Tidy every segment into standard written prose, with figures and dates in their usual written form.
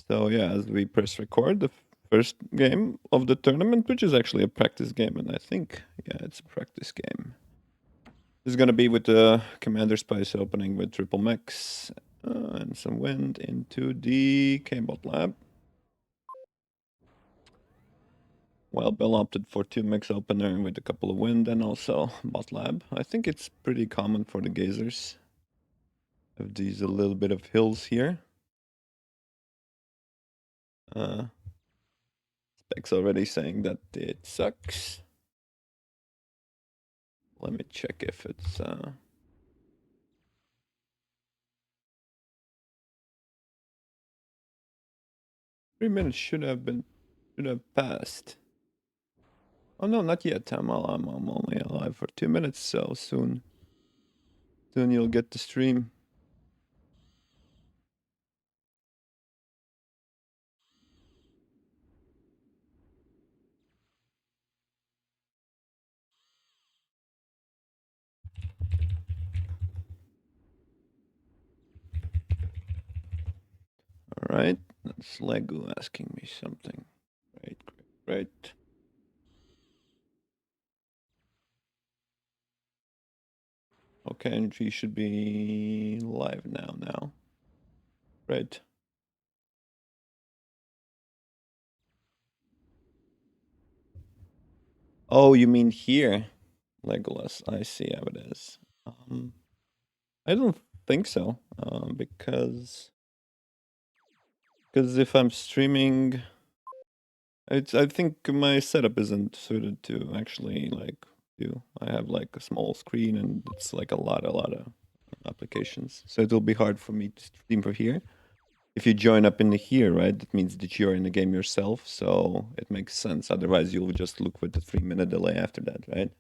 So yeah, as we press record, the first game of the tournament, which is actually a practice game, and I think, yeah, it's a practice game. This is gonna be with the Commander Spice opening with triple mechs and some wind into the K-bot lab. Well, Bill opted for 2 mechs opener with a couple of wind and also bot lab. I think it's pretty common for the gazers. Have these a little bit of hills here. Specs already saying that it sucks. Let me check if it's 3 minutes should have passed. Oh no, not yet. I'm only alive for 2 minutes, so soon you'll get the stream. All right, that's Lego asking me something. Great. Okay, and she should be live now. Right. Oh, you mean here? Legolas, I see how it is. I don't think so, because if I'm streaming, I think my setup isn't suited to actually like do. I have like a small screen and it's like a lot of applications, so it'll be hard for me to stream from here. If you join up in the here, right, that means that you're in the game yourself, so it makes sense. Otherwise, you'll just look with the 3-minute delay after that, right?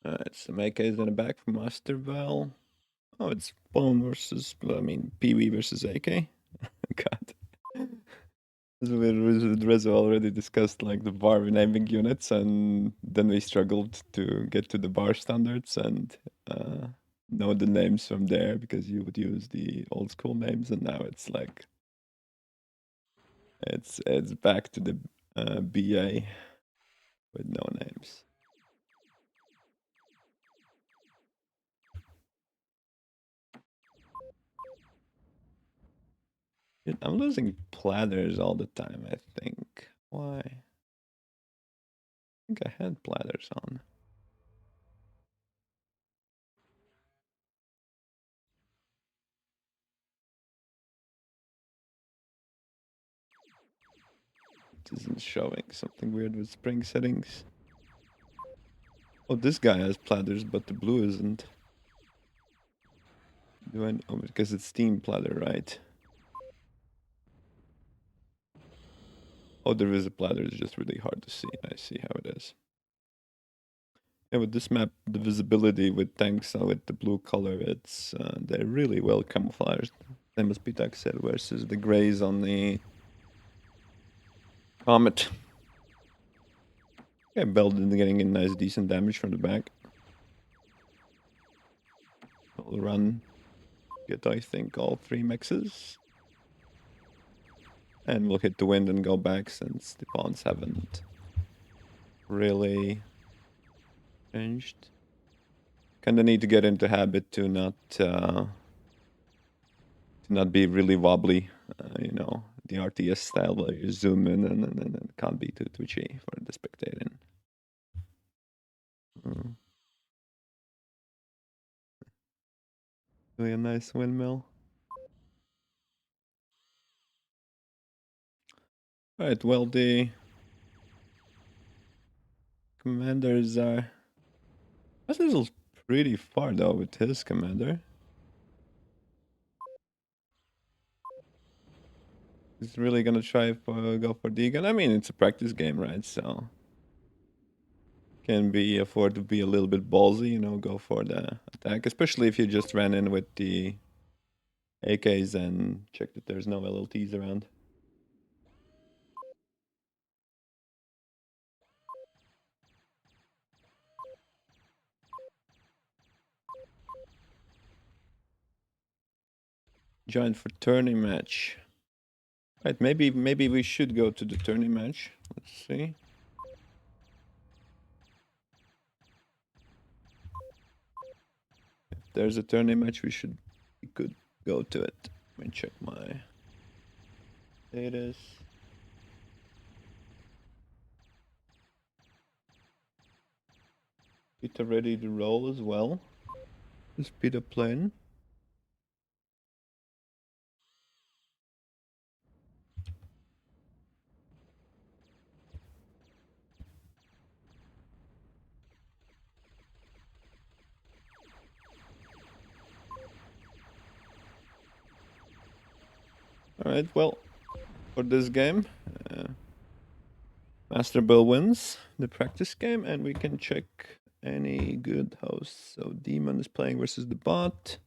Alright, some AKs in the back from Masterval. Oh, it's Bone versus, PB versus AK. God. As we with Rezo already discussed like the bar naming units, and then we struggled to get to the bar standards and know the names from there because you would use the old school names, and now it's like it's back to the BA with no names. I'm losing platters all the time, I think. Why? I think I had platters on. It isn't showing. Something weird with spring settings. Oh, this guy has platters, but the blue isn't. Do I? Oh, because it's steam platter, right? Oh, there is a platter. It's just really hard to see. I see how it is. Yeah, with this map, the visibility with tanks with the blue color, it's they're really well camouflaged. Same as Pitak said, versus the grays on the Comet. Yeah, Belden getting a nice, decent damage from the back. We'll run, get I think all 3 mixes. And we'll hit the wind and go back since the pawns haven't really changed. Kinda need to get into habit to not be really wobbly, you know, the RTS style where you zoom in and it can't be too twitchy for the spectating. Mm. Really a nice windmill. Alright, well the commanders are... This is pretty far though with his commander. He's really gonna try for go for Deegan. I mean, it's a practice game, right? So can be afford to be a little bit ballsy, you know, go for the attack, especially if you just ran in with the AKs and check that there's no LLTs around. Join for tourney match. Right, maybe we should go to the tourney match. Let's see. If there's a tourney match, we could go to it. Let me check my status. Peter ready to roll as well. Is Peter playing? Alright, well, for this game, Master Bill wins the practice game, and we can check any good hosts. So Demon is playing versus the bot.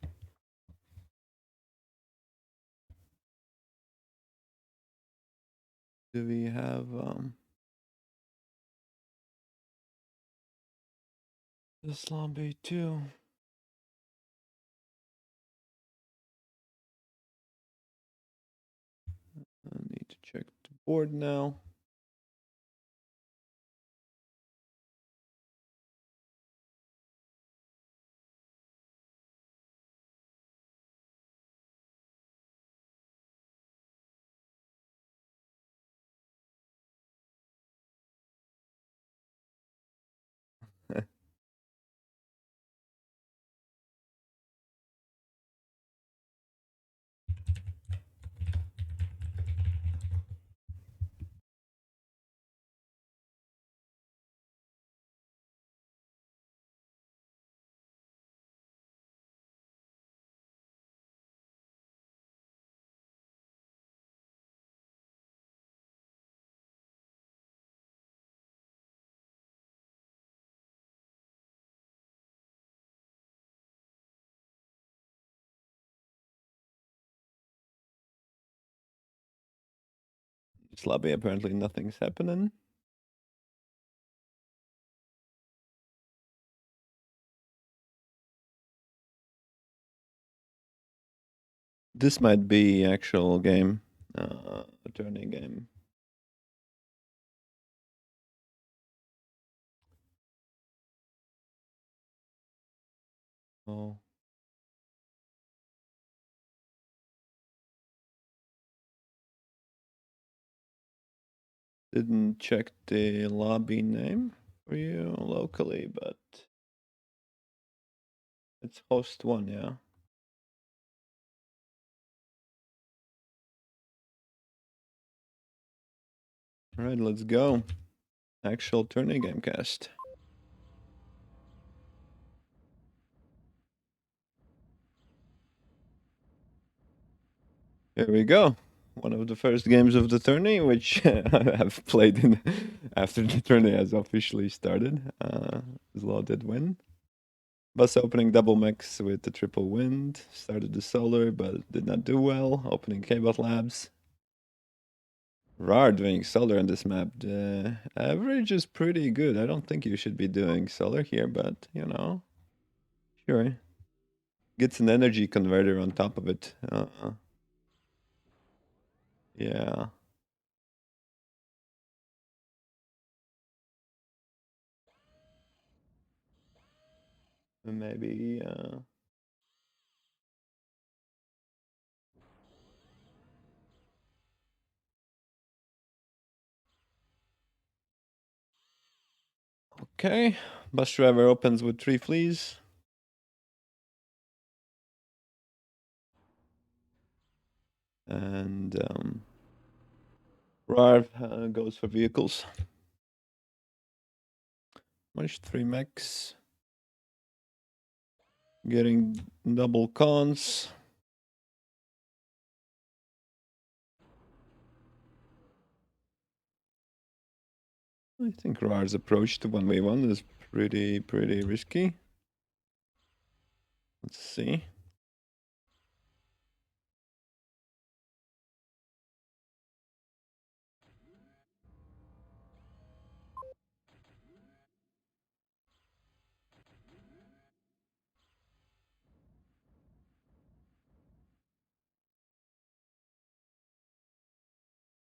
Do we have Islam B2? I need to check the board now. Slabby, apparently nothing's happening. This might be actual game, a tourney game. Oh. Didn't check the lobby name for you locally, but it's host one, yeah. All right, let's go. Actual tourney game cast. Here we go. One of the first games of the tourney, which I have played in after the tourney has officially started. Zlaw did win. Bus opening double mix with the triple wind. Started the solar, but did not do well. Opening K-Bot Labs. Rar doing solar on this map. The average is pretty good. I don't think you should be doing solar here, but you know, sure. Gets an energy converter on top of it. Yeah. Maybe. Okay. Bus driver opens with 3 fleas. And Rar goes for vehicles. Much 3 mechs. Getting double cons. I think Rar's approach to 1v1 is pretty risky. Let's see.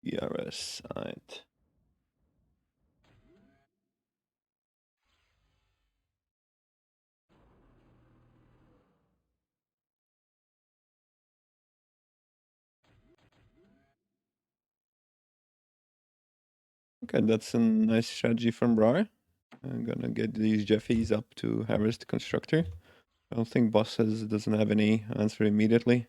ERS, right. Okay, that's a nice strategy from Brar. I'm gonna get these Jeffies up to Harris the Constructor. I don't think boss doesn't have any answer immediately.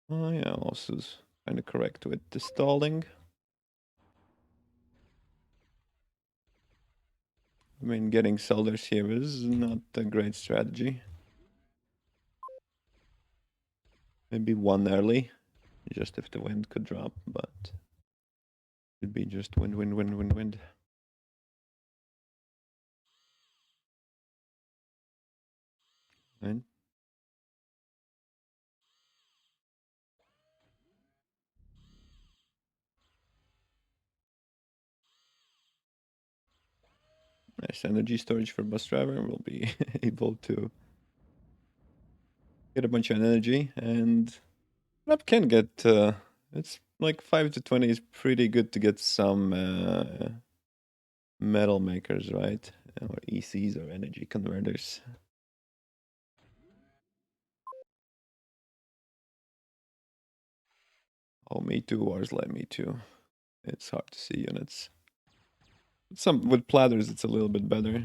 Oh yeah, also kind of correct with the stalling. I mean, getting Selders here is not a great strategy. Maybe one early, just if the wind could drop, but it'd be just wind, wind, wind, wind, wind. And nice energy storage for bus driver. We'll be able to get a bunch of energy, and Rap can get. It's like 5 to 20 is pretty good to get some metal makers, right? Or ECs or energy converters. Oh, me too, Warsley, me too. It's hard to see units. Some with platters, it's a little bit better.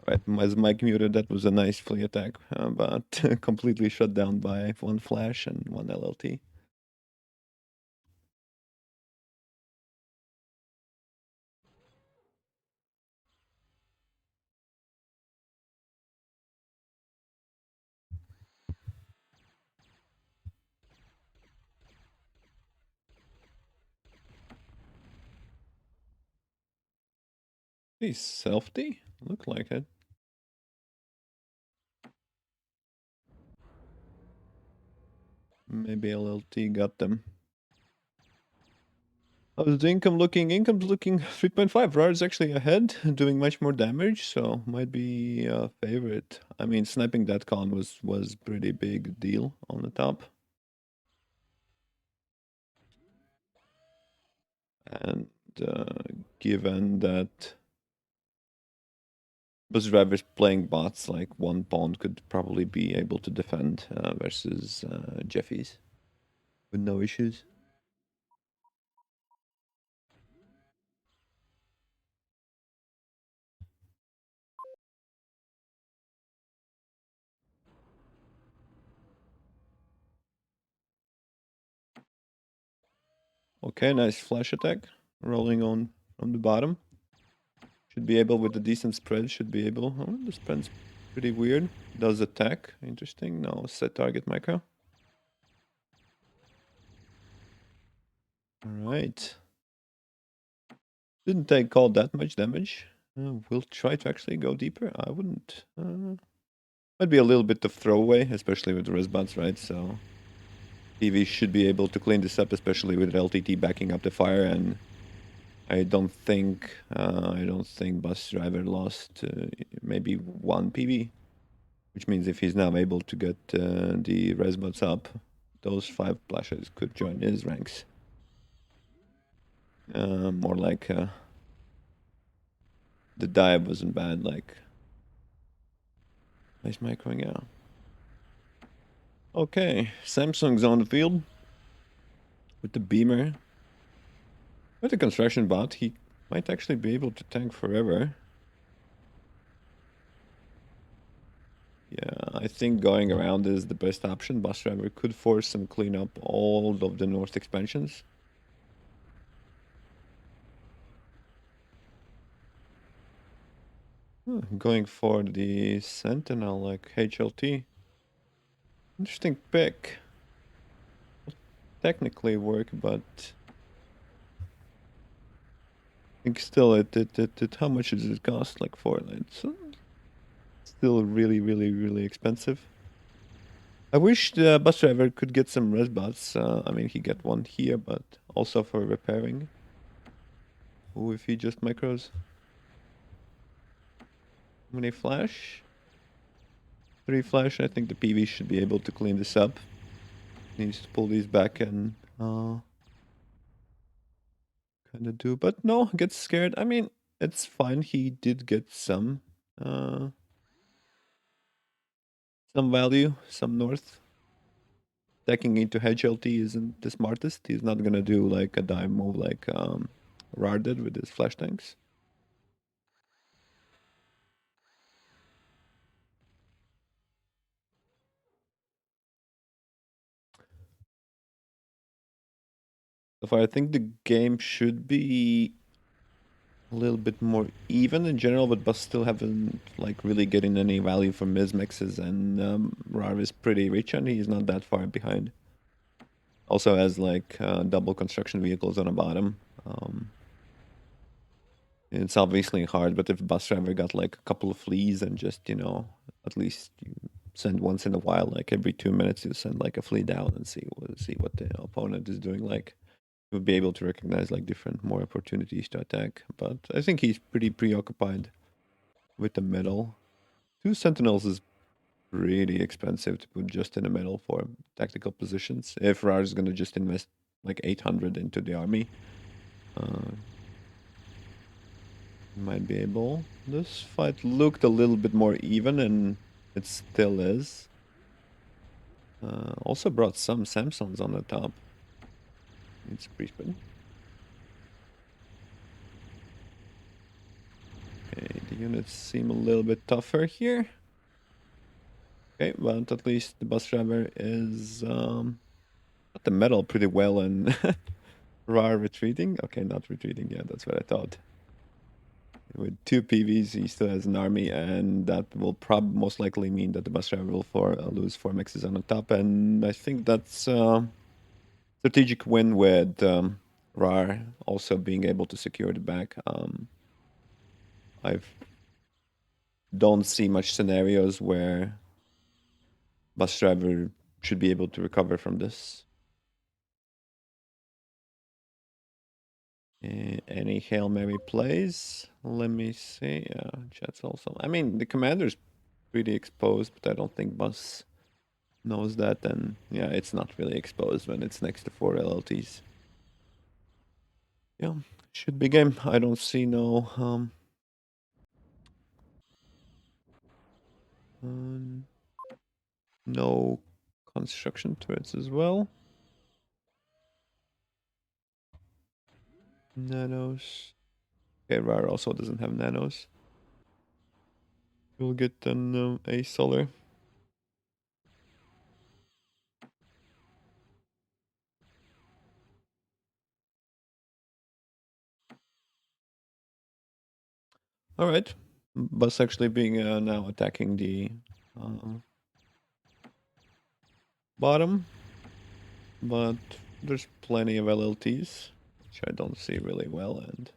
Right, as Mike muted, that was a nice flea attack, but completely shut down by one flash and one LLT. He's selfie? Look like it. Maybe LLT got them. How's the income looking? Income's looking 3.5. Rar is actually ahead, doing much more damage, so might be a favorite. I mean, sniping that con was pretty big deal on the top. And given that bus drivers playing bots, like one pawn could probably be able to defend versus Jeffies with no issues. Okay, nice flash attack. Rolling on from the bottom. Should be able, with a decent spread, should be able. Oh, the spread's pretty weird. Does attack. Interesting. No, set target micro. Alright. Didn't take all that much damage. We'll try to actually go deeper. I wouldn't. Might be a little bit of throwaway, especially with resbots, right? So PV should be able to clean this up, especially with LTT backing up the fire. And I don't think bus driver lost maybe one PV, which means if he's now able to get the resbots up, those 5 splashes could join his ranks. More like the dive wasn't bad, like nice microing out. Okay, Samsung's on the field with the beamer. With the construction bot, he might actually be able to tank forever. Yeah, I think going around is the best option. Bus driver could force and clean up all of the north expansions. Going for the Sentinel, like HLT. Interesting pick. Technically work, but I think still, how much does it cost? Like 4 lines. Still really expensive. I wish the bus driver could get some res bots. I mean, he got one here, but also for repairing. Oh, if he just micros. How many flash? 3 flash. I think the PV should be able to clean this up. Needs to pull these back and kind of do, but no, gets scared. I mean, it's fine. He did get some value, some north. Stacking into HLT isn't the smartest. He's not gonna do like a dive move like Rar did with his flash tanks. So far, I think the game should be a little bit more even in general, but Bus still haven't like really getting any value from his mixes, and Rar is pretty rich and he's not that far behind. Also has like double construction vehicles on the bottom. It's obviously hard, but if bus driver got like a couple of fleas and just, you know, at least you send once in a while, like every 2 minutes, you send like a flea down and see what the opponent is doing. Like, you would be able to recognize like different more opportunities to attack. But I think he's pretty preoccupied with the middle. 2 sentinels is really expensive to put just in the middle for tactical positions. If Rar is gonna just invest like 800 into the army, might be able. This fight looked a little bit more even, and it still is. Also brought some Samsons on the top. It's pretty good. Okay, the units seem a little bit tougher here. Okay, but at least the bus driver is got the metal pretty well and Rar retreating. Okay, not retreating. Yeah, that's what I thought. With 2 PVs, he still has an army, and that will most likely mean that the bus driver will lose 4 mixes on the top, and I think that's strategic win with Rar also being able to secure the back. I don't see much scenarios where bus driver should be able to recover from this. Any Hail Mary plays? Let me see. Chat's also. I mean, the commander's pretty exposed, but I don't think bus knows that. And yeah, it's not really exposed when it's next to 4 LLTs. Yeah, should be game. I don't see no no construction turrets as well. Nanos. Okay, Rar also doesn't have nanos. We'll get an a solar. All right, Bus actually being now attacking the bottom, but there's plenty of LLTs, which I don't see really well, and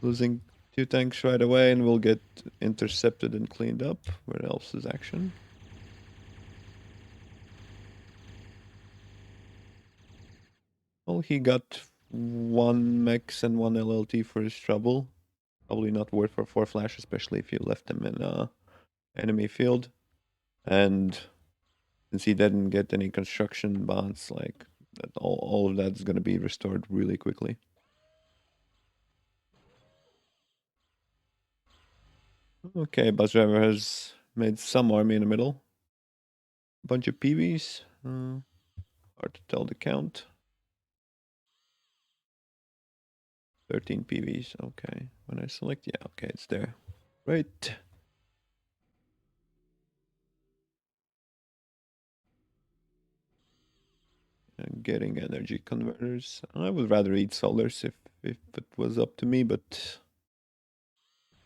losing 2 tanks right away, and we'll get intercepted and cleaned up. Where else is action? Well, he got 1 mech and 1 LLT for his trouble. Probably not worth for 4 flash, especially if you left him in enemy field. And Since he didn't get any construction bonds, like that, all of that's gonna be restored really quickly. Okay, bus driver has made some army in the middle. Bunch of PVs. Hard to tell the count. 13 PVs. Okay. When I select, yeah, okay, it's there. Right. And getting energy converters. I would rather eat solars if it was up to me, but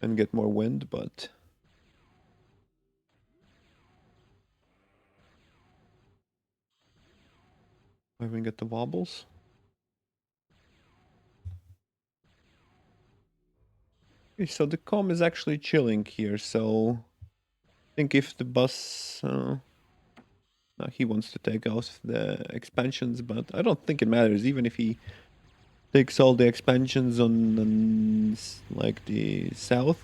and get more wind, but I even get the wobbles. Okay, so the com is actually chilling here, so I think if the bus now he wants to take off the expansions, but I don't think it matters. Even if he takes all the expansions on like the south,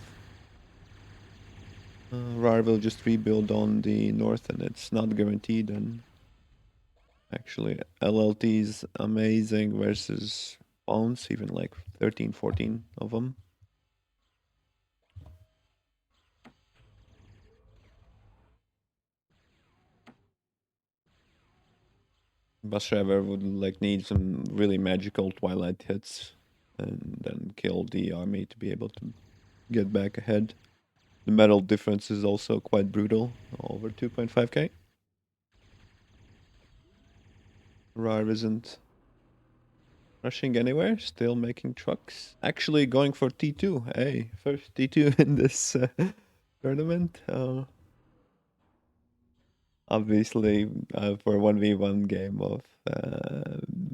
RAR will just rebuild on the north, and it's not guaranteed. And actually, LLT is amazing versus bounce, even like 13, 14 of them. Bashever would like need some really magical Twilight hits and then kill the army to be able to get back ahead. The metal difference is also quite brutal, over 2.5k. Rar isn't rushing anywhere, still making trucks. Actually going for T2. Hey, first T2 in this tournament. Obviously, for 1v1 game of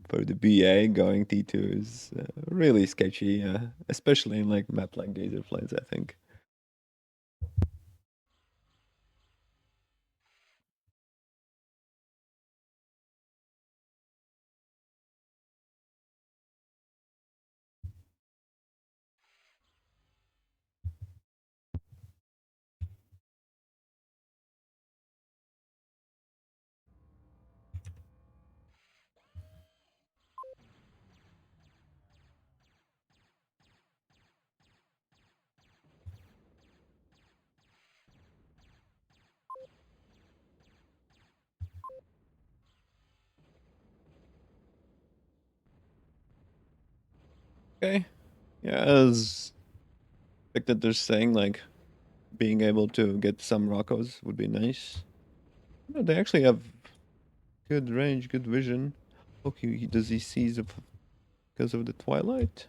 for the BA, going T2 is really sketchy, especially in like map like Gazer Plains, I think. Okay, yeah, as like that they're saying, like being able to get some Rockos would be nice. No, they actually have good range, good vision. Okay, does he see because of the Twilight?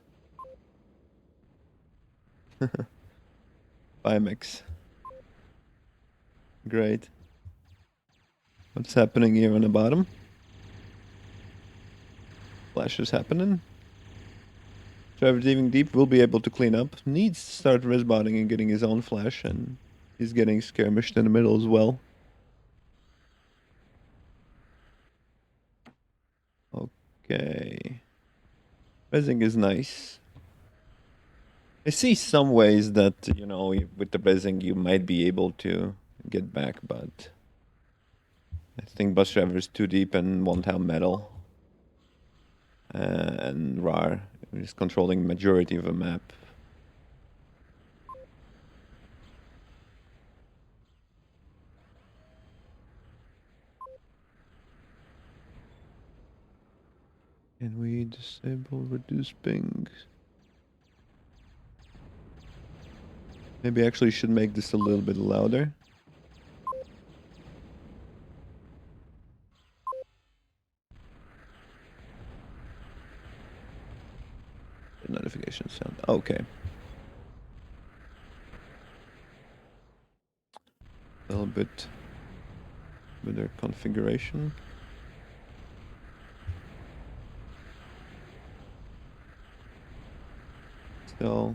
Bimex. Great. What's happening here on the bottom? Flash is happening. Trevor Diving Deep will be able to clean up. Needs to start resbotting and getting his own flash, and he's getting skirmished in the middle as well. Okay. Rezzing is nice. I see some ways that, you know, with the Rezzing you might be able to get back, but I think Bus Driver is too deep and won't have metal. And Rar is controlling majority of a map. Can we disable reduce ping? Maybe I actually should make this a little bit louder. The notification sound. Okay. A little bit better configuration. So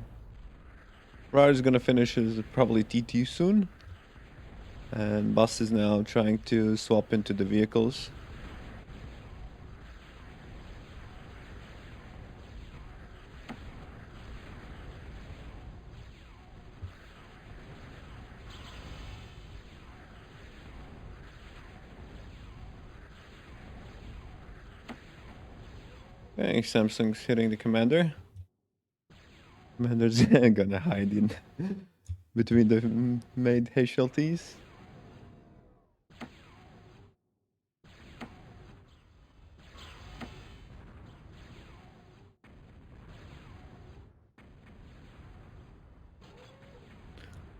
Rar is gonna finish his probably TT soon. And Bus is now trying to swap into the vehicles. Okay, Samsung's hitting the commander. Commander's gonna hide in between the made casualties.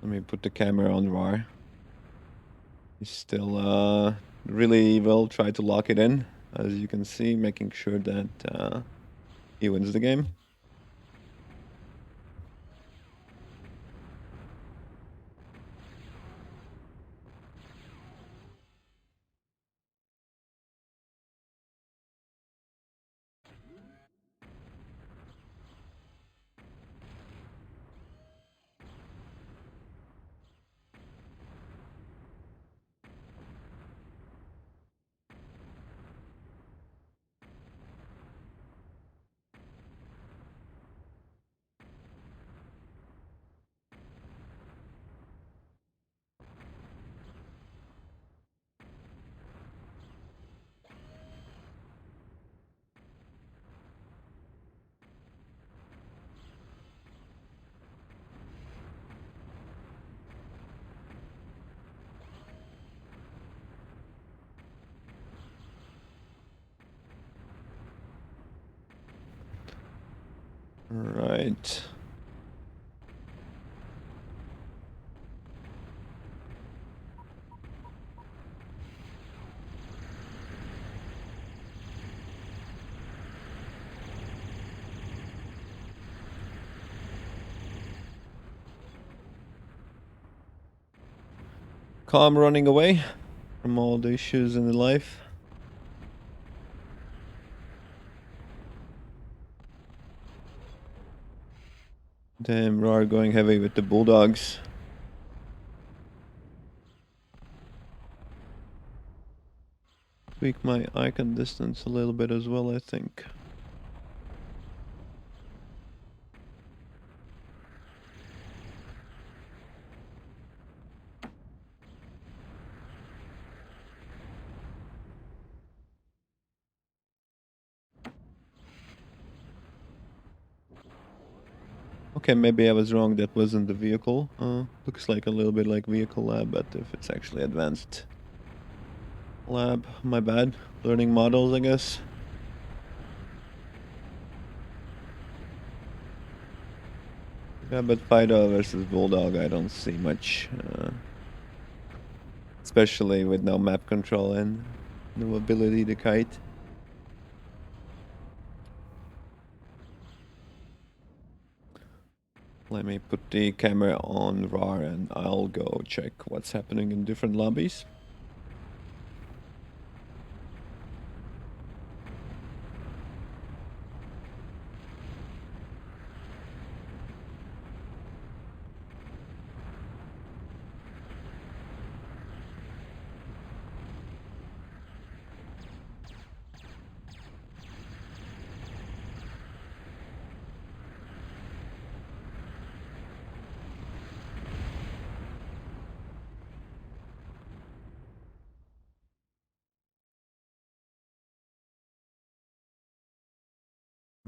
Let me put the camera on Rar. He's still really will try to lock it in, as you can see, making sure that he wins the game. Right. Calm running away from all the issues in life. Damn, Rar going heavy with the Bulldogs. Tweak my icon distance a little bit as well, I think. Okay, maybe I was wrong. That wasn't the vehicle. Looks like a little bit like vehicle lab, but if it's actually advanced lab, my bad. Learning models, I guess. Yeah, but Fido versus Bulldog, I don't see much. Especially with no map control and no ability to kite. Let me put the camera on RAR and I'll go check what's happening in different lobbies.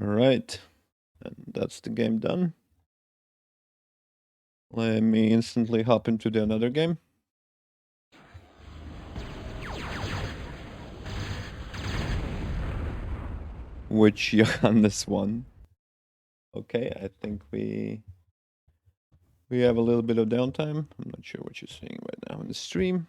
Alright, and that's the game done. Let me instantly hop into the another game. Which Johannes won. Okay, I think we have a little bit of downtime. I'm not sure what you're seeing right now in the stream.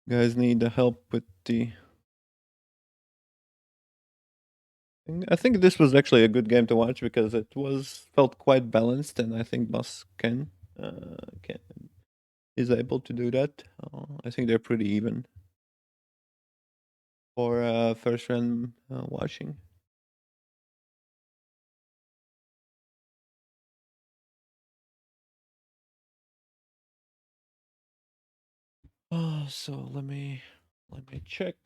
You guys need the help with the I think this was actually a good game to watch because it was felt quite balanced, and I think Bus can is able to do that. I think they're pretty even for first round watching. So let me check.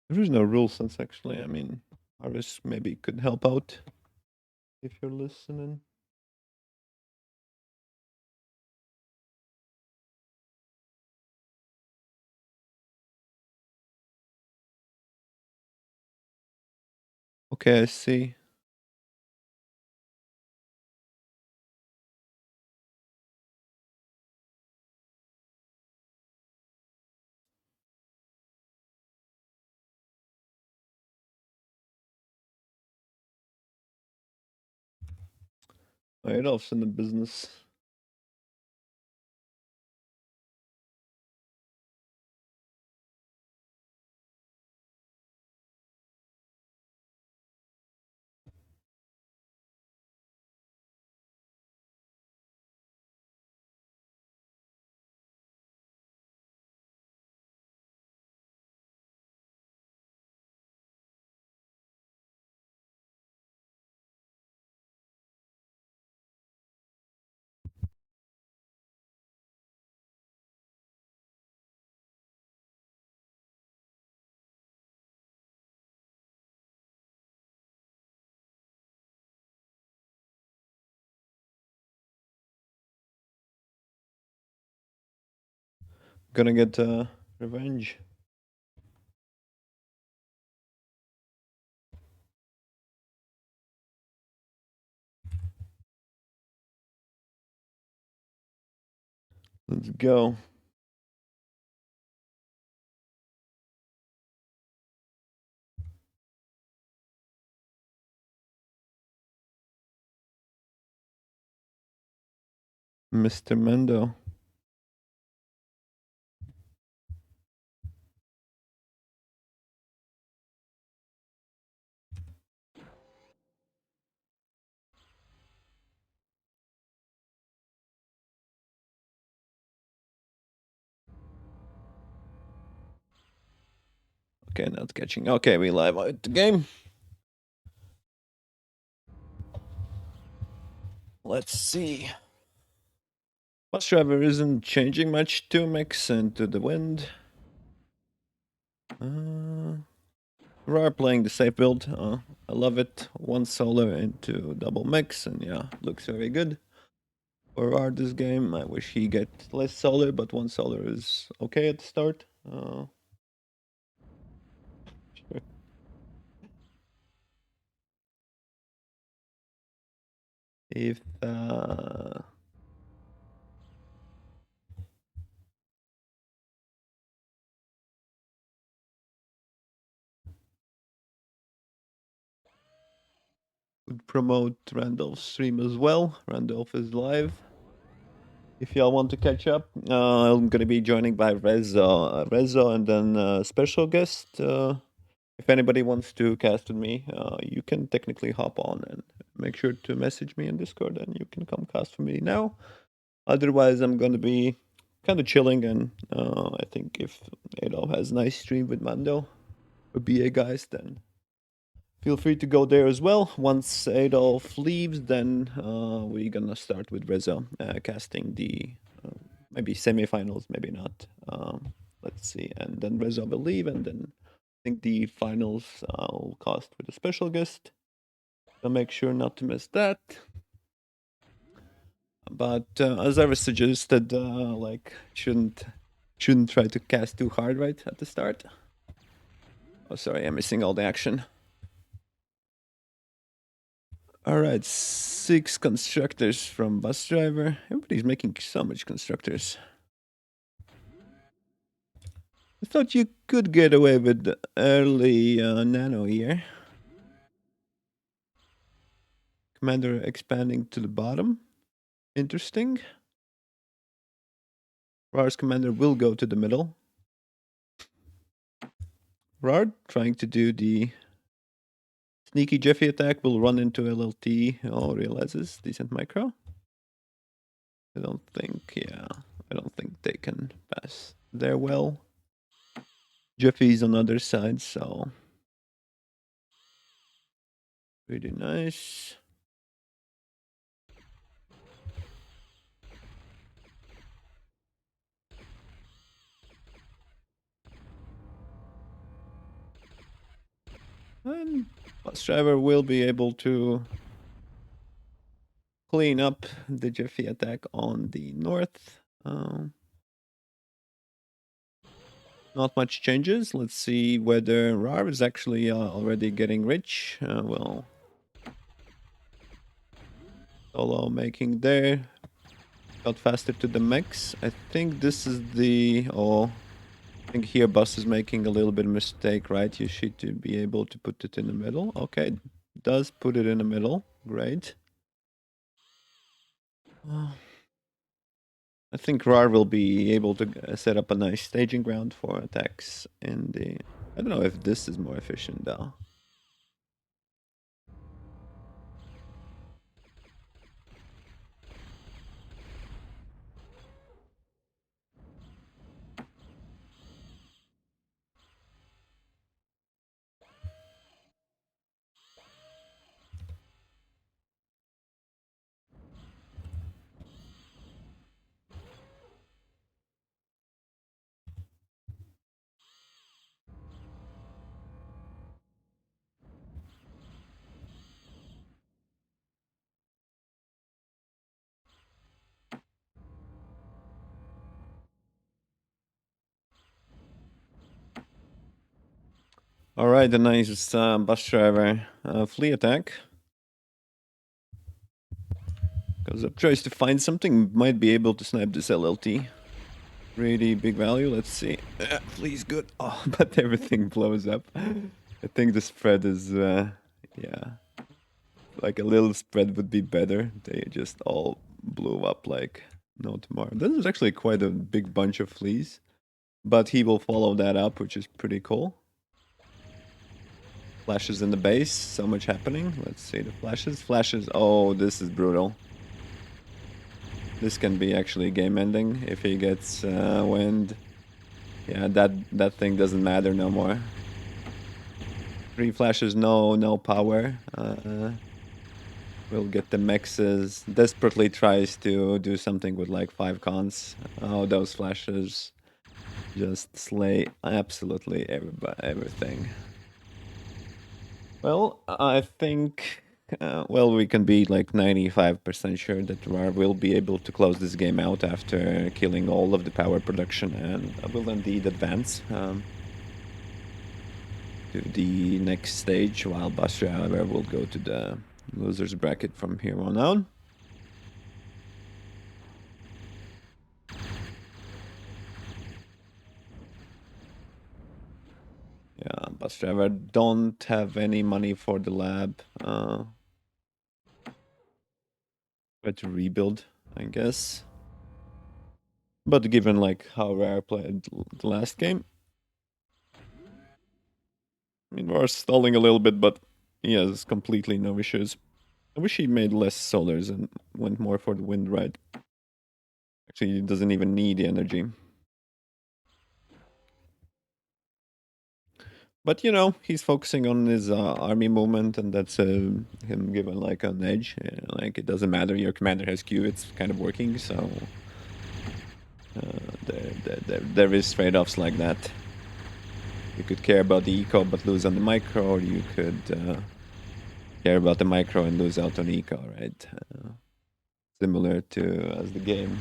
There is no rule sense actually. I mean, Harvest maybe could help out if you're listening. Okay, I see. Adolf's in the business. Gonna get revenge. Let's go. Mr. Mendo. Okay, not catching. Okay, we live out the game. Let's see. Bus driver isn't changing much. 2 mix into the wind. We are playing the safe build. I love it. 1 solar into double mix, and yeah, looks very good. For Rar this game, I wish he get less solar, but 1 solar is okay at the start. Sure. If would promote Randolph's stream as well. Randolph is live. If y'all want to catch up, I'm gonna be joining by Reza, and then special guest. If anybody wants to cast with me, you can technically hop on and make sure to message me in Discord, and you can come cast for me now. Otherwise, I'm gonna be kind of chilling, and I think if Adolf has a nice stream with Mando or BA guys, then feel free to go there as well. Once Adolf leaves, then we're gonna start with Reza casting the maybe semifinals, maybe not. Let's see, and then Reza will leave, and then I think the finals I'll cast with a special guest. So make sure not to miss that. But as I was suggested, like shouldn't try to cast too hard right at the start. Oh, sorry, I'm missing all the action. All right, 6 constructors from bus driver. Everybody's making so much constructors. I thought you could get away with the early nano here. Commander expanding to the bottom. Interesting. Rar's commander will go to the middle. Rar trying to do the sneaky Jeffy attack, will run into LLT. Oh, realizes decent micro. I don't think, yeah, I don't think they can pass there well. Jeffy's on the other side, so pretty nice. And bus driver will be able to clean up the Jeffy attack on the north. Not much changes. Let's see whether Rar is actually already getting rich. Well, solo making there. Got faster to the mechs. I think this is the... Oh, I think here Bus is making a little bit of mistake, right? You should to be able to put it in the middle. Okay, does put it in the middle. Great. I think Rar will be able to set up a nice staging ground for attacks in the... I don't know if this is more efficient though. All right, the nice bus driver flea attack. Goes up, tries to find something, might be able to snipe this LLT. Really big value, let's see. Flea's good. Oh, but everything blows up. I think the spread is, yeah. Like a little spread would be better. They just all blew up like no tomorrow. This is actually quite a big bunch of fleas. But he will follow that up, which is pretty cool. Flashes in the base, so much happening. Let's see the flashes. Flashes, oh, this is brutal. This can be actually game ending if he gets wind. Yeah, that thing doesn't matter no more. 3 flashes, no power. Will get the mexes. Desperately tries to do something with like 5 cons. Oh, those flashes just slay absolutely everything. Well, I think, well, we can be like 95% sure that Rar will be able to close this game out after killing all of the power production and will indeed advance to the next stage, while Basra, however, will go to the loser's bracket from here on out. Yeah, bus driver don't have any money for the lab. Try to rebuild, I guess. But given like how Rare played the last game, I mean, we're stalling a little bit, but he has completely no issues. I wish he made less solars and went more for the wind ride. Actually, he doesn't even need the energy. But you know, he's focusing on his army movement, and that's him given like an edge. Like it doesn't matter, your commander has Q, it's kind of working. So there is trade-offs like that. You could care about the eco but lose on the micro, or you could care about the micro and lose out on eco, right? similar to as the game.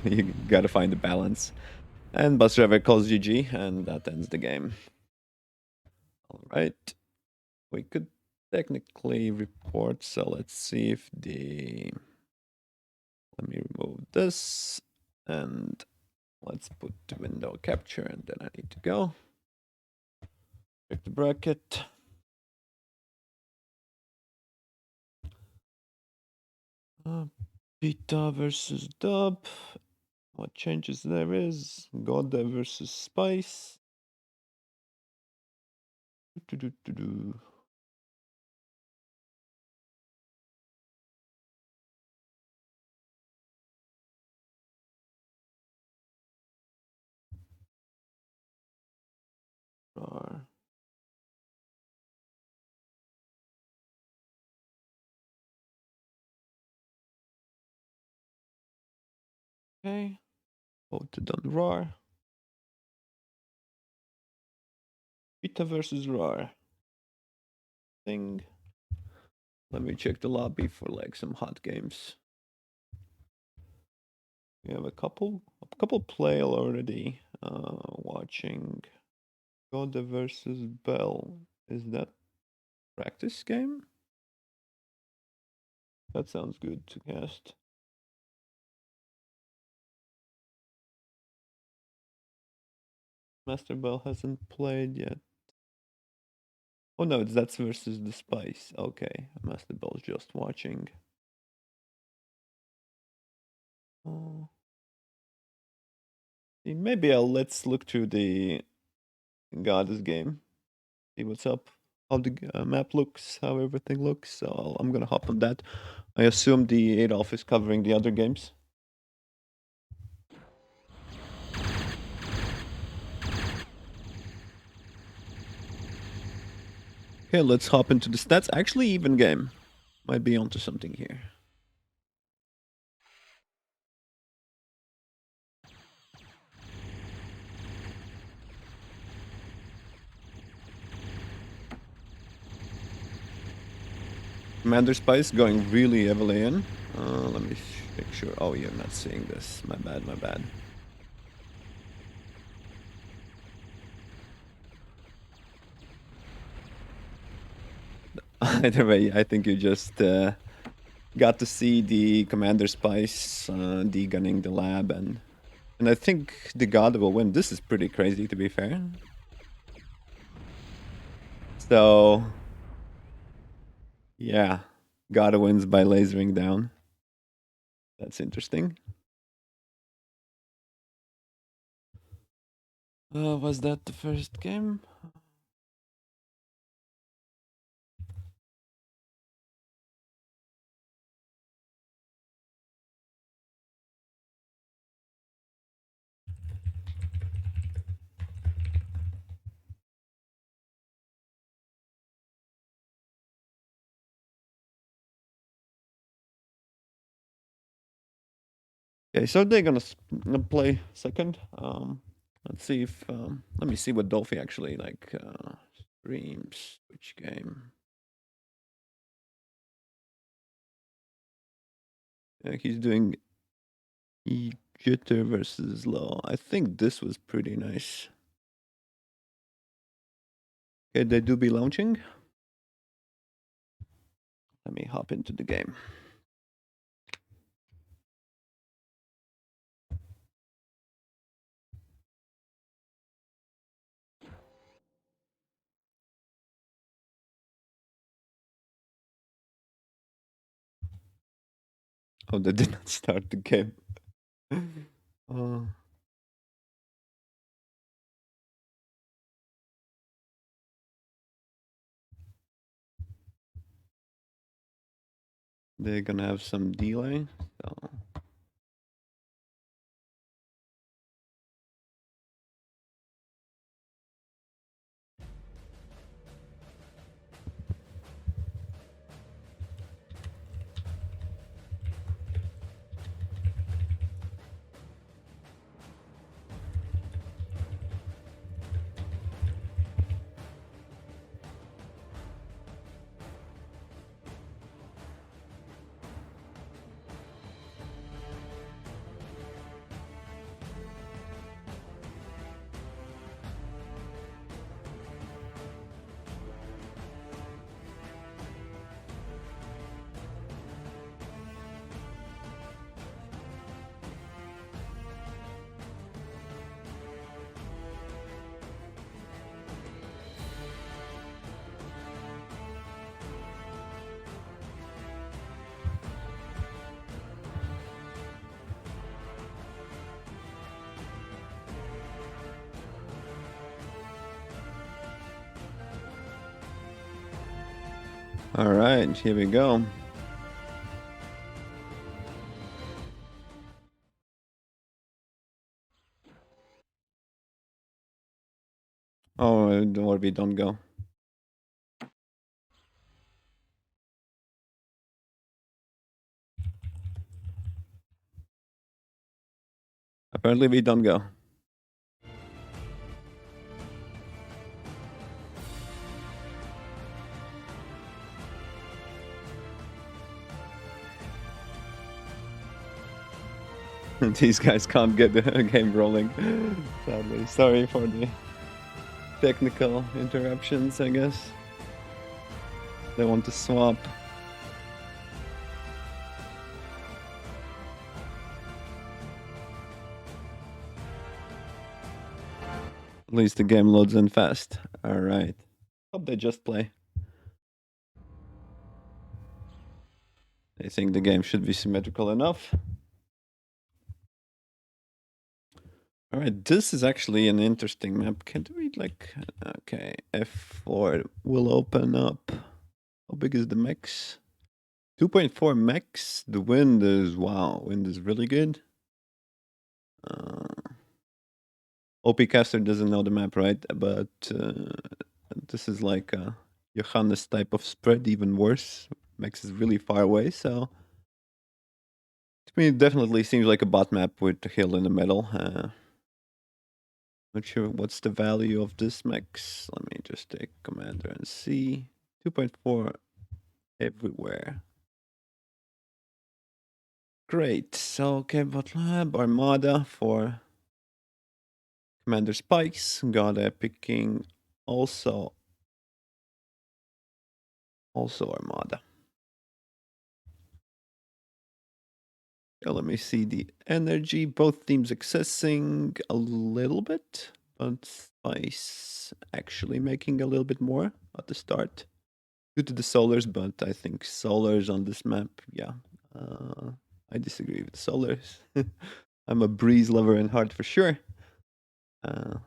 You gotta find the balance. And bus driver calls GG, and that ends the game. All right. We could technically report, so let's see if the... Let me remove this, and let's put the window capture, and then I need to go. Check the bracket. Beta versus Dub. What changes there is? Goda versus Spice. Okay. Voted on RAR. Beta versus RAR. Thing. Let me check the lobby for like some hot games. We have a couple play already. Watching Goda versus Bell. Is that practice game? That sounds good to cast. Master Bell hasn't played yet. Oh no, that's versus the Spice. Okay, Master Bell's just watching. Oh. Maybe let's look through the Goddess game. See what's up. How the map looks, how everything looks. So I'm gonna hop on that. I assume the Adolf is covering the other games. Okay, let's hop into the stats. Actually, even game. Might be onto something here. Commander Spice going really heavily in. Let me make sure. Oh, you're not seeing this. My bad, my bad. Either way, I think you just got to see the Commander Spice degunning the lab, and I think the God will win. This is pretty crazy, to be fair. So, yeah, God wins by lasering down. That's interesting. Was that the first game? Okay, so they're gonna play second. Let's see if let me see what Dolphy actually like streams. Which game? Yeah, he's doing Jitter versus Law. I think this was pretty nice. Okay, they do be launching. Let me hop into the game. Oh, they did not start the game. They're gonna have some delay. So. All right, here we go. Oh, we don't go. Apparently, we don't go. These guys can't get the game rolling. Sadly, sorry for the technical interruptions. I guess they want to swap. At least the game loads in fast. All right. Hope they just play. I think the game should be symmetrical enough. All right, this is actually an interesting map. Can we like, okay, F4 will open up. How big is the max? 2.4 max. The wind is, wow, wind is really good. OP caster doesn't know the map, right? But this is like a Johannes type of spread, even worse. Max is really far away, so to me it definitely seems like a bot map with a hill in the middle. Not sure what's the value of this max. Let me just take commander and see. 2.4 everywhere. Great. So okay, bot lab armada for commander spikes. Got a picking also armada. Let me see the energy. Both teams accessing a little bit, but Spice actually making a little bit more at the start due to the solars. But I think solars on this map, yeah, I disagree with solars. I'm a breeze lover in heart for sure, and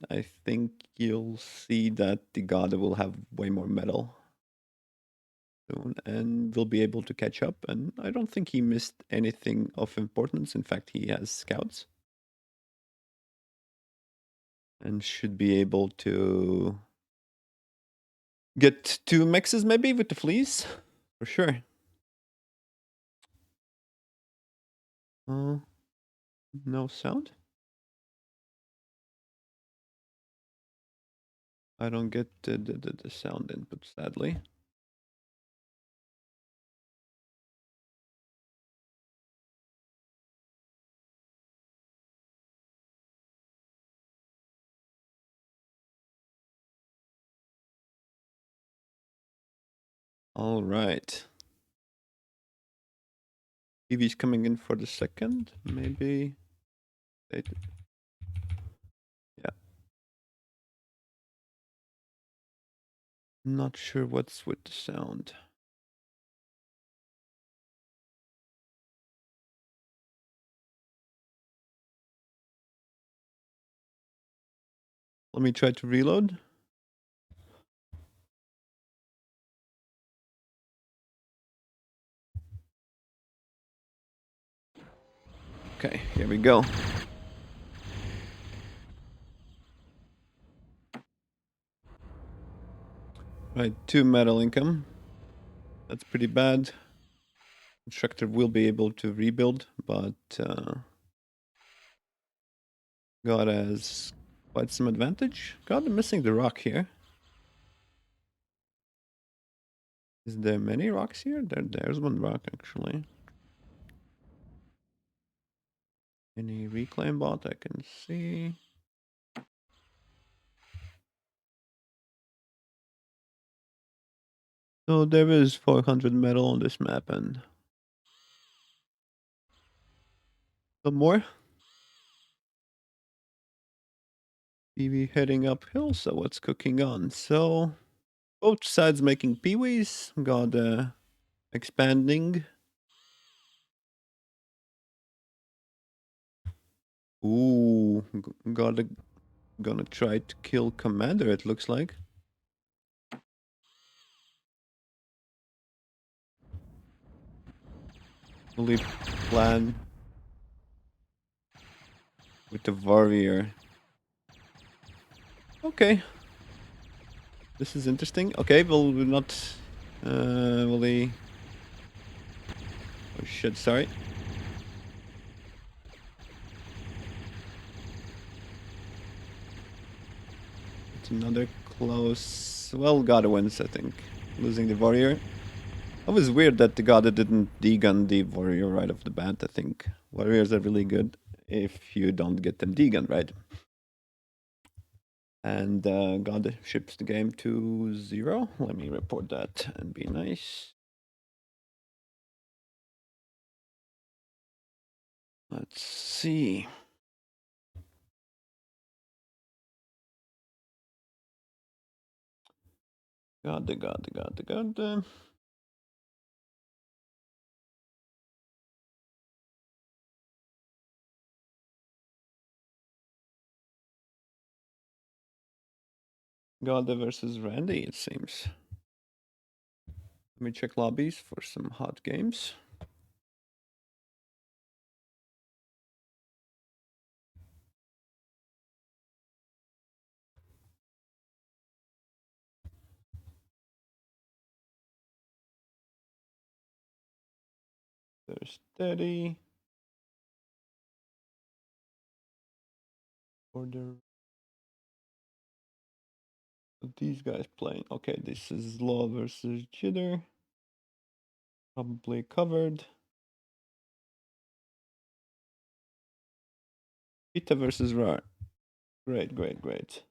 I think you'll see that the god will have way more metal soon and will be able to catch up. And I don't think he missed anything of importance. In fact, he has scouts and should be able to get 2 mexes maybe with the fleas for sure. No sound. I don't get the sound input, sadly. All right. EV's coming in for the second, maybe. Yeah. Not sure what's with the sound. Let me try to reload. Okay, here we go. Right, 2 metal income. That's pretty bad. Constructor will be able to rebuild, but God has quite some advantage. God, I'm missing the rock here. Is there many rocks here? There's one rock actually. Any reclaim bot I can see? So there is 400 metal on this map and some more. PV heading uphill, so what's cooking on? So both sides making peewees. Got expanding. Ooh, gonna try to kill commander, it looks like. fully plan with the warrior. Okay. This is interesting. Okay, well, we're not really... Oh shit, sorry. It's another close... Well, God wins, I think. Losing the warrior. It was weird that the God didn't degun the warrior right off the bat, I think. Warriors are really good if you don't get them degun right. And God ships the game to 0. Let me report that and be nice. Let's see. God. God versus Randy, it seems. Let me check lobbies for some hot games. There's Daddy. Order. These guys playing. Okay, this is Law versus Jitter. Probably covered. Ita versus Rar. Great.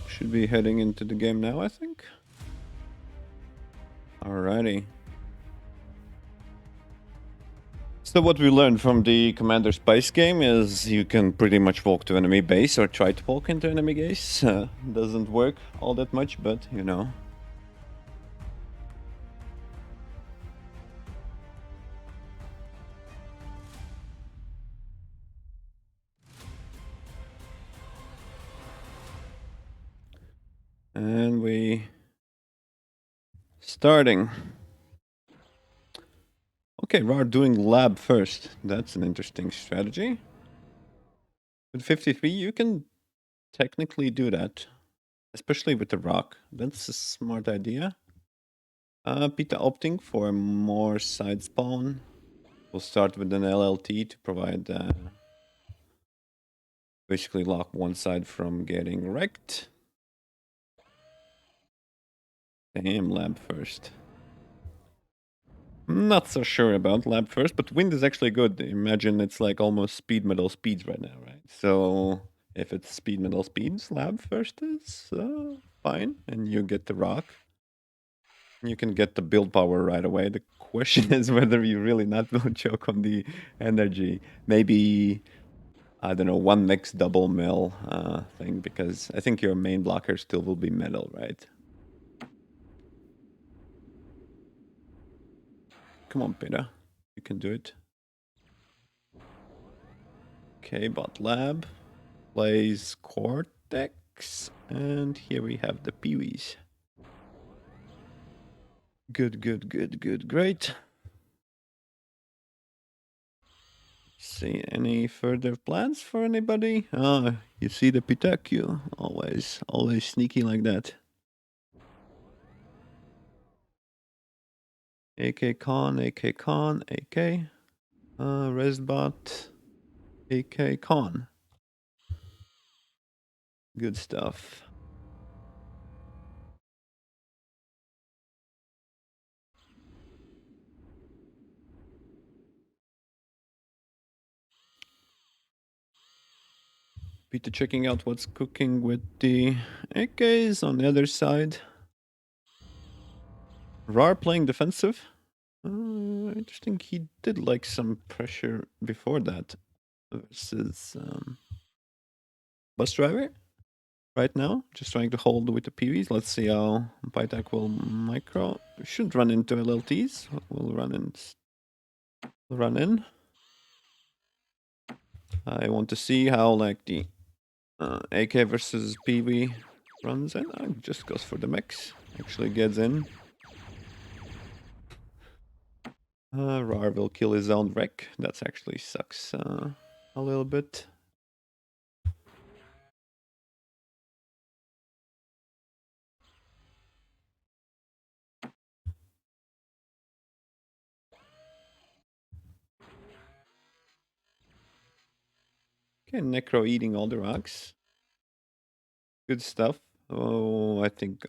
Should be heading into the game now, I think. Alrighty. So what we learned from the Commander Spice game is you can pretty much walk to enemy base or try to walk into enemy base. Doesn't work all that much, but you know. And we... Starting. Okay, Rar doing lab first. That's an interesting strategy. With 53, you can technically do that. Especially with the rock. That's a smart idea. Pita opting for more side spawn. We'll start with an LLT to provide... basically lock one side from getting wrecked. Damn, lab first. Not so sure about lab first, but wind is actually good. Imagine it's like almost speed metal speeds right now, right? So if it's speed metal speeds, lab first is fine, and you get the rock. You can get the build power right away. The question is whether you really not will choke on the energy. Maybe, I don't know, one next double mill thing, because I think your main blocker still will be metal, right? Come on, Peter. You can do it. Okay, bot lab plays Cortex, and here we have the Peewees. Good, great. See any further plans for anybody? Ah, you see the Pitaku. Always sneaky like that. AK Con, AK. Resbot, AK Con. Good stuff. Peter checking out what's cooking with the AKs on the other side. Rar playing defensive. Interesting. He did like some pressure before that versus Bus Driver. Right now, just trying to hold with the PVs. Let's see how Pytac will micro. We shouldn't run into LLTs. We'll run in. Run in. I want to see how like the AK versus PV runs in. Just goes for the mix. Actually gets in. Rar will kill his own wreck. That actually sucks a little bit. Okay, Necro eating all the rocks. Good stuff. Oh, I think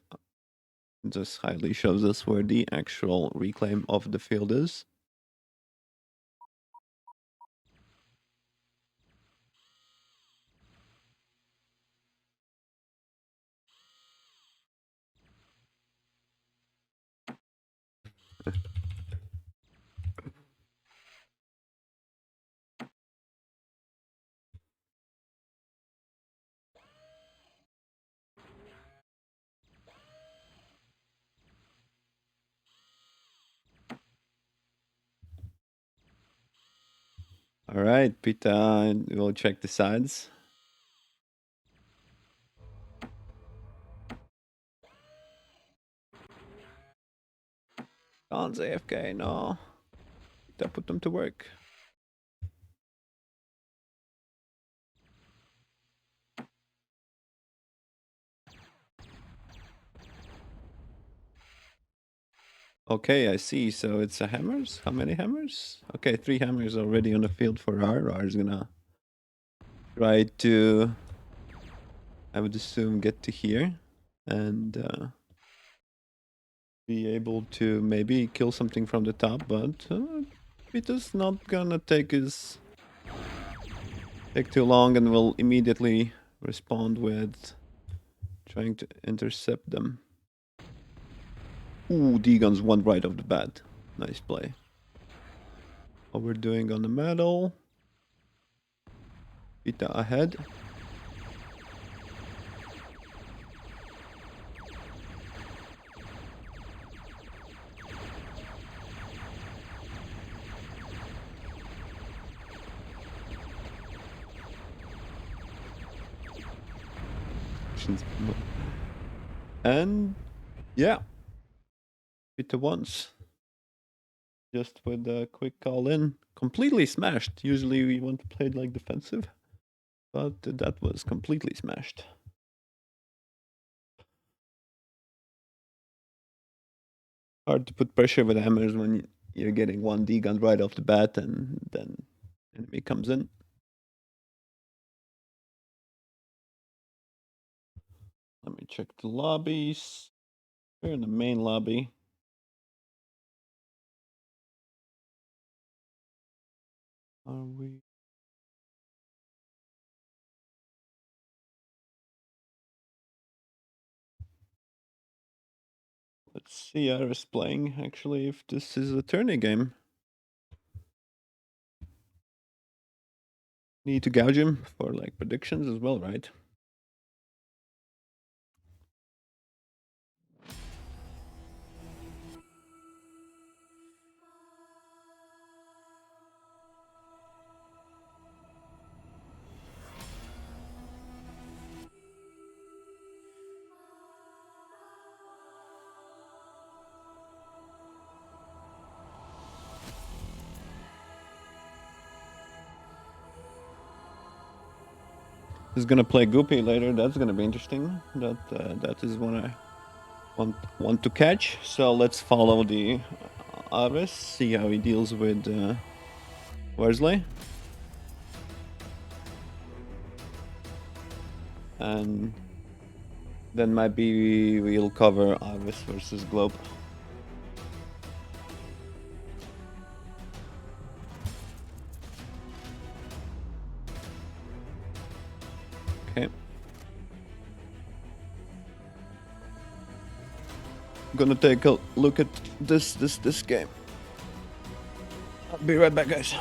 this highly shows us where the actual reclaim of the field is. All right, Pita, we'll check the sides. Gone AFK, no. Pita put them to work. Okay, I see. So it's a hammers. How many hammers? Okay, 3 hammers already on the field for R. R is gonna try to, I would assume, get to here and be able to maybe kill something from the top, but Peter's not gonna take too long and will immediately respond with trying to intercept them. Ooh, D-Gun's one right off the bat. Nice play. What we're doing on the metal. Pita ahead. And yeah, Pita once. Just with a quick call in. Completely smashed. Usually we want to play it like defensive, but that was completely smashed. Hard to put pressure with hammers when you're getting one D-gun right off the bat and then enemy comes in. Let me check the lobbies. We're in the main lobby. Are we? Let's see Iris playing, actually, if this is a tourney game. Need to gouge him for like predictions as well, right? He's gonna play Goopy later. That's gonna be interesting. That is one I want to catch. So let's follow the Ares, see how he deals with Worsley. and then maybe we'll cover Avis versus Globe. Okay. I'm gonna take a look at this game. I'll be right back, guys.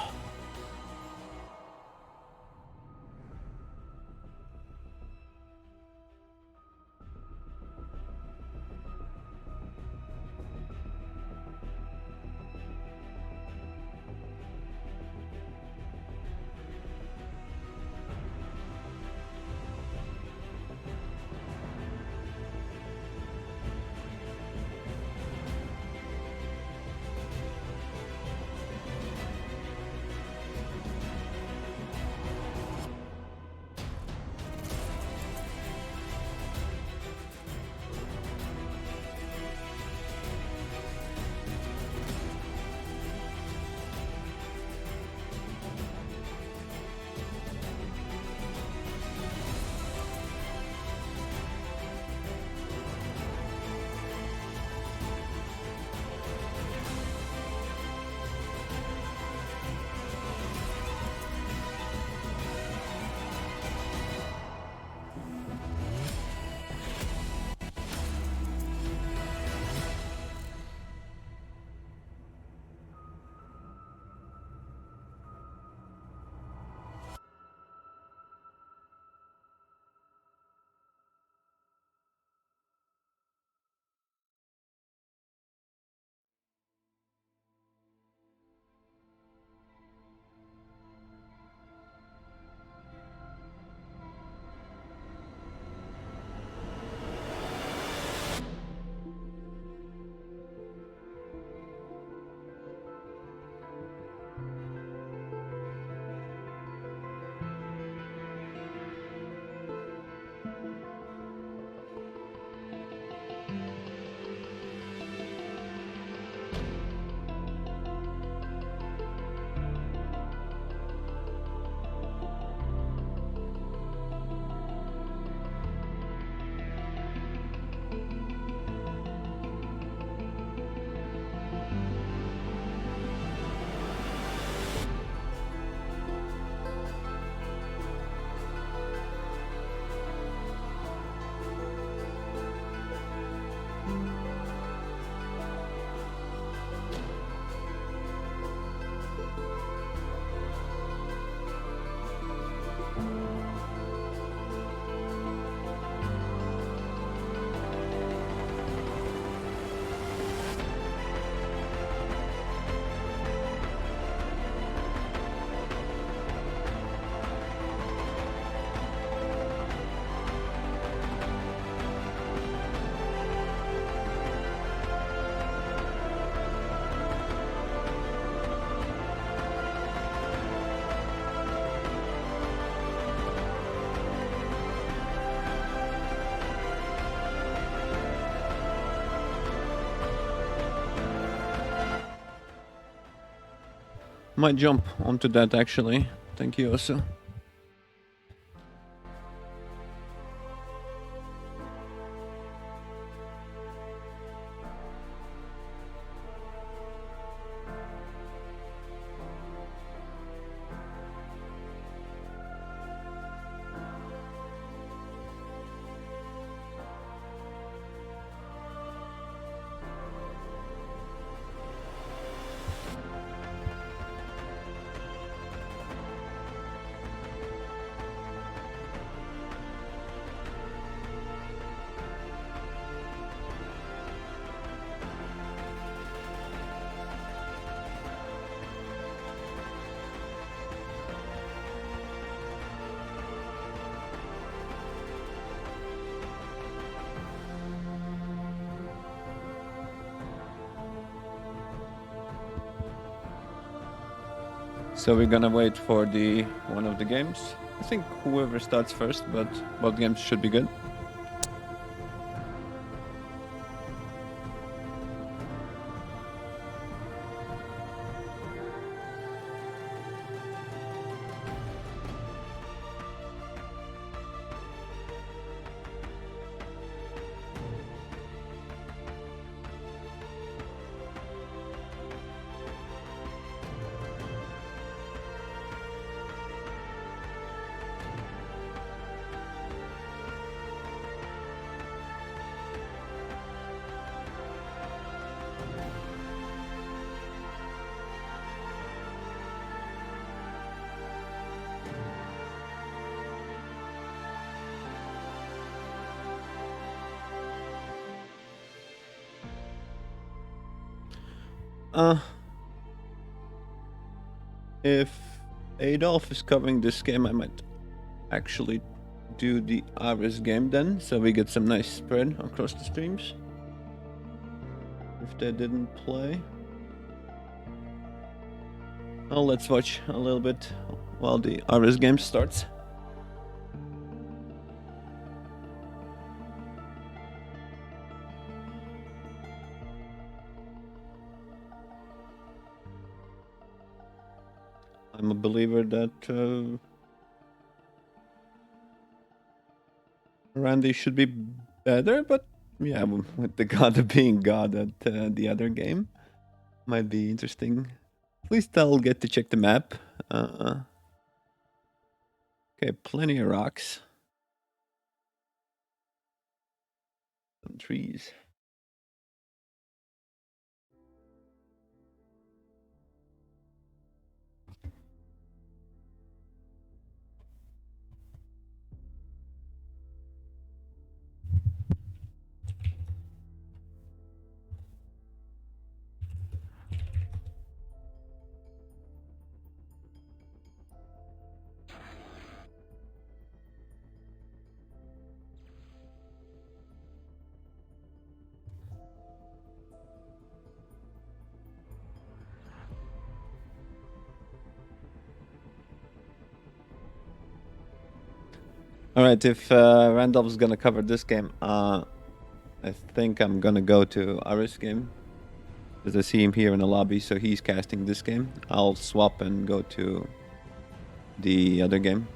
Might jump onto that actually. Thank you, also. So we're gonna wait for the one of the games. I think whoever starts first, but both games should be good. Uh, if Adolf is covering this game, I might actually do the Ares game then, so we get some nice spread across the streams. If they didn't play. Well, let's watch a little bit while the Ares game starts. I'm a believer that Randy should be better, but yeah, with the god being god at the other game, might be interesting. At least I'll get to check the map. Okay, plenty of rocks. Some trees. All right, if Randolph's gonna cover this game, I think I'm gonna go to Aris game. Because I see him here in the lobby, so he's casting this game. I'll swap and go to the other game.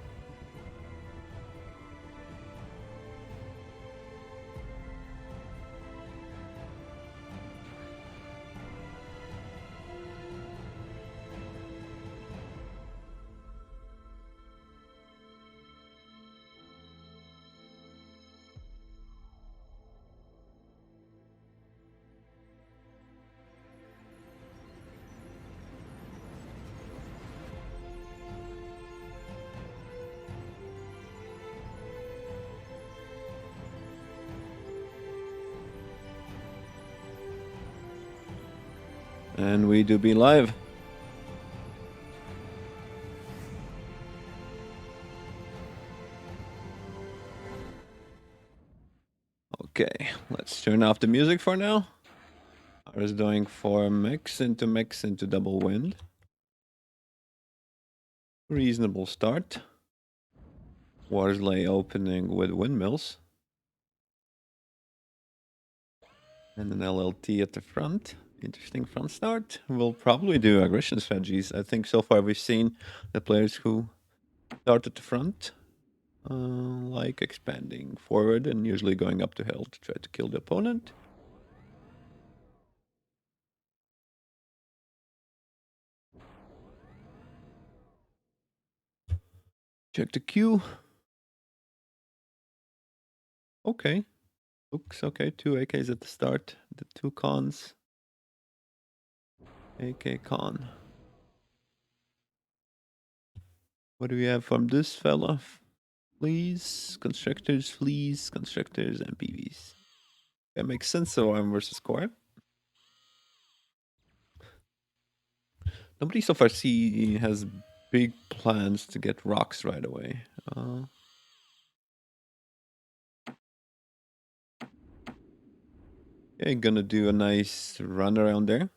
And we do be live. Okay, let's turn off the music for now. I was doing for mix into double wind. Reasonable start. Worsley opening with windmills. And an LLT at the front. Interesting front start. We'll probably do aggression strategies. I think so far we've seen the players who start at the front, like expanding forward and usually going up the hill to try to kill the opponent. Check the queue. Okay. Looks okay. 2 AKs at the start. The 2 cons. AK con. What do we have from this fella? Fleas, constructors, and PVs. That makes sense. So I'm versus core. Nobody so far has big plans to get rocks right away. Okay, gonna do a nice run around there.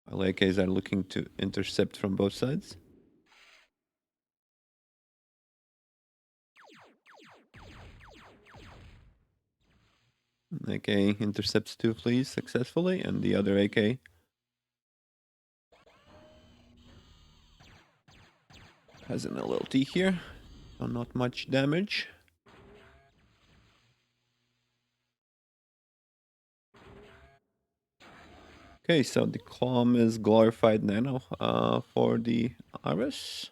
While AKs are looking to intercept from both sides. AK intercepts 2 fleas successfully, and the other AK has an LLT here, so not much damage. Okay, so the Clom is glorified nano for the Iris.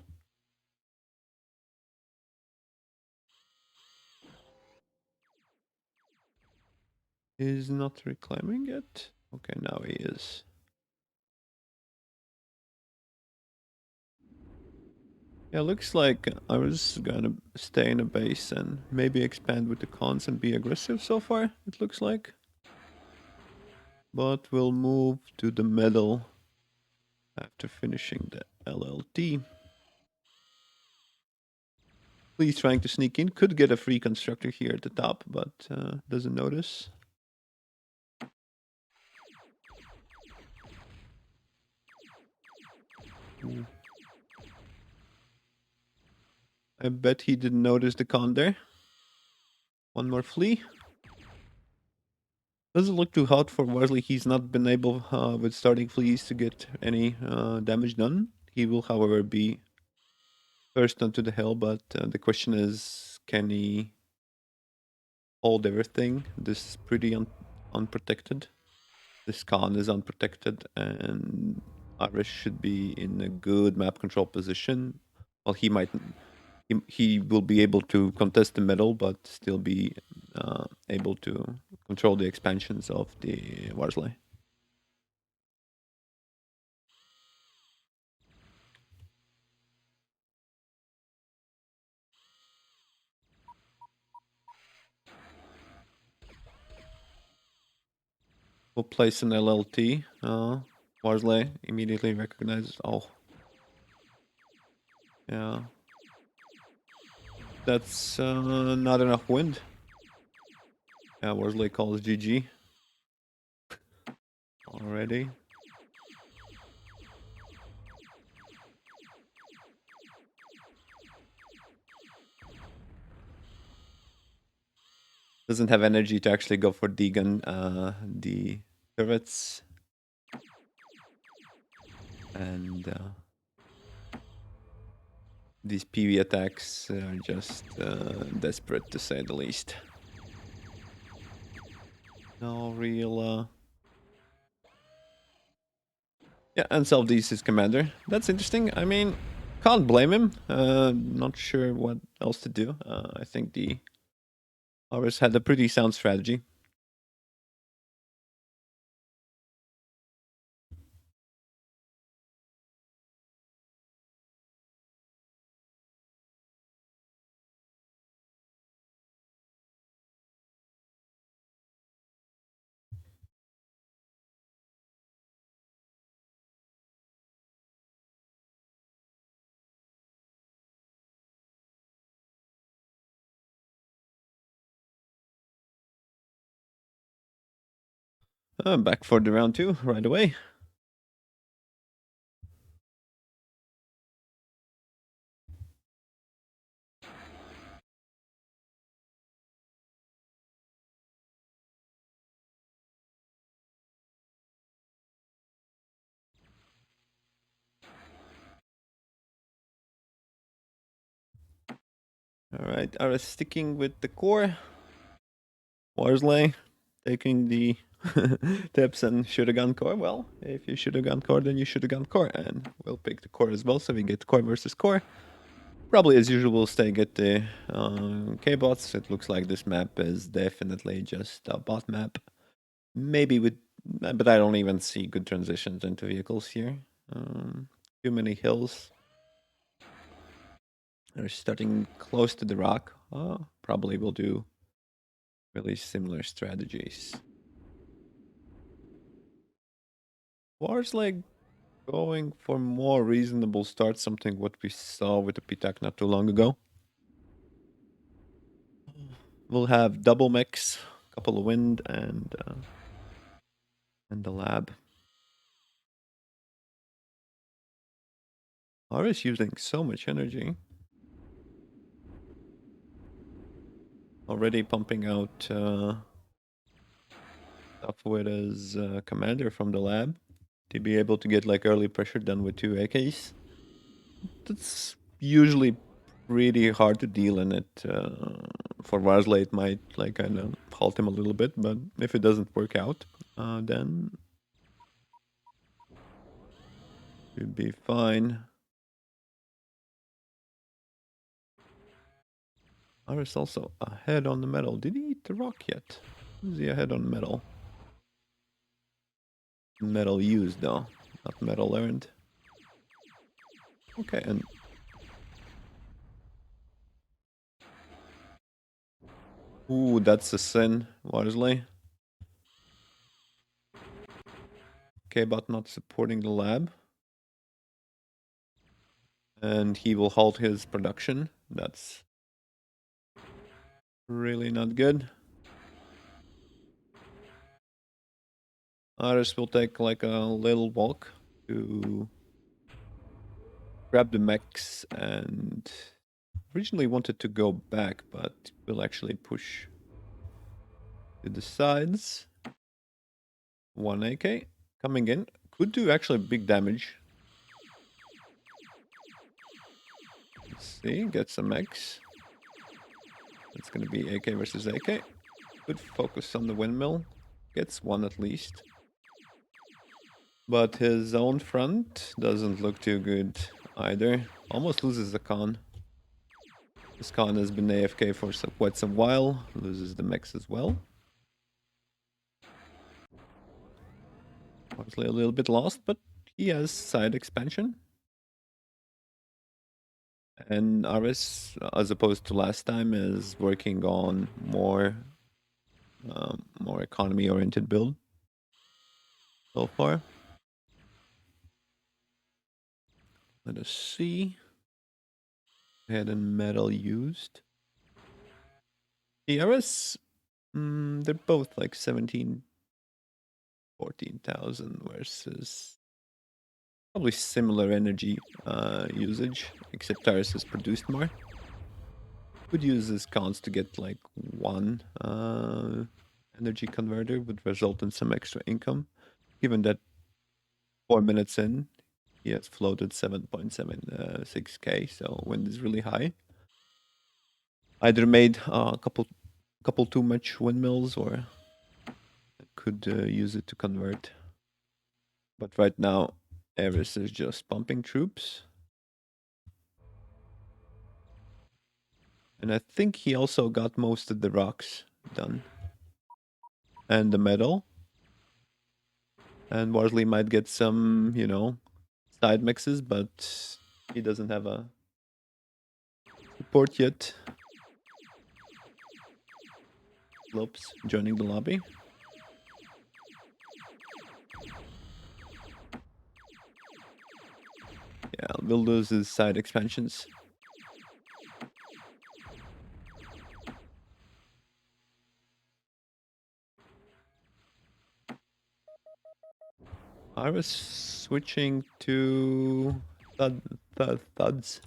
Is not reclaiming it. Okay, now he is. Yeah, looks like I was gonna stay in a base and maybe expand with the cons and be aggressive so far, it looks like. but we'll move to the middle after finishing the LLT. Please trying to sneak in. Could get a free constructor here at the top, but doesn't notice. Ooh. I bet he didn't notice the con there. One more flea. Doesn't look too hot for Worsley. He's not been able with starting fleas to get any damage done. He will, however, be first onto the hill, but the question is, can he hold everything? This is pretty unprotected. This con is unprotected, and Irish should be in a good map control position. Well, he might. He will be able to contest the middle, but still be able to control the expansions of the Worsley. We'll place an LLT. Worsley immediately recognizes. Oh, yeah. That's not enough wind. Yeah, Worsley calls GG. Already. Doesn't have energy to actually go for Deegan, the turrets. And these PV attacks are just desperate, to say the least. No real... Yeah, and Self-D's his commander. That's interesting. I mean, can't blame him. Not sure what else to do. I think the Horus had a pretty sound strategy. Back for the round 2 right away. Alright, Aris sticking with the core. Worsley taking the tips and should have gone core. Well, if you should have gone core, then you should have gone core. And we'll pick the core as well, so we get core versus core. Probably as usual, we'll stay get the K-bots. It looks like this map is definitely just a bot map. Maybe with... But I don't even see good transitions into vehicles here. Too many hills. They're starting close to the rock. Probably will do really similar strategies. War's like going for more reasonable start, something what we saw with the Pitak not too long ago. We'll have double mix, couple of wind, and the lab. R is using so much energy. Already pumping out stuff with his commander from the lab to be able to get like early pressure done with 2 AKs. That's usually pretty hard to deal in it. For Varsley, it might like kind of halt him a little bit, but if it doesn't work out, then should be fine. Iris also ahead on the metal. Did he eat the rock yet? Is he ahead on metal? Metal used though, not metal earned. Okay, and ooh, that's a sin, Worsley. AFK bot not supporting the lab. And he will halt his production. That's really not good. Aris will take like a little walk to grab the mechs and originally wanted to go back, but will actually push to the sides. 1 AK coming in. Could do actually big damage. Let's see, get some mechs. It's gonna be AK versus AK. Good focus on the windmill. Gets one at least. But his own front doesn't look too good either. Almost loses the con. This con has been AFK for quite some while. Loses the mechs as well. Obviously a little bit lost, but he has side expansion. And Aris, as opposed to last time, is working on more economy-oriented build so far. Let us see. Head and metal used. The Aris, they're both like 17, 14,000 versus probably similar energy usage, except Aris has produced more. Could use his cons to get like one energy converter would result in some extra income, given that 4 minutes in, he has floated 7.76k, so wind is really high. Either made a couple too much windmills or could use it to convert. But right now, Eris is just pumping troops. And I think he also got most of the rocks done. And the metal. And Worsley might get some, you know, side mixes, but he doesn't have a support yet. Lopes joining the lobby. Yeah, we'll lose his side expansions. I was switching to thuds.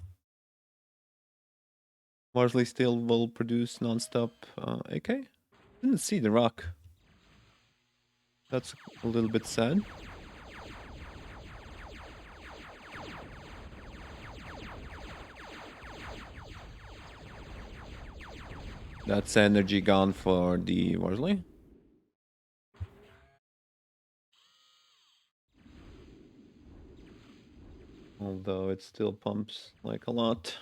Marsley still will produce non-stop AK. Didn't see the rock. That's a little bit sad. That's energy gone for the Worsley. Although it still pumps like a lot.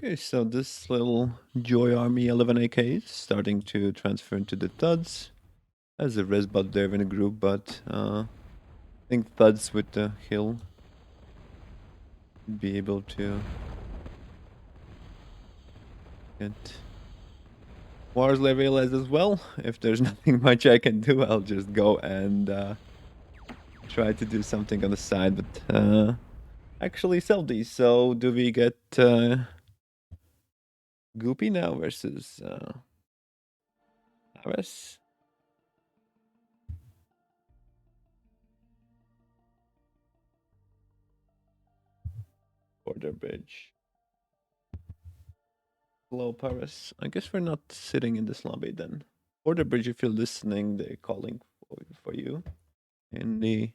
Okay, so this little Joy Army 11 AK is starting to transfer into the Thuds. There's a resbot there in a group, but I think Thuds with the hill be able to get Warsley realized as well. If there's nothing much I can do, I'll just go and try to do something on the side, but actually sell these. So do we get Goopy now versus Aris? Border bridge. Hello, Paris. I guess we're not sitting in this lobby then. Border bridge, if you're listening, they're calling for you in the.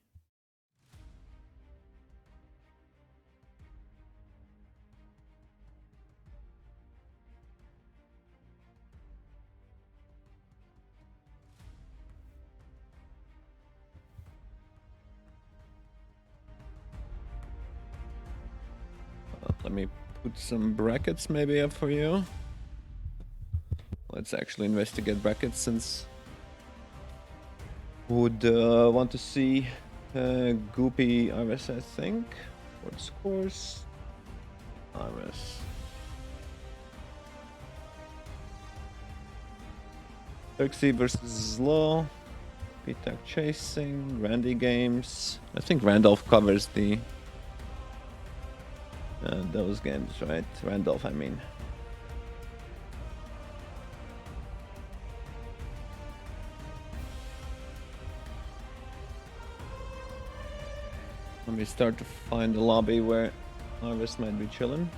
Let me put some brackets maybe up for you. Let's actually investigate brackets since would want to see Goopy Iris, I think. What scores? Iris. Turksy versus Law. P-Tech Chasing. Randy Games. I think Randolph covers the those games, right? Randolph, I mean. Let me start to find the lobby where Iris might be chilling.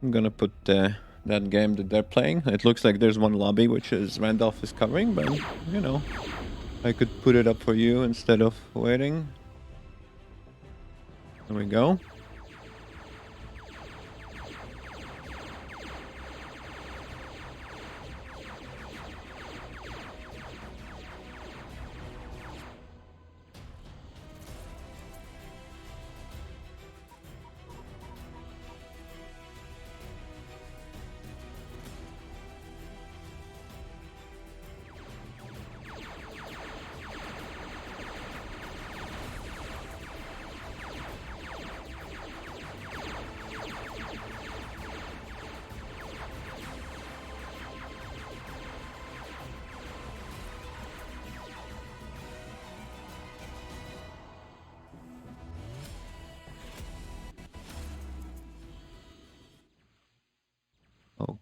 I'm gonna put that game that they're playing. It looks like there's one lobby which is Randolph is covering, but you know, I could put it up for you instead of waiting. There we go.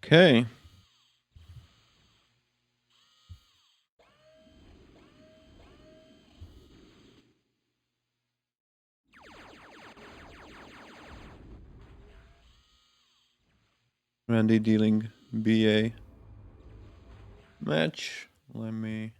Okay. Randy dealing BA match. Let me.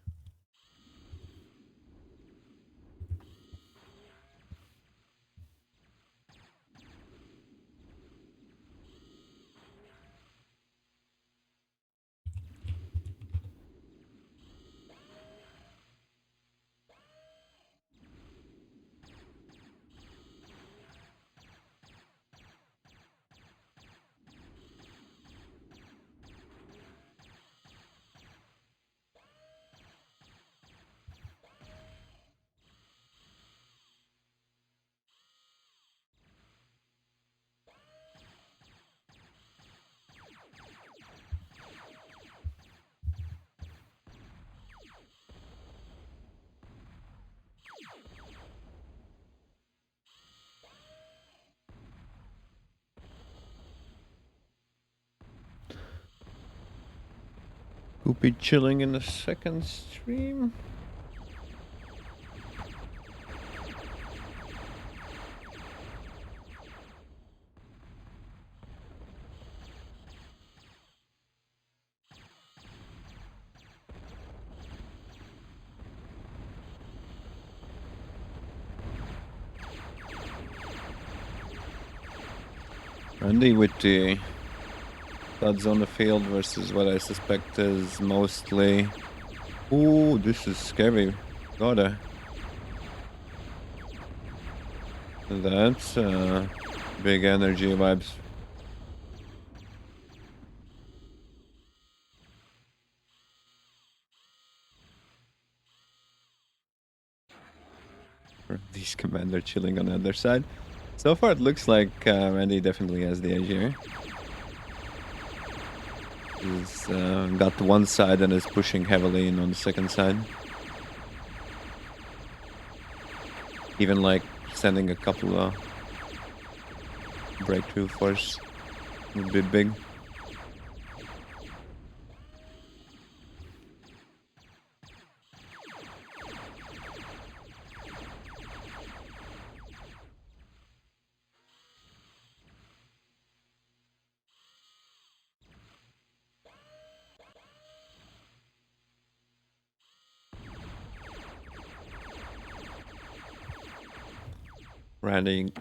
We'll be chilling in the second stream. Randy with the studs on the field versus what I suspect is mostly... Ooh, this is scary. Gotta. That's big energy vibes. These commander chilling on the other side. So far, it looks like Randy definitely has the edge here. He's got one side and is pushing heavily in on the second side. Even like sending a couple of breakthrough force would be big. Randy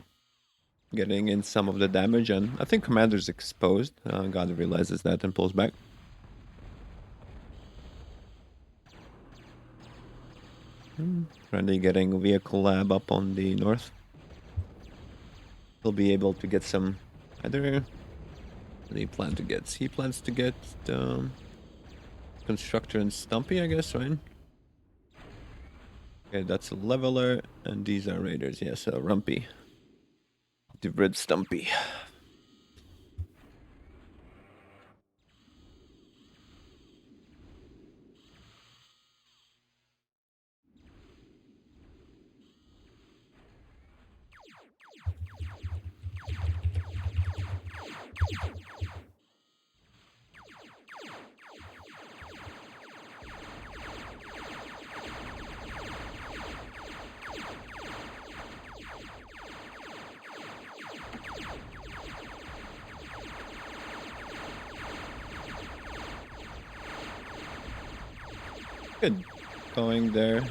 getting in some of the damage, and I think Commander's exposed. God realizes that and pulls back. Randy getting vehicle lab up on the north. He'll be able to get some either. What do he plan to get? He plans to get Constructor and Stumpy, I guess, right? Okay, that's a leveler, and these are raiders. Yes, Rumpy. The red Stumpy. Good. Going there.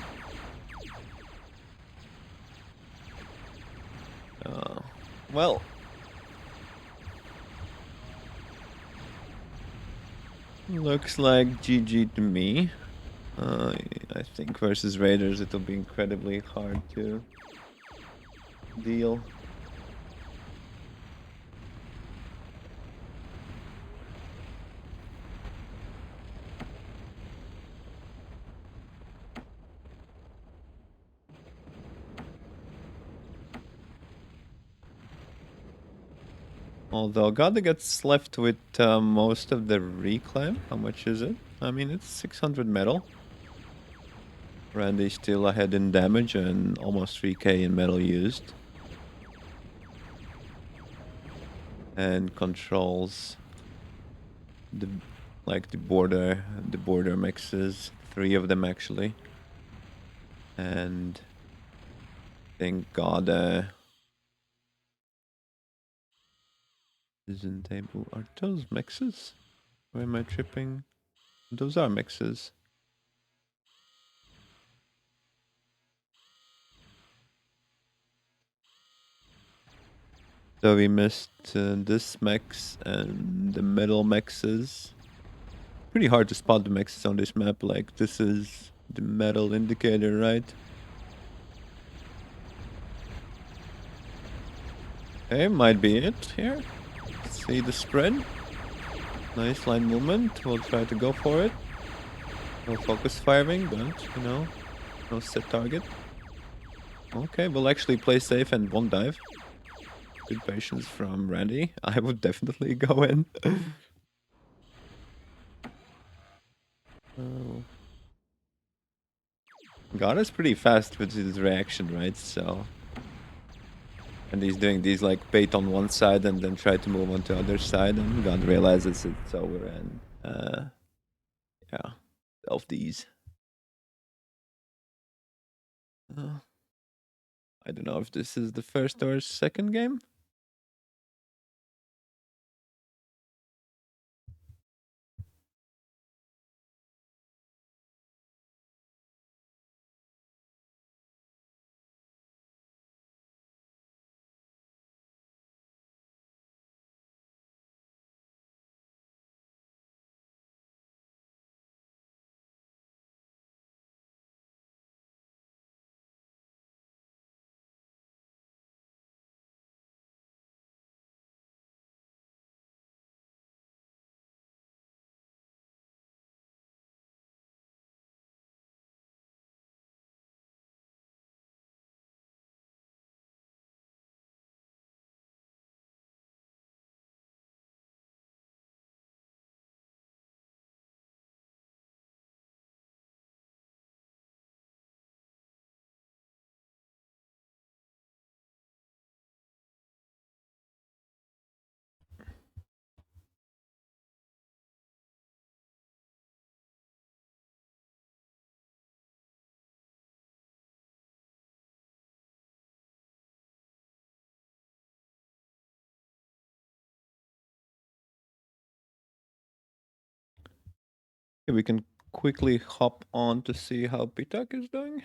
Well. Looks like GG to me. I think versus Raiders it'll be incredibly hard to deal. Although Gada gets left with most of the reclaim. How much is it? I mean, it's 600 metal. Randy still ahead in damage and almost 3k in metal used. And controls the border mixes, 3 of them actually. And thank God isn't able. Are those mixes? Or am I tripping? Those are mixes. So we missed this mix and the metal mixes. Pretty hard to spot the mixes on this map. Like, this is the metal indicator, right? Okay, might be it here. See the spread. Nice line movement. We'll try to go for it. No focus firing, but, you know, no set target. Okay, we'll actually play safe and won't dive. Good patience from Randy. I would definitely go in. Oh. God is pretty fast with his reaction, right? So... And he's doing these like bait on one side and then try to move on to the other side, and God realizes it's over and yeah, self these. I don't know if this is the first or second game. Okay, we can quickly hop on to see how Pitak is doing.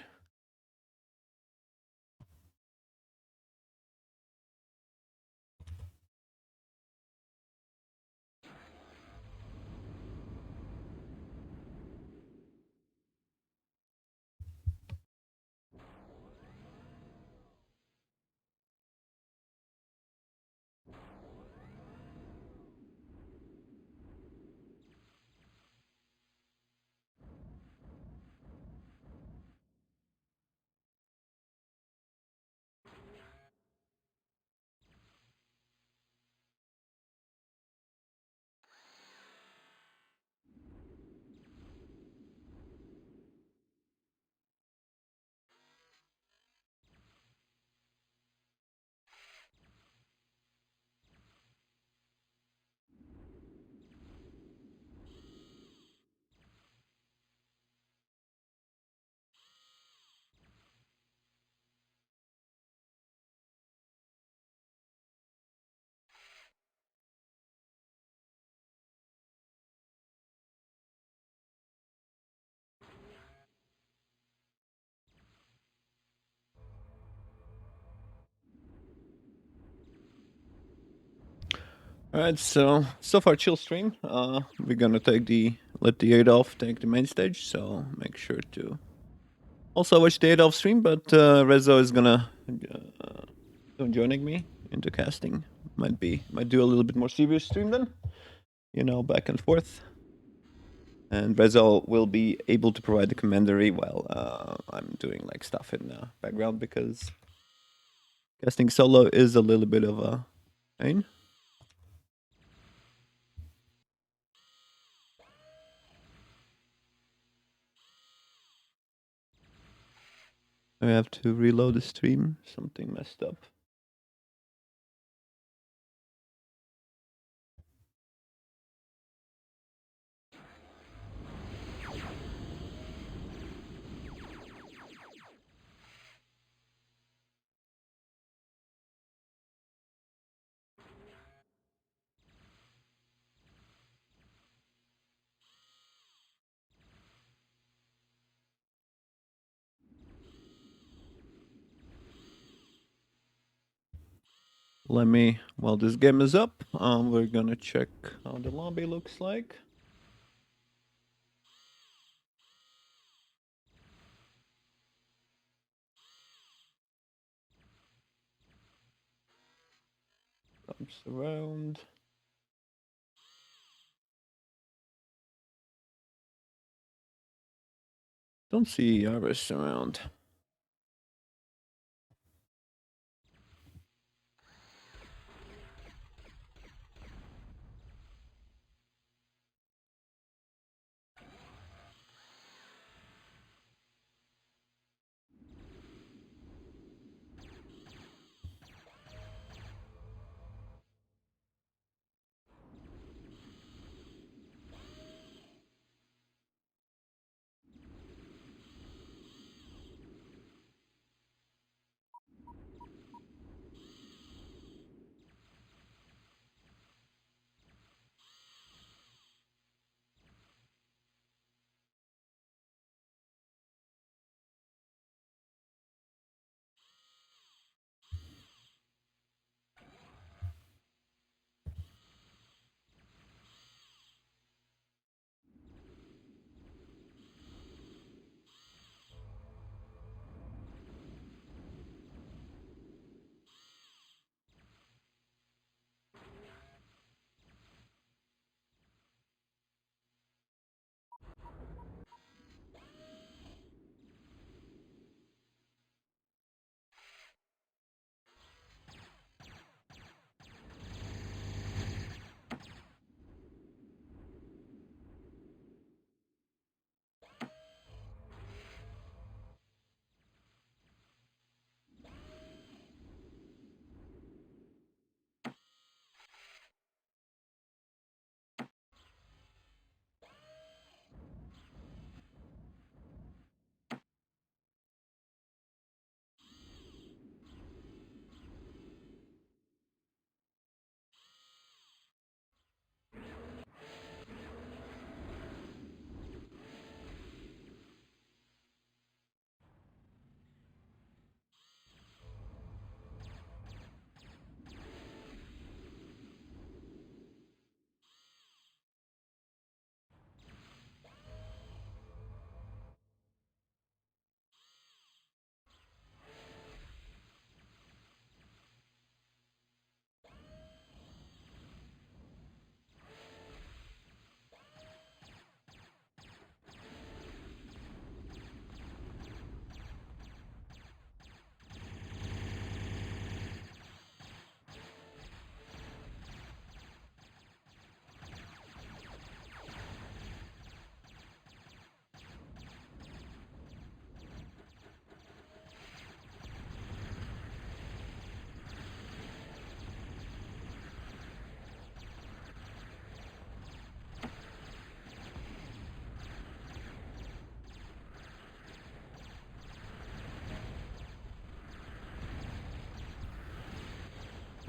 Alright, so far chill stream. We're gonna let the Adolf take the main stage, so make sure to also watch the Adolf stream, but Rezo is gonna joining me into casting. Might do a little bit more serious stream then. Back and forth. And Rezo will be able to provide the commentary while I'm doing like stuff in the background because casting solo is a little bit of a pain. I have to reload the stream. Something messed up. While this game is up, we're gonna check how the lobby looks like. Comes around. Don't see Yaris around.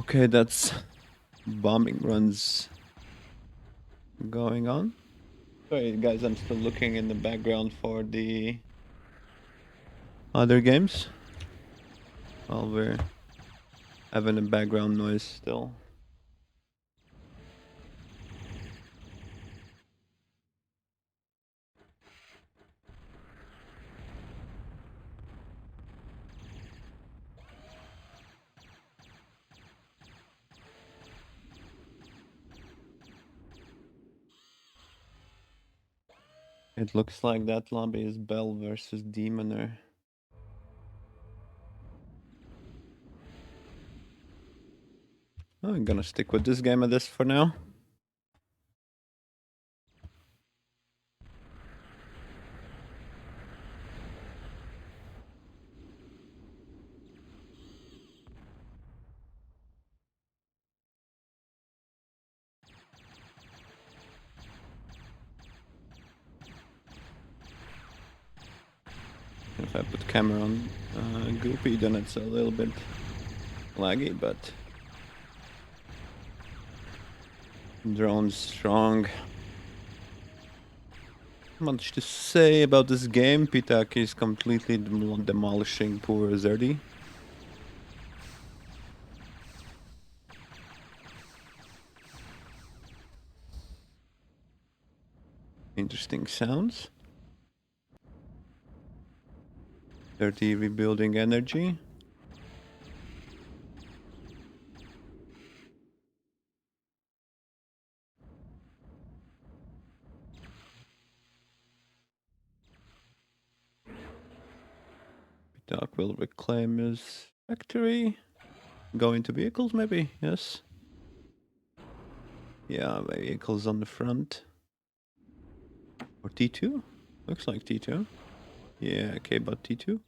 Okay, that's bombing runs going on. Sorry, guys, I'm still looking in the background for the other games. While we're having a background noise still. It looks like that lobby is Bell versus Demoner. I'm gonna stick with this game of this for now. If I put camera on Goopy, then it's a little bit laggy, but drone's strong. Much to say about this game. Pitaki is completely demolishing poor Zerdy. Interesting sounds. Zerdy rebuilding energy. Pitak will reclaim his factory. Go into vehicles, maybe? Yes. Yeah, vehicles on the front. Or T2? Looks like T2. Yeah, okay, but T2.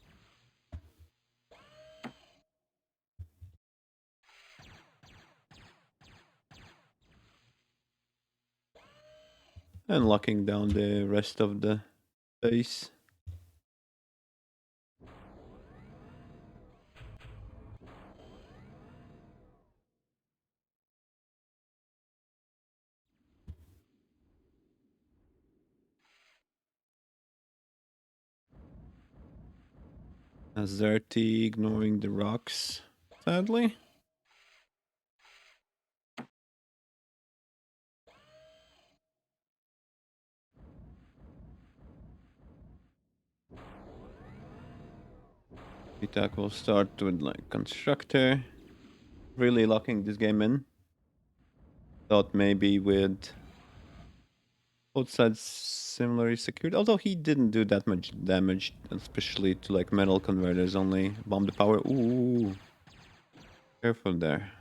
And locking down the rest of the base. Azerty ignoring the rocks, sadly. Pitak will start with like constructor. Really locking this game in. Thought maybe with both sides similarly secured, although he didn't do that much damage, especially to like metal converters, only bomb the power. Ooh, careful there.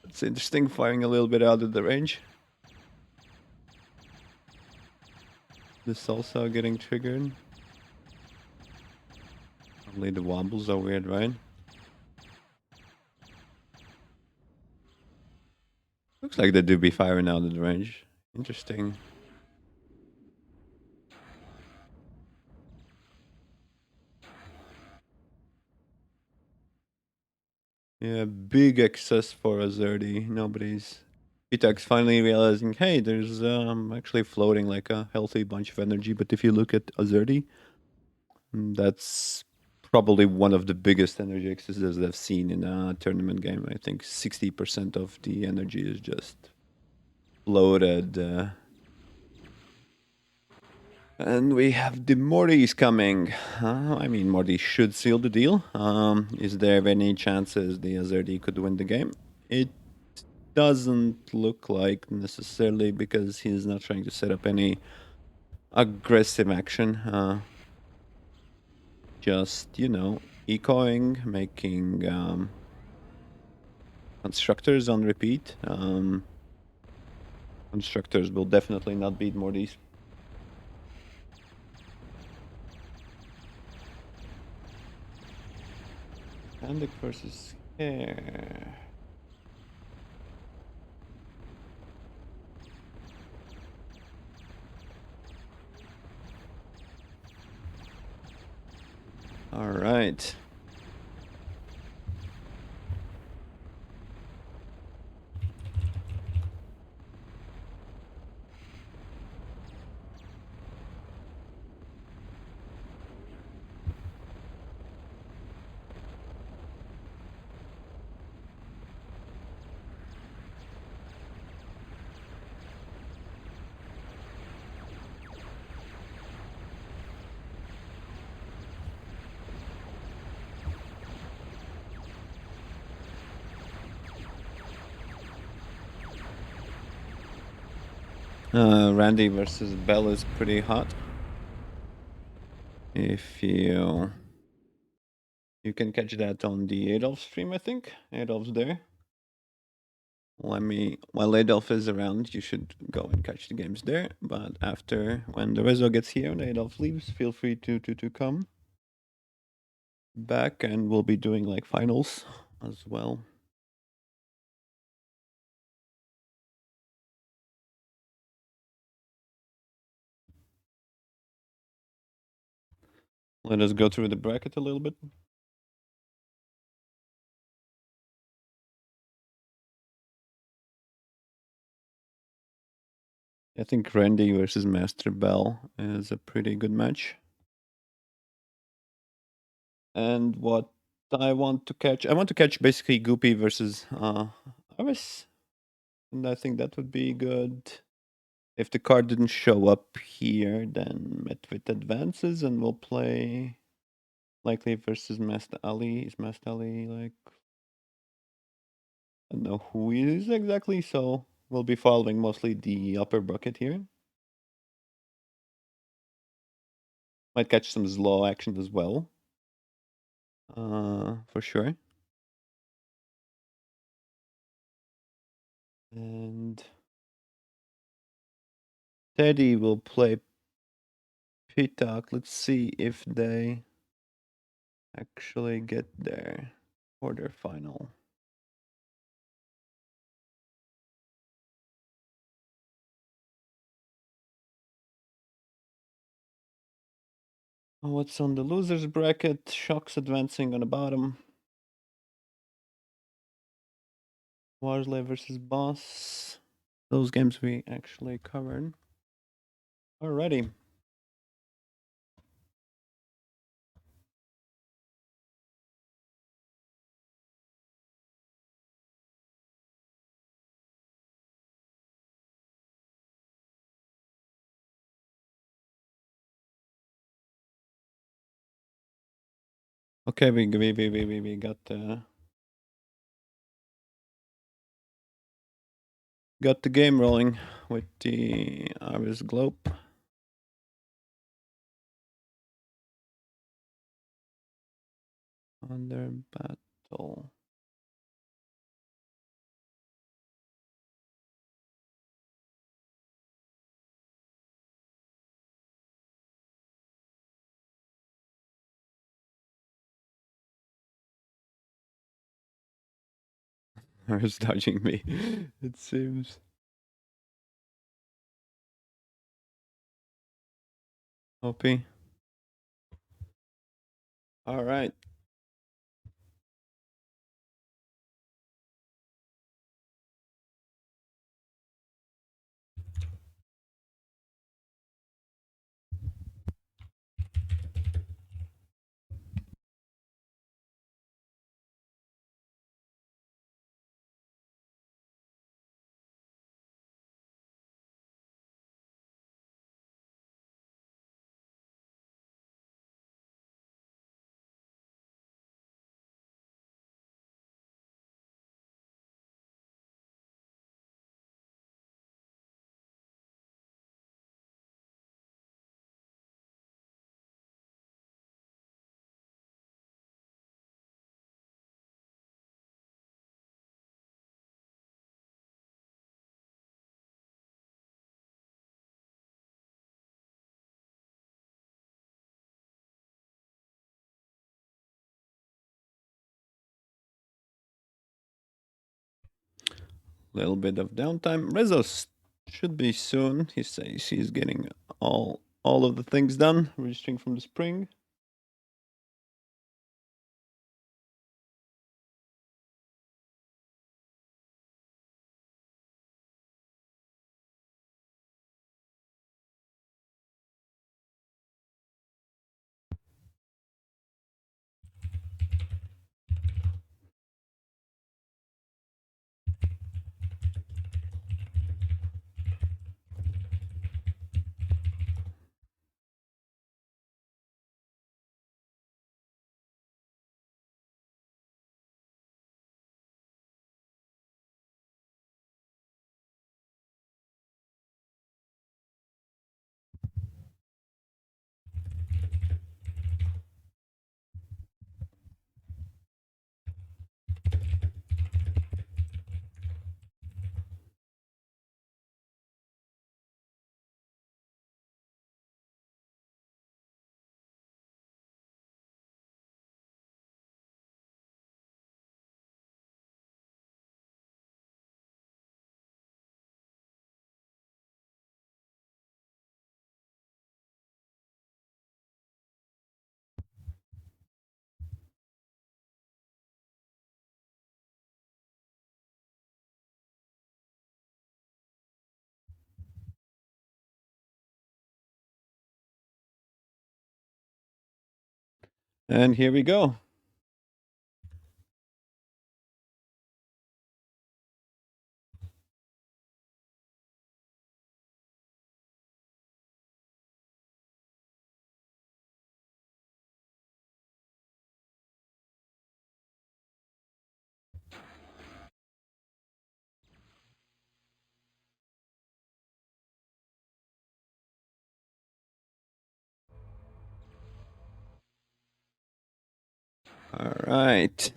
It's interesting, firing a little bit out of the range. This also getting triggered. Probably the wobbles are weird, right? Looks like they do be firing out of the range. Interesting. Yeah, big excess for Azerty. Nobody's. Pitak's finally realizing, hey, there's actually floating like a healthy bunch of energy. But if you look at Azerty, that's probably one of the biggest energy excesses I've seen in a tournament game. I think 60% of the energy is just floated. And we have the Mortys coming. I mean, Morty should seal the deal. Is there any chances the Azerty could win the game? It doesn't look like necessarily, because he's not trying to set up any aggressive action. Just, you know, ecoing, making constructors on repeat. Constructors will definitely not beat Mortys. Andic versus Hare. All right. Randy versus Bell is pretty hot. If you can catch that on the Adolf stream, I think. Adolf's there. While Adolf is around, you should go and catch the games there. But after, when the Rezo gets here and Adolf leaves, feel free to come back, and we'll be doing like finals as well. Let us go through the bracket a little bit. I think Randy versus Master Bell is a pretty good match. And what I want to catch basically Goopy versus Aris. And I think that would be good. If the card didn't show up here, then Medved advances and we'll play likely versus Master Ali. Is Master Ali like, I don't know who he is exactly, so we'll be following mostly the upper bucket here. Might catch some slow action as well. For sure. And Teddy will play Pitak. Let's see if they actually get their quarterfinal. What's on the losers bracket? Shocks advancing on the bottom. Warsley versus Boss. Those games we actually covered. Alrighty. Okay, we got the game rolling with the Aris Globe. Under battle. Aris dodging me, it seems. OP. Alright. Little bit of downtime. Rezo should be soon. He says he's getting all of the things done, registering from the spring. And here we go. All right.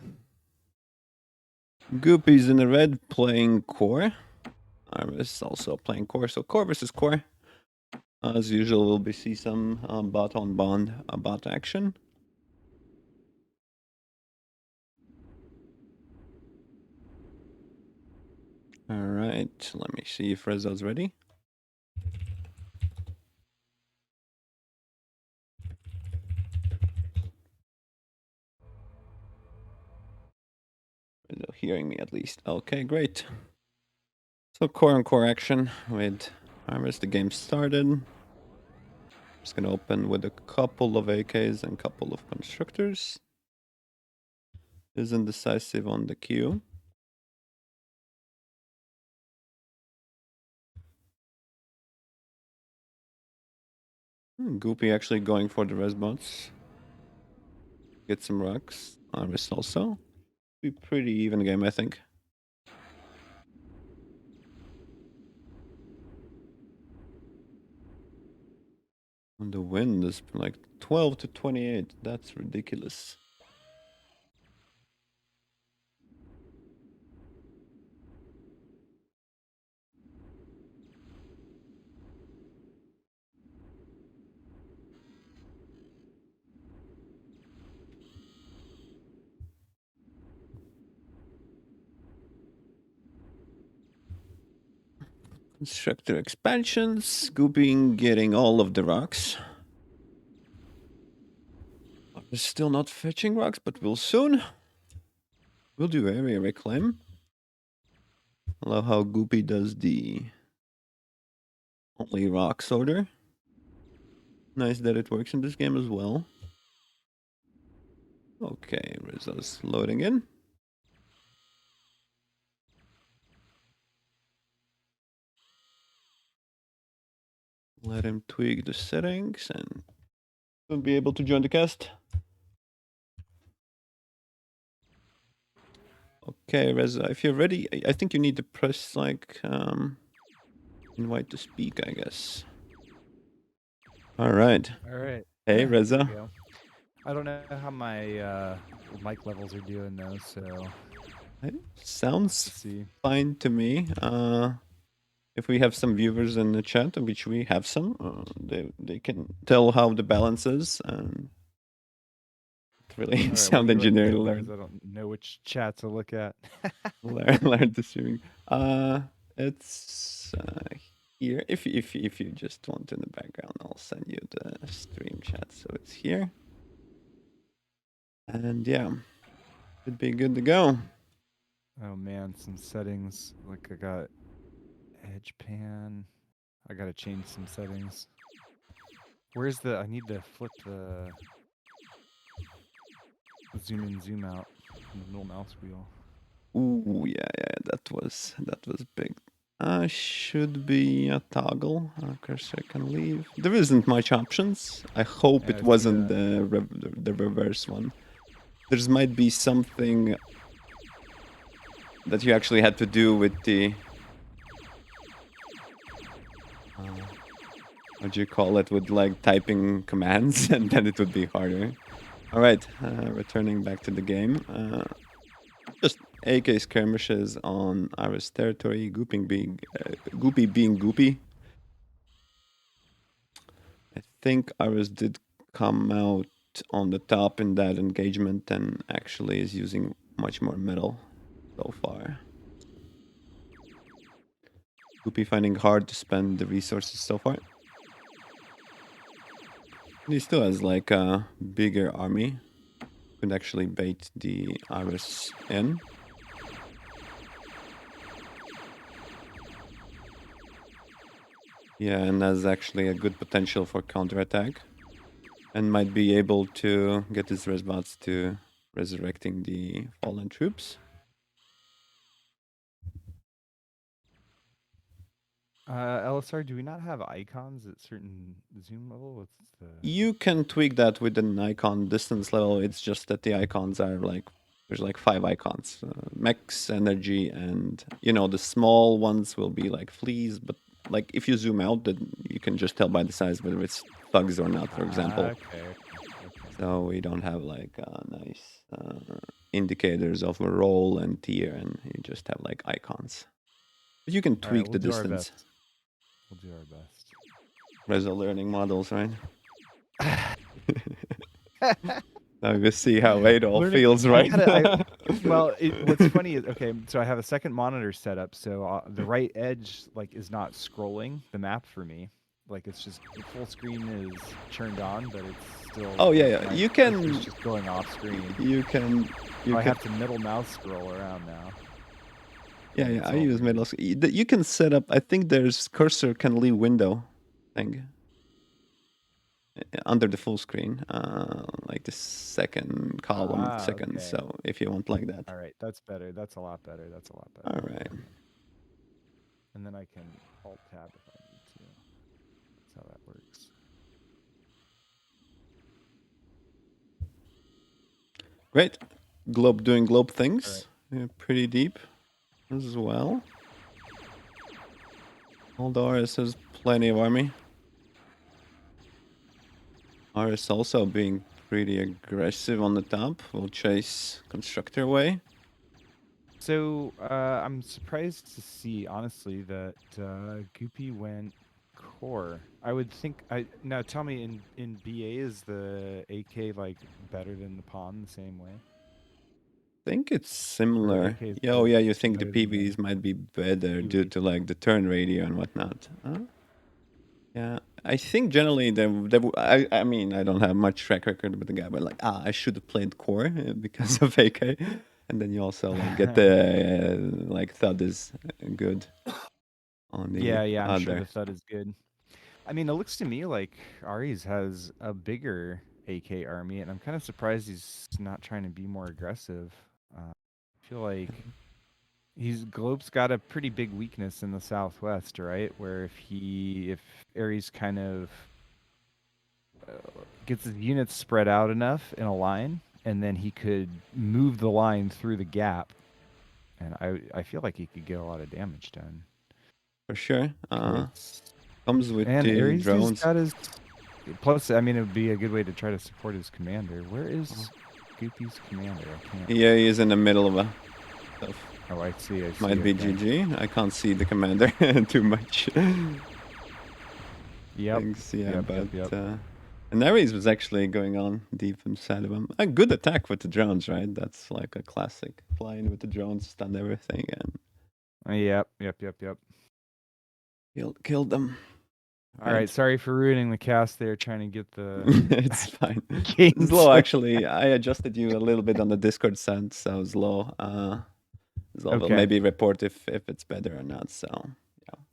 Goopy's in the red playing core. Arvis also playing core. So core versus core. As usual, we'll be see some bot on bot action. All right. Let me see if Rezo's ready. Rezo hearing me at least. Okay, great. So core on core action with Arvis. The game started. Just gonna open with a couple of AKs and couple of constructors. Is indecisive on the queue. Goopy actually going for the res bots. Get some rocks. Arvis also. Be pretty even game, I think. And the wind is like 12 to 28. That's ridiculous. Constructor expansions. Gooping getting all of the rocks. We're still not fetching rocks, but we'll soon. We'll do area reclaim. I love how Goopy does the only rocks order. Nice that it works in this game as well. Okay, Rizzo's loading in. Let him tweak the settings and we'll be able to join the cast. Okay, Reza, if you're ready, I think you need to press like invite to speak, I guess. All right. All right. Hey, Reza. There we go. I don't know how my mic levels are doing though, so It let's sounds see. fine to me. If we have some viewers in the chat, which we have some, they can tell how the balance is and really All right, sound what are you engineer looking at? Because learn I don't know which chat to look at. learn the streaming. It's here. If you just want in the background, I'll send you the stream chat. So it's here, and yeah, should be good to go. Oh man, some settings. Like I got edge pan. I gotta change some settings. Where's the? I need to flip the zoom in, zoom out from the middle mouse wheel. Ooh, yeah, that was big. Should be a toggle. Cursor can leave. There isn't much options. I hope Yeah, it I see wasn't that. the reverse one. There might be something that you actually had to do with the what do you call it, with like typing commands, and then it would be harder. All right, returning back to the game. Just AK skirmishes on Iris territory. Goopy being Goopy. I think Iris did come out on the top in that engagement and actually is using much more metal so far. Goopy finding hard to spend the resources so far. He still has like a bigger army. Could actually bait the Iris in. Yeah, and has actually a good potential for counterattack. And might be able to get his resbots to resurrecting the fallen troops. LSR, do we not have icons at certain zoom level? What's the? You can tweak that with an icon distance level. It's just that the icons are like, there's like 5 icons. Max, energy, and the small ones will be like fleas, but like if you zoom out, then you can just tell by the size whether it's thugs or not, for example. Okay. So we don't have like nice indicators of a role and tier, and you just have like icons. But you can All right, tweak we'll the do our distance. best. We'll do our best. Reso learning models, right? Now we see how it all feels, right? What's funny is, okay, so I have a second monitor set up, so the right edge like is not scrolling the map for me. Like it's just full screen is turned on, but it's still. Oh yeah. My You can. cursor's just going off screen. You can. I have to middle mouse scroll around now. Yeah. I use middle. You can set up. I think there's cursor can leave window thing under the full screen, like the second column, second. Okay. So if you want like that. All right, that's better. That's a lot better. All right. And then I can alt tab if I need to. That's how that works. Great. Globe doing globe things. Right. Yeah, pretty deep as well. Old RS has plenty of army. RS also being pretty aggressive on the top. Will chase Constructor away. So I'm surprised to see, honestly, that Goopy went core. I would think. Now tell me, in BA is the AK like better than the pawn the same way? I think it's similar. Yeah, oh yeah, you think the PVs might be better due to like the turn radio and whatnot. Huh? Yeah, I think generally I mean, I don't have much track record with the guy, but like, I should have played core because of AK, and then you also like get the like thud is good on the I'm sure the thud is good. I mean, it looks to me like Aries has a bigger AK army, and I'm kind of surprised he's not trying to be more aggressive. I feel like Globe's got a pretty big weakness in the southwest, right? Where if Aries kind of gets his units spread out enough in a line, and then he could move the line through the gap, and I feel like he could get a lot of damage done. For sure. Comes with and the Aries drones. Got his. Plus, I mean, it would be a good way to try to support his commander. Where is Goopy's commander? I can't. Yeah, he's in the middle of a stuff. Oh, I see. Might be GG. I can't see the commander too much. Yep. Thanks, yeah, yep. And Ares was actually going on deep inside of him. A good attack with the drones, right? That's like a classic. Flying with the drones, stun everything, and Yep. killed them. All right, Right. sorry for ruining the cast there, trying to get the It's fine. game Slow, switch. actually, I adjusted you a little bit on the Discord send, so slow. Slow will Okay. maybe report if it's better or not. So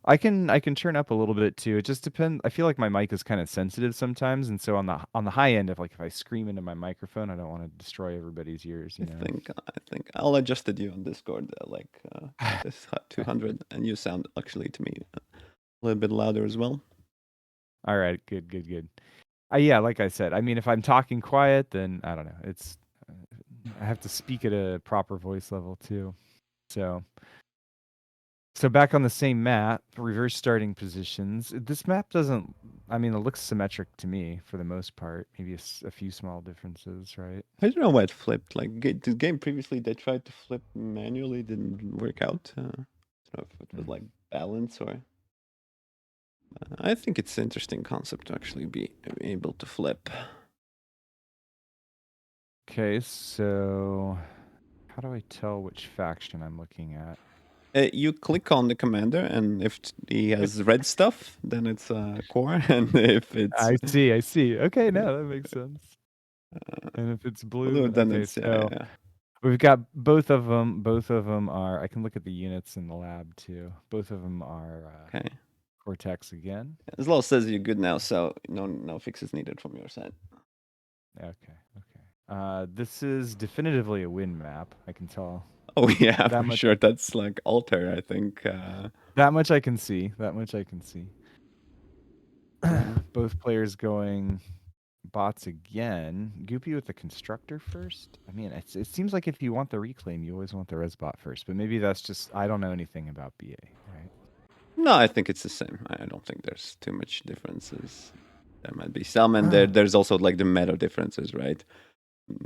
I can turn up a little bit too. It just depends. I feel like my mic is kind of sensitive sometimes, and so on the high end, if I scream into my microphone, I don't want to destroy everybody's ears. You know. I think I'll adjusted you on Discord this 200, and you sound actually to me a little bit louder as well. All right, good. Yeah, like I said, I mean, if I'm talking quiet, then I don't know. I have to speak at a proper voice level too. So back on the same map, reverse starting positions. This map doesn't. I mean, it looks symmetric to me for the most part. Maybe a few small differences, right? I don't know why it flipped. Like the game previously, they tried to flip manually, didn't work out. I don't know if it was like balance or. I think it's an interesting concept to actually be able to flip. Okay, so how do I tell which faction I'm looking at? You click on the commander, and if he has red stuff, then it's core, and if it's I see. Okay, no, that makes sense. And if it's blue, blue, then okay, it's so yeah. we've got both of them. Both of them are. I can look at the units in the lab too. Both of them are Okay. Cortex again. Zlo says you're good now, so no fixes needed from your side. Okay. This is definitively a win map. I can tell. Oh yeah, That for much. sure. That's like alter, I think. That much I can see. That much I can see. Yeah. Both players going bots again. Goopy with the constructor first. I mean, it seems like if you want the reclaim, you always want the res bot first. But maybe that's just I don't know anything about BA, right? No, I think it's the same. I don't think there's too much differences. There might be some, and there's also like the meta differences, right?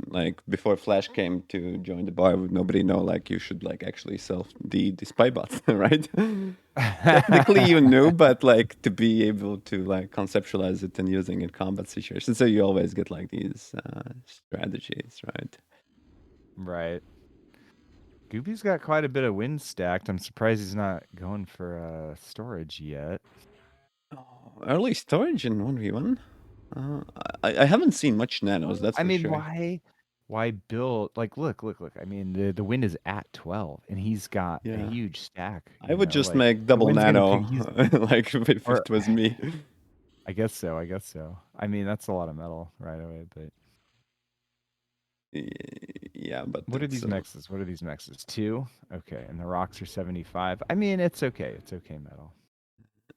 Like before Flash came to join the bar, nobody know like you should like actually sell the spy bots, right? Technically you knew, but like to be able to like conceptualize it and using it in combat situations, so you always get like these strategies, right? Right. Goopy's got quite a bit of wind stacked. I'm surprised he's not going for storage yet. Oh, early storage in 1v1. I haven't seen much nanos, that's I for mean, sure. why build like look. I mean, the wind is at 12 and he's got a Yeah, huge stack, I would just like make the double wind's gonna nano, he's like if or it was me. I guess so. I mean, that's a lot of metal right away, but Yeah, but what are it's these mexes? What are these mexes? 2? Okay, and the rocks are 75. I mean, it's okay. It's okay metal.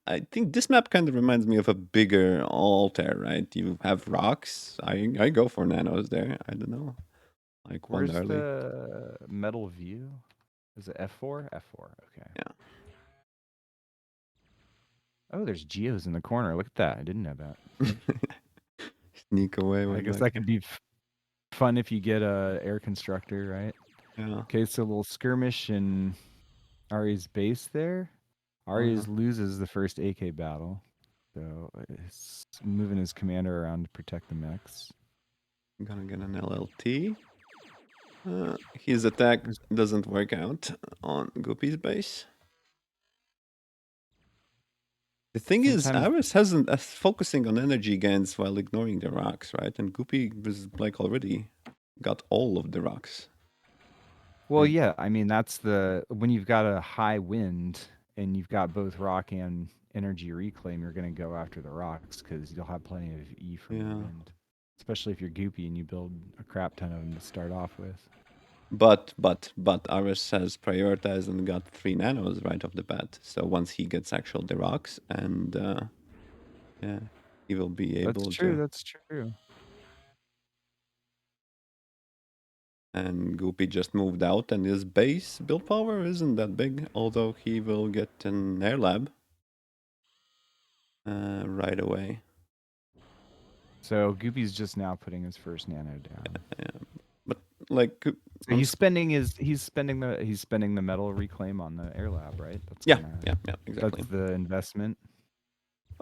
I think this map kind of reminds me of a bigger altar, right? You have rocks. I go for nanos there. I don't know, like one Where's early. the metal view? Is it F4? F4. Okay. Yeah. Oh, there's geos in the corner. Look at that. I didn't know that. Sneak away I with guess like that could be fun if you get a air constructor, right? yeah. Okay, so a little skirmish in Ari's base there. Oh yeah. Ari's loses the first AK battle, so he's moving his commander around to protect the mechs. I'm gonna get an LLT. His attack doesn't work out on Goopy's base. The thing is, Sometimes, Aris hasn't focusing on energy gains while ignoring the rocks, right? And Goopy was like already got all of the rocks. well, Right? yeah, I mean that's when you've got a high wind and you've got both rock and energy reclaim, you're going to go after the rocks because you'll have plenty of E from the Yeah. wind, especially if you're goopy and you build a crap ton of them to start off with. But Aris has prioritized and got 3 nanos right off the bat. So once he gets actual the rocks, and yeah, he will be That's able true. to. That's true. And Goopy just moved out, and his base build power isn't that big, although he will get an air lab right away. So Goopy's just now putting his first nano down. Yeah. But like, So he's spending the metal reclaim on the air lab, right? yeah, exactly. That's the investment.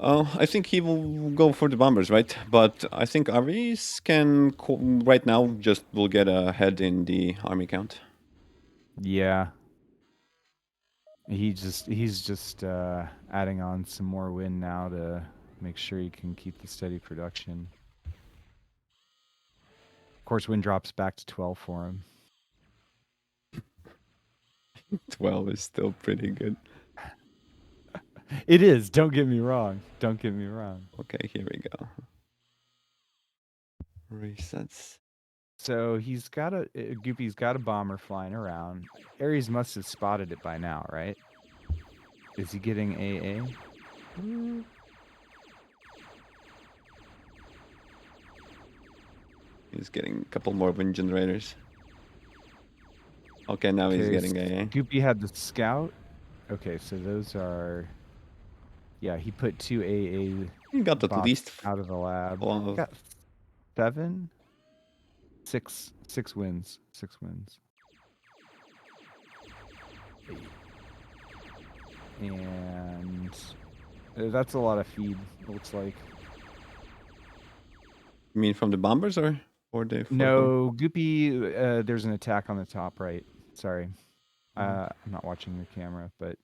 I think he will go for the bombers, right? But I think Aris can right now just will get ahead in the army count. Yeah. He's just adding on some more wind now to make sure he can keep the steady production. Of course, wind drops back to 12 for him. 12 is still pretty good. It is. Don't get me wrong. Don't get me wrong. Okay, here we go. Resets. So he's got Goopy's got a bomber flying around. Ares must have spotted it by now, right? Is he getting AA? He's getting a couple more wind generators. Okay, now he's getting AA. Goopy had the scout. Okay, so those are. Yeah, he put 2 AA. He got at least out of the lab. Got 7, 6 wins. 6 wins. And that's a lot of feed. It looks like. You mean from the bombers or the? No, Goopy. There's an attack on the top right. Sorry, I'm not watching the camera, but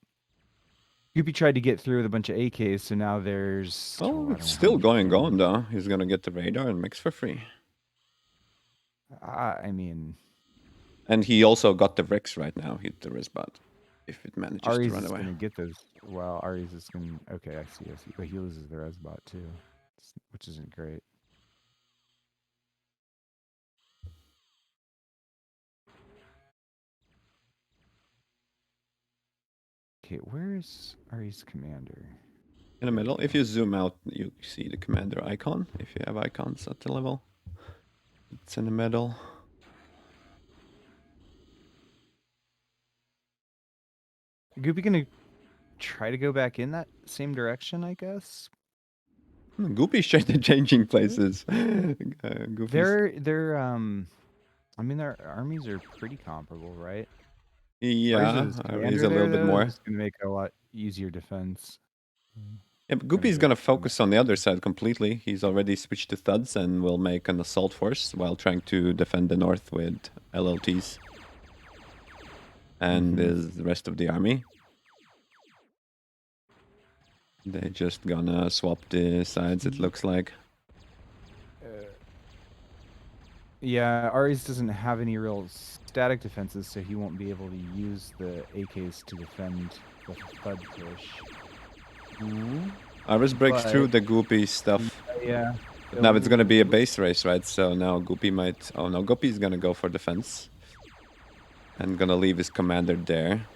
Goopy tried to get through with a bunch of AKs, so now there's. Oh, it's still going though. He's gonna get the radar and mix for free. I mean. And he also got the Rex right now. Hit the Resbot. If it manages Ares to run away. is going to get those. Well, Ares is going to. Okay, I see. But he loses the Resbot too, which isn't great. Okay, where's Ares commander? In the middle. If you zoom out, you see the commander icon. If you have icons at the level, it's in the middle. Goopy gonna try to go back in that same direction, I guess. Goopy's changing places. They're I mean, their armies are pretty comparable, right? Yeah, Ares a little bit more. It's gonna make a lot easier defense. Yeah, but Goopy's gonna focus on the other side completely. He's already switched to thuds and will make an assault force while trying to defend the north with LLTs. And the rest of the army. They're just gonna swap the sides, it looks like. Yeah, Ares doesn't have any real static defenses, so he won't be able to use the AKs to defend the thud push. Ares breaks through the Goopy stuff. Yeah. Now it's gonna be a base race, right? So now Goopy might... Oh no, Goopy's gonna go for defense. And gonna leave his commander there.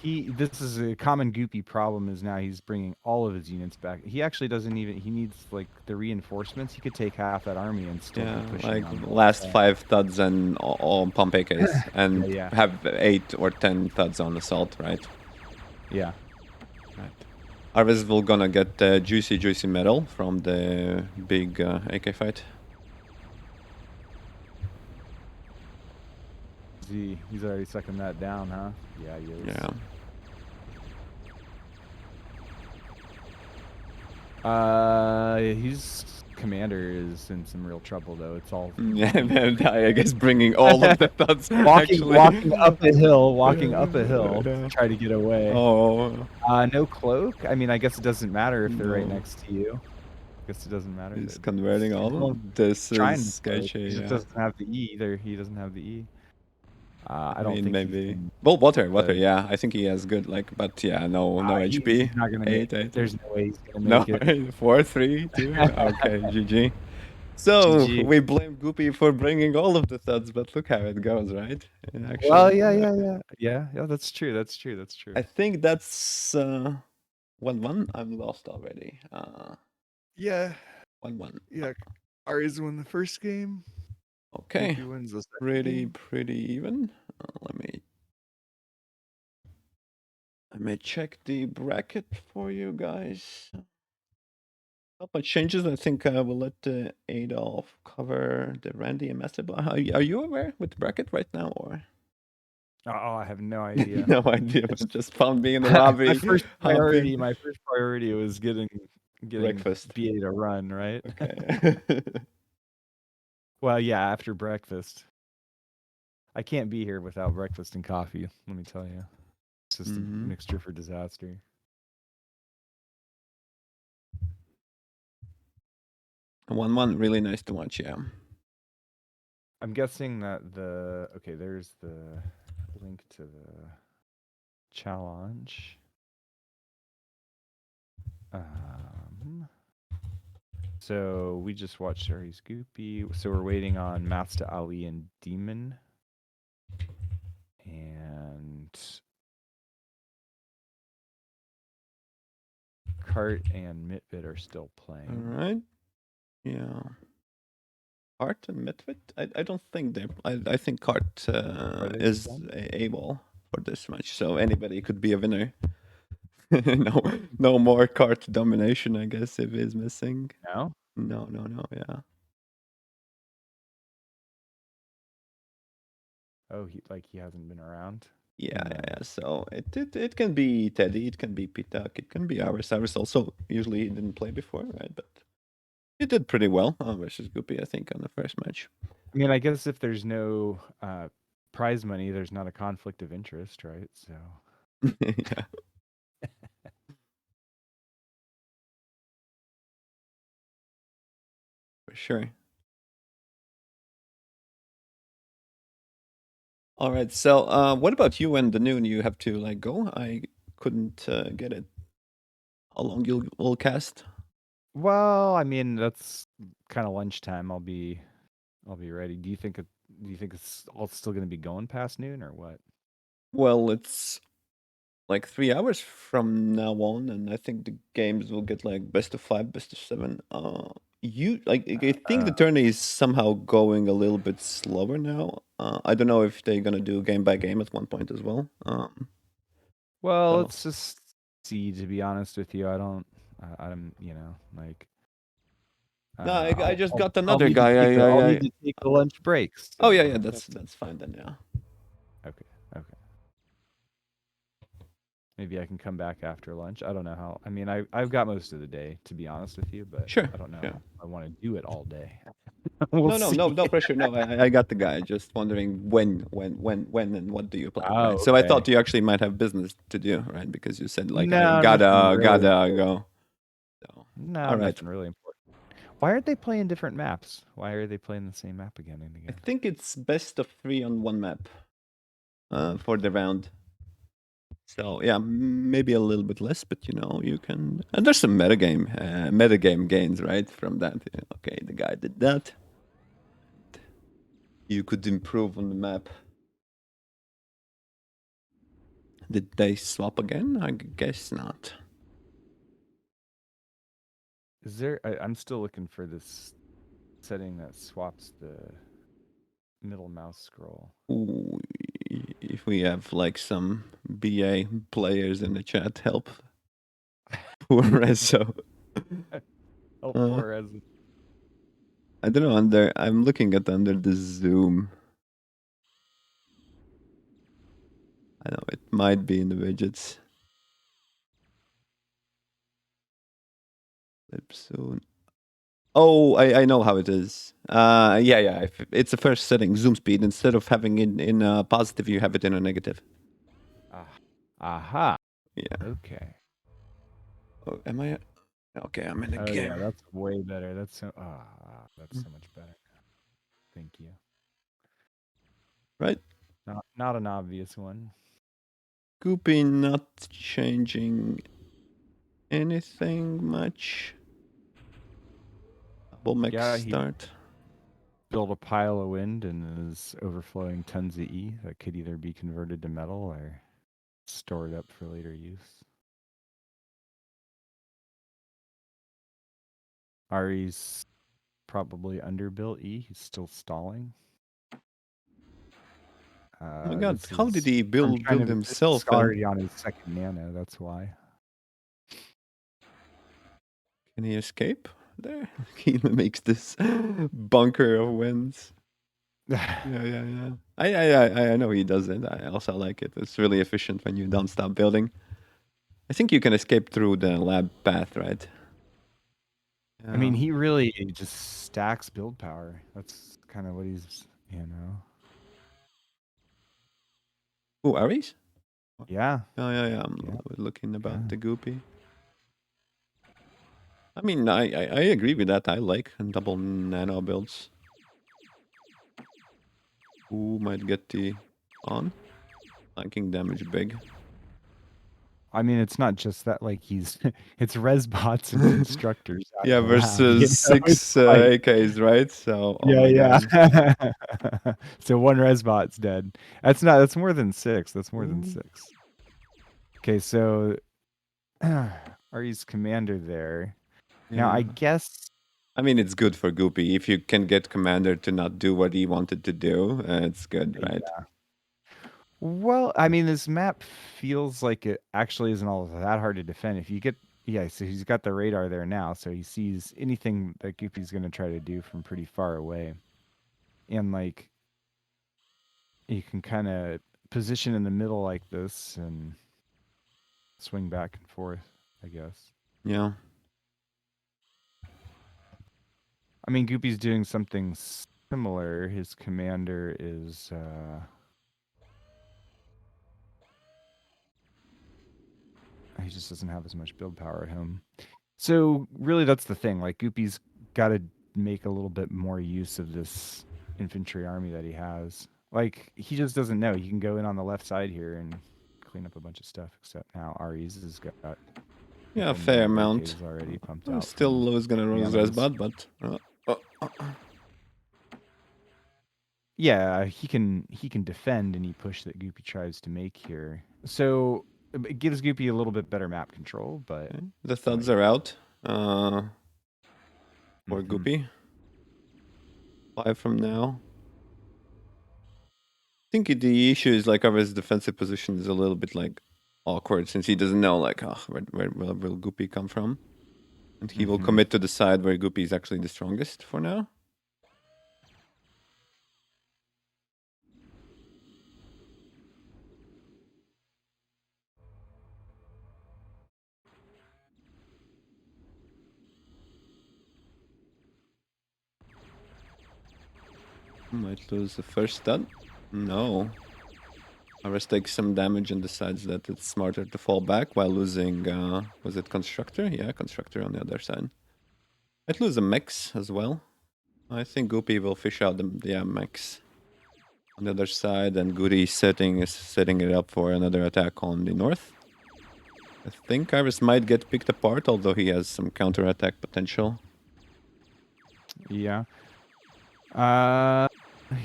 This is a common Goopy problem, is now he's bringing all of his units back. He actually doesn't even... He needs, like, the reinforcements. He could take half that army and still be pushing like on last 5 thuds and all pump AKs. And have 8 or 10 thuds on assault, right? Yeah. Right. Arvis will gonna get the juicy medal from the big AK fight. He's already sucking that down, huh? Yeah, he is. Yeah. His commander is in some real trouble, though. It's all... Yeah, I guess bringing all of the thuds. walking up a hill to try to get away. Oh. No cloak? I mean, I guess it doesn't matter if they're right next to you. I guess it doesn't matter. He's converting all of them? This is sketchy, He doesn't have the E either. He doesn't have the E. I don't think maybe. Well, water, yeah. I think he has good, like, but yeah, no HP. He's not gonna 8. There's no way he's gonna make it. 4, 3, 2. Okay, GG. So we blame Goopy for bringing all of the thuds, but look how it goes, right? Actually, well, yeah. That's true. I think that's 1-1. I'm lost already. Yeah. 1-1. Yeah. Ares won the first game. Okay. Wins the second pretty even. Let me check the bracket for you guys. Not much changes. I think we'll let Adolf cover the Randy and Master. Are you aware with the bracket right now, or? Oh, I have no idea. No idea. Just found me in the lobby. My first priority was getting getting Breakfast. BA to run, right? Okay. Well, yeah, after breakfast. I can't be here without breakfast and coffee, let me tell you. It's just a Mm-hmm. mixture for disaster. 1-1, really nice to watch, yeah. I'm guessing that there's the link to the challenge. So we just watched Ari's Goopy. So we're waiting on Master Ali and Demon. And Cart and Mitbit are still playing. Alright. Yeah. Cart and Midwit? I don't think they're. I think Cart they is done? able for this match, so anybody could be a winner. No more Cart domination, I guess, if he's missing. No? No, yeah. Oh, he hasn't been around? Yeah, No. yeah. So it can be Teddy, it can be Pitak, it can be Aris. Aris also usually he didn't play before, right? But he did pretty well versus Goopy, I think, on the first match. I mean, I guess if there's no prize money, there's not a conflict of interest, right? So Yeah, for sure. All right. So, what about you and the noon? You have to like go. I couldn't get it. How long you will cast? well, I mean, that's kind of lunchtime. I'll be ready. Do you think it's all still going to be going past noon or what? Well, it's like 3 hours from now on, and I think the games will get like best of 5, best of 7. You like I think the tourney is somehow going a little bit slower now. I don't know if they're gonna do game by game at one point as well. Well, So let's just see. To be honest with you, I'm, like, no, I just got I'll another need to guy. I'll need to take the lunch breaks. Oh So yeah, that's fine then. Yeah, okay, okay. Maybe I can come back after lunch. I don't know how. I mean, I've got most of the day, to be honest with you, but sure. I don't know Yeah. how I want to do it all day. We'll No, see. no pressure. No, I got the guy. Just wondering when, and what do you plan, right? Oh, So I thought okay. you actually might have business to do, right? Because you said like I No, nothing really gotta important. go. So, No, all right. nothing really important. Why aren't they playing different maps? Why are they playing the same map again and I again? think it's best of 3 on one map for the round. So yeah, maybe a little bit less, but you can. And there's some metagame gains, right? From that. Okay, the guy did that. You could improve on the map. Did they swap again? I guess not. Is there? I'm still looking for this setting that swaps the middle mouse scroll. Ooh, if we have like some BA players in the chat, help poor Rezo. Oh, Uh, poor as I don't know. I'm looking at under the zoom. I know it might be in the widgets. Flip soon. Oh, I know how it is. Yeah. If it's the first setting, zoom speed. Instead of having it in positive, you have it in a negative. aha. Yeah. Okay. Oh, am I? Okay, I'm in a Oh game. yeah, that's way better. That's that's Mm. so much better. Thank you. Right. Not an obvious one. Goopy not changing anything much. Double mech Yeah, he start. built a pile of wind and is overflowing tons of E that could either be converted to metal or stored up for later use. Ari's probably underbuilt E. He's still stalling. Oh my god, This how did is he I'm trying build to. This is himself and already on his second nano. That's why. can he escape there? He makes this bunker of winds. Yeah. I know he does it. I also like it. It's really efficient when you don't stop building. I think you can escape through the lab path, right? I mean, Yeah. he really just stacks build power. That's kind of what he's, Oh, Ares? Yeah, Oh, yeah. I'm yeah, looking yeah. about the Goopy. I mean, I agree with that. I like double nano builds. Who might get the on? Flanking damage big. I mean, it's not just that. Like he's, it's res bots and constructors out Yeah, of the lab. You versus know, it's 6 like, AKs, right? So, oh yeah, my god. yeah. So one res bot's dead. That's not. That's more than six. That's more than Ooh, six. Okay, so Ari's commander there. Now yeah. I guess. I mean, it's good for Goopy. If you can get Commander to not do what he wanted to do, it's good, right? Well, I mean, this map feels like it actually isn't all that hard to defend. If you get, yeah, so he's got the radar there now, so he sees anything that Goopy's going to try to do from pretty far away. And like, you can kind of position in the middle like this and swing back and forth, I guess. Yeah. I mean, Goopy's doing something similar. His commander is, he just doesn't have as much build power at him. So really, that's the thing. Like Goopy's got to make a little bit more use of this infantry army that he has. Like he just doesn't know. He can go in on the left side here and clean up a bunch of stuff. Except now Ares has got a Yeah, good fair number of amount. AKs already pumped out from Still is gonna lose Nanos. Resbot, but Yeah, he can defend any push that Goopy tries to make here. So it gives Goopy a little bit better map control, but okay. The thuds like, are out. For mhm. Goopy. 5 from now. I think the issue is like his defensive position is a little bit like awkward since he doesn't know like where will Goopy come from, and he will Mhm. commit to the side where Goopy is actually the strongest for now. Might lose the first stud. No. Ares takes some damage and decides that it's smarter to fall back while losing, was it Constructor? Yeah, Constructor on the other side. Might lose a Mech as well. I think Goopy will fish out the Mech on the other side, and Goody is setting it up for another attack on the north. I think Iris might get picked apart, although he has some counter-attack potential. Yeah.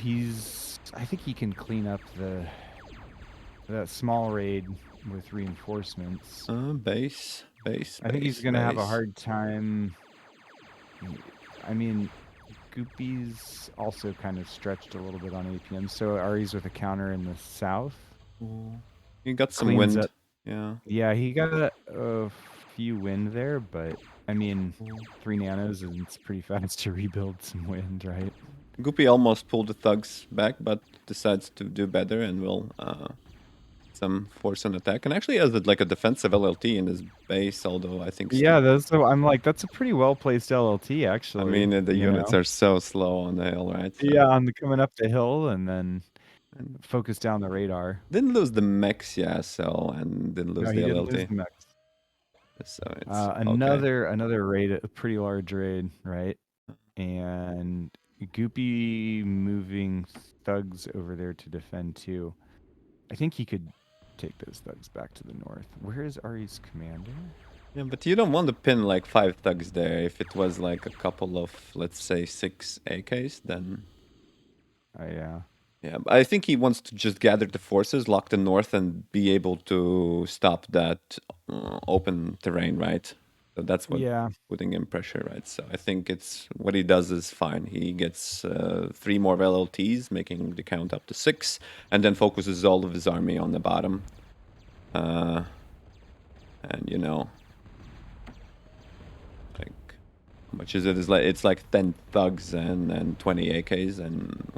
He's. I think he can clean up that small raid with reinforcements. Base. I think he's gonna have a hard time. I mean, Goopy's also kind of stretched a little bit on APM, so Ari's with a counter in the south. Ooh. He got some Cleans wind. up. Yeah. Yeah, he got a few wind there, but I mean, 3 nanos and it's pretty fast to rebuild some wind, right? Goopy almost pulled the thugs back, but decides to do better and will some force an attack. And actually has like a defensive LLT in his base, although I think Yeah, I'm like, that's a pretty well placed LLT, I actually. mean the You units know? are so slow on the hill, right? Yeah, So on the coming up the hill and then and focus down the radar. didn't lose the mechs, yeah, so and didn't No, lose the he didn't lose LLT. the mech. So it's okay. Another raid, a pretty large raid, right? And Goopy moving thugs over there to defend too. I think he could take those thugs back to the north. Where is Ari's commander? Yeah, but you don't want to pin like 5 thugs there. If it was like a couple of, let's say, 6 AKs, then Yeah. yeah, I think he wants to just gather the forces, lock the north, and be able to stop that open terrain, right? So that's what Yeah. putting in pressure, right? So I think it's what he does is fine. He gets 3 more LLTs, making the count up to 6, and then focuses all of his army on the bottom. And you know, like how much is it? It's like 10 thugs and 20 AKs and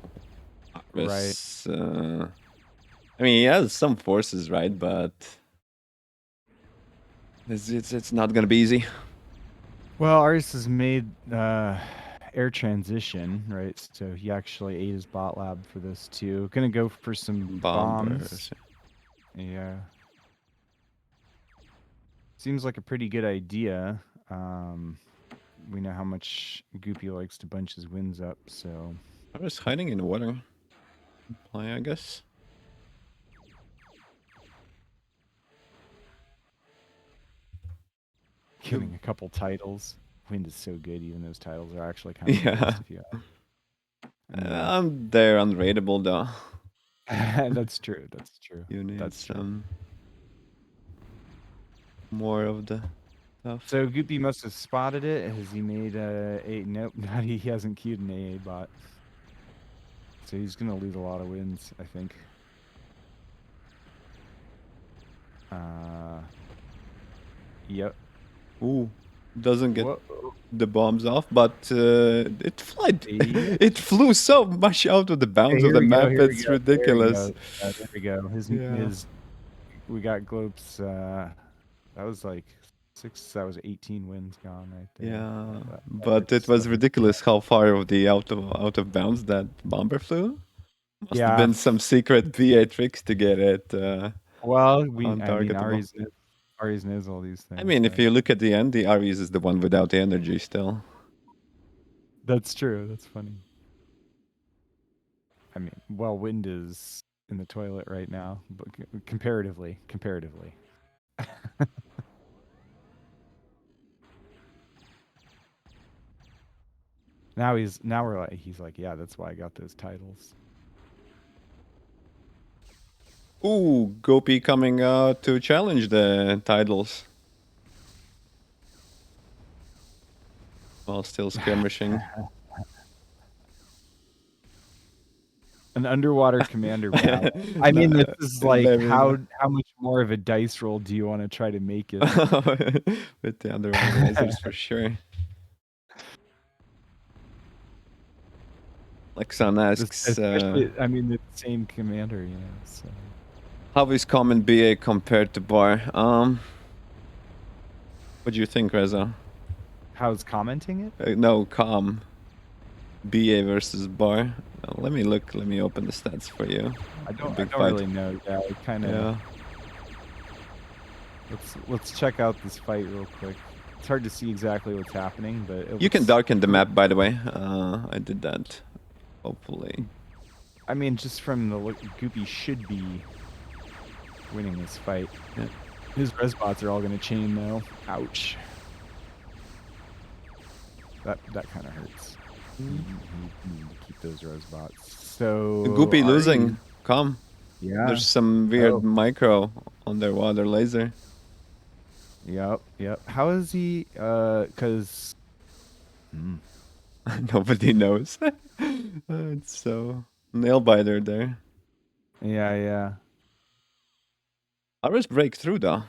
Right. this. I mean, he has some forces, right? But it's not gonna be easy. Well, Aris has made air transition, right? So he actually ate his bot lab for this too. Gonna go for some bombs. Bombers. Yeah. Seems like a pretty good idea. We know how much Goopy likes to bunch his wins up, so I was hiding in the water. Play, I guess. getting a couple titles. Wind is so good, even those titles are actually kind of a Yeah. waste if you I mean, They're unrateable though. that's true. That's true. You need That's true. some more of the stuff. So Goopy must have spotted it. Has he made a? Nope, not he hasn't queued an AA bot. So he's gonna lose a lot of wins, I think. Yep. Ooh, doesn't get Whoa. the bombs off, but it flied. Yeah. It flew so much out of the bounds of Here the we go. map. Here we It's go. There we ridiculous. go. There we go. Yeah. We got Glopes. That was like 6. That was 18 wins gone right there. Yeah, That but it hurts. was That hurts. ridiculous how far of the out of bounds that bomber flew. Must have Yeah. been some secret VA tricks to get it Well, untargetable. Aries knows all these I things, mean, if right? you look at the end, the Ares is the one without the energy still. That's true. That's funny. I mean, well, Wind is in the toilet right now, but comparatively. Now we're like he's like, yeah, that's why I got those titles. Ooh, Gopi coming out to challenge the titles. While still skirmishing. An underwater commander battle. I mean, this is like Very how much more of a dice roll do you want to try to make it? with the underwater lasers for sure. Lexan asks, Especially, I mean, the same commander, you know. So. how is common BA compared to bar? What do you think, Reza? How's commenting it? No, calm. BA versus bar. Let me look. Let me open the stats for you. I don't Big fight. really know. Yeah, it kind of. Yeah. Let's check out this fight real quick. It's hard to see exactly what's happening, but You can darken the map, by the way. I did that. Hopefully. I mean, just from the look, Goopy should be winning this fight. Yeah. His res bots are all going to chain though. Ouch. That kind of hurts. You need to keep those res bots. So Goopy losing. Come. Yeah. There's some weird micro on their water laser. Yep. How is he? Cause. Nobody knows. It's so nail biter there. Yeah. Ours break through though.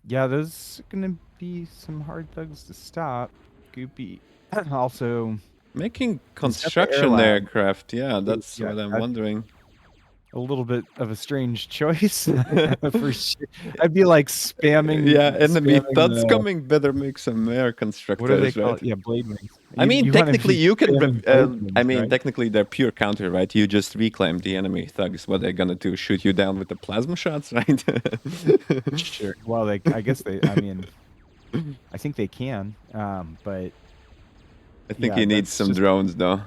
Yeah, there's gonna be some hard thugs to stop. Goopy also Making he's got the air construction lab. aircraft, yeah, that's Yeah, what I'm that's wondering. a little bit of a strange choice for sure. I'd be like spamming. Yeah, enemy thuds the, coming, better make some air what do they constructors, call right? it? Yeah, blade wings. I mean, You want to technically be you can. spamming blade wings, right? Technically they're pure counter, right? You just reclaim the enemy thugs. What they're gonna do? Shoot you down with the plasma shots, right? Sure. Well, I guess they. I mean, I think they can. But I think yeah, he needs that's some just. drones, though.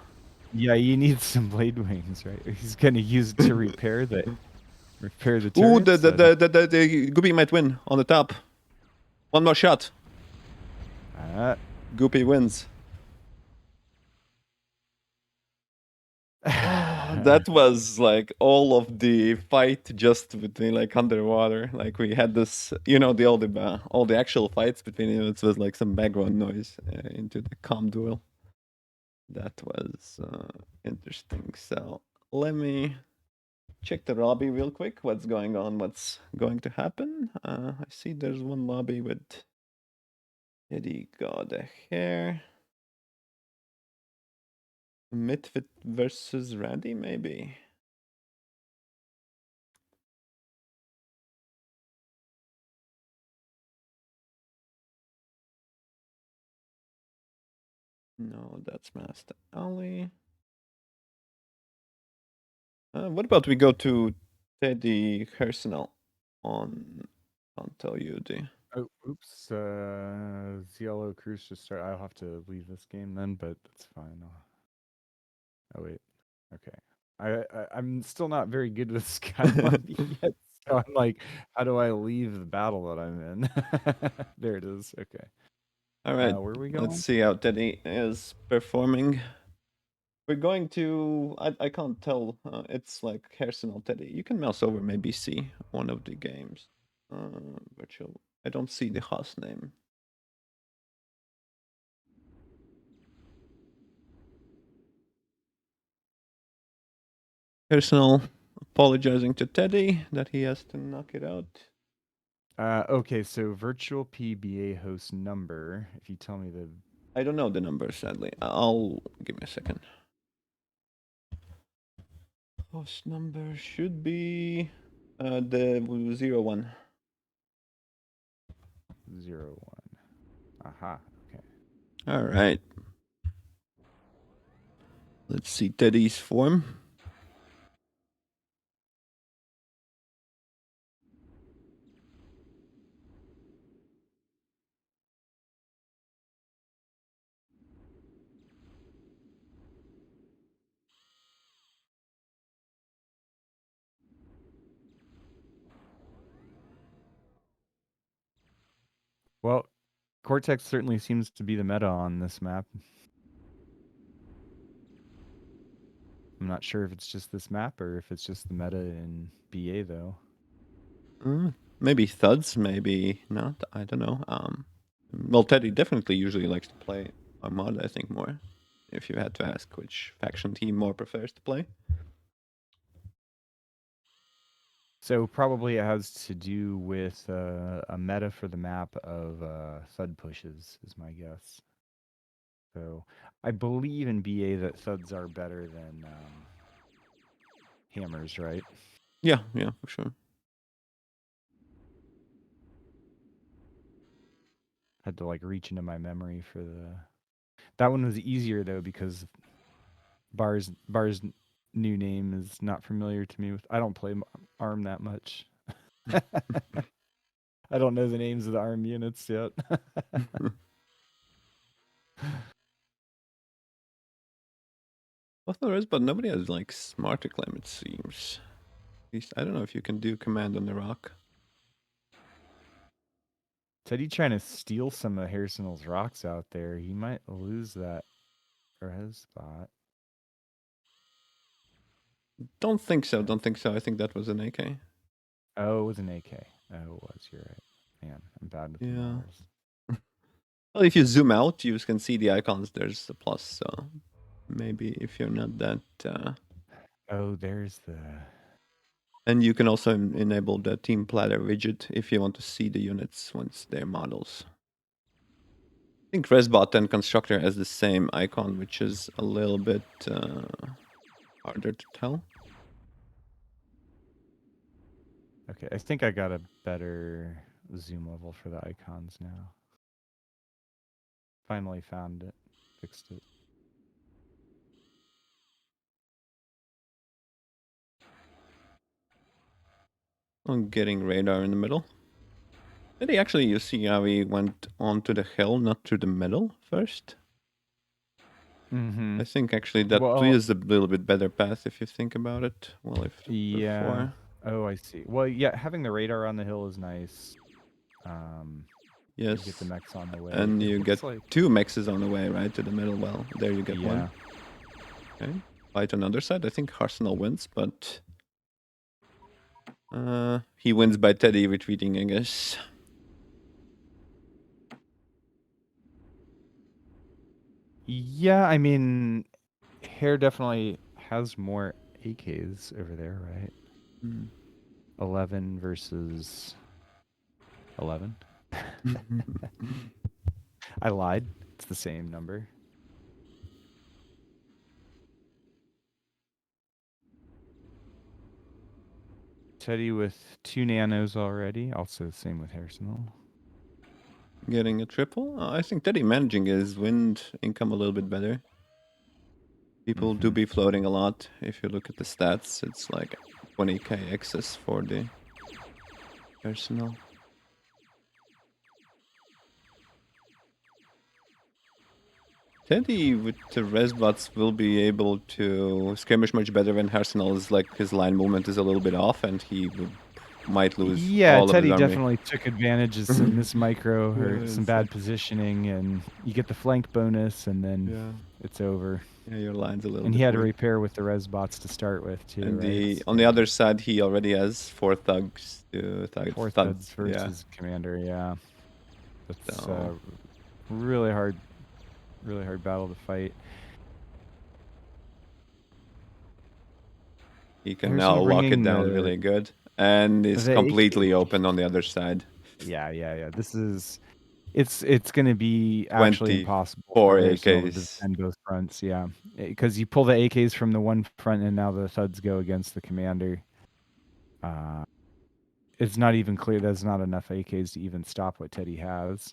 Yeah, you need some blade wings, right? He's gonna use it to repair the turrets. Ooh, the Goopy might win on the top. One more shot. Goopy wins. That was like all of the fight just between like underwater. Like we had this, all the actual fights between it was like some background noise into the calm duel. That was interesting. So let me check the lobby real quick. What's going on? What's going to happen? I see there's one lobby with Eddie got a hair. Midfit versus Randy, maybe. No, that's Master Ali. What about we go to Teddy Personal on Tell you the. Oh, oops. Cielo Cruz just started. I'll have to leave this game then, but that's fine. Oh wait. Okay. I'm still not very good with Sky Lobby yet. So I'm like, how do I leave the battle that I'm in? There it is. Okay. All right, Where are we let's going? see how Teddy is performing. We're going to. I can't tell. It's like Personal Teddy. You can mouse over, maybe see one of the games. Virtual. I don't see the host name. Personal apologizing to Teddy that he has to knock it out. Okay, so virtual PBA host number. If you tell me the I don't know the number, sadly. I'll give me a second. Host number should be the 01. 01. Aha. Okay. All right. Let's see Teddy's form. Well, Cortex certainly seems to be the meta on this map. I'm not sure if it's just this map or if it's just the meta in BA though. Maybe Thuds, maybe not. I don't know. Well, Teddy definitely usually likes to play Armada, I think, more. If you had to ask which faction he more prefers to play. So probably it has to do with a meta for the map of thud pushes, is my guess. So I believe in BA that thuds are better than hammers, right? Yeah, for sure. Had to like reach into my memory for the. That one was easier though because Bar's new name is not familiar to me. With I don't play ARM that much. I don't know the names of the ARM units yet. Well, there is, but nobody has like smarter claim, it seems. At least I don't know if you can do command on the rock. Teddy trying to steal some of Harrison's rocks out there. He might lose that or his spot. Don't think so. Don't think so. I think that was an AK. Oh, it was an AK. Oh, it was. You're right. Man, I'm bad with the Yeah. models. Well, if you zoom out, you can see the icons. There's a plus, so maybe if you're not that. Oh, there's the. And you can also enable the team platter widget if you want to see the units once they're models. I think Resbot and Constructor has the same icon, which is a little bit harder to tell. Okay, I think I got a better zoom level for the icons now. Finally found it. Fixed it. I'm getting radar in the middle. Did he actually, you see how he went onto the hill, not through the middle first? Mm-hmm. I think actually that Well, is a little bit better path if you think about it. Well, if yeah. before. Oh, I see. Well, yeah, having the radar on the hill is nice. You get the Yes. mechs on the way. And It you get looks like 2 mexes on the way, right, to the middle. Well, there you get one. yeah. Okay. Fight on the other side. I think Arsenal wins, but he wins by Teddy retreating, I guess. Yeah, I mean, Hair definitely has more AKs over there, right? 11 versus 11. I lied. It's the same number. Teddy with 2 nanos already. Also the same with Harrison. getting a triple. I think Teddy managing his wind income a little bit better. People do be floating a lot. If you look at the stats, it's like 20k excess for the personal. Teddy with the resbots will be able to skirmish much better when Arsenal is like his line movement is a little bit off and he might lose Yeah, all of his Teddy army. definitely took advantage of some mismicro or some It's bad like, positioning, and you get the flank bonus, and then yeah, it's over. your line's a little And he bit had to weak. repair with the res bots to start with too, And right? on the other side, he already has 4 thugs to Four thuds. thuds Yeah. versus commander, yeah. That's So really hard battle to fight. he can now Arsenal lock it bringing down really good, and is the completely AK. open on the other side. Yeah. This is it's going to be actually impossible 24 for Arsenal to AKs. defend both fronts. Yeah, because you pull the AKs from the one front, and now the thuds go against the commander. It's not even clear there's not enough AKs to even stop what Teddy has.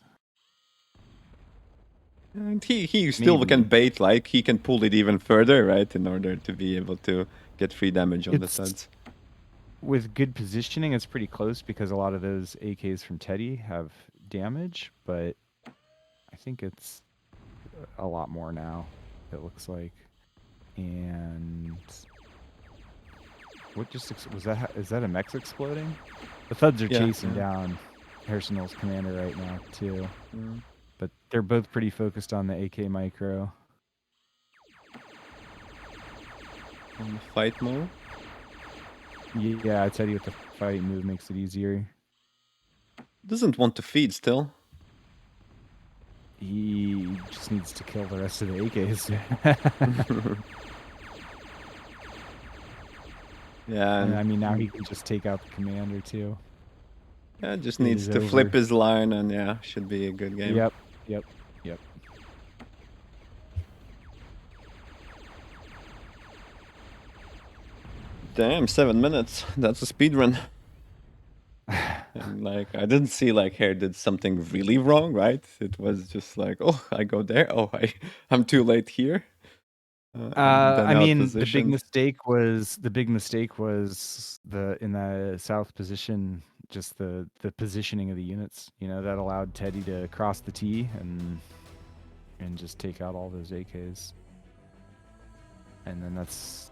And he still can Maybe. bait, like he can pull it even further, right, in order to be able to get free damage on the It's thuds. with good positioning, it's pretty close because a lot of those AKs from Teddy have damage, but I think it's a lot more now, it looks like. And what just was that? Is that a mech exploding? The thuds are chasing down Arsenal's commander right now too, but they're both pretty focused on the AK micro. On the fight mode. Yeah, Teddy with the fight move makes it easier. Doesn't want to feed still. He just needs to kill the rest of the AKs. Yeah, And I mean, now he can just take out the commander too. Yeah, just It needs is to over. flip his line, and yeah, should be a good game. Yep. Damn, 7 minutes. That's a speed run. And like, I didn't see like Hair did something really wrong, right? It was just like, oh, I go there. Oh, I'm too late here. And then I out mean, the big positioned. mistake was the in the south position, just the positioning of the units. You know, that allowed Teddy to cross the T and just take out all those AKs. And then that's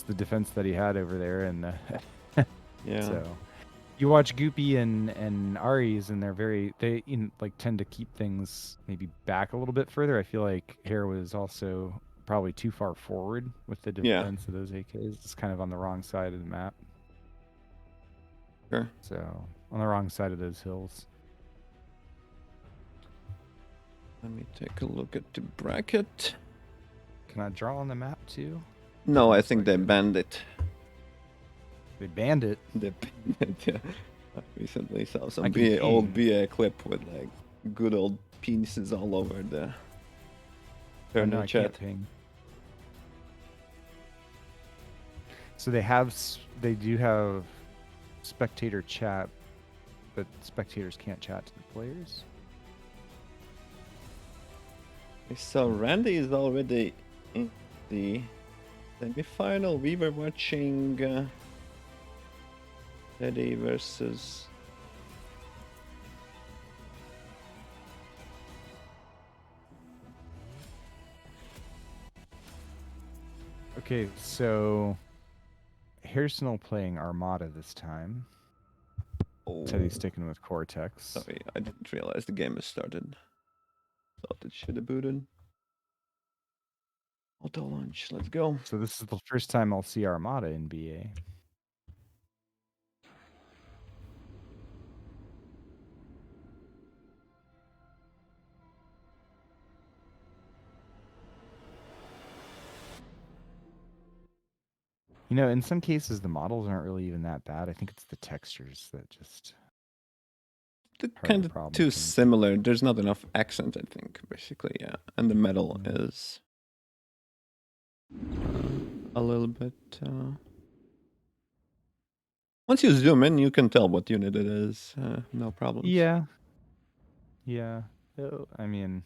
the defense that he had over there, and Yeah. so you watch Goopy and Aries, and they like tend to keep things maybe back a little bit further. I feel like Hair was also probably too far forward with the Yeah. defense of those AKs. It's kind of on the wrong side of the map. Sure. So on the wrong side of those hills. Let me take a look at the bracket. Can I draw on the map too? No, I think they banned it. They banned it. They banned it, yeah. I recently saw some I can old ping. BA clip with like good old penises all over the Oh, no, Turner I chat. can't ping. So they do have spectator chat, but spectators can't chat to the players. So Randy is already in the semi-final. We were watching Teddy versus... Okay, so Hairsenal playing Armada this time. Oh, Teddy's sticking with Cortex. sorry, I didn't realize the game has started. Thought it should have booted. Auto launch, let's go. So this is the first time I'll see Armada in BA. You know, in some cases, the models aren't really even that bad. I think it's the textures that just They're are kind the of problem too for me. similar. There's not enough accent, I think, basically, yeah. And the metal is a little bit... Once you zoom in, you can tell what unit it is. No problems. Yeah. Yeah. I mean,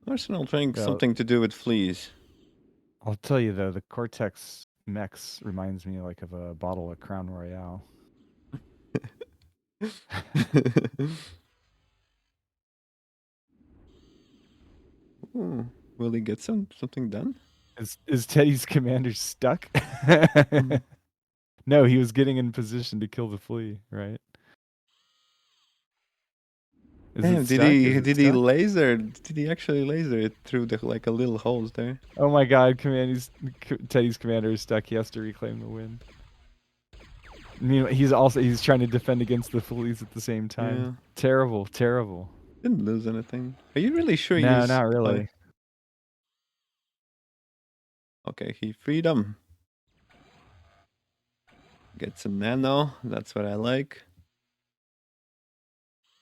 Arsenal trying well, something to do with fleas. I'll tell you though, the Cortex Mex reminds me like of a bottle of Crown Royale. Ooh, will he get something done? Is Teddy's commander stuck? Mm. No, he was getting in position to kill the flea, right? Is it Damn, stuck? Is it did he stuck? laser? Did he actually laser it through the like a little holes there? Oh my God, Teddy's commander is stuck. He has to reclaim the win. Meanwhile, he's trying to defend against the fleas at the same time. Yeah, Terrible, terrible. didn't lose anything. Are you really sure No, he's not oh, really. okay? He freed him. Get some nano. That's what I like.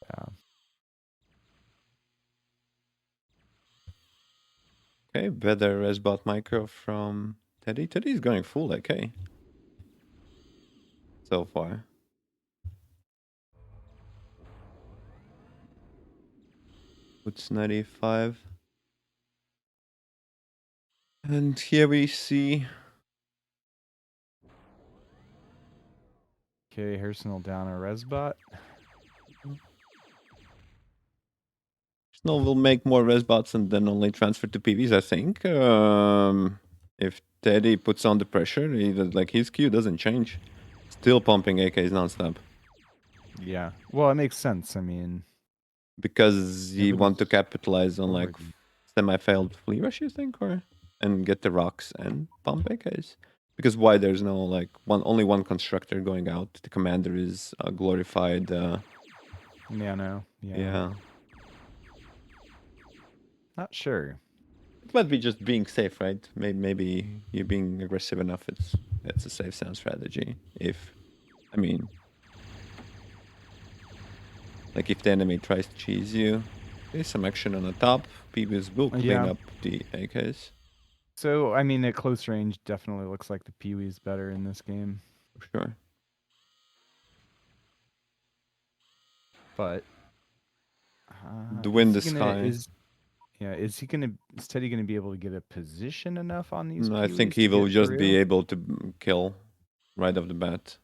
Yeah. Okay, better resbot micro from Teddy. Teddy's going full AK so far. Puts 95. And here we see Okay, Arsenal down a resbot. Arsenal will make more resbots and then only transfer to PVs, I think. If Teddy puts on the pressure, like his Q doesn't change. Still pumping AKs nonstop. Yeah. Well, it makes sense. I mean, Because you want to nobody's capitalize on like forwarding. semi-failed flea rush, you think, or and get the rocks and pump AKs. Because why there's no like only one constructor going out. The commander is a glorified. Nano. Yeah. Yeah, Not sure. it might be just being safe, right? Maybe you're being aggressive enough. It's a safe sound strategy. If I mean, like if the enemy tries to cheese you, there's some action on the top. PBs will clean Yeah. up the AKs So, I mean, at close range, definitely looks like the Peewee's better in this game. for sure. But The is wind he is gonna high. is Teddy gonna be able to get a position enough on these I think Peewees he to will get just be through? able to kill right off the bat.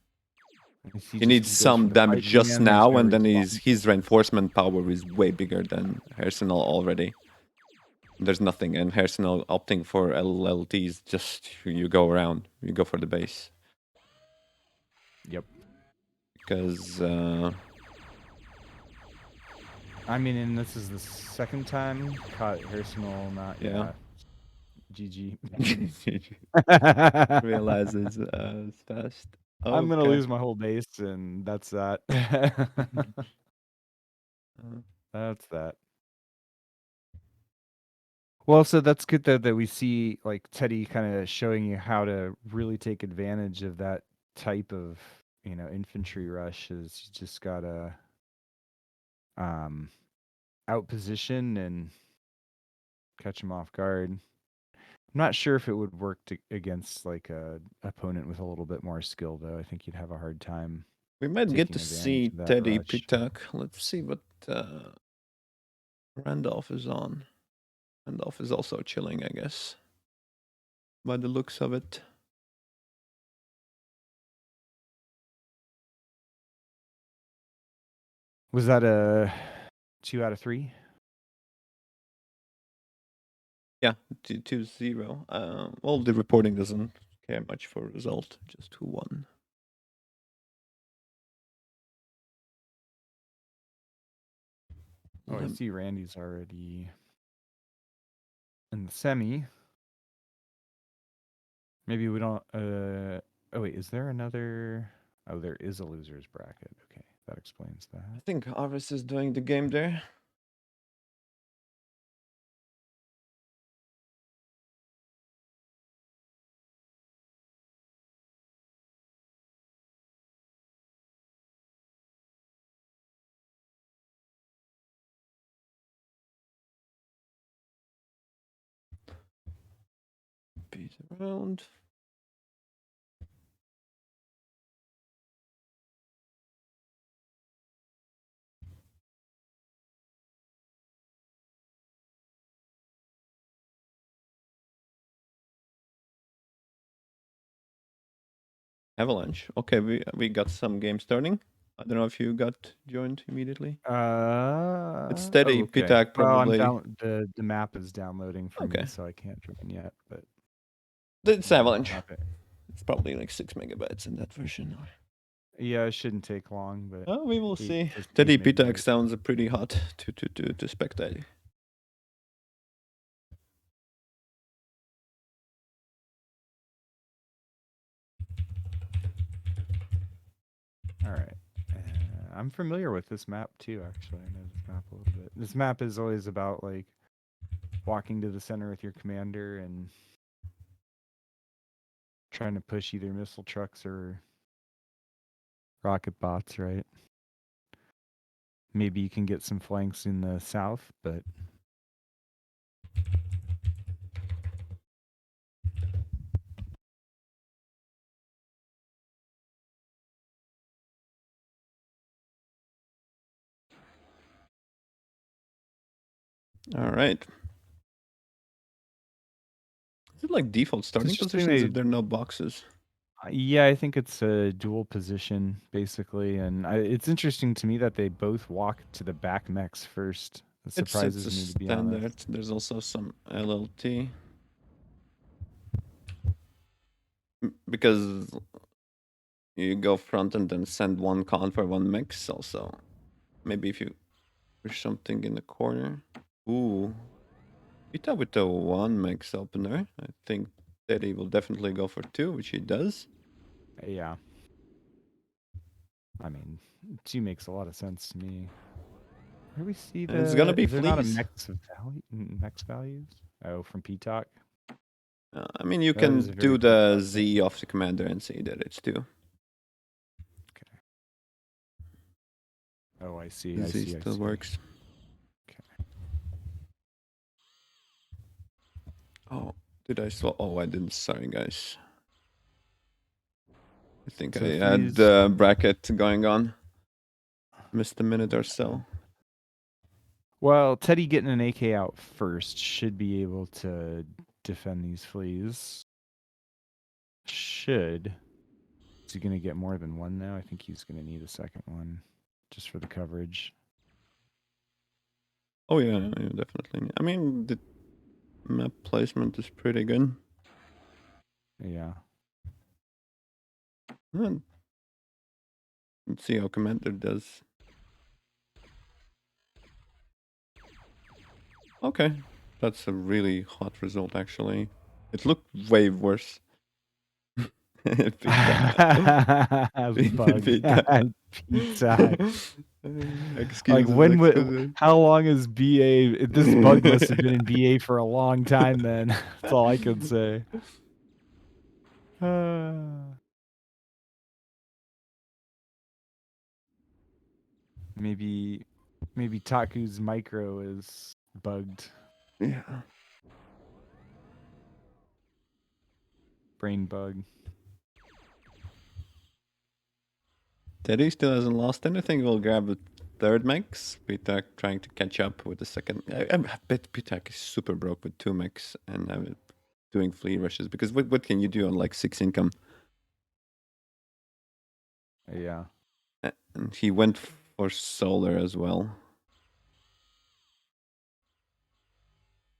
He He goes needs from some the damage fight just command, then he's now, gonna and then respawn. his reinforcement power is way bigger than Arsenal already. There's nothing, and Arsenal opting for LLTs, just you go around, you go for the base. Yep. Because, I mean, and this is the second time caught Arsenal not yeah. GG. Realizes fast. I'm gonna Okay. lose my whole base, and that's that. Uh, That's that. Well, so that's good that we see like Teddy kind of showing you how to really take advantage of that type of infantry rush. Is you just gotta um, outposition and catch him off guard. I'm not sure if it would work against like a opponent with a little bit more skill, though. I think you'd have a hard time we might get taking to advantage see of that Teddy rush. Pitak. Let's see what Randolph is on. Randolph is also chilling, I guess, by the looks of it. Was that a 2 out of 3? Yeah, 2-0. Well, the reporting doesn't care much for result, just who won. Oh, I see Randy's already in the semi. Maybe we don't. Oh wait, is there another? Oh, there is a losers bracket. Okay, that explains I that. think Aris is doing the game there. PVs around. Avalanche. Okay, we got some game starting. I don't know if you got joined immediately. It's steady. Okay. Pitak Well, I'm probably. down. The map is downloading for Okay. me, so I can't join yet. But It's Avalanche. have it. It's probably like 6 megabytes in that version. Yeah, it shouldn't take long, but Oh, we will 8 see. just 8 Teddy Pitak megabytes. sounds pretty hot to spectate. All right. I'm familiar with this map too. Actually, I know this map a little bit. This map is always about like walking to the center with your commander and trying to push either missile trucks or rocket bots, right? Maybe you can get some flanks in the south, but All right. Is it like default starting interesting positions if there are no boxes? yeah, I think it's a dual position basically, and it's interesting to me that they both walk to the back mechs first. It It's surprises a me, to be standard. honest. There's also some LLT. Because you go front and then send one con for one mix also. Maybe if you push something in the corner. Ooh. Pita with the one mix opener. I think that he will definitely go for two, which he does. Yeah. I mean, 2 makes a lot of sense to me. Where do we see And it's gonna be is there not a fleas. mechs values? Oh, from PTOC? I mean, you That is a can very do the PTOC thing. Z of the commander and see that it's two. Okay. Oh, I see, I Z see, I still see. works. Okay. Oh, did I swap? Oh, I didn't. Sorry, guys. I think So I had fleas. the bracket going on. Missed a minute or so. Well, Teddy getting an AK out first should be able to defend these fleas. Should. Is he going to get more than one now? I think he's going to need a second one just for the coverage. Oh yeah, yeah, definitely. I mean, the map placement is pretty good. Yeah. Hmm. Let's see how Commander does. Okay, that's a really hot result actually. It looked way worse. Pita. Bug. Pita. Pizza. Like Excuses, excuses. how long is BA? This bug must have been in BA for a long time then. That's all I can say. Maybe Taku's micro is bugged. Yeah. Brain bug. Teddy still hasn't lost anything. We'll grab a third mechs. Pitak trying to catch up with the second. I bet Pitak is super broke with two mechs and doing flea rushes because what can you do on like 6 income? Yeah. And he went for solar as well.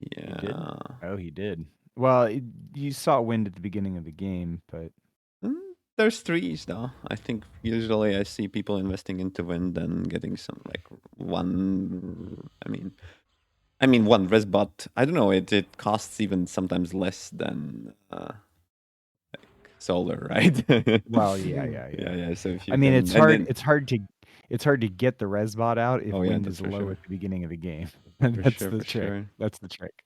He did? Yeah. Oh, he did. Well, you saw wind at the beginning of the game, but There's threes though. I think usually I see people investing into wind and getting some like one. I mean one resbot. I don't know. It costs even sometimes less than like solar, right? well, yeah. Yeah. So if I you mean, can, and then it's hard to get the resbot out if oh yeah, wind that's is for low sure. at the beginning of the game. For That's sure, the for trick. sure. That's the trick.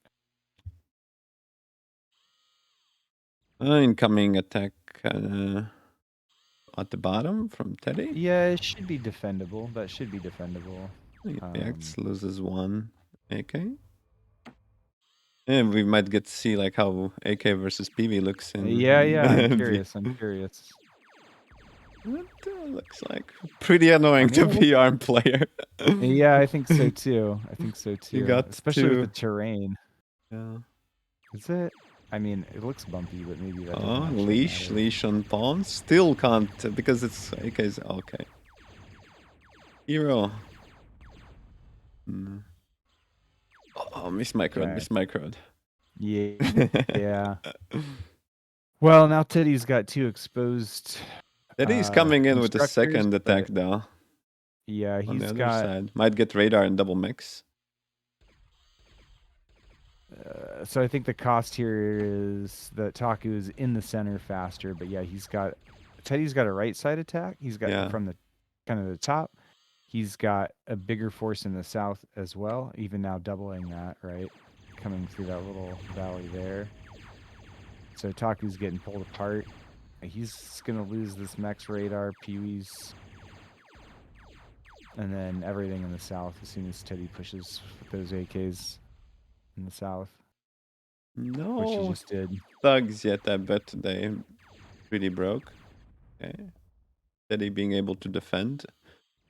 Incoming attack at the bottom from Teddy. Yeah, it should be defendable. That should be defendable. Reacts loses one AK. And we might get to see like how AK versus PV looks in. Yeah, I'm V. curious. I'm curious. That looks like pretty annoying I mean, to be arm player. yeah, I think so too. I think so You too. got Especially with the to. terrain. Yeah. Is it? I mean, it looks bumpy, but maybe that doesn't Oh, actually leash, matter. leash on pawn. Still can't because it's AK's okay. Hero. Hmm. Oh, miss micro, Okay. miss micro. Yeah. Yeah. Well, now Teddy's got two exposed That is coming in with the constructors, second attack but though. yeah, On the he's other got. side, might get radar and double mix. So I think the cost here is that Taku is in the center faster, but yeah, Teddy's got a right side attack. He's got Yeah. from the kind of the top. He's got a bigger force in the south as well, even now doubling that, right? Coming through that little valley there. So Taku's getting pulled apart. He's gonna lose this Mex radar, Peewee's, and then everything in the south as soon as Teddy pushes with those AKs in the south, which he No just did. thugs yet, I bet they really broke. Okay. Teddy being able to defend.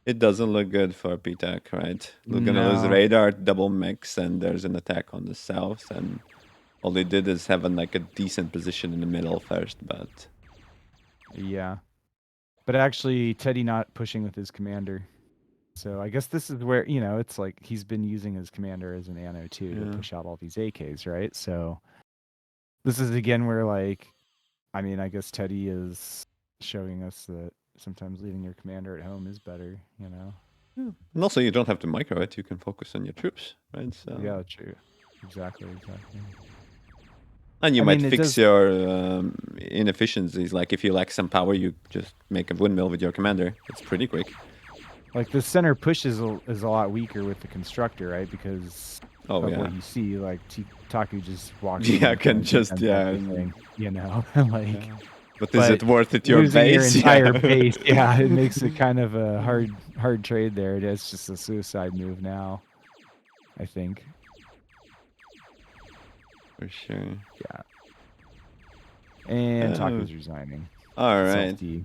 It doesn't look good for PTAC, right? We're gonna lose No. radar, double mix, and there's an attack on the south, and all they did is have like a decent position in the middle first, but Yeah. But actually, Teddy not pushing with his commander. So I guess this is where, it's like he's been using his commander as an Anno too to yeah. push out all these AKs, right? So this is again where, like, I mean, I guess Teddy is showing us that sometimes leaving your commander at home is better, Yeah. And also, you don't have to micro it. You can focus on your troops, right? So, Yeah, true. Exactly. and you I might mean, it fix does. your inefficiencies. Like if you lack some power, you just make a windmill with your commander. It's pretty quick. Like the center push is a lot weaker with the constructor, right? Because Oh of yeah, what you see, like Taku just walks in yeah. and kind Can of just defends yeah, everything, like. yeah. But is it But worth it? Your losing your base? Yeah. entire base, yeah, it makes it kind of a hard trade there. It's just a suicide move now, I think. For sure. Yeah. And Oh, Taku's resigning. all right. Self-D.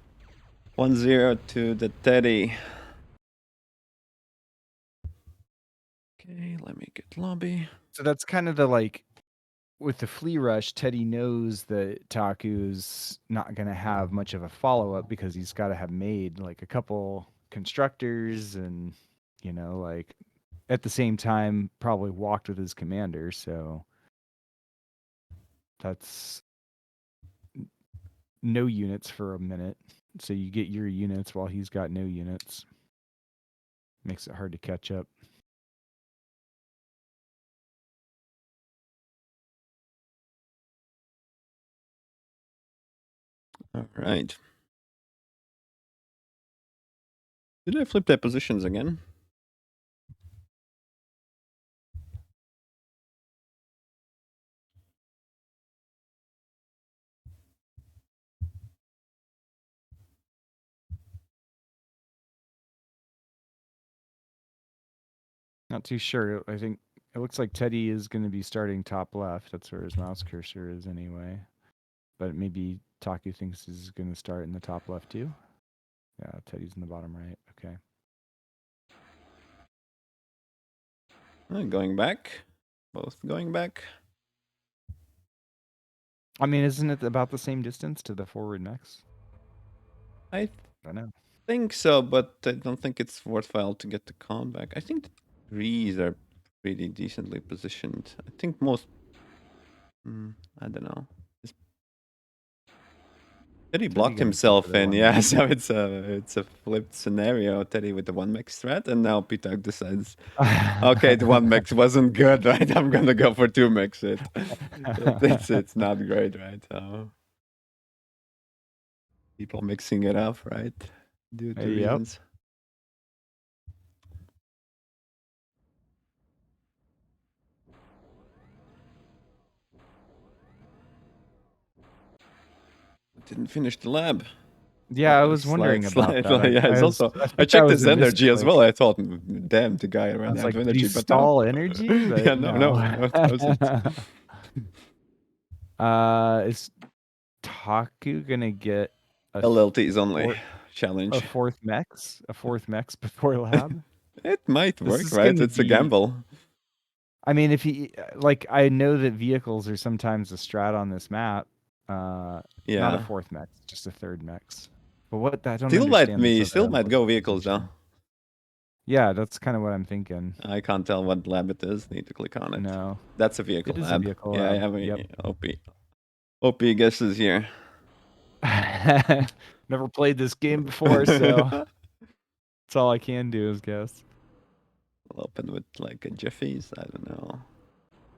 1-0 to the Teddy. Okay, let me get lobby. So that's kind of the, like, with the flea rush, Teddy knows that Taku's not going to have much of a follow-up because he's got to have made like a couple constructors and, like at the same time probably walked with his commander. So that's no units for a minute. So you get your units while he's got no units. Makes it hard to catch up. All right. Did I flip their positions again? Not too sure. I think it looks like Teddy is going to be starting top left. That's where his mouse cursor is anyway. But maybe Taku thinks he's going to start in the top left too. Yeah, Teddy's in the bottom right. Okay. Going back. Both going back. I mean, isn't it about the same distance to the forward next? I I don't know. think so, but I don't think it's worthwhile to get the con back. I think the trees are pretty decently positioned. I think most. I don't know. Teddy Teddy blocked gonna go for himself the in, one yeah. max. So it's a flipped scenario. Teddy with the one max strat, and now Pitak decides, okay, the one max wasn't good, right? I'm gonna go for two max it. But it's not great, right? So people mixing it up, right? Due to Yep. reasons. Didn't finish the lab. Yeah, I was wondering about that. Yeah, it's also. I I think that checked was his a energy as misclick. well. I thought, damn, the guy I ran was out of like, did he energy, but no. stall energy? But Yeah, no, it wasn't. Is Taku gonna get a LLTs only four, challenge. a fourth mex before lab? It might This work, is right? gonna It's a be. gamble. I mean, if he like, I know that vehicles are sometimes a strat on this map. Not a Yeah. fourth mex, just a third mex. But what I don't Still understand this other still might go LLT vehicles though. position. Yeah, that's kind of what I'm thinking. I can't tell what lab it is. Need to click on it. No, That's a vehicle it is a lab. vehicle Yeah, lab. I have Yep. a OP guesses here. Never played this game before, so that's all I can do is guess. We'll open with like a Jiffy's. I don't know.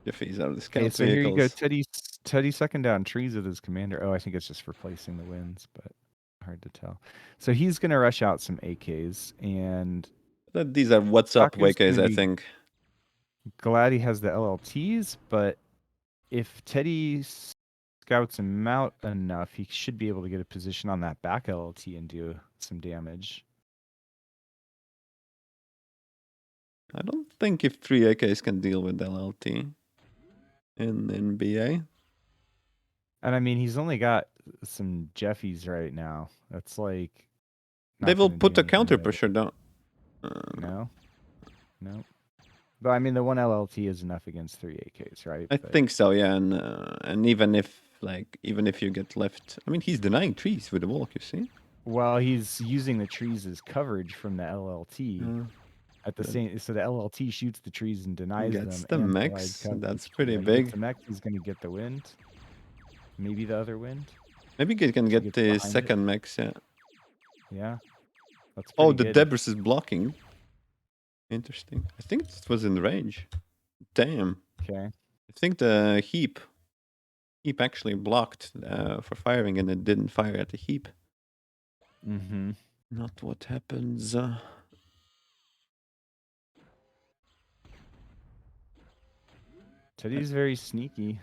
Jiffy's are the Okay, scout so here you go. vehicles. Teddy second down trees with his commander. Oh, I think it's just replacing the wins, but hard to tell. So he's gonna rush out some AKs, and These are what's up Taku's Wakes, gonna I be think. glad he has the LLTs, but if Teddy scouts him out enough, he should be able to get a position on that back LLT and do some damage. I don't think if 3 AKs can deal with LLT in BA. And I mean, he's only got some Jeffies right now. That's like They not will going to do put a anything counter with pressure it. down. No, no. But I mean, the one LLT is enough against 3 AKs, right? I But, think so, yeah. And even if you get left, I mean, he's denying trees with the walk. You see? well, he's using the trees as coverage from the LLT. At the Good. same, so the LLT shoots the trees and denies Gets them the and provides max. coverage. That's pretty Yeah, he gets big. the mech. He's going to get the wind. Maybe the other wind. Maybe he can He get gets the behind it. second max. Yeah. Yeah, that's Oh, pretty the good. Debris is blocking. Interesting. I think it was in range. Damn. Okay. I think the heap actually blocked for firing, and it didn't fire at the heap. Mm-hmm. Not what happens. Teddy's very sneaky.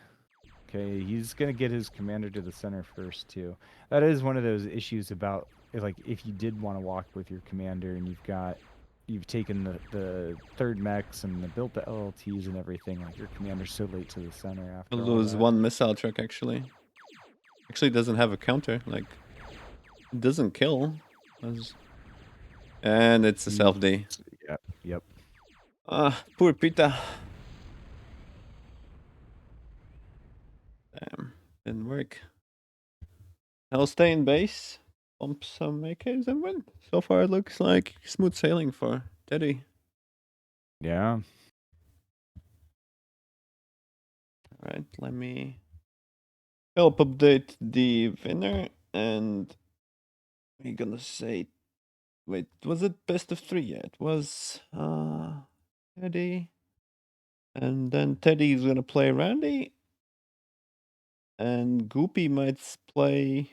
Okay, he's gonna get his commander to the center first too. That is one of those issues about like if you did want to walk with your commander and you've taken the third mechs and built the LLTs and everything, like your commander's so late to the center after all Lose that. one missile truck actually. Actually doesn't have a counter. Like it doesn't kill. And it's a self D. Yep. Yep. Poor Pita. Damn, didn't work. I'll stay in base, pump some AKs and win. So far it looks like smooth sailing for Teddy. Yeah. Alright, let me help update the winner, and we're gonna say, wait, was it best of 3? Yeah, it was Teddy. And then Teddy's gonna play Randy. And Goopy might play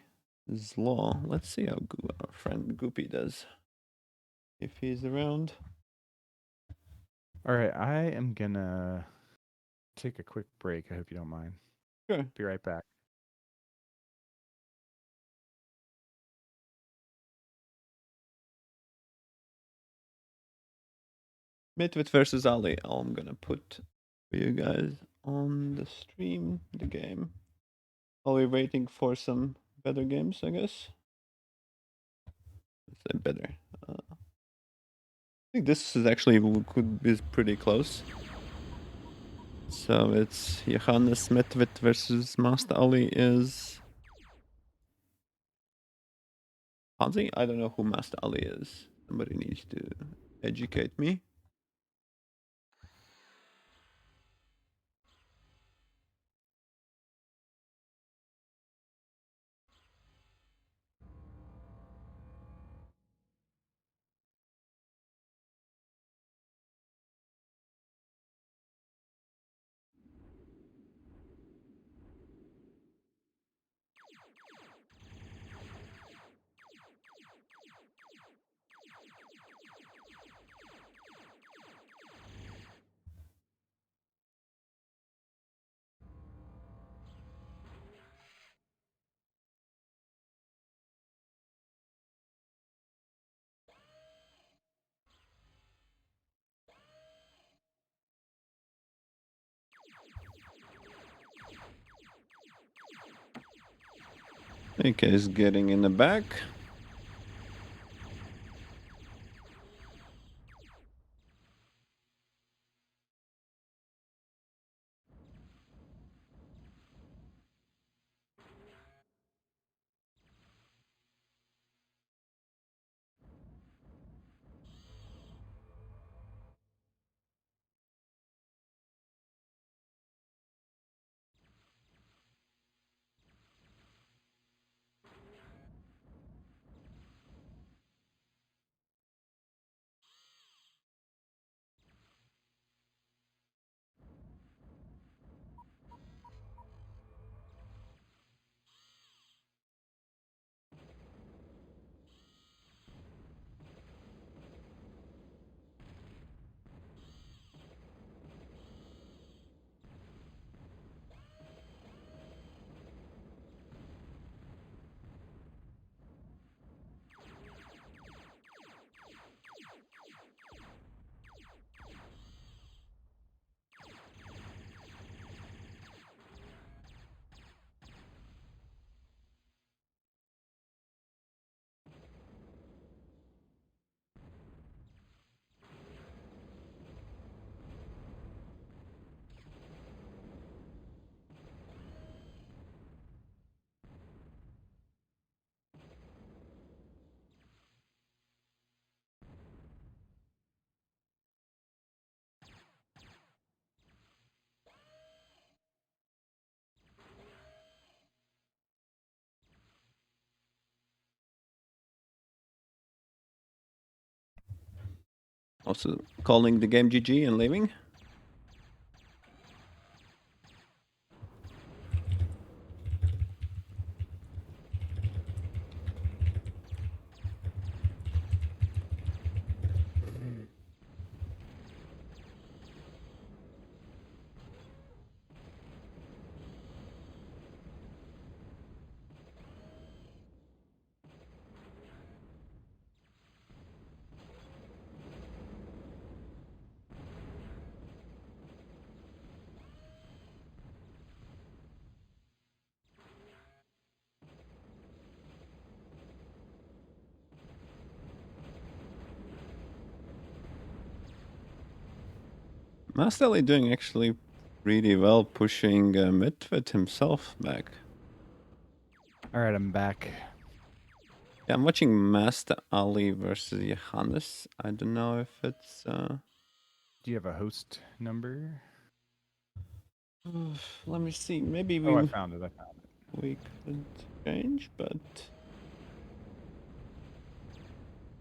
Zlaw. Let's see how our friend Goopy does. If he's around. All right, I am gonna take a quick break. I hope you don't mind. Sure. Be right back. Midwit versus Ali. I'm gonna put for you guys on the stream the game. While we're waiting for some better games, I guess. Let's say better. I think this is actually could be pretty close. So it's Johannes Midwit versus Master Ali is Hansi. I don't know who Master Ali is. Somebody needs to educate me. AK is getting in the back. Also calling the game GG and leaving. Masterly doing actually really well, pushing Midwit himself back. All right, I'm back. Yeah, I'm watching Master Ali versus Johannes. I don't know if it's. Do you have a host number? Let me see. Maybe Oh, I we found it. I found it. we could change, but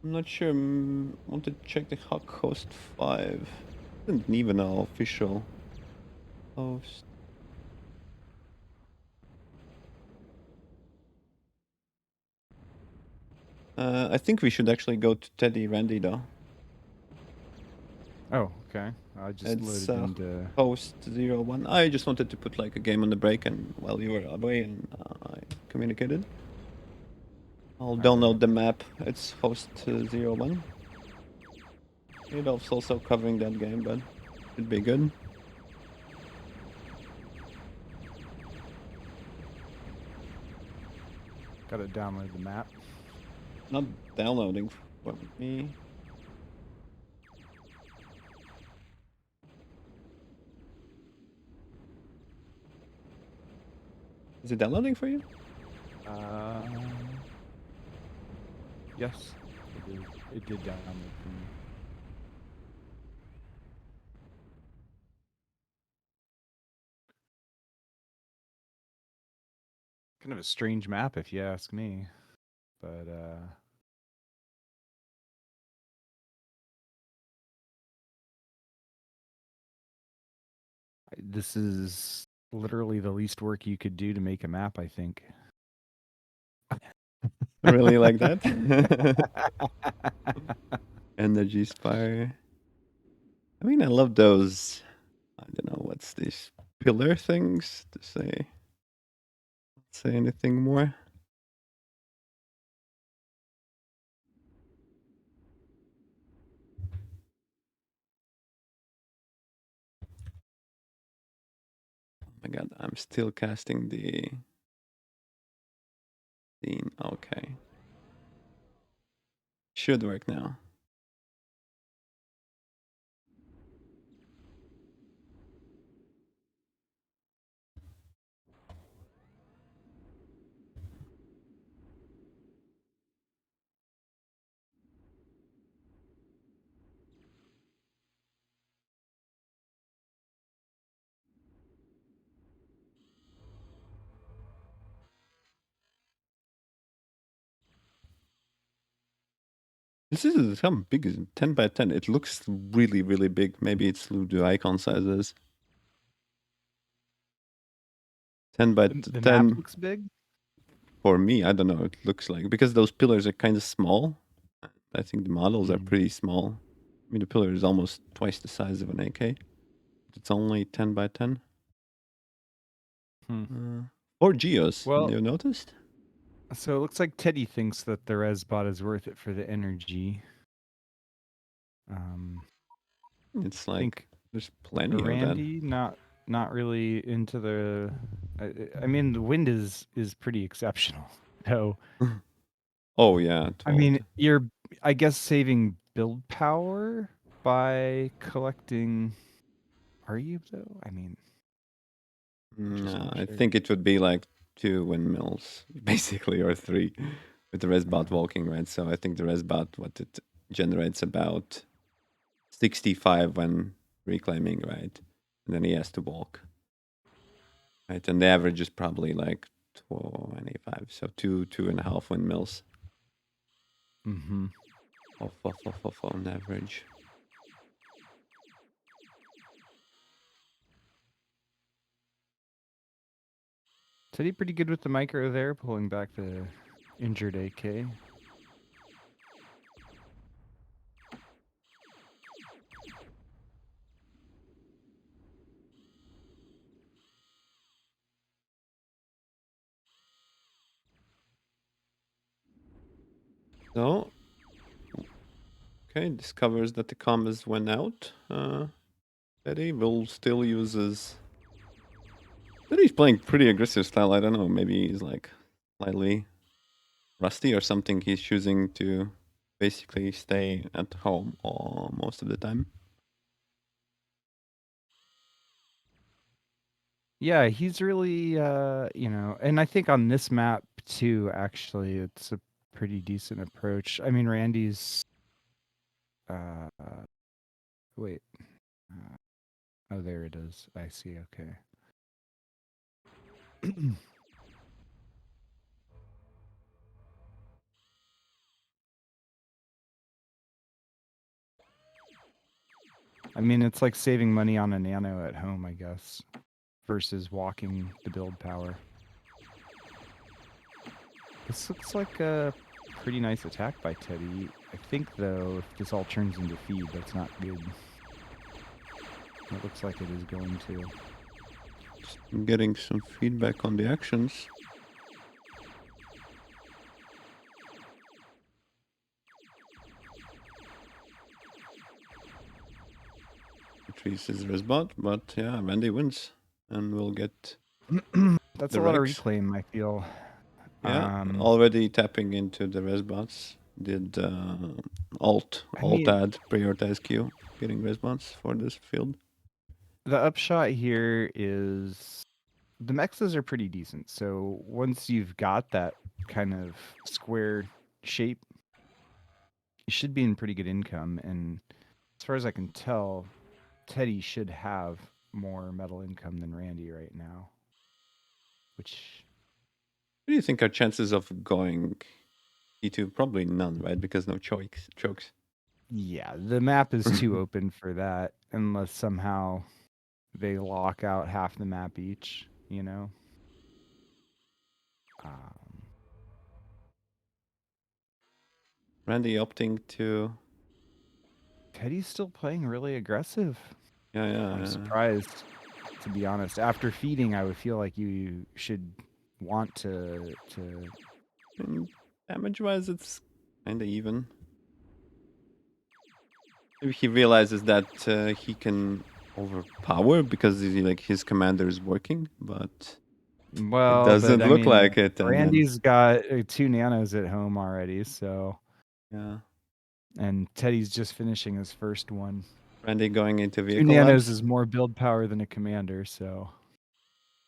I'm not sure. Want to check the Huck host 5. Isn't even an official host. I think we should actually go to Teddy Randy though. Oh, okay. I just It's loaded into. host 01. I just wanted to put like a game on the break and while you were away and I communicated. I'll All right. download the map. It's host 01. Adolf's also covering that game, but should be good. Got to download the map. Not downloading for me. Is it downloading for you? Uh, yes, it did. It did download for me. Kind of a strange map, if you ask me. But this is literally the least work you could do to make a map, I think. Really like that? Energy Spire. I mean, I love those. I don't know what's these pillar things to say anything more. Oh my god, I'm still casting the Okay. Should work now. This is how big is it? 10 by 10. It looks really, really big. Maybe it's the icon sizes. 10 by The map 10 looks big. for me. I don't know. It looks like because those pillars are kind of small. I think the models are Hmm. pretty small. I mean, the pillar is almost twice the size of an AK. It's only 10 by 10. Hmm. 4 geos. Well, You noticed? so it looks like Teddy thinks that the resbot is worth it for the energy. Um, It's I like think there's plenty of that. Randy not really into the. I mean, the wind is pretty exceptional. So Oh yeah, I mean, 12. you're I guess saving build power by collecting. Are you though? I mean, just No, not I sure. think it would be like 2 windmills, basically, or 3 with the resbot Uh, walking, right? So I think the resbot, what it generates about 65 when reclaiming, right? And then he has to walk, right? And the average is probably like 25, so 2.5 windmills mm-hmm. off on average. Teddy pretty good with the micro there, pulling back the injured AK. So, okay, discovers that the combos went out. Eddie will still uses. But he's playing pretty aggressive style. I don't know. Maybe he's like slightly rusty or something. He's choosing to basically stay at home all, most of the time. Yeah, he's really and I think on this map too, actually, it's a pretty decent approach. I mean, Randy's uh wait. Uh, oh, there it is. I see. Okay. I mean, it's like saving money on a nano at home, I guess, versus walking the build power. This looks like a pretty nice attack by Teddy. I think, though, if this all turns into feed, that's not good. It looks like it is going to. I'm getting some feedback on the actions. Increases resbot, but yeah, Randy wins and we'll get That's the a lot of Rex. reclaim, I feel. Yeah, Um, already tapping into the resbots. Did I alt mean, add prioritize queue, getting resbots for this field. the upshot here is the mexas are pretty decent. So once you've got that kind of square shape, you should be in pretty good income. And as far as I can tell, Teddy should have more metal income than Randy right now. Which, What do you think are chances of going E2? Probably none, right? Because no chokes. yeah, the map is too open for that unless somehow they lock out half the map each, you know? Um, Randy opting to. Teddy's still playing really aggressive. I'm Yeah. surprised, to be honest. After feeding, I would feel like you should want to. And damage wise, it's kind of even. Maybe he realizes that he can overpower because like his commander is working, but It Well, but doesn't I look mean, like it, and then Randy's got 2 nanos at home already, so yeah, and Teddy's just finishing his first one. Randy going into 2 vehicle nanos labs. is more build power than a commander, so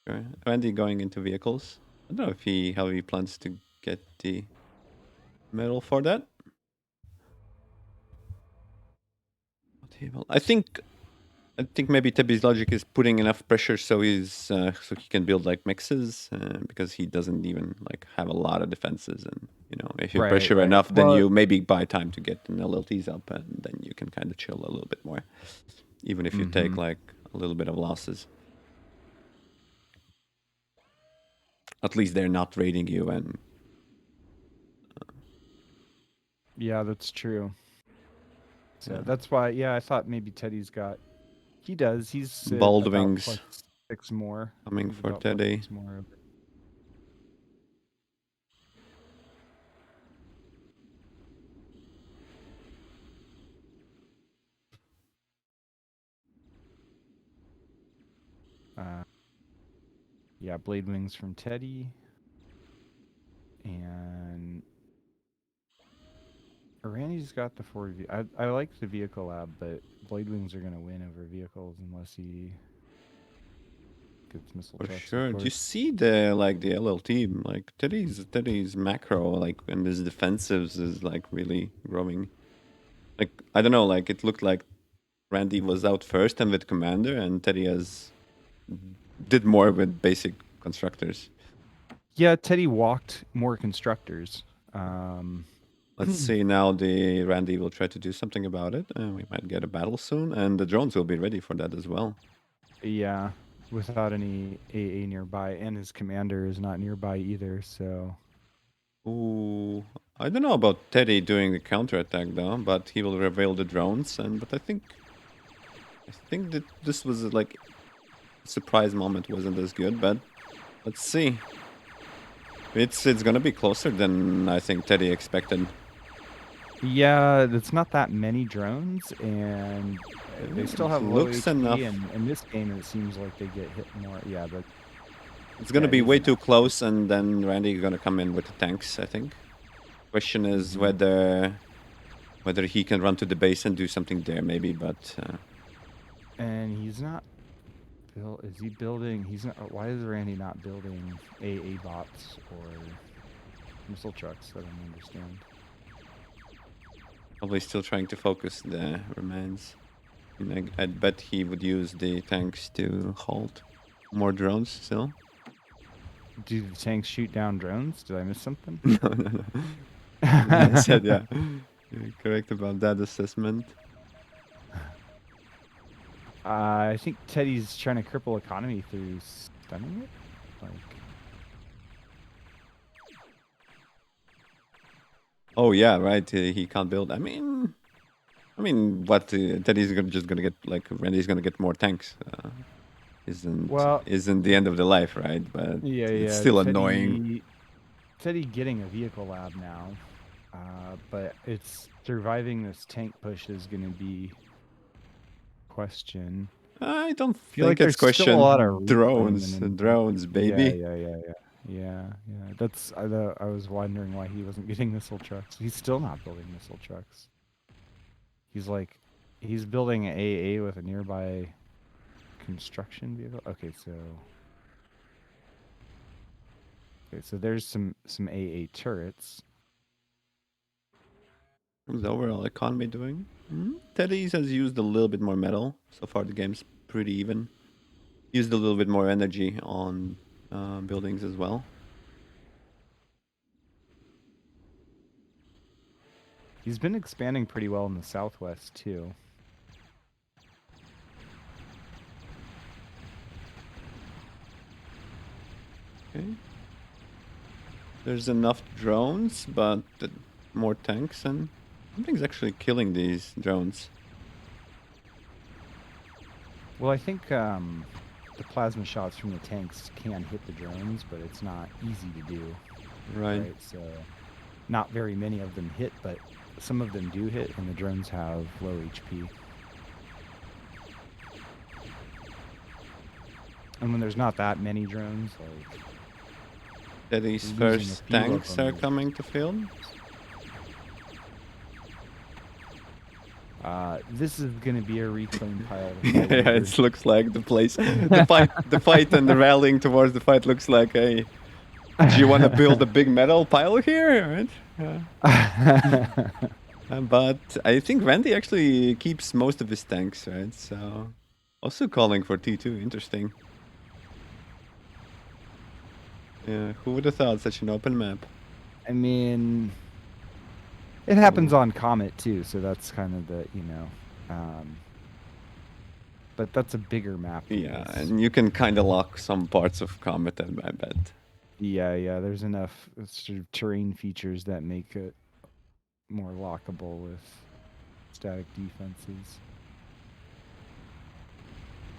Sure. Randy going into vehicles. I don't know if how he plans to get the medal for that. I think maybe Tebby's logic is putting enough pressure so so he can build like mixes because he doesn't even like have a lot of defenses, and if you right, pressure right. enough, then Well, you maybe buy time to get an LLTs up, and then you can kind of chill a little bit more, even if you take mhm. like a little bit of losses. At least they're not raiding you and Yeah, that's true. So yeah, that's why, yeah, I thought maybe Teddy's got. He does. He's bald about wings +6 more. coming He's for about Teddy. +6 more over. Yeah, blade wings from Teddy, and Randy's got the Ford. I like the vehicle lab, but blade wings are gonna win over vehicles unless he gets missile For trucks, of sure. Do you course. see the LLT? Like Teddy's macro, like, and his defensives is like really growing. Like, I don't know, like it looked like Randy was out first and with commander, and Teddy has did more with basic constructors. Yeah, Teddy walked more constructors. Um, Let's see now. The Randy will try to do something about it, and we might get a battle soon, and the drones will be ready for that as well. yeah, without any AA nearby, and his commander is not nearby either. So Ooh, I don't know about Teddy doing the counterattack though, but he will reveal the drones, and but I think that this was like surprise moment wasn't as good, but let's see. It's gonna be closer than I think Teddy expected. yeah, it's not that many drones, and they still It have low looks HP. enough. And in this game, it seems like they get hit more. Yeah, but It's yeah, gonna it be is way too enough. close, and then Randy is gonna come in with the tanks, I think. Question is Hmm. whether he can run to the base and do something there, maybe. But And he's not build. Is he building? He's not. Why is Randy not building AA bots or missile trucks? I don't understand. probably still trying to focus the remains. And I bet he would use the tanks to halt more drones still. Do the tanks shoot down drones? Did I miss something? No, no, no. I said, yeah. You're correct about that assessment. I think Teddy's trying to cripple economy through stunning it. Like, Oh yeah, right. He can't build. What? Teddy's just gonna get like Randy's gonna get more tanks. Isn't well, isn't the end of the life, right? But yeah, it's yeah. still annoying. Teddy getting a vehicle lab now, but it's surviving this tank push is going to be question. I don't I feel think like it's there's still a lot question. of reclaim Drones, and drones, yeah, baby. yeah, yeah, yeah, yeah, yeah. That's I was wondering why he wasn't getting missile trucks. He's still not building missile trucks. He's like, he's building an AA with a nearby construction vehicle. Okay, so there's some AA turrets. How's the overall economy doing? Teddy's has used a little bit more metal. So far, the game's pretty even. Used a little bit more energy on buildings as well. He's been expanding pretty well in the southwest too. Okay. There's enough drones, but more tanks, and something's actually killing these drones. Well, I think the plasma shots from the tanks can hit the drones, but it's not easy to do, Right. right? So not very many of them hit, but some of them do hit, and the drones have low HP. And when there's not that many drones, like Teddy's Losing a first few of tanks them are is- coming to field. This is gonna be a reclaim pile. To Yeah, fight over. it looks like the place. The fight and the rallying towards the fight looks like a. Do you want to build a big metal pile here? Right? But I think Randy actually keeps most of his tanks, right? So also calling for T2. Interesting. Yeah, who would have thought such an open map? I mean, it happens Ooh. on Comet too, so that's kind of the but that's a bigger map. Than Yeah, this. and you can kind of lock some parts of Comet, I bet. Yeah. There's enough sort of terrain features that make it more lockable with static defenses.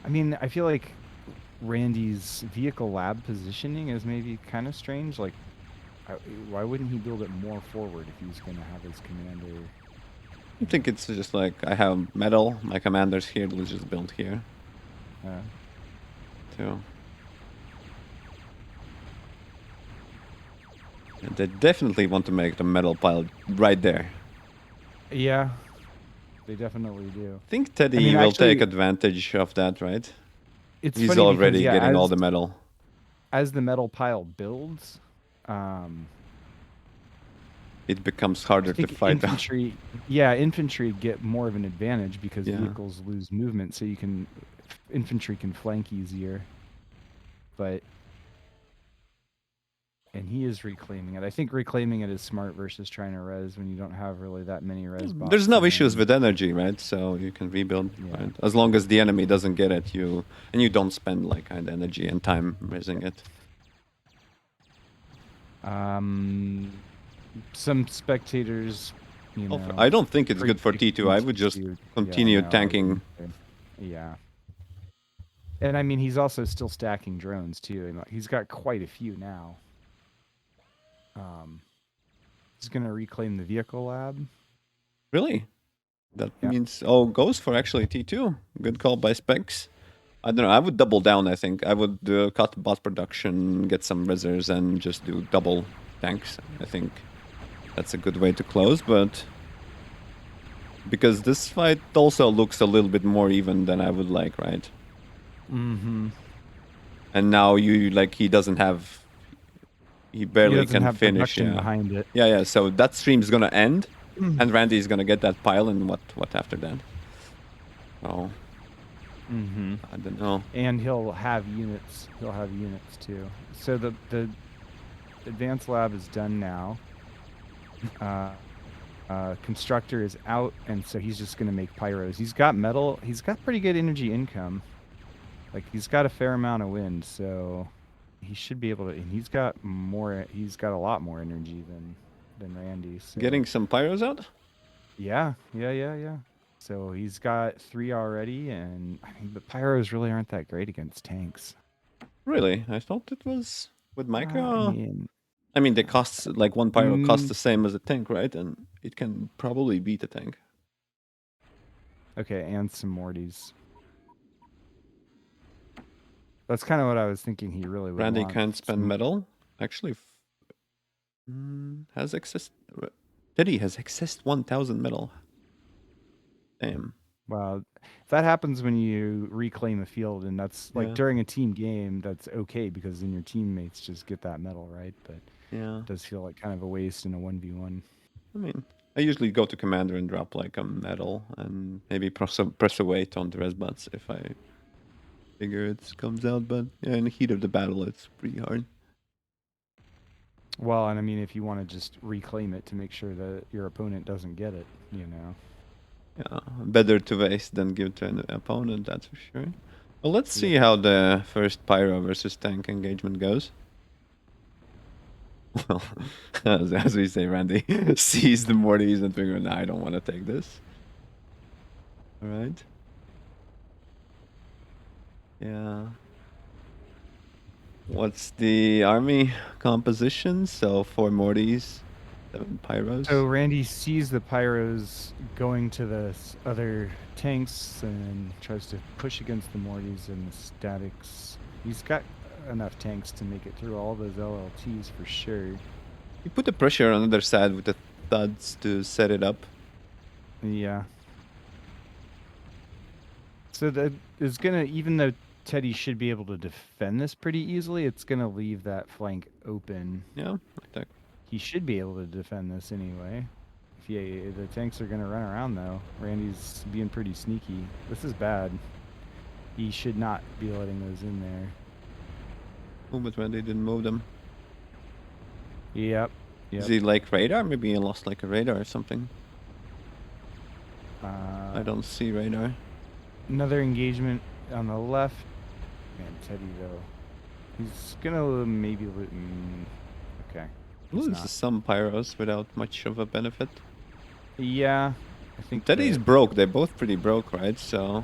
I mean, I feel like Randy's vehicle lab positioning is maybe kind of strange. Like, why wouldn't he build it more forward if he's going to have his commander? I think it's just like I have metal, my commander's here, let's just build here. Too. And they definitely want to make the metal pile right there. Yeah, they definitely do. I think Teddy will take advantage of that, right? It's He's funny already because, getting all the metal. As the metal pile builds, it becomes harder to fight. Infantry get more of an advantage because vehicles lose movement, so infantry can flank easier. And he is reclaiming it. I think reclaiming it is smart versus trying to res when you don't have really that many res bots. There's no issues with energy, right? So you can rebuild, right? As long as the enemy doesn't get it, you don't spend like kind of energy and time resing it. Some spectators, I don't think it's good for T2. I would just continue tanking. Yeah. And I mean, he's also still stacking drones too. And he's got quite a few now. He's gonna reclaim the vehicle lab. Really? That means goes for actually T2. Good call by Specs. I don't know. I would double down. I think I would cut bot production, get some reserves, and just do double tanks. I think that's a good way to close. But because this fight also looks a little bit more even than I would like, right? Mm-hmm. And now he doesn't have. He barely can finish. Yeah. Behind it. Yeah. So that stream is gonna end, and Randy is gonna get that pile. And what after that? Oh. I don't know. And he'll have units. He'll have units too. So the advanced lab is done now. Constructor is out, and so he's just gonna make pyros. He's got metal. He's got pretty good energy income. Like he's got a fair amount of wind, so he should be able to. And he's got more. He's got a lot more energy than Randy. So. Getting some pyros out. Yeah. So he's got 3 already, and I mean the pyros really aren't that great against tanks. Really, I thought it was with micro. I mean, they cost like one pyro costs the same as a tank, right? And it can probably beat a tank. Okay, and some Mortys. That's kind of what I was thinking. He really would. Randy can't spend metal. Actually, has excess. Teddy has excess 1,000 metal. Damn. Well, that happens when you reclaim a field, and that's like during a team game. That's okay because then your teammates just get that metal, right? But it does feel like kind of a waste in a 1v1. I mean, I usually go to commander and drop like a metal and maybe press a weight on the res bots if I figure it comes out. But yeah, in the heat of the battle, it's pretty hard. Well, and I mean, if you want to just reclaim it to make sure that your opponent doesn't get it, Yeah, better to waste than give to an opponent, that's for sure. Well, let's see how the first pyro versus tank engagement goes. Well, as we say, Randy sees the Mortys and figures, nah, I don't want to take this. All right. Yeah. What's the army composition? So 4 Mortys, 7 pyros. So Randy sees the pyros going to the other tanks and tries to push against the Mortys and the statics. He's got enough tanks to make it through all those LLTs for sure. You put the pressure on the other side with the thuds to set it up. Yeah. So that is gonna, even though Teddy should be able to defend this pretty easily, it's gonna leave that flank open. Yeah, attack. He should be able to defend this anyway. If the tanks are gonna run around though. Randy's being pretty sneaky. This is bad. He should not be letting those in there. Oh, but when they didn't move them. Yep. Is he like radar? Maybe he lost like a radar or something. I don't see radar. Another engagement on the left. Man, Teddy though. He's gonna maybe okay. Loses some pyros without much of a benefit. Yeah. I think Teddy's broke. They're both pretty broke, right? So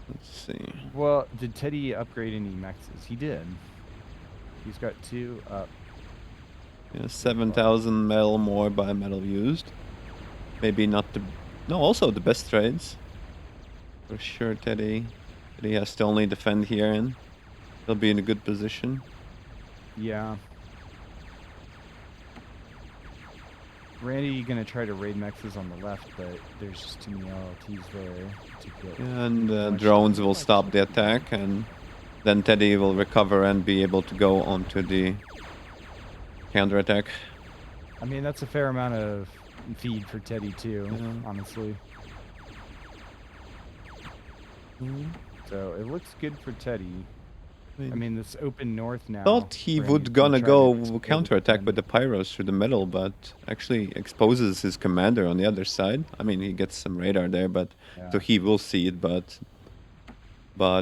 let's see. Well, did Teddy upgrade any mexes? He did. He's got 2 up. Yeah, 7,000 metal more by metal used. Maybe not the... No, also the best trades. For sure, Teddy. Teddy has to only defend here and he'll be in a good position. Yeah. Randy gonna try to raid mexes on the left, but there's just too many LLTs there to get. And drones will stop the attack, and then Teddy will recover and be able to go onto the counterattack. I mean, that's a fair amount of feed for Teddy too, honestly. So it looks good for Teddy. I mean, this open north now. Thought he would gonna go counterattack with the pyros through the middle, but actually exposes his commander on the other side. I mean, he gets some radar there, but so he will see it. But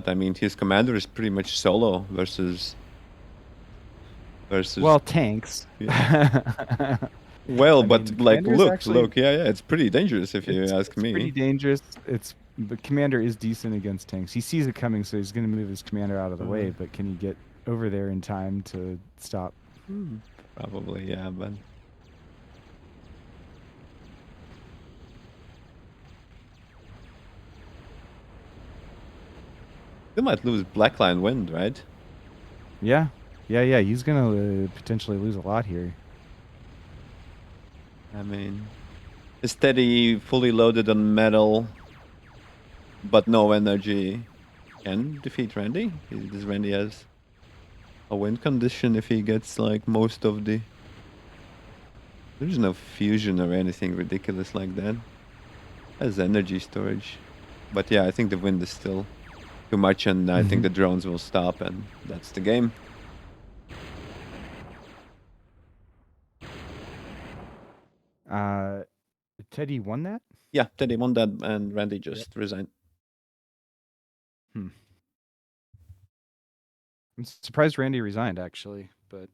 I mean, his commander is pretty much solo versus. Well, tanks. Yeah. Well, but mean, like, look, actually, yeah, it's pretty dangerous if you ask me. It's pretty dangerous. But commander is decent against tanks. He sees it coming, so he's going to move his commander out of the way. But can he get over there in time to stop? Probably, yeah, but... They might lose Blackline Wind, right? Yeah. He's going to potentially lose a lot here. I mean, is Teddy fully loaded on metal, but no energy, can defeat Randy? Does Randy has a win condition if he gets like most of the... There's no fusion or anything ridiculous like that. Has energy storage. But yeah, I think the wind is still too much, and I think the drones will stop, and that's the game. Teddy won that? Yeah, Teddy won that, and Randy just resigned. I'm surprised Randy resigned, actually, but...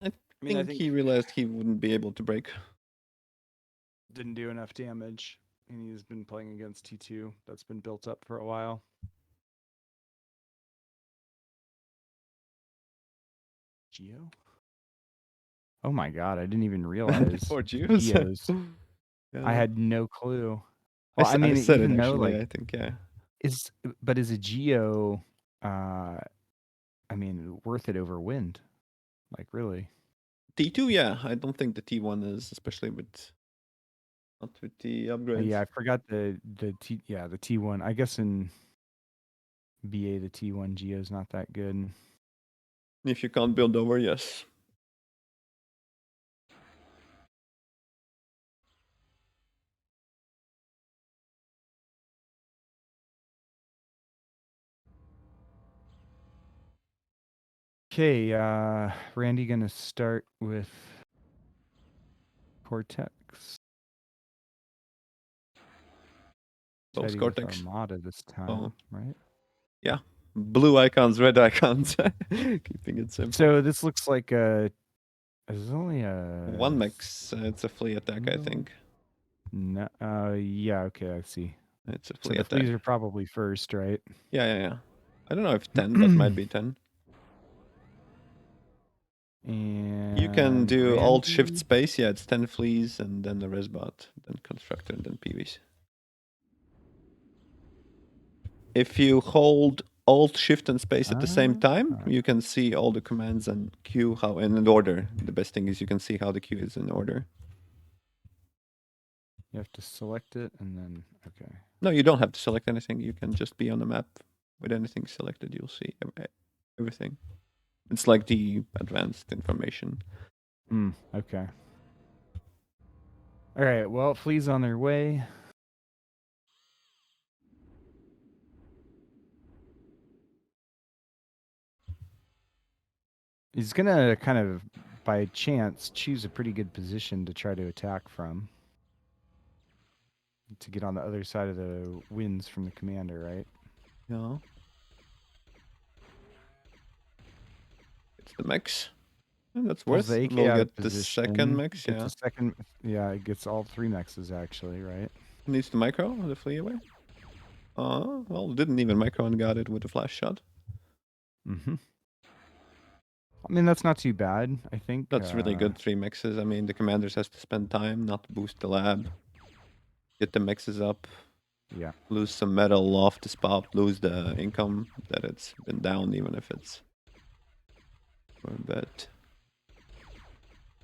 I think he realized he wouldn't be able to break. Didn't do enough damage, and he's been playing against T2. That's been built up for a while. Geo? Oh my god, I didn't even realize. Poor Geos. Yeah. I had no clue. Well, I mean, said even it, though, actually, like, I think, yeah. Is a Geo, I mean, worth it over wind? Like, really? T2, yeah. I don't think the T1 is, especially with... Not with the upgrades. Yeah, I forgot the T1. I guess in BA, the T1 Geo is not that good. If you can't build over, yes. Okay, Randy gonna start with Cortex. Both Cortex. Armada this time, right? Yeah. Blue icons, red icons. Keeping it simple. So this looks like there's only a... One mix. It's a flea attack, I think. No, yeah, okay, I see. It's a flea so the attack. fleas are probably first, right? Yeah. I don't know if 10, but might be 10. And you can do Randy... Alt Shift Space. Yeah, it's 10 fleas, and then the Resbot, then Constructor, and then PVs. If you hold Alt, Shift, and Space at the same time, Ah. you can see all the commands and queue how in order. The best thing is you can see how the queue is in order. You have to select it and then, okay. No, you don't have to select anything. You can just be on the map with anything selected. You'll see everything. It's like the advanced information. Okay. All right, well, fleas on their way. He's gonna kind of, by chance, choose a pretty good position to try to attack from. To get on the other side of the winds from the commander, right? Yeah. It's the mix. And that's Pulls the worth. AK We'll out of get the second position. mix, Gets yeah. a second. Yeah, it gets all 3 mexes actually, right? Needs the micro, the flee away. Well, didn't even micro and got it with a flash shot. Mm-hmm. I mean, that's not too bad, I think. That's really good, 3 mixes. I mean, the commanders has to spend time, not boost the lab. Get the mixes up. Yeah. Lose some metal off the spot, lose the income that it's been down, even if it's for a bit.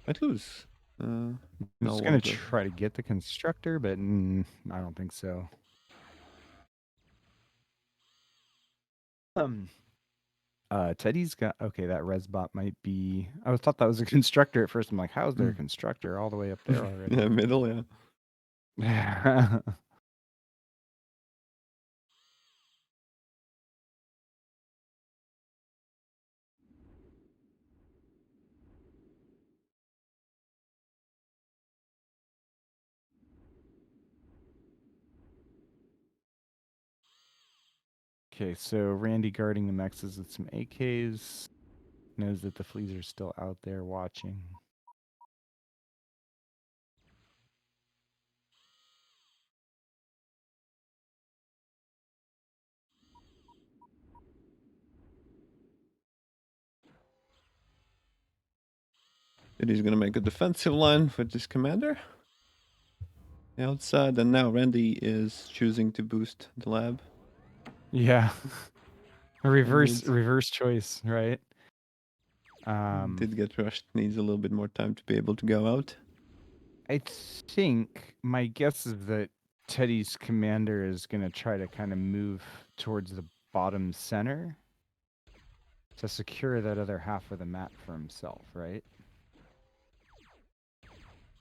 Might lose. I'm No, just gonna won't lose. try to get the constructor, but I don't think so. Teddy's got okay. That resbot might be. I thought that was a constructor at first. I'm like, how's there a constructor all the way up there already? Yeah, middle, yeah. Okay, so Randy guarding the mexes with some AKs. Knows that the fleas are still out there watching. And he's gonna make a defensive line with this commander. Outside, and now Randy is choosing to boost the lab. Yeah. Needs, reverse choice, right? did get rushed, needs a little bit more time to be able to go out. I think my guess is that Teddy's commander is going to try to kind of move towards the bottom center to secure that other half of the map for himself, right?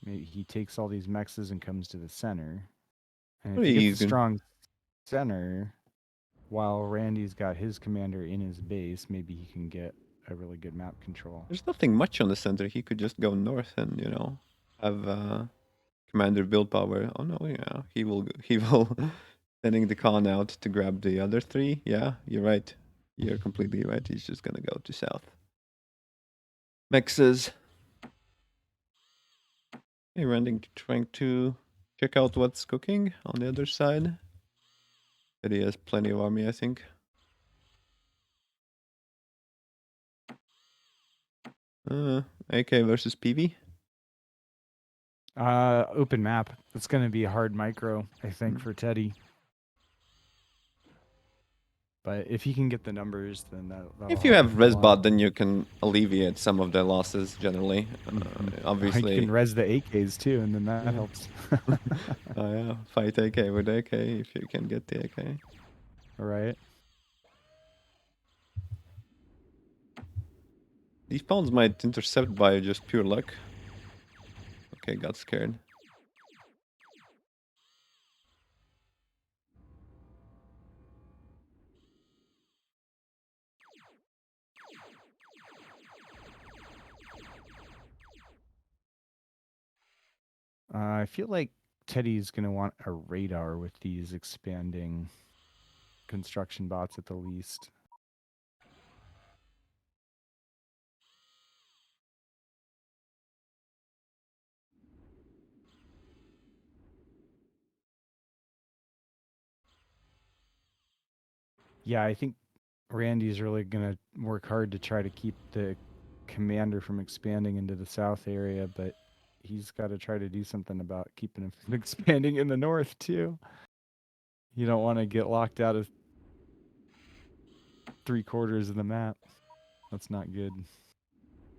Maybe he takes all these mexes and comes to the center. And if he gets a strong center, while Randy's got his commander in his base, maybe he can get a really good map control. There's nothing much on the center. He could just go north and, you know, have commander build power. Oh no, yeah, he will sending the con out to grab the other 3. Yeah, you're right. You're completely right. He's just gonna go to south. Mexes. Hey, Randy trying to check out what's cooking on the other side. But he has plenty of army, I think. AK versus PV. Open map. It's going to be a hard micro, I think, for Teddy. But if he can get the numbers, then that'll If you help have him a lot. resbot, then you can alleviate some of the losses generally. Obviously, you can res the AKs too, and then that helps. Oh yeah, fight AK with AK if you can get the AK. All right. These pawns might intercept by just pure luck. Okay, got scared. I feel like Teddy's going to want a radar with these expanding construction bots at the least. Yeah, I think Randy's really going to work hard to try to keep the commander from expanding into the south area, but he's got to try to do something about keeping him from expanding in the north too. You don't want to get locked out of 3/4 of the map. That's not good.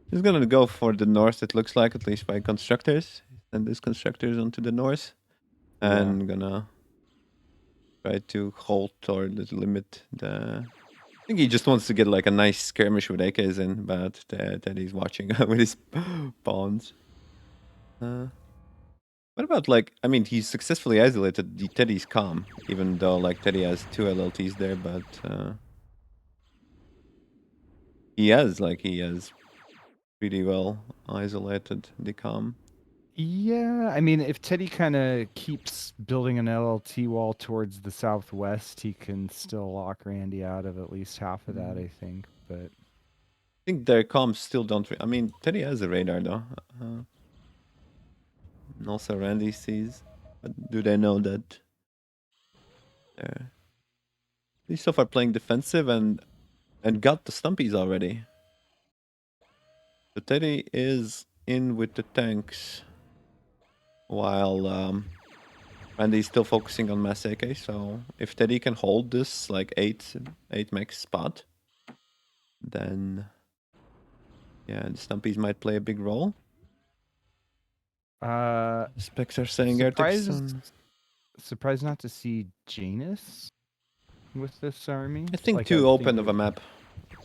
He's gonna go for the north, it looks like, at least by constructors. Send his constructors onto the north. And gonna try to halt or limit the... I think he just wants to get like a nice skirmish with AKs in, but that he's watching with his pawns. What about like, I mean, he's successfully isolated the Teddy's calm, even though like Teddy has 2 LLTs there, but he has pretty well isolated the calm. Yeah, I mean, if Teddy kind of keeps building an LLT wall towards the southwest, he can still lock Randy out of at least half of that, I think. But I think their comms still don't... I mean, Teddy has a radar though. And also Randy sees. But do they know that they're... He's so far playing defensive and got the stumpies already. So Teddy is in with the tanks. While Randy's still focusing on mass AK, so if Teddy can hold this like 8 max spot, then yeah, the stumpies might play a big role. Specs are saying surprised not to see Janus with this army. I think Like, too open of a map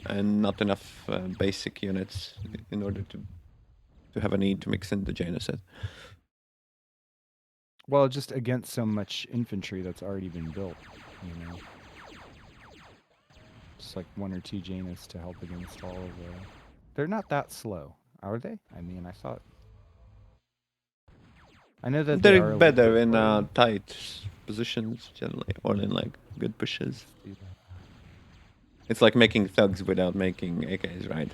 and not enough basic units in order to have a need to mix in the Janus set. Well, just against so much infantry that's already been built, you know. Just like 1 or 2 Janus to help against all of the... They're not that slow, are they? I mean, I thought... I know that they're better in tight positions generally, or in like good pushes. It's like making thugs without making AKs, right?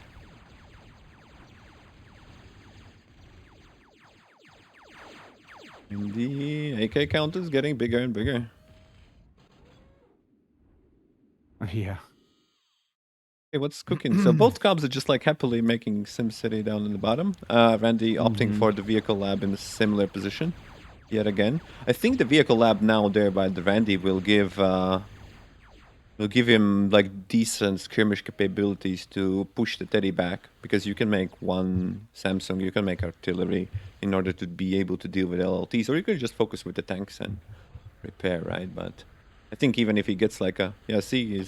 And the AK count is getting bigger and bigger. Yeah. Okay, what's cooking? So both cobs are just like happily making SimCity down in the bottom. Randy opting for the vehicle lab in a similar position. Yet again. I think the vehicle lab now there by the Randy will give him like decent skirmish capabilities to push the Teddy back, because you can make 1 Samsung, you can make artillery in order to be able to deal with LLTs, or you could just focus with the tanks and repair, right? But I think even if he gets like a... Yeah, see,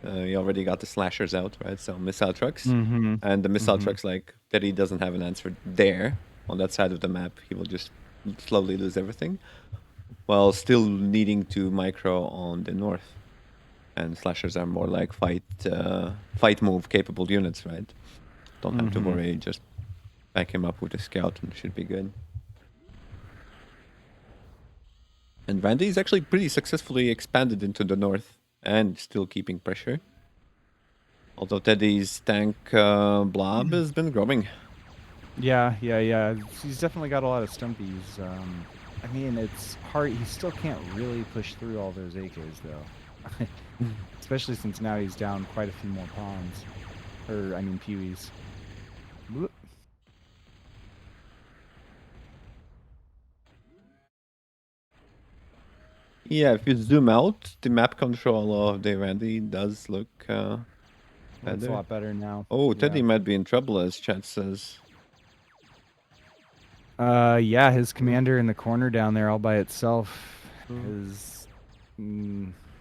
he already got the slashers out, right? So missile trucks. And the missile trucks, like, Teddy doesn't have an answer there on that side of the map. He will just slowly lose everything, while still needing to micro on the north. And slashers are more like fight move capable units, right? Don't have to worry, just back him up with a scout and it should be good. And Randy is actually pretty successfully expanded into the north and still keeping pressure. Although Teddy's tank blob has been growing. Yeah. He's definitely got a lot of stumpies. I mean, it's hard. He still can't really push through all those AKs, though. Especially since now he's down quite a few more pawns. Or, I mean, peewees. Yeah, if you zoom out, the map control of the Randy does look better. It's a lot better now. Oh, Teddy might be in trouble, as chat says. Yeah, his commander in the corner down there all by itself is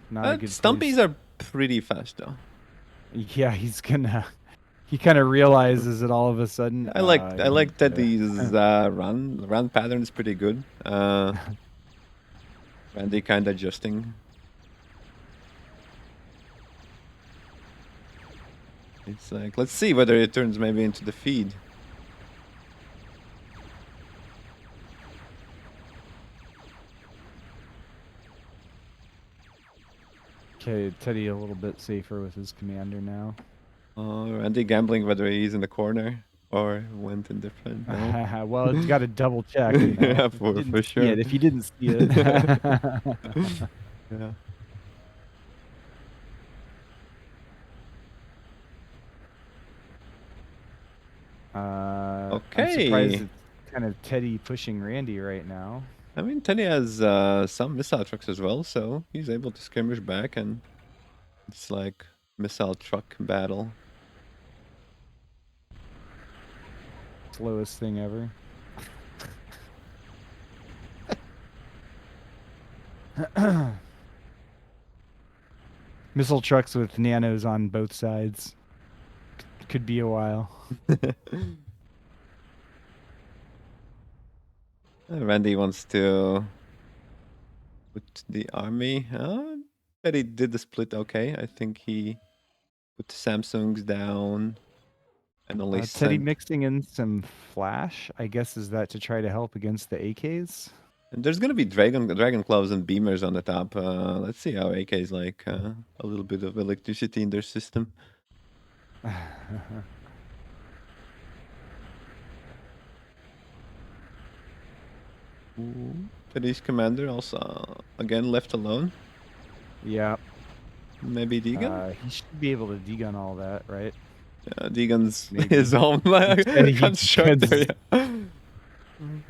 not a good Stumpies are pretty fast, though. Yeah, he's gonna... He kind of realizes it all of a sudden. I like Teddy's run pattern is pretty good. Randy kind of adjusting. It's like, let's see whether it turns maybe into the feed. Okay, Teddy a little bit safer with his commander now. Randy gambling whether he's in the corner or went in different. No? Well, it's got to double check. You know? Yeah, for sure. If you didn't see it. Yeah. Okay. I'm surprised it's kind of Teddy pushing Randy right now. I mean, Teddy has some missile trucks as well, so he's able to skirmish back, and it's like missile truck battle. Slowest thing ever. Missile trucks with nanos on both sides. Could be a while. Randy wants to put the army. But he did the split okay. I think he put the Samsungs down and only Teddy sent. mixing in some flash, I guess, is that to try to help against the AKs? And there's gonna be dragon claws and beamers on the top. Let's see how AK's like a little bit of electricity in their system. Today's commander also again left alone. Yeah. Maybe Deegan? He should be able to degun all that, right? Deegan's Maybe. his own constructor.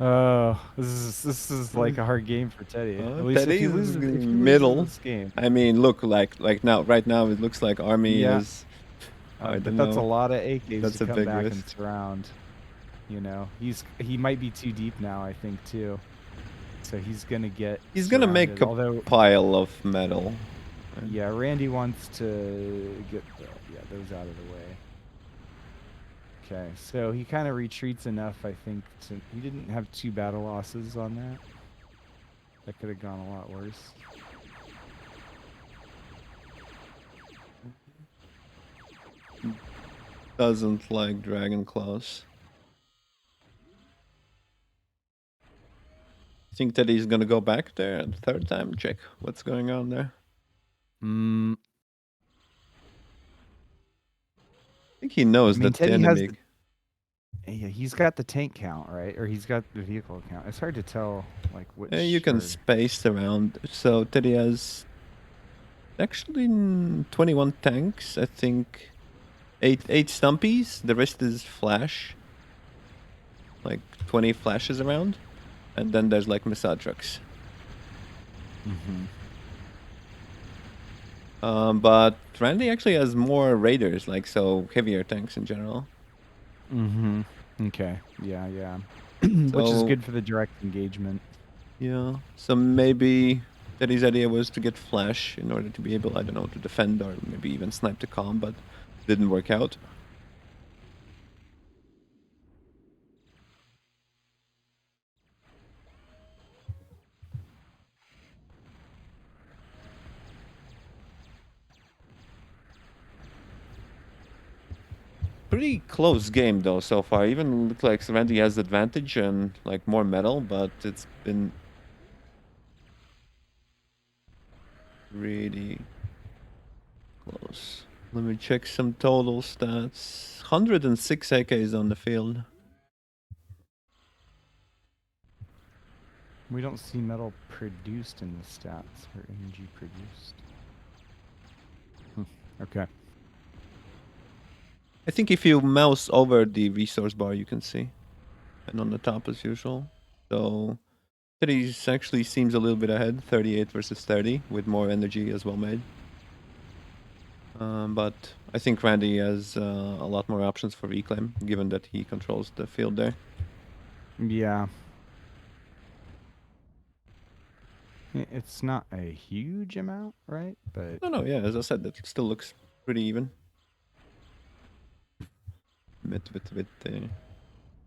Oh, this is like a hard game for Teddy. At least if he Teddy's loses middle. this game. I mean, look, like now, right now, it looks like army Yeah. is. I But don't that's a know. lot of AKs That's to a come big back and risk. surround. You know, he might be too deep now, I think, too. So he's gonna get. He's gonna make a although, pile of metal. yeah, Randy wants to get those out of the way. Okay, so he kind of retreats enough, I think. He didn't have 2 battle losses on that. That could have gone a lot worse. Doesn't like dragon claws. Think that he's gonna go back there and third time check what's going on there. Hmm. I think he knows that Teddy the has enemy. yeah, he's got the tank count, right? Or he's got the vehicle count. It's hard to tell, like, which. You can space around. So Teddy has actually 21 tanks. I think eight stumpies. The rest is flash. Like 20 flashes around, and then there's like missile trucks. But Randy actually has more raiders, like so heavier tanks in general. Okay. Yeah. Which is So- good for the direct engagement. Yeah. So maybe Teddy's idea was to get flash in order to be able, I don't know, to defend or maybe even snipe the calm, but didn't work out. Pretty close game though so far. Even look like Randy has advantage and like more metal, but it's been really close. Let me check some total stats. 106 AKs on the field. We don't see metal produced in the stats or energy produced. Okay. I think if you mouse over the resource bar, you can see. And on the top as usual. So Teddy's actually seems a little bit ahead, 38 versus 30, with more energy as well made. But I think Randy has a lot more options for reclaim, given that he controls the field there. Yeah. It's not a huge amount, right? But No, yeah, as I said, that still looks pretty even. With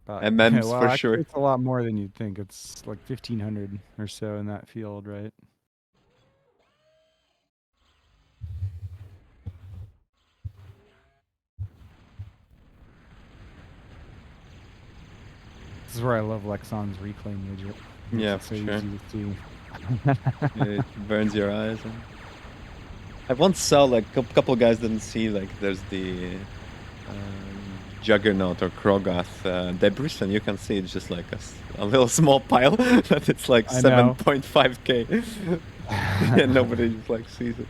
MMs well, for actually, sure. it's a lot more than you'd think. It's like 1,500 or so in that field, right? This is where I love Lexon's reclaim widget. Yeah, It's for so sure. easy to see. It burns your eyes. I once saw like a couple guys didn't see like there's the Juggernaut or Krogoth debris, and you can see it's just like a little small pile that it's like 7.5k, and nobody just like sees it.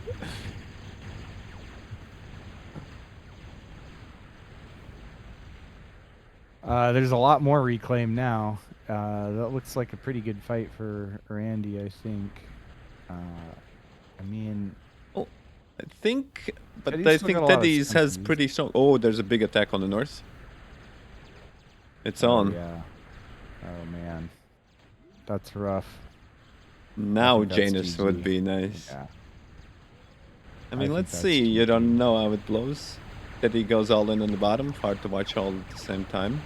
There's a lot more reclaim now. That looks like a pretty good fight for Randy, I think. I mean, I think, but Teddy's I still got think a lot of Teddy's has scumpies. pretty strong. Oh, there's a big attack on the north. It's Oh on. yeah. Oh man. That's rough. I Now think that's Janus would GG. be nice. Yeah. I I mean, think let's that's see. You GG. don't know how it blows. Teddy goes all in on the bottom. Hard to watch all at the same time.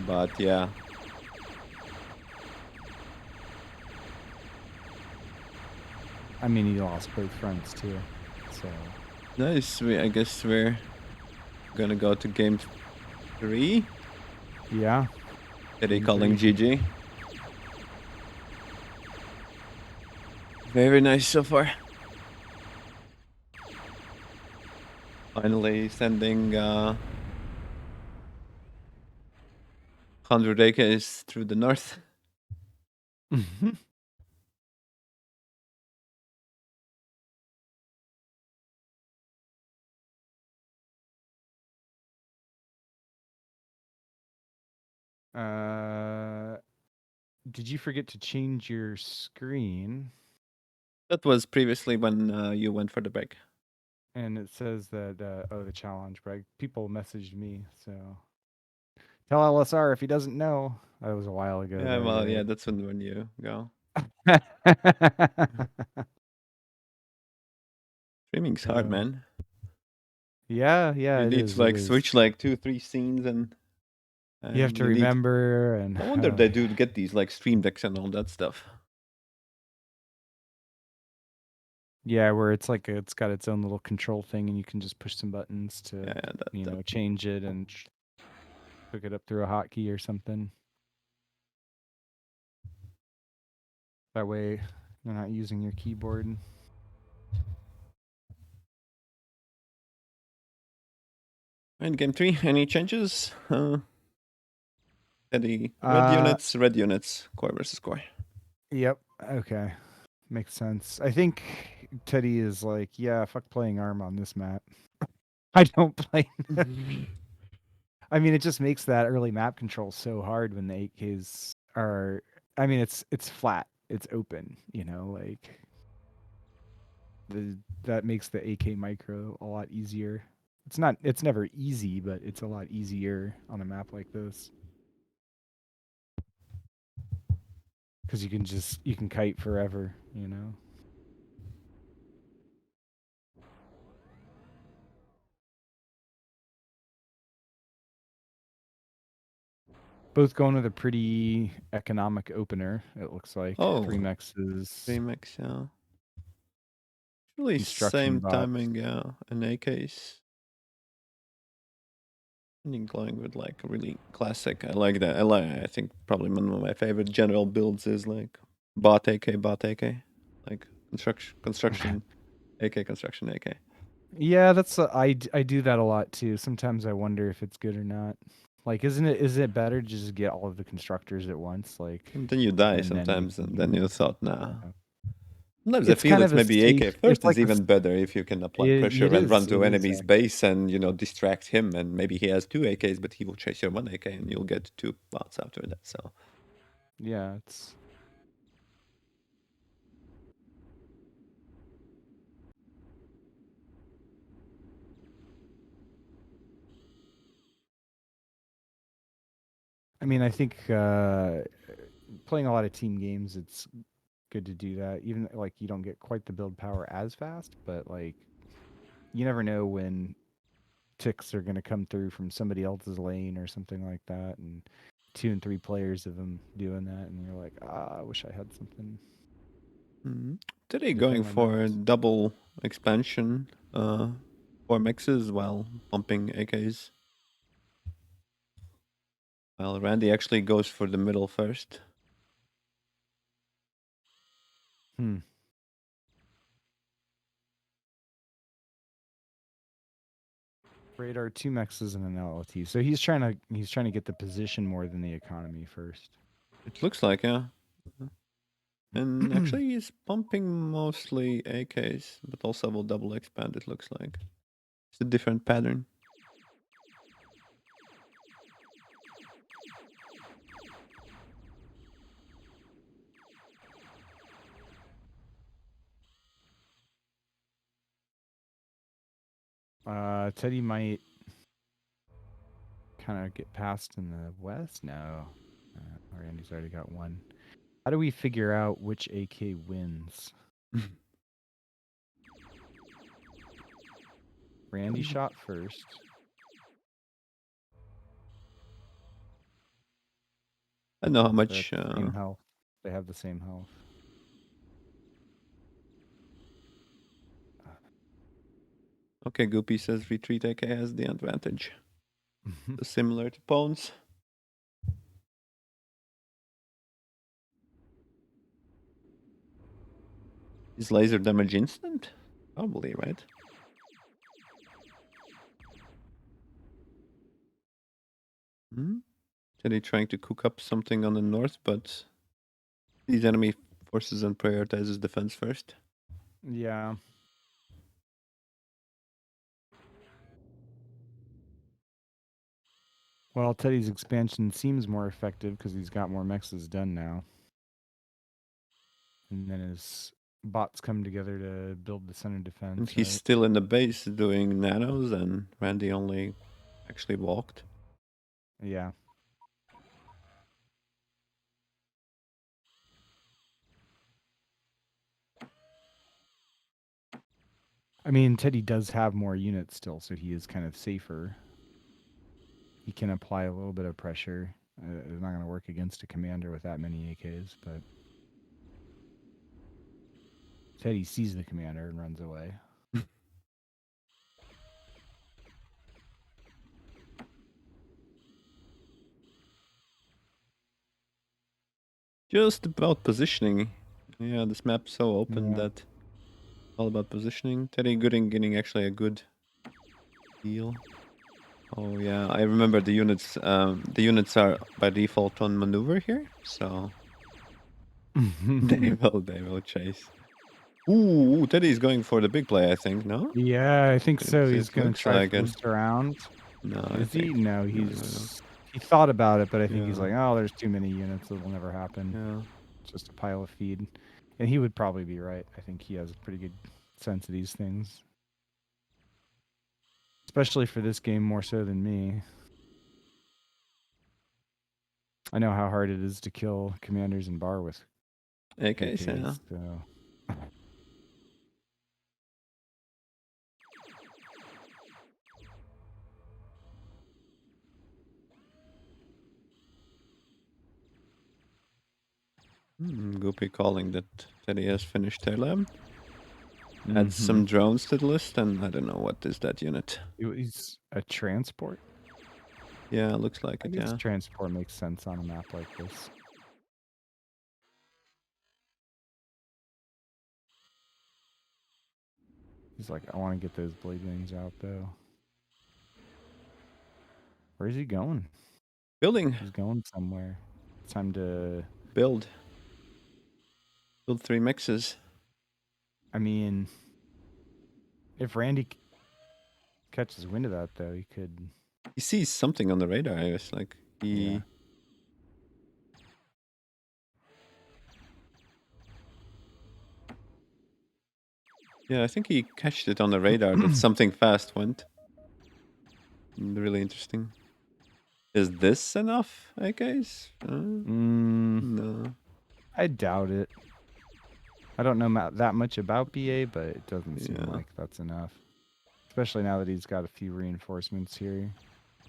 But yeah. I mean, he lost both fronts too. So Nice. I guess we're gonna go to game 3. yeah. Teddy Game calling 3. GG. Very nice so far. Finally sending 100 AKs through the north. Did you forget to change your screen? That was previously when you went for the break. And it says that the challenge, Greg. People messaged me, so tell LSR if he doesn't know. That was a while ago, Yeah, though. well, You're yeah, that's when you go. right. Streaming's hard, man. Yeah, You it need to is. It like is. switch like 2, 3 scenes and You have to you need. remember, and No wonder they do get these like stream decks and all that stuff. yeah, where it's like it's got its own little control thing, and you can just push some buttons to Yeah, that. change it and hook it up through a hotkey or something. That way, you're not using your keyboard. And game 3, any changes? Any Uh, red units, core versus core. Yep. Okay. Makes sense. I think Teddy is like, yeah, fuck playing ARM on this map. I don't play. I mean, it just makes that early map control so hard when the 8Ks are. I mean, it's flat. It's open. Like that makes the AK micro a lot easier. It's not. It's never easy, but it's a lot easier on a map like this because you can kite forever. Both going with a pretty economic opener, it looks like. Oh, 3 mexes, remix, yeah. Really construction same bots. timing, yeah. In AKs. And going with like a really classic. I like that. I think probably one of my favorite general builds is like bot AK, like construction AK, construction AK. Yeah, that's I do that a lot too. Sometimes I wonder if it's good or not. Like, is it better to just get all of the constructors at once, like, And then you die and then you sometimes, and then can, you thought, nah. yeah. Sometimes I It's feel kind it's of a maybe AK safe. first It's is like even better if you can apply pressure it and run is. to It is enemy's base and distract him, and maybe he has 2 AKs, but he will chase your 1 AK, and you'll get 2 bots after that. So yeah. It's I mean, I think playing a lot of team games, it's good to do that. Even like you don't get quite the build power as fast, but like you never know when ticks are going to come through from somebody else's lane or something like that, and 2 and 3 players of them doing that, and you're like, I wish I had something today to defend going my for maps. double expansion for mixes while pumping AKs. Well, Randy actually goes for the middle first. Hmm. Radar 2 mexes and an LLT. So he's trying to get the position more than the economy first. It looks like, yeah. And actually, he's pumping mostly AKs, but also will double expand, it looks like. It's a different pattern. Teddy might kind of get past in the west. No, Randy's already got one. How do we figure out which AK wins? Randy shot first. I don't know how They're at much. the same health. They have the same health. Okay, Goopy says retreat AK has the advantage. So similar to Pawns. Is laser damage instant? Probably, right? Hmm? Teddy trying to cook up something on the north, but these enemy forces and prioritizes defense first. Yeah. Well, Teddy's expansion seems more effective because he's got more mexes done now. And then his bots come together to build the center And defense, he's right? still in the base doing nanos, and Randy only actually walked. Yeah. I mean, Teddy does have more units still, so he is kind of safer. He can apply a little bit of pressure. It's not going to work against a commander with that many AKs, but Teddy sees the commander and runs away. Just about positioning. Yeah, this map's so open Yeah. that all about positioning. Teddy Gooding getting actually a good deal. Oh yeah, I remember the units. The units are by default on maneuver here, so they will chase. Ooh, Teddy's going for the big play, I think. No, Yeah, I think so. He's it going to looks try like it. first around. No, I Is he? think No, no. he thought about it, but I think he's Yeah, like, oh, there's too many units. It'll never happen. yeah. It's just a pile of feed. And he would probably be right. I think he has a pretty good sense of these things. Especially for this game more so than me. I know how hard it is to kill commanders in bar with AKs, yeah. AKs, so Goopy calling that Teddy has finished their lab. Add some drones to the list, and I don't know what is that unit. He's a transport. Yeah, looks like I it, guess yeah. transport makes sense on a map like this. He's like, I want to get those blade wings out though. Where's he going? Building. He's going somewhere. It's time to. Build 3 mixes. I mean, if Randy catches wind of that, though, he could. He sees something on the radar, I guess. Like, Yeah. he... Yeah, I think he catched it on the radar that something fast went. Really interesting. Is this enough, AKs? No. I doubt it. I don't know that much about BA, but it doesn't seem Yeah. like that's enough. Especially now that he's got a few reinforcements here.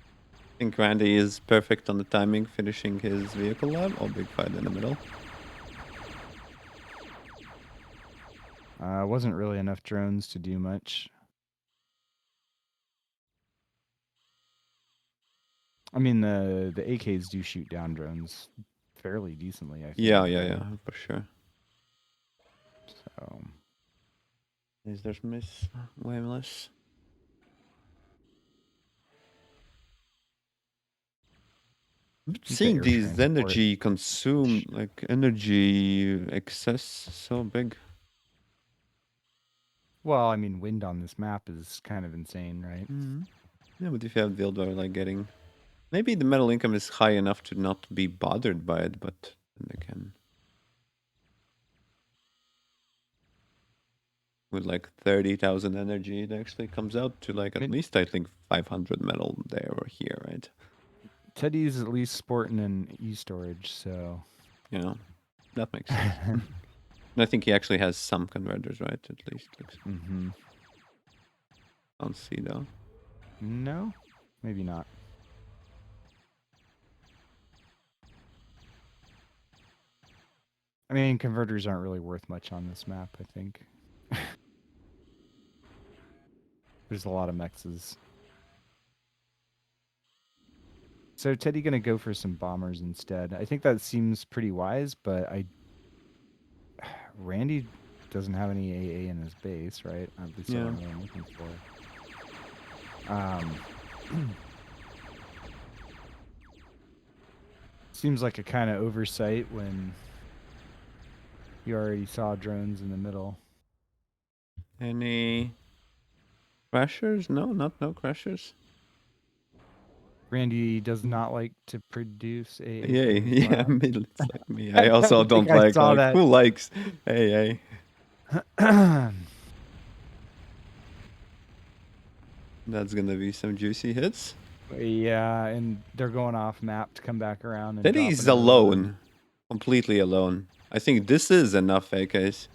I think Randy is perfect on the timing, finishing his vehicle lab. Oh, big fight in the middle. Wasn't really enough drones to do much. I mean, the AKs do shoot down drones fairly decently, I think. Yeah, for sure. So, There's Miss Waveless. Seeing air these transport. energy consume, like energy excess, so big. Well, I mean, wind on this map is kind of insane, right? Yeah, but if you have Vildor like getting... Maybe the metal income is high enough to not be bothered by it, but then they can... with like 30,000 energy, it actually comes out to like at least I think 500 metal there or here, right? Teddy's at least sporting an e-storage, so You know, that makes sense. And I think he actually has some converters, right? At least. Mm-hmm. Don't see though. No, maybe not. I mean, converters aren't really worth much on this map, I think. There's a lot of mexes. So Teddy gonna go for some bombers instead. I think that seems pretty wise, but Randy doesn't have any AA in his base, right? At least I don't know what I'm looking for. Seems like a kind of oversight when you already saw drones in the middle. Any crashers? No, no crashers. Randy does not like to produce AA Yeah, from his yeah, lab. it's like me. I also think don't I like saw that. who likes AA. That's gonna be some juicy hits. Yeah, and they're going off map to come back around and Then he's alone. Completely alone. I think this is enough AKs.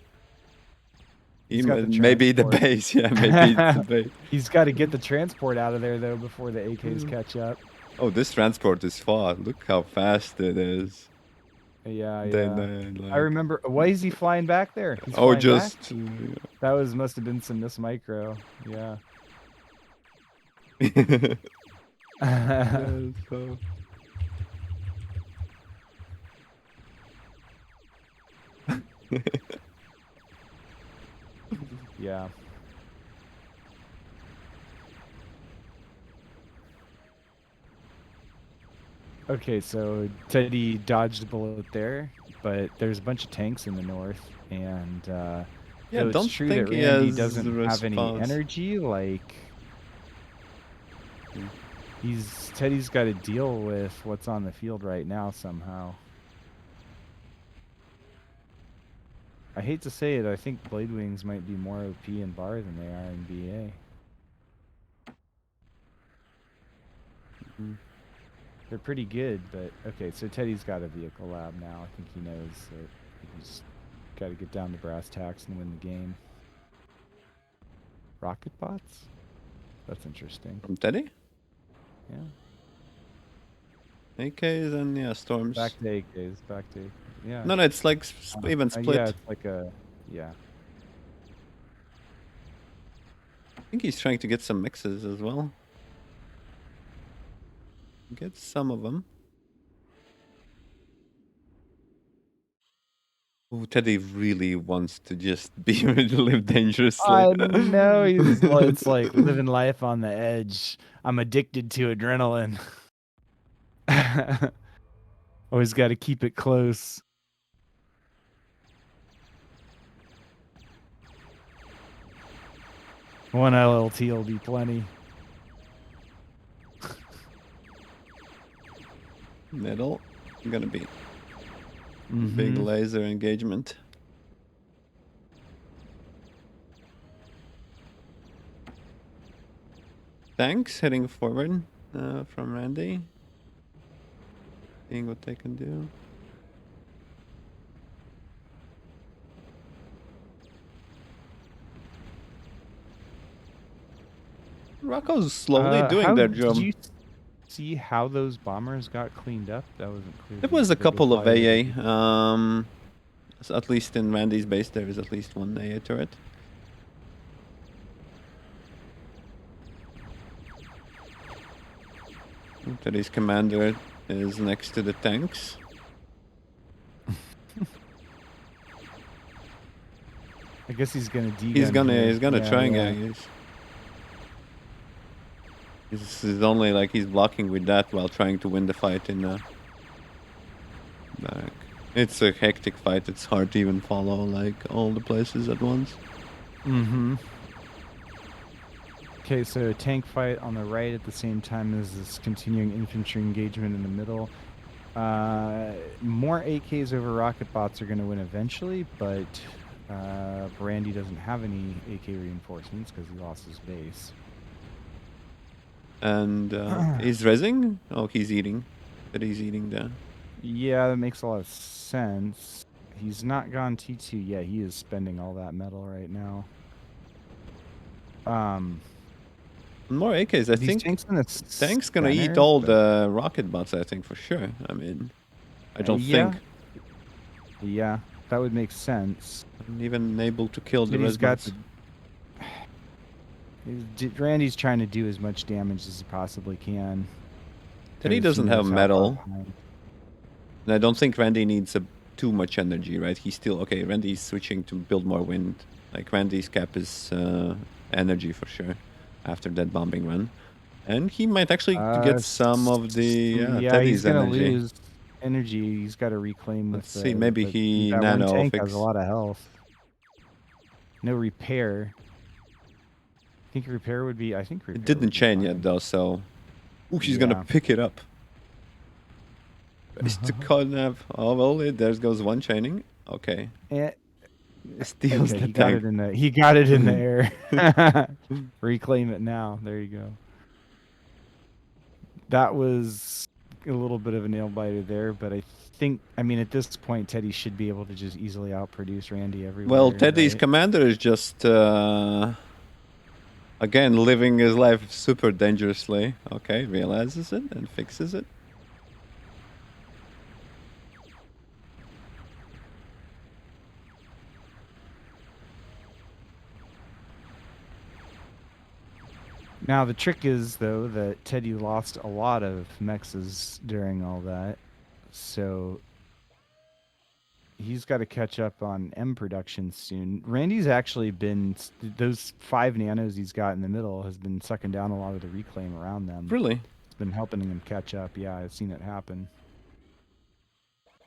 Maybe the base, yeah, maybe it's the base. He's got to get the transport out of there, though, before the AKs catch up. Oh, this transport is far. Look how fast it is. Yeah, Then, I remember. Why is he flying back there? He's oh, flying just... back? That must have been some Miss Micro. Yeah. Yeah. Okay, so Teddy dodged a bullet there, but there's a bunch of tanks in the north, and yeah, it's true that Randy doesn't have any energy. Like, Teddy's got to deal with what's on the field right now somehow. I hate to say it, I think Blade Wings might be more OP in bar than they are in BA. They're pretty good, but okay, so Teddy's got a vehicle lab now. I think he knows that he's got to get down to brass tacks and win the game. Rocket bots? That's interesting. From Teddy? Yeah. AKs and, yeah, storms. Back to AKs, yeah. No, it's like even split. Yeah, it's like yeah. I think he's trying to get some mixes as well. Get some of them. Oh, Teddy really wants to just live dangerously. I know, it's like living life on the edge. I'm addicted to adrenaline. Always got to keep it close. One LLT will be plenty. Middle, gonna be big laser engagement. Tanks heading forward from Randy. Seeing what they can do. Rocco's slowly doing their job. Did you see how those bombers got cleaned up? That wasn't clear. There was a couple of AA. So at least in Randy's base, there is at least one AA turret. Teddy's commander is next to the tanks. I guess he's gonna He's gonna try and engage. This is only like he's blocking with that while trying to win the fight in the back. It's a hectic fight. It's hard to even follow like all the places at once. Okay, so a tank fight on the right at the same time as this continuing infantry engagement in the middle. More AKs over rocket bots are going to win eventually, but Randy doesn't have any AK reinforcements because he lost his base. And he's rezzing? Oh, he's eating. But he's eating there. Yeah, that makes a lot of sense. He's not gone T2 yet. He is spending all that metal right now. More AKs, I These think. tanks in the Tank's gonna eat center, all but- the rocket bots, I think, for sure. I mean, I don't yeah. think. Yeah, that would make sense. I'm even able to kill the He's got resbots. Randy's trying to do as much damage as he possibly can. But he because doesn't knows have how far metal. behind. And I don't think Randy needs too much energy, right? He's still... Okay, Randy's switching to build more wind. Like, Randy's cap is energy for sure after that bombing run. And he might actually get some of the yeah, Teddy's he's gonna energy. lose energy. He's got to reclaim Let's with see, maybe but he that nano one tank fix. has a lot of health. No repair. I think repair would be. I think repair It didn't would be chain fine. yet though, so... Ooh, she's Yeah. gonna pick it up. Is the Conab... Oh, well, there goes one chaining. Okay. Eh, Steals okay, the he got tank. it in the. He got it in the air. Reclaim it now. There you go. That was a little bit of a nail biter there, but I think, I mean, at this point, Teddy should be able to just easily outproduce Randy everywhere. Well, Teddy's right? commander is just, again, living his life super dangerously. Okay, realizes it and fixes it. Now, the trick is, though, that Teddy lost a lot of mexes during all that, so he's got to catch up on M production soon. Randy's actually been, those 5 nanos he's got in the middle has been sucking down a lot of the reclaim around them. Really? It's been helping him catch up. Yeah, I've seen it happen.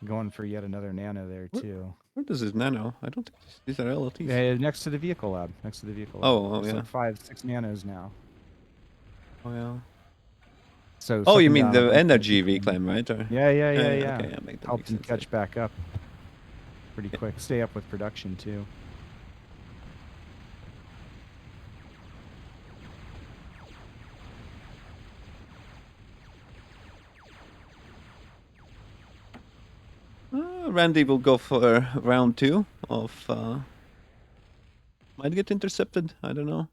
Going for yet another nano there, too. Where does his nano? I don't think these are LLTs. Yeah, next to the vehicle lab. Next to the vehicle lab. Oh, There's yeah. like 5, 6 nanos now. Oh, yeah. So Oh, you sucking mean down a the bunch of energy reclaim. reclaim, right? Or... Yeah. Okay, yeah, make that Helped make him sense, catch back up pretty quick. Stay up with production, too. Randy will go for round 2 of... Might get intercepted, I don't know.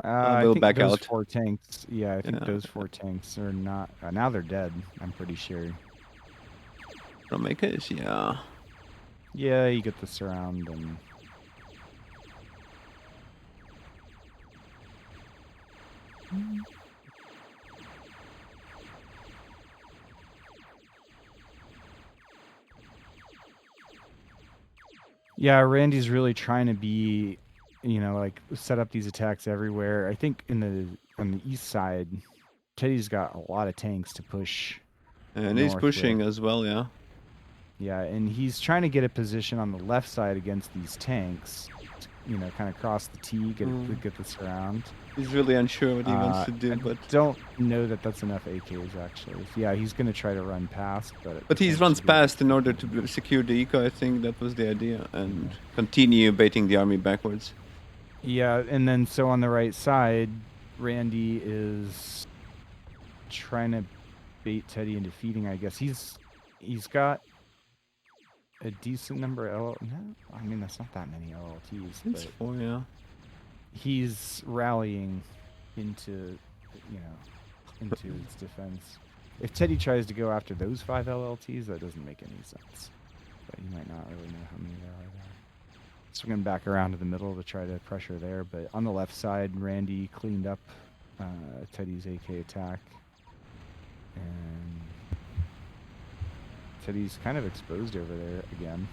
I we'll think back those out. 4 tanks. Yeah, I think Yeah. those 4 tanks are not. Now they're dead. I'm pretty sure. From AKs, yeah. Yeah, you get the surround and. Yeah, Randy's really trying to be, like set up these attacks everywhere. I think on the east side, Teddy's got a lot of tanks to push. And he's north pushing with. as well, yeah. Yeah, and he's trying to get a position on the left side against these tanks. Kind of cross the T, get the surround. He's really unsure what he wants to do, I but... don't know that that's enough AKs, actually. Yeah, he's going to try to run past, But he runs past in order to secure the eco, I think that was the idea, and continue baiting the army backwards. Yeah, and then so on the right side, Randy is trying to bait Teddy into feeding, I guess. He's got a decent number of No, I mean, that's not that many LLTs. It's 4, yeah. He's rallying into his defense. If Teddy tries to go after those 5 LLTs, that doesn't make any sense. But you might not really know how many there are there. Swinging back around to the middle to try to pressure there. But on the left side, Randy cleaned up Teddy's AK attack. And Teddy's kind of exposed over there again.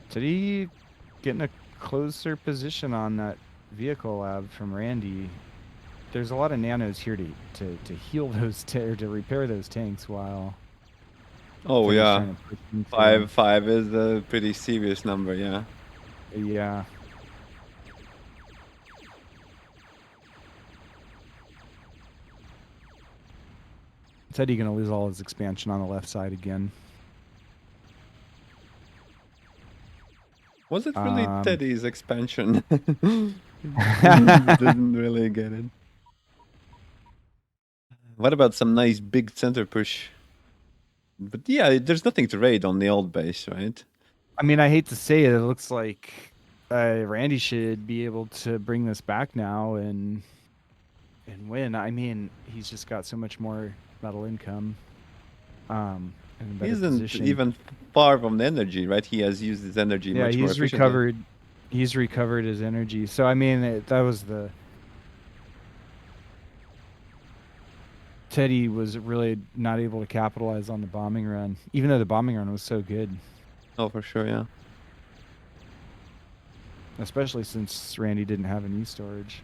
Teddy getting a closer position on that vehicle lab from Randy. There's a lot of nanos here to heal those or to repair those tanks while. Oh Teddy's yeah, trying to push into 5 is a pretty serious number, yeah. Yeah. Teddy gonna lose all his expansion on the left side again. Was it really Um, Teddy's expansion? Didn't really get it. What about some nice big center push? But yeah, there's nothing to raid on the old base, right? I mean, I hate to say it, it looks like Randy should be able to bring this back now and win. I mean, he's just got so much more metal income, and a He better isn't position. even far from the energy, right? He has used his energy Yeah, much more he's efficiently. recovered. He's recovered his energy. So I mean, that was the Teddy was really not able to capitalize on the bombing run, even though the bombing run was so good, Oh, for sure, yeah. especially since Randy didn't have any storage.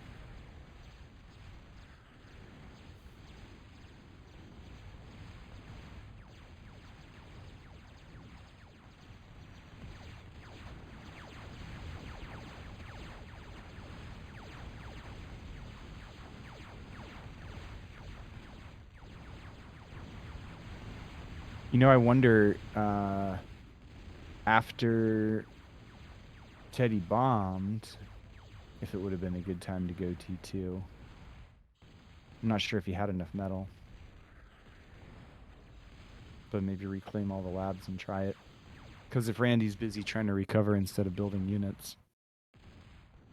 You know, I wonder after Teddy bombed if it would have been a good time to go T2. I'm not sure if he had enough metal, but maybe reclaim all the labs and try it. Because if Randy's busy trying to recover instead of building units,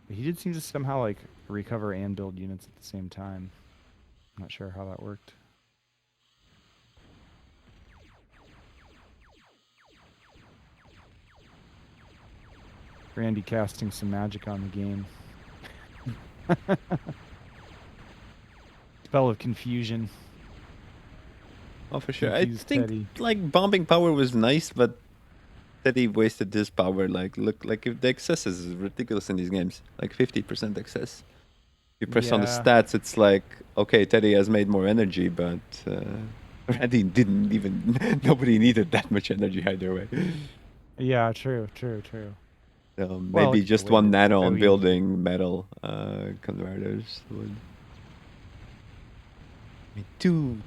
but he did seem to somehow like recover and build units at the same time. I'm not sure how that worked. Randy casting some magic on the game. Spell of confusion. Oh, for sure. I Confused think Teddy. like bombing power was nice, but Teddy wasted this power. Like, look, like if the excess is ridiculous in these games, like 50% excess. You press on the Yeah. stats, it's like okay, Teddy has made more energy, but Randy didn't even. Nobody needed that much energy either way. Yeah, true, true, true. So Well, maybe it's the just way one it's nano so on easy. building metal converters would. I mean,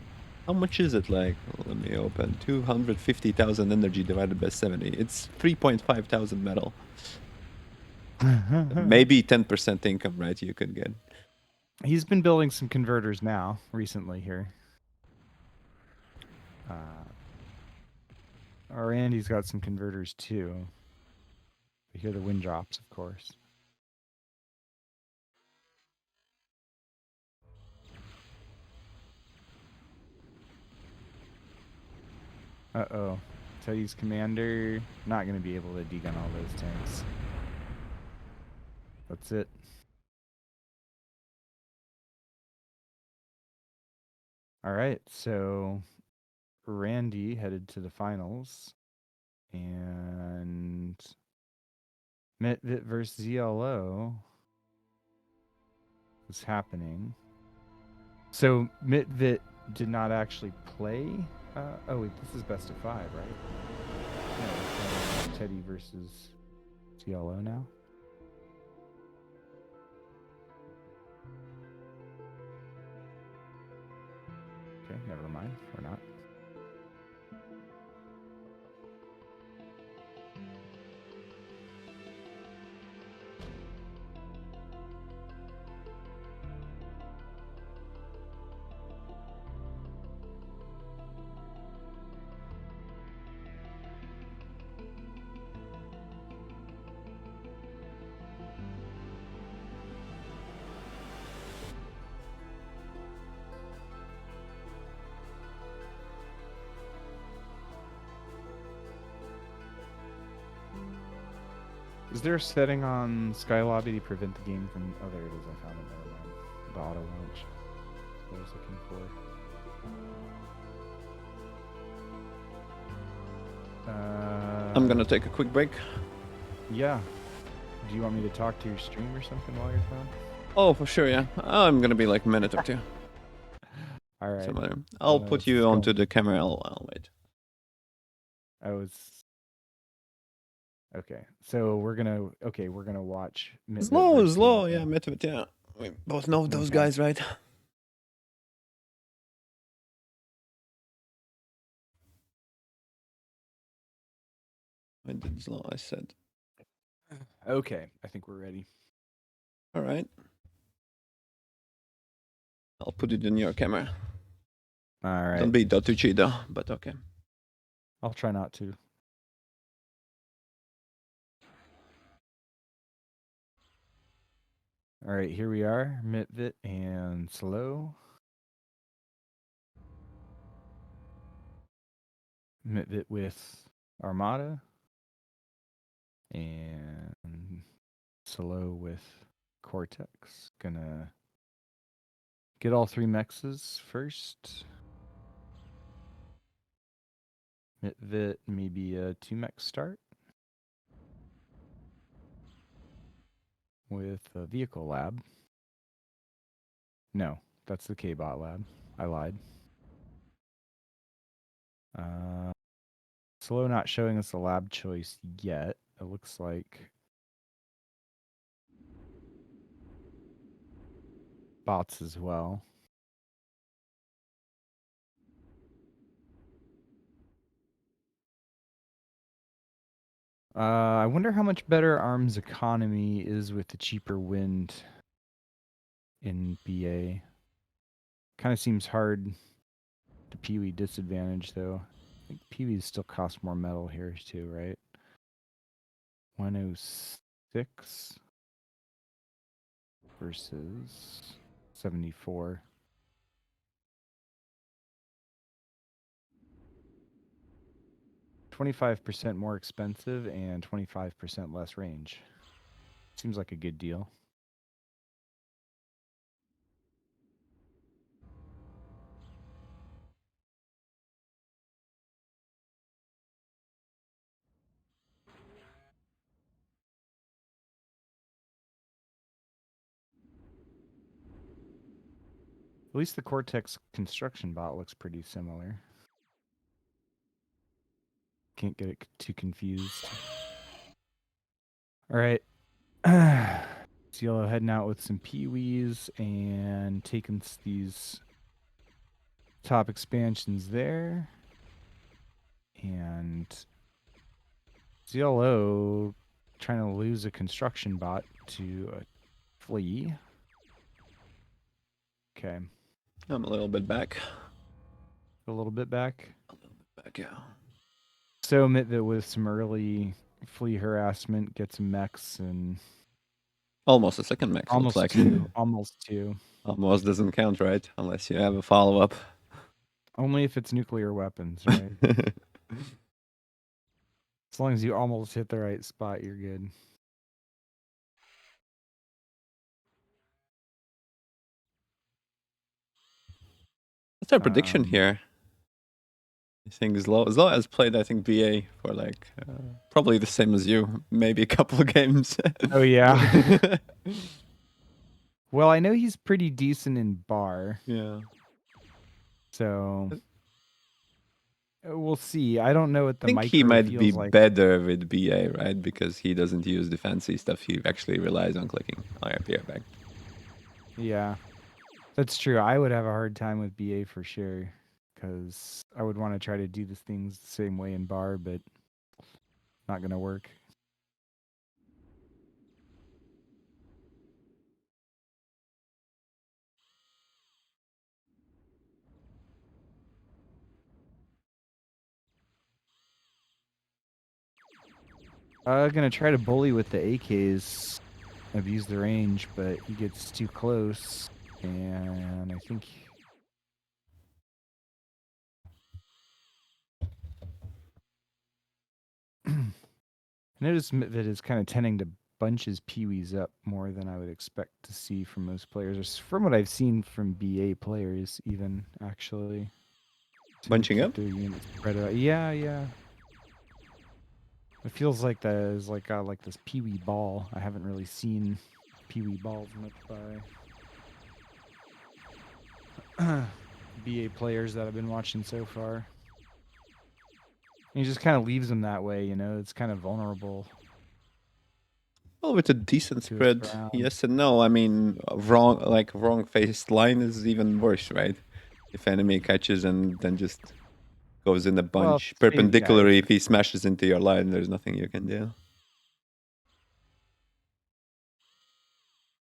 how much is it like? Let me open. 250,000 energy divided by 70. It's 3,500 metal. Maybe 10% income, right? You could get. He's been building some converters now recently here. Randy's got some converters too. We hear the wind drops, of course. Uh-oh. Teddy's commander not going to be able to degun all those tanks. That's it. All right, so Randy headed to the finals, and Mitvit versus ZLO was happening. So Mitvit did not actually play. Oh wait, this is best of 5, right? No, we're playing Teddy versus ZLO now. Okay, never mind. We're not. Is there a setting on Sky Lobby to prevent the game from? Oh, there it is. I found it. Never mind. The auto launch. That's what I was looking for. I'm gonna take a quick break. Yeah. Do you want me to talk to your stream or something while you're gone? Oh, for sure, yeah. I'm gonna be like a minute or two. All right. Some other. I'll put you Let's go. onto the camera. I'll wait. I was. Okay, so we're gonna watch Mitvit Slow, versus slow, yeah, ZLO. Mitwit, yeah. We both know those Okay. guys, right? I did slow, I said. Okay, I think we're ready. All right. I'll put it in your camera. All right. Don't be Dotuchi though, but okay. I'll try not to. All right, here we are, Mitvit and Slow. Mitvit with Armada. And Slow with Cortex. Gonna get all 3 mexes first. Mitvit, maybe a 2 mex start. With a vehicle lab. No, that's the K-Bot lab. I lied. Slow not showing us a lab choice yet. It looks like bots as well. I wonder how much better ARM's economy is with the cheaper wind in BA. Kind of seems hard to Peewee disadvantage, though. I think Peewees still cost more metal here, too, right? 106 versus 74. 25% more expensive and 25% less range. Seems like a good deal. At least the Cortex construction bot looks pretty similar. Can't get it too confused. All right. Cielo heading out with some peewees and taking these top expansions there. And Cielo trying to lose a construction bot to a flea. Okay. I'm a little bit back. A little bit back. A little bit back, yeah. So Mitvit with some early flea harassment, get some mechs and Almost a second max, looks almost like. two. Almost two. Almost doesn't count, right? Unless you have a follow-up. Only if it's nuclear weapons, right? As long as you almost hit the right spot, you're good. What's our prediction here? I think Zlo has played, I think, BA for like probably the same as you, maybe a couple of games. Oh yeah. Well, I know he's pretty decent in bar. Yeah. So we'll see. I don't know what the I think he micro might be feels like. better with BA, right? Because he doesn't use the fancy stuff. He actually relies on clicking. Oh, yeah, back. Yeah, that's true. I would have a hard time with BA for sure, because I would want to try to do the things the same way in bar, but not gonna work. Gonna try to bully with the AKs, abuse the range, but he gets too close, and I think I noticed that is kind of tending to bunch his peewees up more than I would expect to see from most players, or from what I've seen from BA players, even actually. Bunching keep up? their units spread out. Yeah. It feels like there's like this peewee ball. I haven't really seen peewee balls much by BA players that I've been watching so far. And he just kind of leaves them that way, you know. It's kind of vulnerable. Well, with a decent to spread, yes and no. I mean, wrong faced line is even worse, right? If enemy catches and then just goes in a Well, bunch yeah, perpendicularly. If he smashes into your line, there's nothing you can do.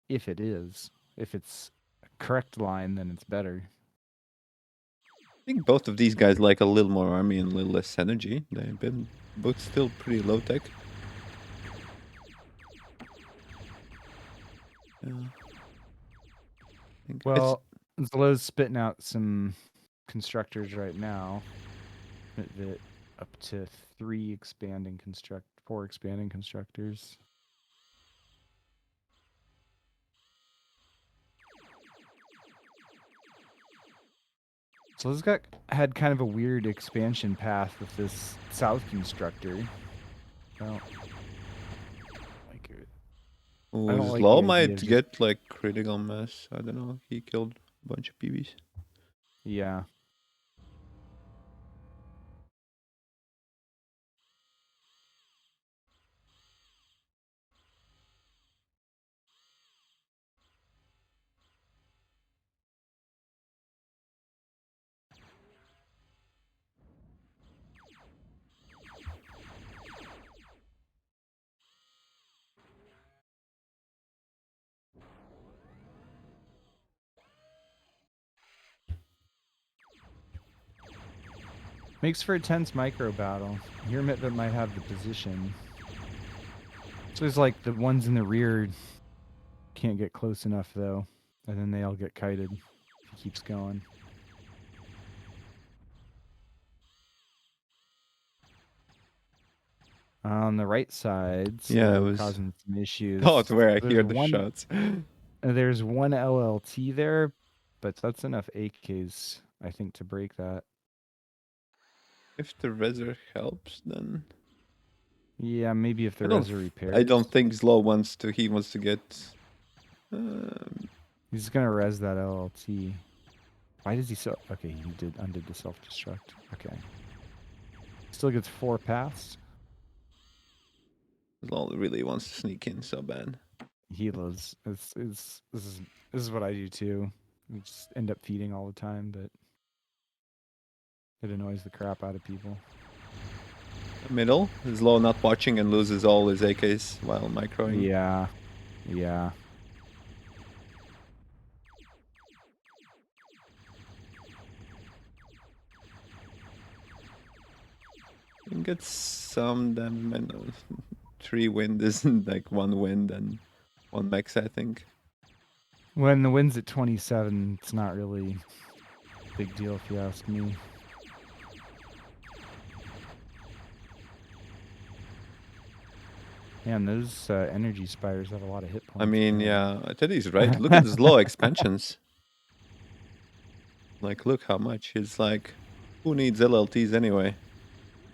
if it is. If it's a correct line, then it's better. I think both of these guys like a little more army and a little less energy. They've been both still pretty low tech. Yeah. Well, Zlow's spitting out some constructors right now. That up to 4 expanding constructors. So this had kind of a weird expansion path with this south constructor. I don't like it. I don't like Slow the idea might of just, get like critical mass. I don't know. He killed a bunch of PBs. yeah. Makes for a tense micro battle. Your Mitvet might have the position. So it's like the ones in the rear can't get close enough though, and then they all get kited if he keeps going. On the right side, Yeah, it Slow was causing some issues. not where I There's hear the one. shots. There's one LLT there, but that's enough AKs, I think, to break that. If the Reser helps, then Yeah, maybe if the I don't. res are repaired. I don't think Slow wants to. He wants to get. Um, He's gonna res that LLT. Why does he so? Okay, he undid the self-destruct. Okay. Still gets 4 paths. Slow really wants to sneak in so bad. He loves. This is what I do too. We just end up feeding all the time, but it annoys the crap out of people. Middle, Slow not watching and loses all his AKs while microing. Yeah, yeah. You can get some damage. 3 wind isn't like 1 wind and 1 max, I think. When the wind's at 27, it's not really a big deal if you ask me. Man, those energy spires have a lot of hit points. I mean, apparently. yeah, Teddy's right. Look at the Slow expansions. Like, look how much. It's like, who needs LLTs anyway?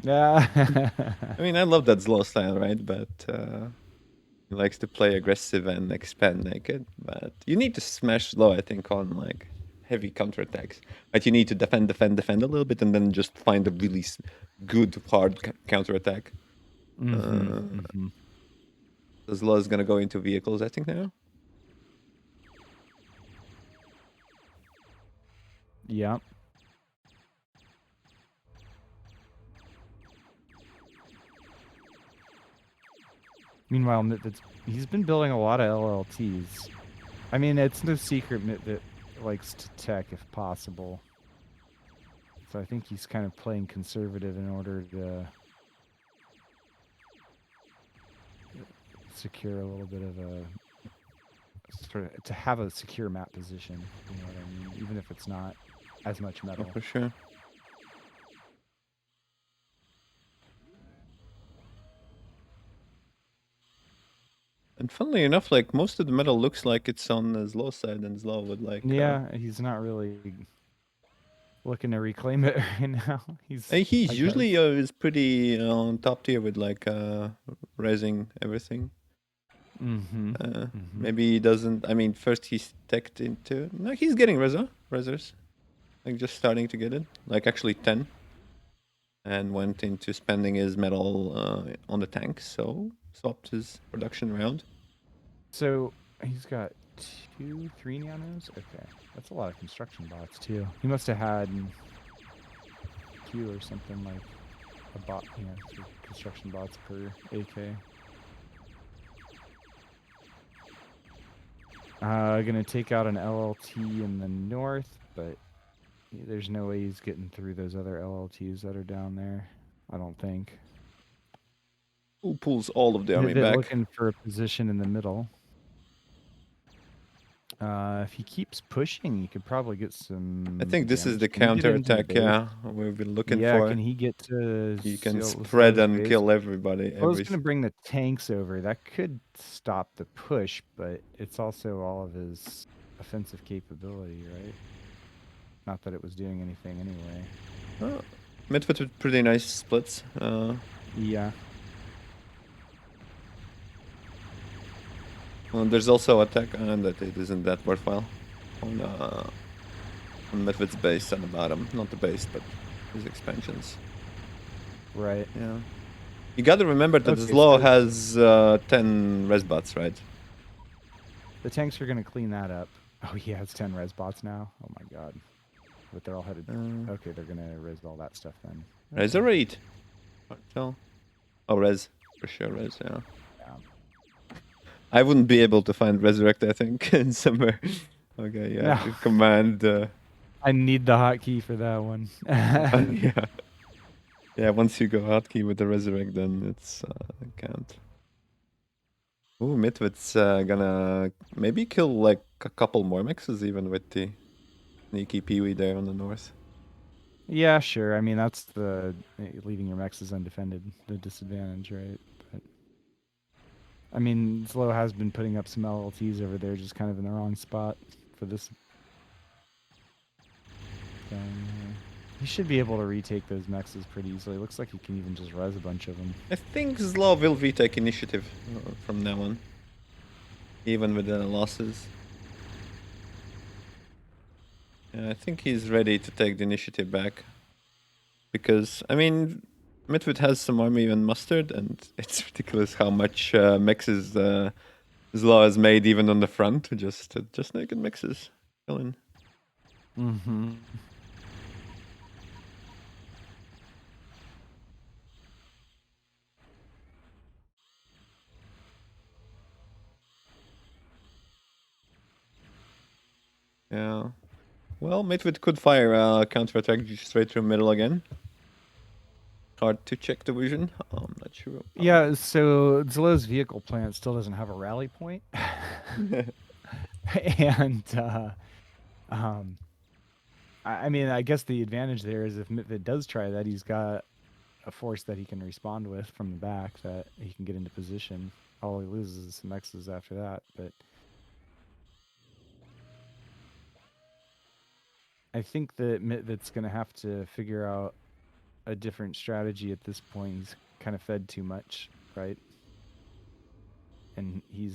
Yeah. I mean, I love that Slow style, right? But he likes to play aggressive and expand naked. But you need to smash Slow, I think, on like heavy counterattacks. But you need to defend a little bit, and then just find a really good hard counterattack. The Slow is gonna go into vehicles, I think now. Yeah. Meanwhile, he's been building a lot of LLTs. I mean, it's no secret Mitvet likes to tech if possible. So I think he's kind of playing conservative in order to secure a little bit of a to have a secure map position. You know what I mean? Even if it's not as much metal. Oh, for sure. And funnily enough, like most of the metal looks like it's on the Slow side, and Slow would like. Yeah, he's not really looking to reclaim it right now. He's He's I usually guess. is pretty on top tier with like raising everything. Maybe he doesn't. I mean, first he's teched into. No, he's getting resers, like just starting to get it. Like actually 10, and went into spending his metal on the tank. So swapped his production around. So he's got 3 nanos. Okay, that's a lot of construction bots too. He must have had queue or something like a bot, 3 construction bots per AK. Gonna take out an LLT in the north, but there's no way he's getting through those other LLTs that are down there. I don't think. Who pulls all of the army They're back? looking for a position in the middle. If he keeps pushing, he could probably get some. I think this is damage. the Can he get into the counterattack, base? yeah, we've been looking Yeah, for. can he get to He can spread Slow's and base? kill everybody. Slow's gonna bring the tanks over. That could stop the push, but it's also all of his offensive capability, right? Not that it was doing anything anyway. Oh, Midfoot with pretty nice splits. Yeah. Well, there's also attack that it isn't that worthwhile on Midfoot's base at the bottom. Not the base, but his expansions. Right. Yeah. You gotta remember that Okay, Zlo so has 10 resbots, right? the tanks are gonna clean that up. Oh, he has 10 res bots now. Oh my god. But they're all headed. Okay, they're gonna res all that stuff then. Res or eat? Oh, res. For sure, res, yeah. I wouldn't be able to find resurrect, I think, somewhere. Okay, yeah, No. command. I need the hotkey for that one. Yeah. Yeah, once you go hotkey with the resurrect, then it's can't. Ooh, Mitwit's gonna maybe kill like a couple more mexes even with the sneaky peewee there on the north. Yeah, sure. I mean, that's the leaving your mexes undefended, the disadvantage, right? But I mean, Slow has been putting up some LLTs over there, just kind of in the wrong spot for this thing. He should be able to retake those mexes pretty easily. Looks like he can even just res a bunch of them. I think Zlo will retake initiative from now on, even with the losses. Yeah, I think he's ready to take the initiative back. Because, I mean, Midwood has some army and mustard, and it's ridiculous how much mixes Zlo has made even on the front. Just naked mixes. Killing. Mm-hmm. Yeah. Well, Midwood could fire a counterattack straight through middle again. Hard to check the vision. I'm not sure. Yeah, so Zillow's vehicle plant still doesn't have a rally point. And I mean, I guess the advantage there is if Mitvid does try that, he's got a force that he can respond with from the back that he can get into position. All he loses is some X's after that, but I think that Mitvid's going to have to figure out a different strategy at this point. He's kind of fed too much, right? And He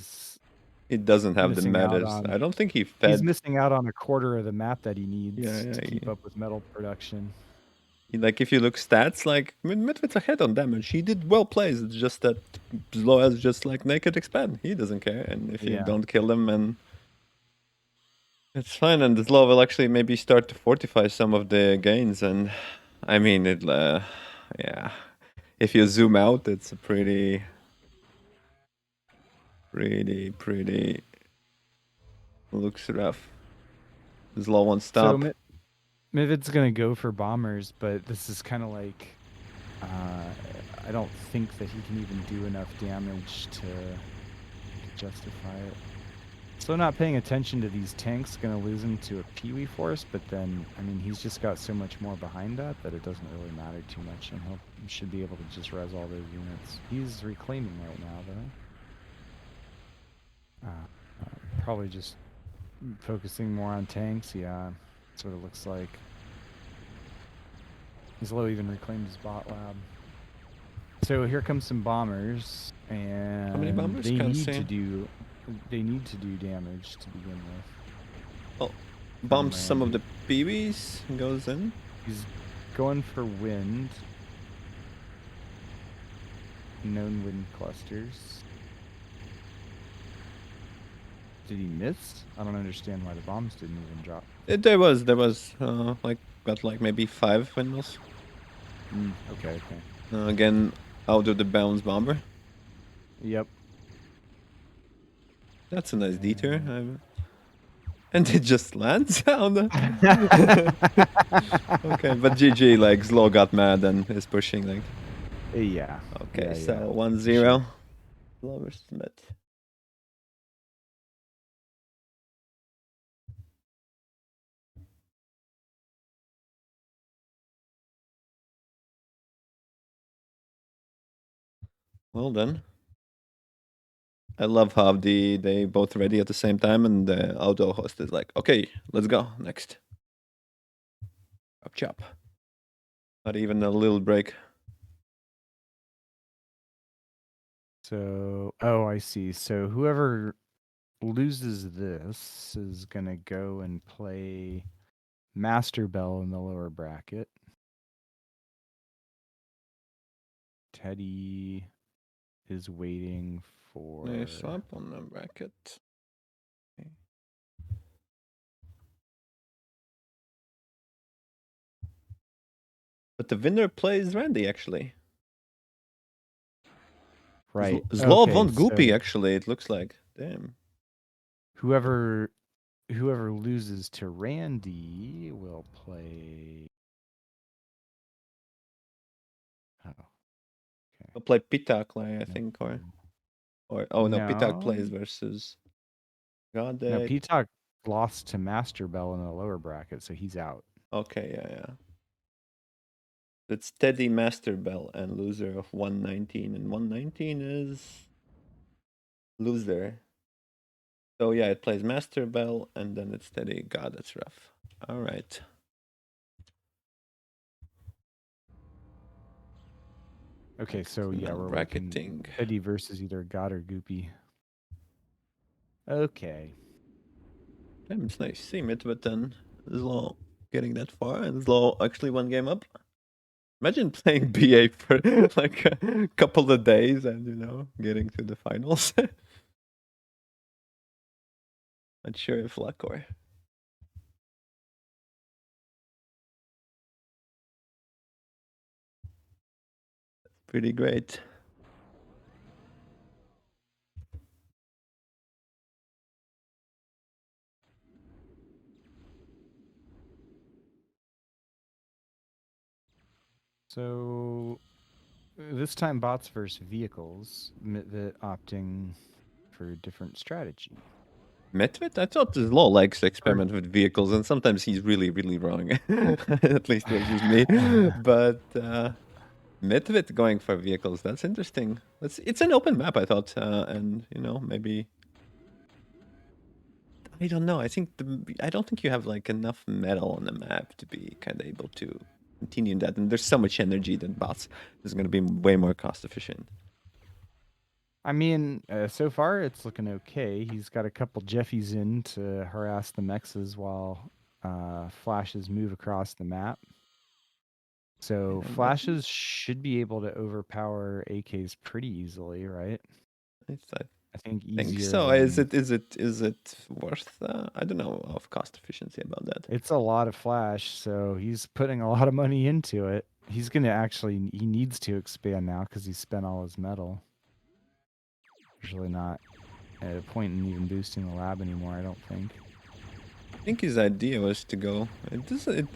doesn't have the matters. I don't think he fed. He's missing out on a quarter of the map that he needs to Yeah, keep up with metal production. Like, if you look stats, like, Midwit's ahead on damage. He did well plays. It's just that Zlo has just, like, naked expand. He doesn't care. And if you don't kill him, and it's fine. And Zlo will actually maybe start to fortify some of the gains. And, I mean, yeah. If you zoom out, it's a pretty looks rough. Zlo won't stop. So Midvid's gonna go for bombers, but this is kind of like I don't think that he can even do enough damage to justify it. So not paying attention to these tanks gonna lose him to a Peewee force, but then I mean he's just got so much more behind that it doesn't really matter too much, and he should be able to just res all those units. He's reclaiming right now though. Probably just focusing more on tanks. Yeah, that's what it looks like. Zlo even reclaimed his bot lab. So here comes some bombers, and how many bombers? they need to do damage to begin with. Oh, bombs some of the PBs, goes in. He's going for wind. Known wind clusters. Did he miss? I don't understand why the bombs didn't even drop. There was got like maybe 5 windmills. Okay, okay. Again, out of the bounds bomber. Yep. That's a nice detour. And it just lands on the. Okay, but GG, like Zlo got mad and is pushing like. Yeah. Okay, so Yeah. 1-0. Zlo versus Met. Well then. I love how they both ready at the same time and the auto host is like, okay, let's go next. Chop chop. Not even a little break. So, oh, I see. So whoever loses this is gonna go and play Master Bell in the lower bracket. Teddy is waiting for. Swap on the bracket. Okay. But the winner plays Randy actually. Right. Zlo Okay. won Goopy So actually, it looks like. Damn. whoever loses to Randy will play. Oh, okay. He'll play Pitak, I No. think, or oh no, Pitak No. plays versus God. No. Peacock lost to Master Bell in the lower bracket, so he's out. Okay, yeah. It's Teddy Master Bell and loser of 119, and 119 is loser. So yeah, it plays Master Bell and then it's Teddy. God, that's rough. All right. Okay, so yeah, we're looking bracketing. Teddy versus either God or Goopy. Okay. Damn, it's nice to see it, but then Zlo getting that far and Zlo actually one game up. Imagine playing BA for like a couple of days and getting to the finals. Not sure if luck or. Pretty great. So this time bots versus vehicles, Mitvit opting for a different strategy. Metvit? I thought Zlo likes to experiment with vehicles, and sometimes he's really, really wrong. At least versus me. But Metvit going for vehicles, that's interesting. It's an open map, I thought, and maybe I don't know. I don't think you have like enough metal on the map to be kind of able to continue that. And there's so much energy that bots is going to be way more cost efficient. I mean, so far it's looking okay. He's got a couple Jeffies in to harass the mexes while flashes move across the map. So And flashes should be able to overpower AKs pretty easily, right? I I think think easier so. Is than it worth? I don't know of cost efficiency about that. it's a lot of flash, so he's putting a lot of money into it. He's gonna actually he needs to expand now because he spent all his metal. There's really not a point in even boosting the lab anymore, I don't think. I think his idea was to go. It does it.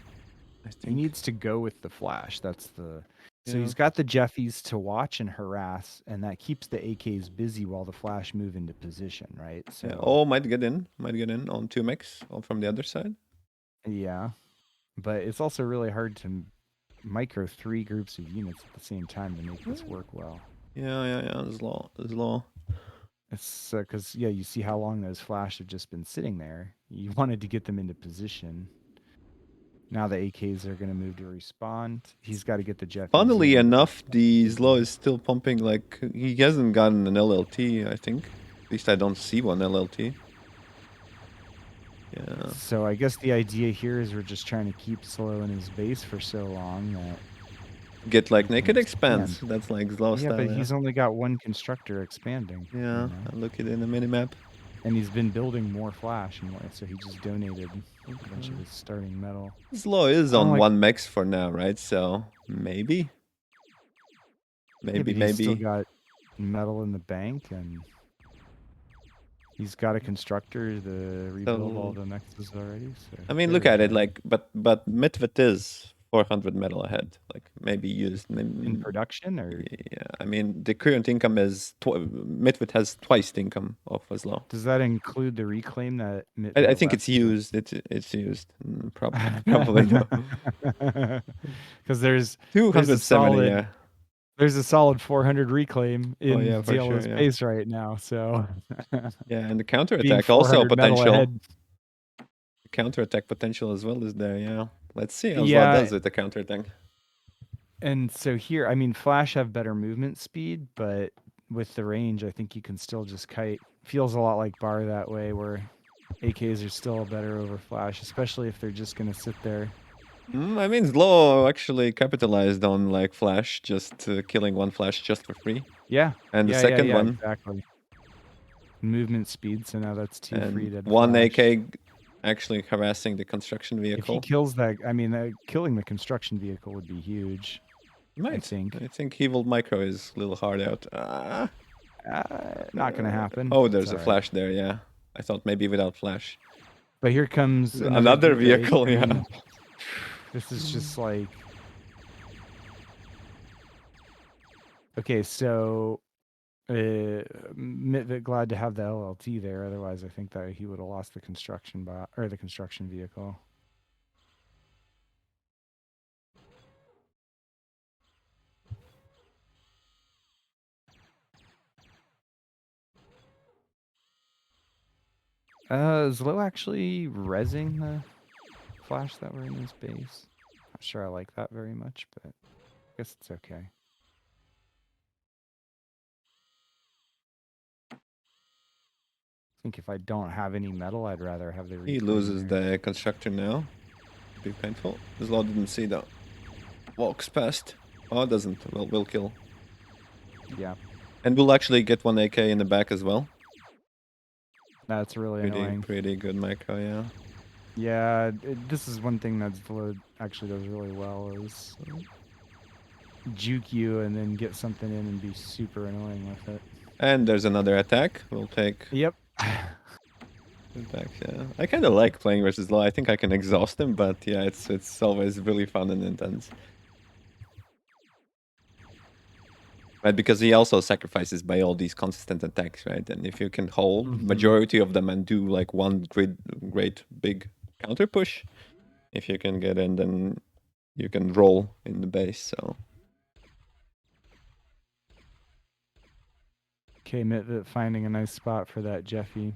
I He think. needs to go with the flash. That's the so Yeah. he's got the Jeffies to watch and harass, and that keeps the AKs busy while the flash move into position, right? Yeah. So Oh, might get in. Might get in on 2 mix. All from the other side. yeah, but it's also really hard to micro 3 groups of units at the same time to make this work well. Yeah. There's law. There's law. It's because yeah, you see how long those flash have just been sitting there. You wanted to get them into position. Now the AKs are going to move to respond. He's got to get the Jeffies Funnily in. enough, the Zlo is still pumping like he hasn't gotten an LLT. I think. At least I don't see one LLT. Yeah. So I guess the idea here is we're just trying to keep Slow in his base for so long that Get like he can naked expand. expands. That's like Zlo Yeah, but style. Yeah. he's only got one constructor expanding. Yeah. I look at it in the minimap. And he's been building more flash and more, so he just donated a bunch of his starting metal. Slow is I don't on like, 1 max for now, right? So maybe. yeah, but he's still Maybe. got metal in the bank, and he's got a constructor to rebuild all So the nexus already. So I mean, look very at it fine. like, but Mitvet is 400 metal ahead. Like maybe used. In production, or Yeah, I mean the current income is Mitvet has twice the income of Oslo. does that include the reclaim that I Mitvet think left? it's used. It's used. Probably no. Because there's a 270. solid Yeah. 400 reclaim Oh in yeah, for Diablo sure. Yeah. space right now. So Yeah, and the being counterattack also 400 metal potential. ahead. The counterattack potential as well is there. Yeah. Let's see how Oslo Yeah, does with the counterattack. and so here, I mean, Flash have better movement speed, but with the range, I think you can still just kite. Feels a lot like Bar that way, where AKs are still better over Flash, especially if they're just gonna sit there. I mean, Zlo actually capitalized on like Flash, just killing one Flash just for free, Yeah, and the second yeah, one, exactly. Movement speed, so now that's 2 free and dead one Flash. AK actually harassing the construction If he vehicle. kills that, I mean, killing the construction vehicle would be huge. He I might. think. I think Evil Micro is a little hard out. Not gonna happen. Oh, It's there's all a right. Flash there. Yeah, I thought maybe without Flash. But here comes another Another Duca. vehicle. I Yeah. mean, this is just like, okay, so Mitvit glad to have the LLT there. Otherwise, I think that he would have lost the construction bot or the construction vehicle. Is Lo actually rezzing the Flash that were in his base? Not sure I like that very much, but I guess it's okay. I think if I don't have any metal, I'd rather have the He reclaim loses there. the constructor now. Be painful. Zlo didn't see that. Walks past. Oh, it doesn't. Well, will kill. Yeah, And we'll actually get one AK in the back as well. that's really annoying. Pretty good micro, yeah. Yeah, this is one thing that Zlo actually does really well is juke you and then get something in and be super annoying with it. And there's another attack. We'll take Yep. attack, yeah. I kind of like playing versus Law. I think I can exhaust him, but yeah, it's always really fun and intense. Right, because he also sacrifices by all these consistent attacks, right? And if you can hold majority of them and do like one great big counter push, if you can get in, then you can roll in the base. So Okay, Mitvit finding a nice spot for that Jeffy.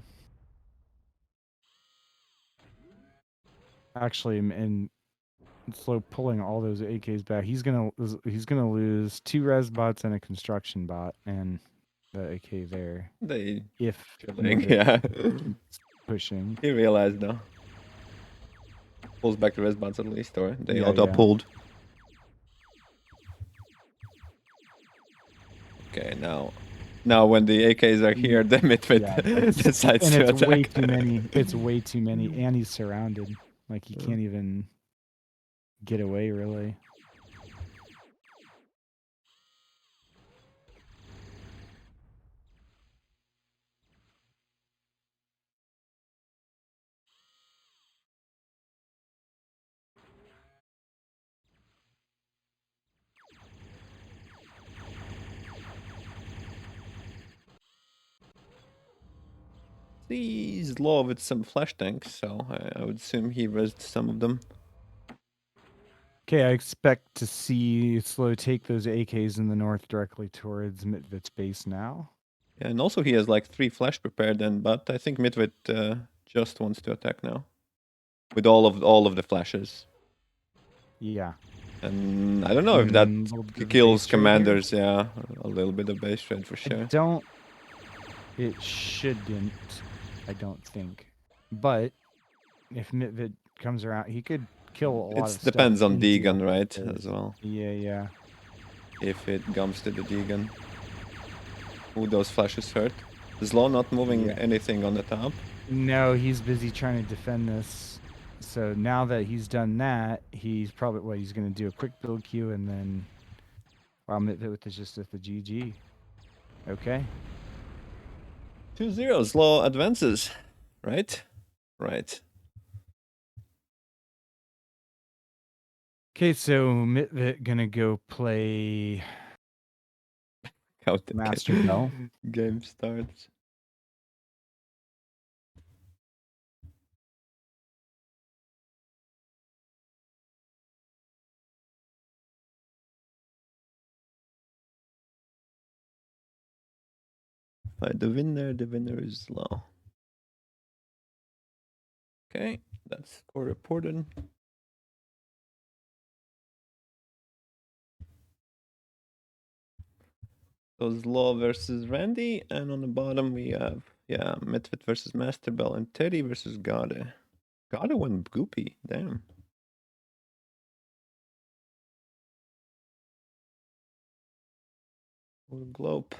Actually, and Slow pulling all those AKs back. He's gonna lose 2 res bots and a construction bot and the AK there. they If killing, Mitvit yeah. keeps pushing. He realized now. Pulls back the res bots at least, or they Yeah, auto yeah. pulled. Okay, now when the AKs are here, the Mitfit Yeah, decides and to it's attack. way too many. It's way too many, and he's surrounded. Like he can't even get away, really. He's low with some flash tanks, so I would assume he rezzed some of them. Okay, I expect to see Slow take those AKs in the north directly towards Mitvit's base now. Yeah, and also he has like 3 flash prepared, but I think Mitvit just wants to attack now with all of the flashes. Yeah. And I don't know if that A little bit of a kills base trade here. commanders. Yeah, a little bit of base trade for sure. It shouldn't, I don't think. But if Mitvit comes around, he could kill a lot of It stuff. depends on in Deegan, Diablo's right? base. As well. Yeah, yeah. If it comes to the Deegan. Ooh, those flashes hurt. Is Law not moving Yeah. anything on the top? No, he's busy trying to defend this. So now that he's done that, he's probably he's going to do a quick build queue and then wow, with just at the GG. Okay. 2-0. Law advances, right? Right. Okay, so Mitvit gonna go play How the Master Bell. game starts. Find the winner is Law. Okay, that's score reported. So it's Law versus Randy, and on the bottom we have Mitfit versus Master Bell and Teddy versus Gade. Gade went goopy, damn. Globe.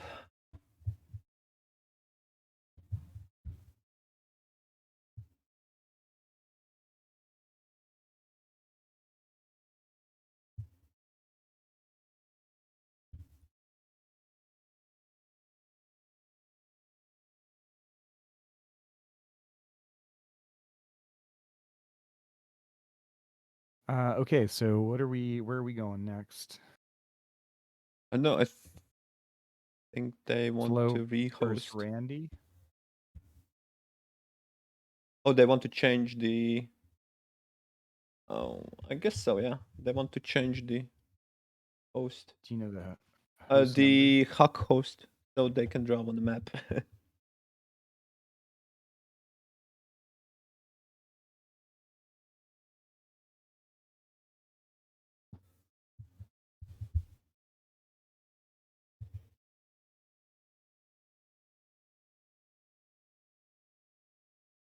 Okay, so where are we going next? No, I think they want Flo to versus rehost. Randy. Oh, they want to change the. Oh, I guess so. Yeah, they want to change the host. Do you know the host number? The Huck host, so they can draw on the map.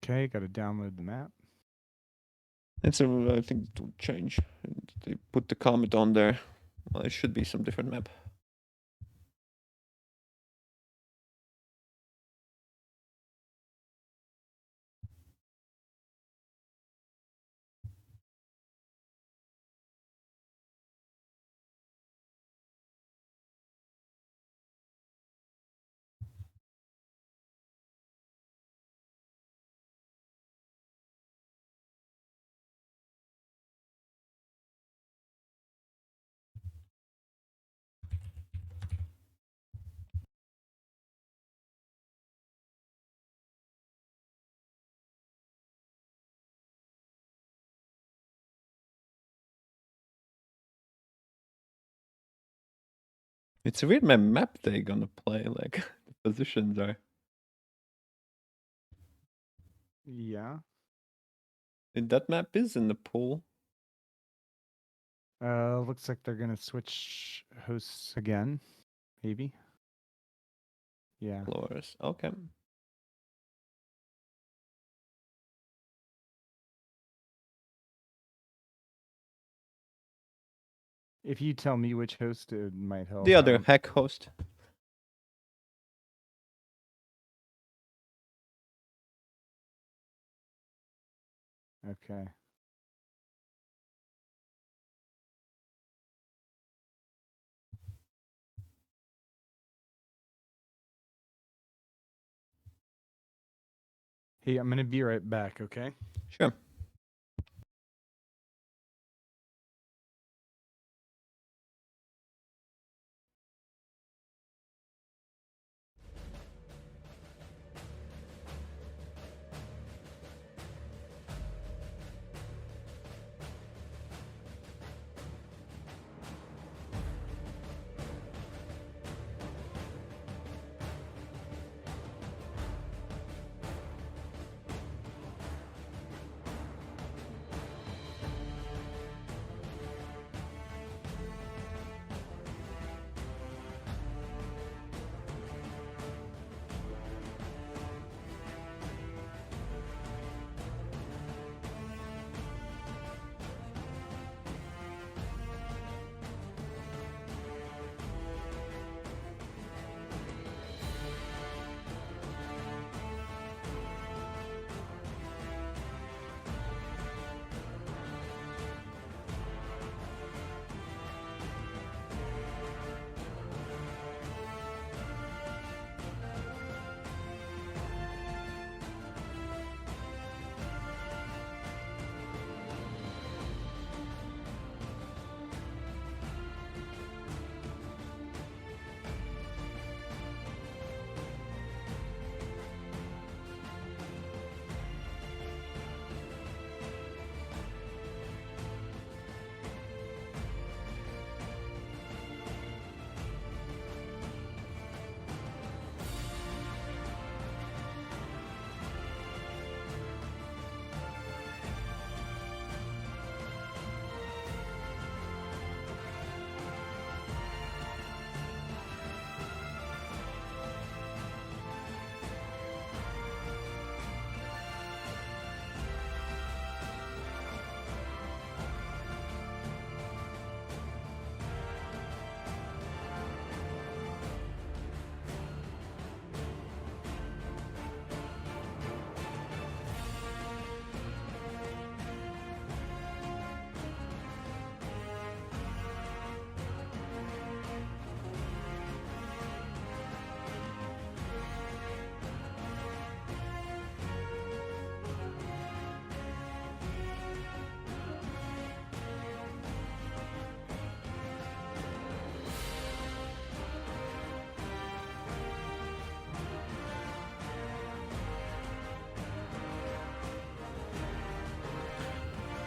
Okay, got to download the map. It's I think it will change. They put the comment on there. Well, it should be some different map. It's a weird map they're gonna play. Like the positions are. Yeah. That map is in the pool. Looks like they're gonna switch hosts again, maybe. Yeah. Floors. Okay. If you tell me which host, it might help. The other hack host. Okay. Hey, I'm gonna be right back. Okay. Sure.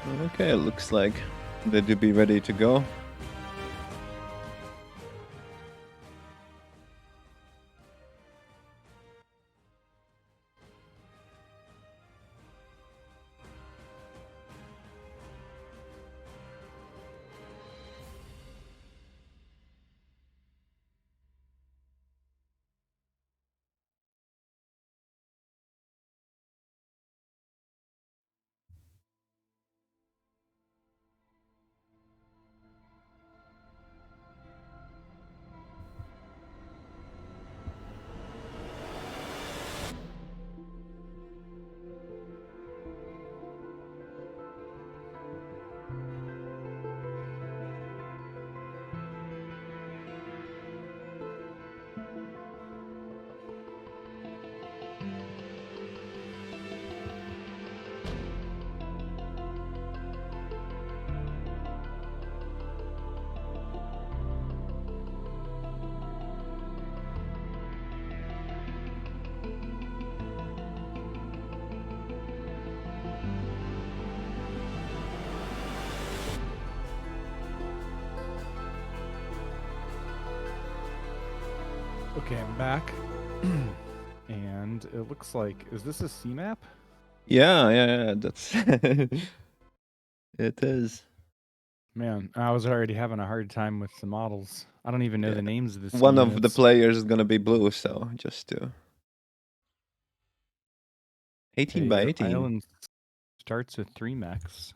Okay, looks like they do be ready to go. Okay, I'm back. And it looks like, is this a C map? Yeah, that's it is. Man, I was already having a hard time with the models. I don't even know Yeah. the names of the C One of the units. players is gonna be blue, so just to 18 Okay, by your 18. island starts with 3 mechs.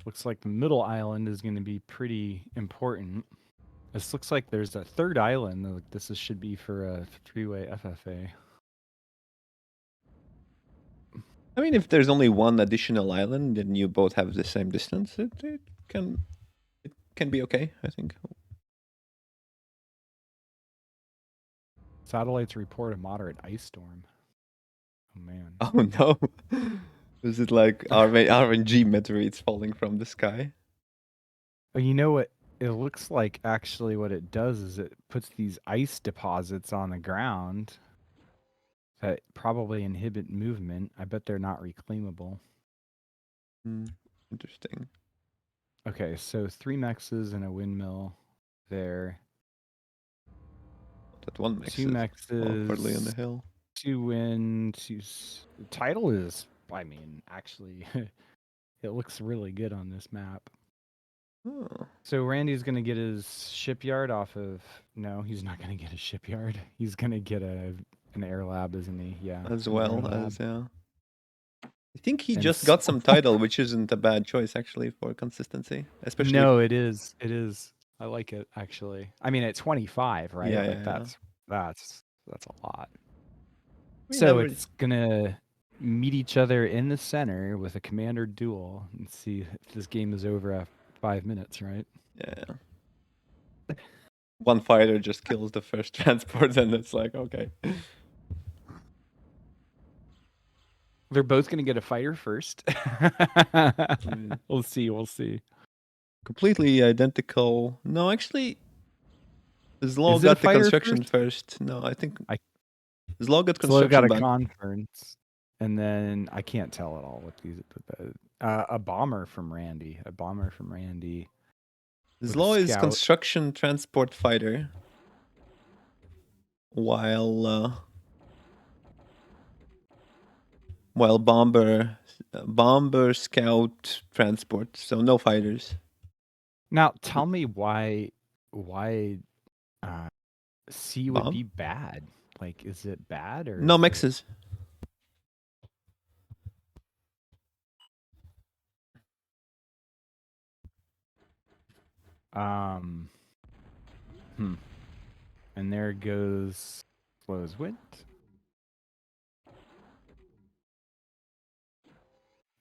Looks like the middle island is going to be pretty important. This looks like there's a third island. This should be for a 3-way FFA. I mean, if there's only one additional island and you both have the same distance, it can be okay, I think. Satellites report a moderate ice storm. Oh man. Oh no. Is it like RNG meteorites falling from the sky? Oh, you know what? It looks like actually what it does is it puts these ice deposits on the ground that probably inhibit movement. I bet they're not reclaimable. Interesting. Okay, so 3 mexes and a windmill there. That one 2 mixes awkwardly on the mexes, hill. 2 wind, 2. The title is, I mean, actually, it looks really good on this map. Oh. So Randy's gonna get his shipyard off of. No, he's not gonna get a shipyard. He's gonna get an air lab, isn't he? Yeah, As an air well lab. as, yeah. I think he And just got some title, which isn't a bad choice actually for consistency, especially if, no, it is. It is. I like it actually. I mean, at 25, right? yeah. Like that's a lot. We So never. it's gonna meet each other in the center with a commander duel and see if this game is over after 5 minutes, right? Yeah. One fighter just kills the first transport, and it's like, okay. They're both gonna get a fighter first. mean, We'll see. We'll see. completely identical. No, actually, Zlo Is it a got the fighter construction first? first. No, I think I Zlo got Slow got construction a back. conference, and then I can't tell at all what these. A bomber from Randy. A bomber from Randy with a Zlo is scout. construction transport fighter, while bomber scout transport. So no fighters. Now tell me why uh, C would Bomb? be bad. Like, is it bad or No is it? mixes. Um. Hmm. And there goes Flow's Wind.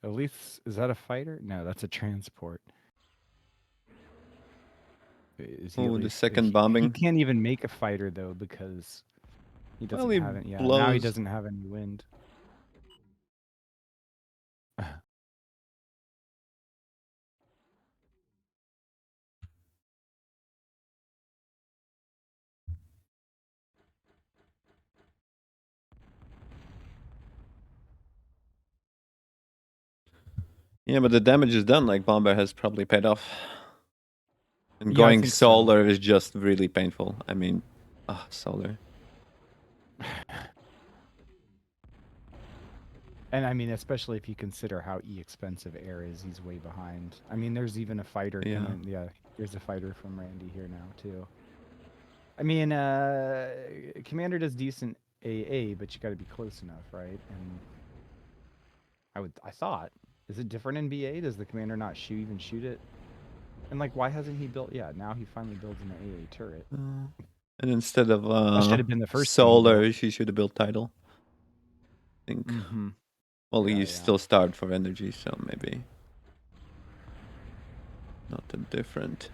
At least is that a fighter? No, that's a transport. Is he at Oh, the least? second He bombing. can't even make a fighter though because he Well, doesn't he have it. Yeah, now he blows. doesn't have any wind. Yeah, but the damage is done. Like Bomber has probably paid off. And Yeah, I going think so. solar is just really painful. I mean, solar. And I mean, especially if you consider how expensive air is, he's way behind. I mean, there's even a fighter Yeah. coming. Yeah, here's a fighter from Randy here now too. I mean, Commander does decent AA, but you got to be close enough, right? And I thought, is it different in BA? Does the Commander not even shoot it? And like, why hasn't he built? Yeah, now he finally builds an AA turret. And instead of That should have been the first thing he built. solar, she should have built tidal. I think. Mm-hmm. Well, Yeah, you yeah. still starved for energy, so maybe not that different.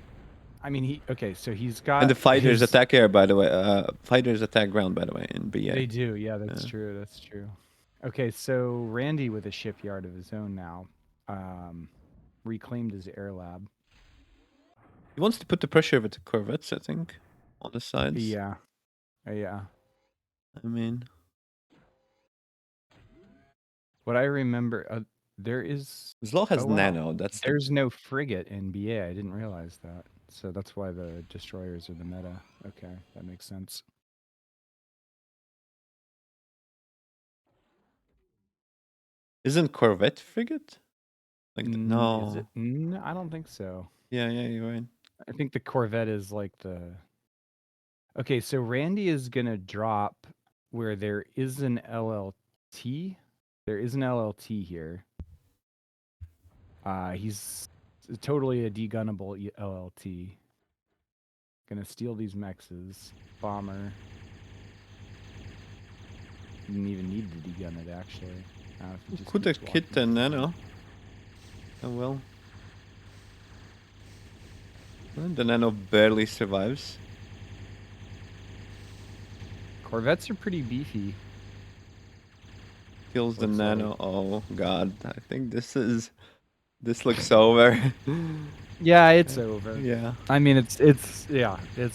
I mean, okay, so he's got And the fighters his... attack air, by the way. Fighters attack ground, by the way, in BA. They do, yeah, that's true, that's true. Okay, so Randy with a shipyard of his own now, reclaimed his air lab. He wants to put the pressure with the corvettes, I think, on the sides. Yeah, yeah. I mean, What I remember, there is... Zlo has Oh, wow. nano. That's the... There's no frigate in BA. I didn't realize that. So that's why the destroyers are the meta. Okay, that makes sense. Isn't corvette frigate? Like no. Is it? No, I don't think so. Yeah, you're right. I think the Corvette is like the... Okay, so Randy is going to drop where there is an LLT. There is an LLT here. He's totally a degunnable LLT. Gonna steal these mexes. Bomber. Didn't even need to degun it, actually. Could have hit the nano. Oh well. The nano barely survives. Corvettes are pretty beefy. Kills the nano. Oh god, I think this looks over. Yeah, it's over. Yeah. I mean, it's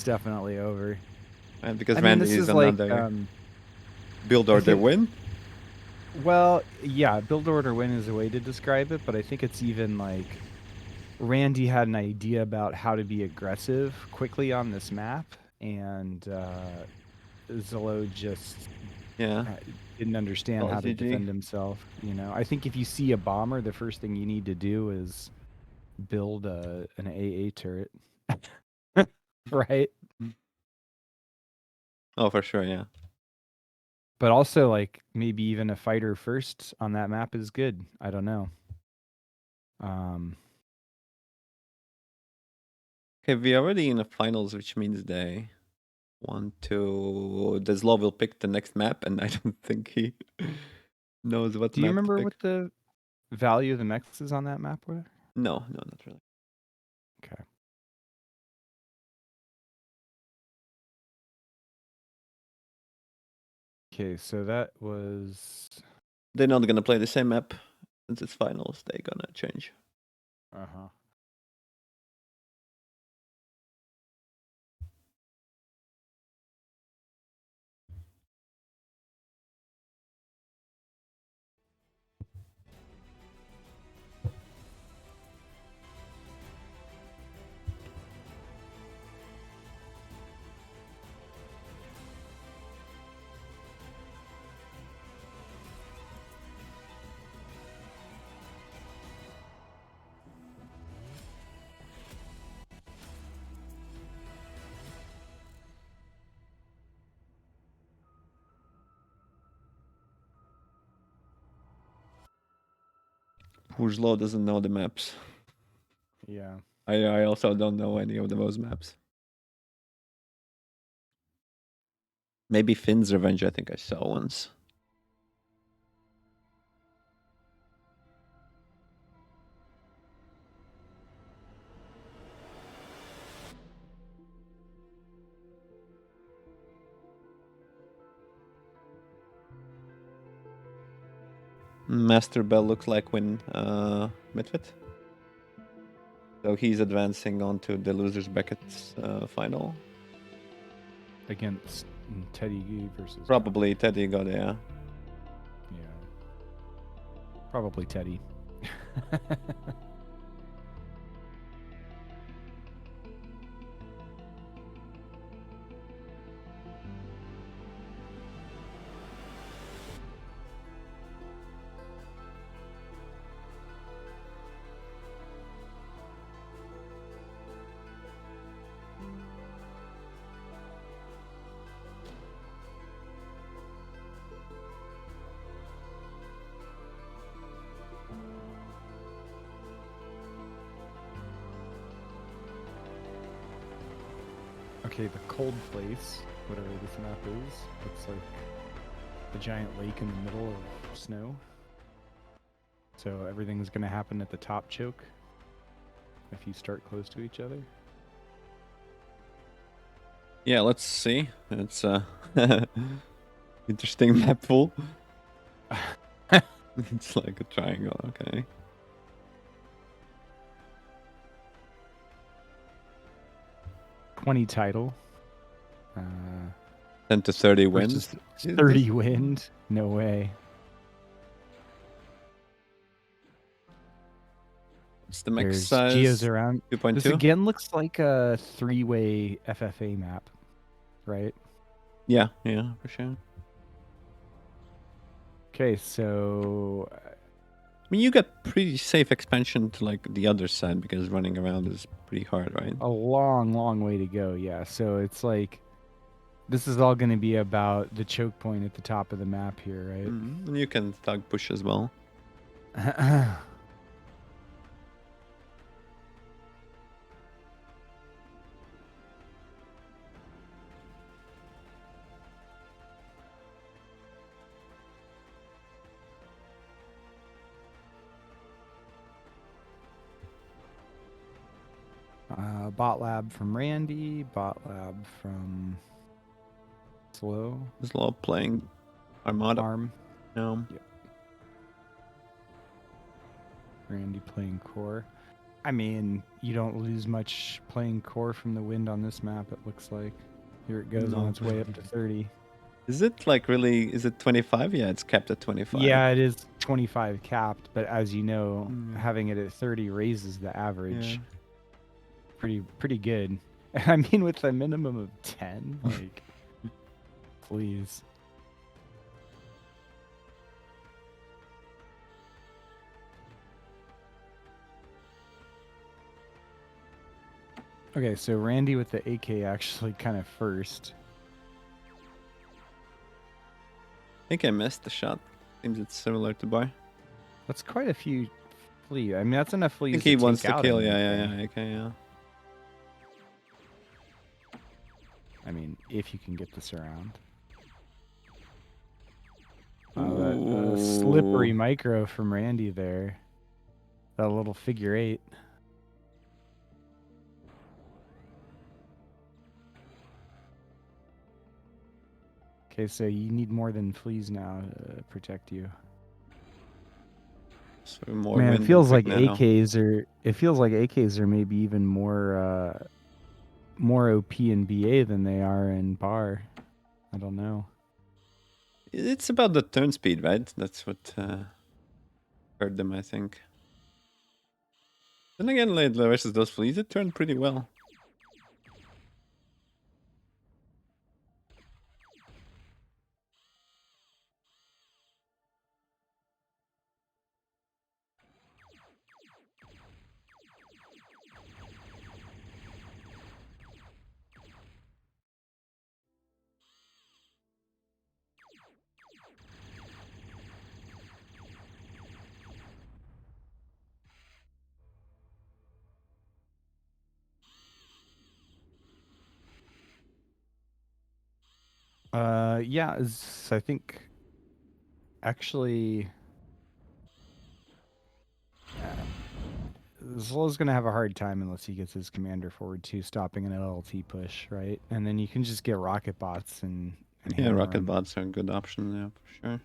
definitely over. And because I mean, Randy this is is like another build order win. Well, yeah, build order win is a way to describe it, but I think it's even like Randy had an idea about how to be aggressive quickly on this map, and Zillow just didn't understand how to defend himself. You know, I think if you see a bomber, the first thing you need to do is build an AA turret, right? Oh, for sure, yeah. But also, like, maybe even a fighter first on that map is good. I don't know. Okay, we're already in the finals, which means they want to... Deslo will pick the next map, and I don't think he knows what Do you map to remember pick. what the value of the mexes on that map were? No, not really. Okay. Okay, so that was... They're not gonna play the same map since it's finals. They're gonna change. Uh-huh. Pujlo doesn't know the maps. Yeah. I also don't know any of those maps. Maybe Finn's Revenge, I think I saw once. Master Bell looks like win Midfit. So he's advancing on to the losers brackets final. Against Teddy versus... Probably Teddy got it, yeah. Yeah. Probably Teddy. Okay, the cold place, whatever this map is, looks like a giant lake in the middle of snow. So everything's going to happen at the top choke if you start close to each other. Yeah, let's see. It's interesting map pool. It's like a triangle, okay. 20 title. 10 to 30 wind. Versus 30 wind? No way. What's the max There's size? geos around. 2.2? This again looks like a 3-way FFA map, right? Yeah, for sure. Okay, so I mean, you got pretty safe expansion to like the other side because running around is pretty hard, right? a long, long way to go. Yeah, so it's like this is all going to be about the choke point at the top of the map here, right? And you can thug push as well. Bot lab from Randy, bot lab from Slow. Slow playing Armada. Arm. No. Yep. Randy playing core. I mean, you don't lose much playing core from the wind on this map, it looks like. Here it goes on its way up to 30. Is it like really, is it 25? Yeah, it's capped at 25. Yeah, it is 25 capped, but as you know, having it at 30 raises the average. Pretty good. I mean, with a minimum of 10, like, please. Okay, so Randy with the AK actually kind of first. I think I missed the shot. Seems it's similar to Bar. That's quite a few fleas. I mean, that's enough I fleas think to he take wants to out kill. an Yeah, AK. okay, yeah. I mean, if you can get this around. That slippery micro from Randy there. That little figure 8. Okay, so you need more than fleas now to protect you. So more Man, wind it feels like now. AKs are maybe even more OP in BA than they are in bar. I don't know. It's about the turn speed, right? That's what hurt them, I think. Then again, like versus those fleas, it turned pretty well. Yeah, I think actually Zlow's gonna have a hard time unless he gets his commander forward too, stopping an LLT push, right? And then you can just get rocket bots and Yeah, hammer rocket 'em. bots are a good option, yeah, for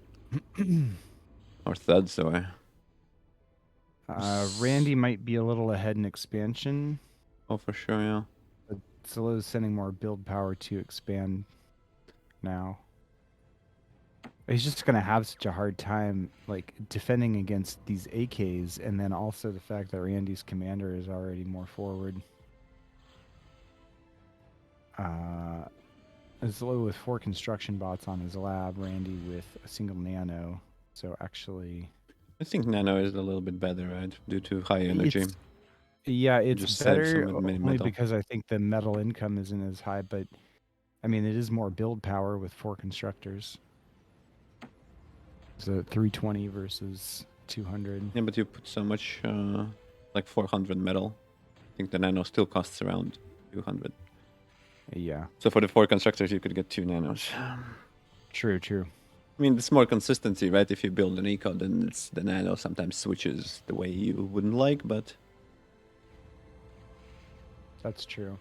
sure. Or thuds, or Randy might be a little ahead in expansion. oh, for sure, yeah. But Zlow's sending more build power to expand now. He's just gonna have such a hard time like defending against these AKs, and then also the fact that Randy's commander is already more forward. Zlo with 4 construction bots on his lab, Randy with a single nano. So actually, I think nano is a little bit better, right? Due to high energy. it's yeah, it's Just save better some mini only metal. because I think the metal income isn't as high, but I mean it is more build power with 4 constructors. So 320 versus 200. Yeah, but you put so much, like 400 metal. I think the nano still costs around 200. Yeah, So for the 4 constructors, you could get 2 nanos. true. I mean, it's more consistency, right? If you build an eco, then it's the nano sometimes switches the way you wouldn't like, but That's true.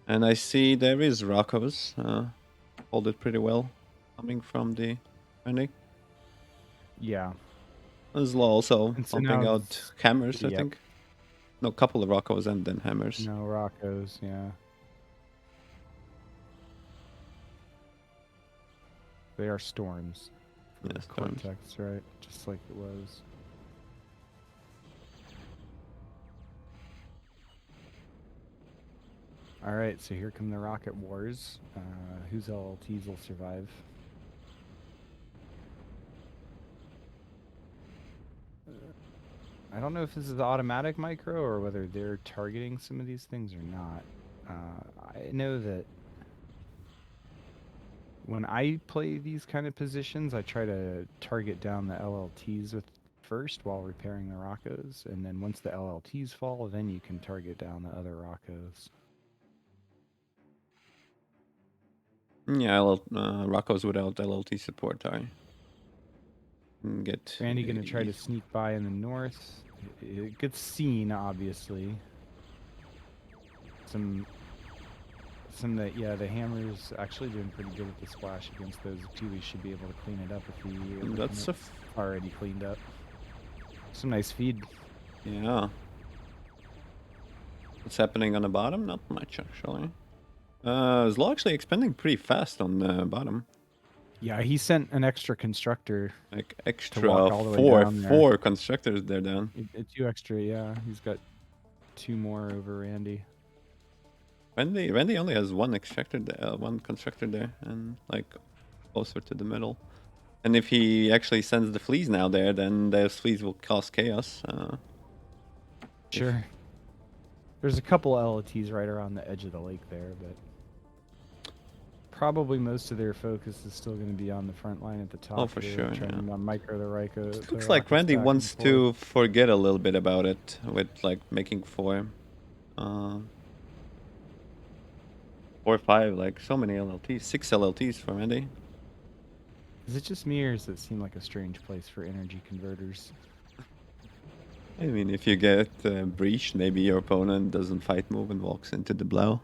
and I see there is Rocco's. Hold it pretty well, coming from the Rennick. Yeah. There's also And so pumping now out hammers, I yep. think. No, couple of Roccos and then hammers. No Rocco's, yeah. They are storms for Yeah, storms. Cortex, right? Just like it was. All right, so here come the rocket wars. Whose LLTs will survive? I don't know if this is automatic micro or whether they're targeting some of these things or not. I know that when I play these kind of positions, I try to target down the LLTs with first while repairing the Roccos, and then once the LLTs fall, then you can target down the other Roccos. Yeah, Roccos without LLT support are get Randy gonna try to sneak by in the north. It gets seen, obviously. The hammer's actually doing pretty good with the splash against those two. We should be able to clean it up if we That's already cleaned up. Some nice feed. yeah. What's happening on the bottom? Not much actually. Zlo actually expanding pretty fast on the bottom. Yeah, he sent an extra constructor Like to walk extra all the way down there. four constructors there down. Two extra, yeah. He's got 2 more over Randy. Randy only has one extractor there, one constructor there, and like closer to the middle. And if he actually sends the fleas now there, then those fleas will cause chaos. Sure. There's a couple LLTs right around the edge of the lake there, but probably most of their focus is still going to be on the front line at the top. Oh, for sure. Trying to micro the Ryko. It looks like Randy wants to forget a little bit about it with like making 4 or 5, like so many LLTs, 6 LLTs for Randy. Is it just me, or does it seem like a strange place for energy converters? I mean, if you get breached, maybe your opponent doesn't fight move and walks into the blow.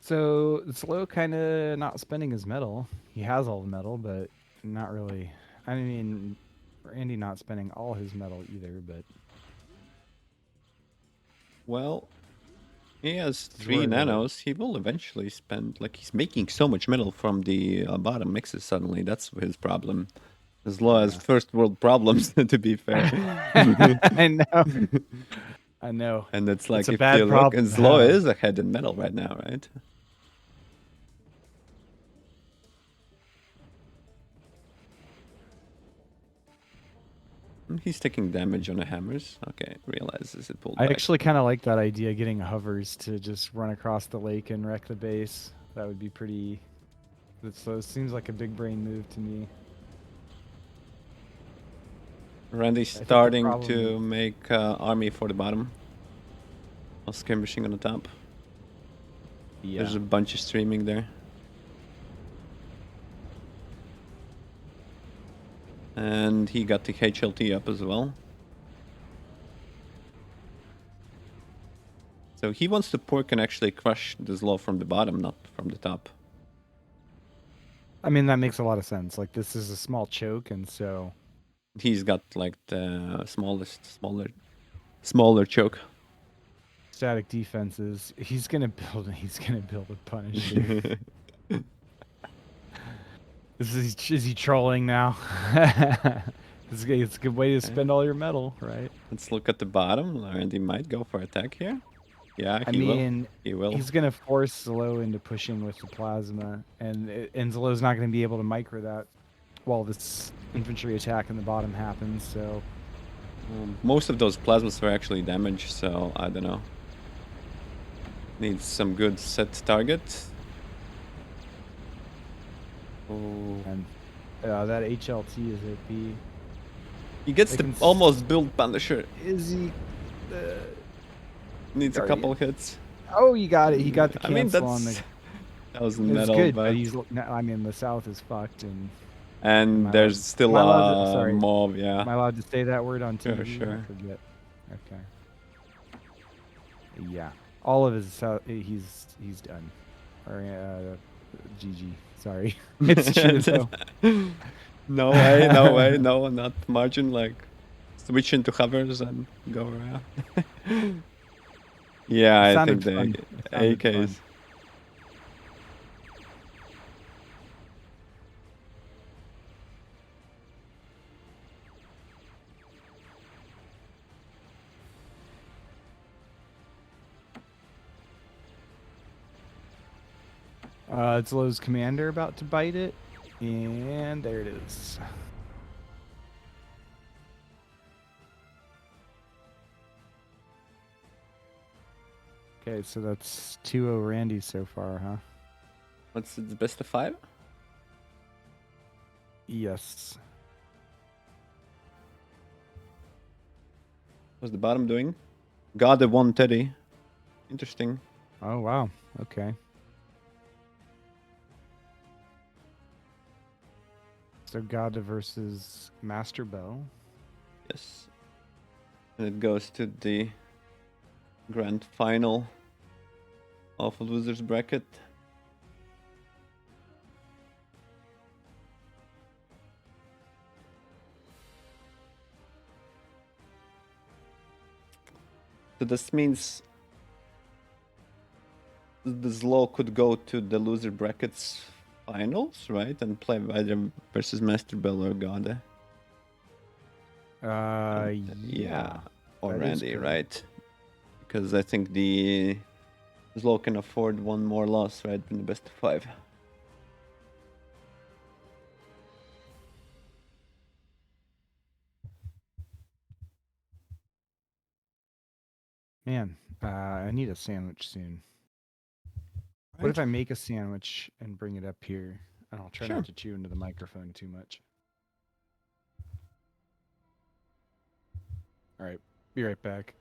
So Slow kind of not spending his metal. He has all the metal, but not really. I mean, Randy not spending all his metal either, but Well, he has 3 nanos. He will eventually spend, like, he's making so much metal from the bottom mixes suddenly. That's his problem. As low as first world problems, to be fair. I know. I know. And it's like, it's a if bad you look, and Zlo is ahead in metal right now, right? He's taking damage on the hammers. Okay, realizes it pulled I back. actually kind of like that idea, getting hovers to just run across the lake and wreck the base. That would be pretty... So it seems like a big brain move to me. Randy's starting to make army for the bottom. While skirmishing on the top. Yeah. There's a bunch of streaming there. And he got the HLT up as well. So he wants to pork and actually crush the Zlo from the bottom, not from the top. I mean, that makes a lot of sense. Like, this is a small choke, and so He's got like the smaller choke. static defenses. He's gonna build. He's gonna build a Punisher. Is he trolling now? It's a good way to spend all your metal, right? Let's look at the bottom. And he might go for attack here. Yeah, I he will. mean, He will. he's gonna force Zlo into pushing with the plasma, and Zlo's not gonna be able to micro that while this infantry attack in the bottom happens. So Most of those plasmas were actually damaged, so I don't know. Needs some good set target. Oh. and that HLT is OP. He gets They the can almost build Punisher. Is he? Needs a Are couple hits. Oh, you got it. He got the I mean, cancel on the. that's 1,000 It's metal, good, but but he's. I mean, the South is fucked, and and am I allowed? there's still Am I allowed to? a Sorry, mob. Yeah, am I allowed to say that word on sure, TV? sure. I forget. Okay. Yeah, all of his. He's done. Or GG. Sorry, it's true though. No way, no way, no, not margin. Like switch into hovers and go around. Yeah, It I sounded think the fun. It sounded fun. AKs. It's Lowe's commander about to bite it, and there it is. Okay, so that's 2-0 Randy so far, huh? What's the best of 5? Yes. What's the bottom doing? God the 130. Interesting. Oh wow. Okay. So Gada versus Master Bell. Yes. And it goes to the grand final of a loser's bracket. So this means the Zlo could go to the loser brackets finals, right? And play either versus Master Bell or Gada. Yeah. Or That is Randy, good. right? Because I think the Zlo can afford one more loss, right? In the best of 5. Man, I need a sandwich soon. What Right? if I make a sandwich and bring it up here? And I'll try Sure. not to chew into the microphone too much. All right. Be right back.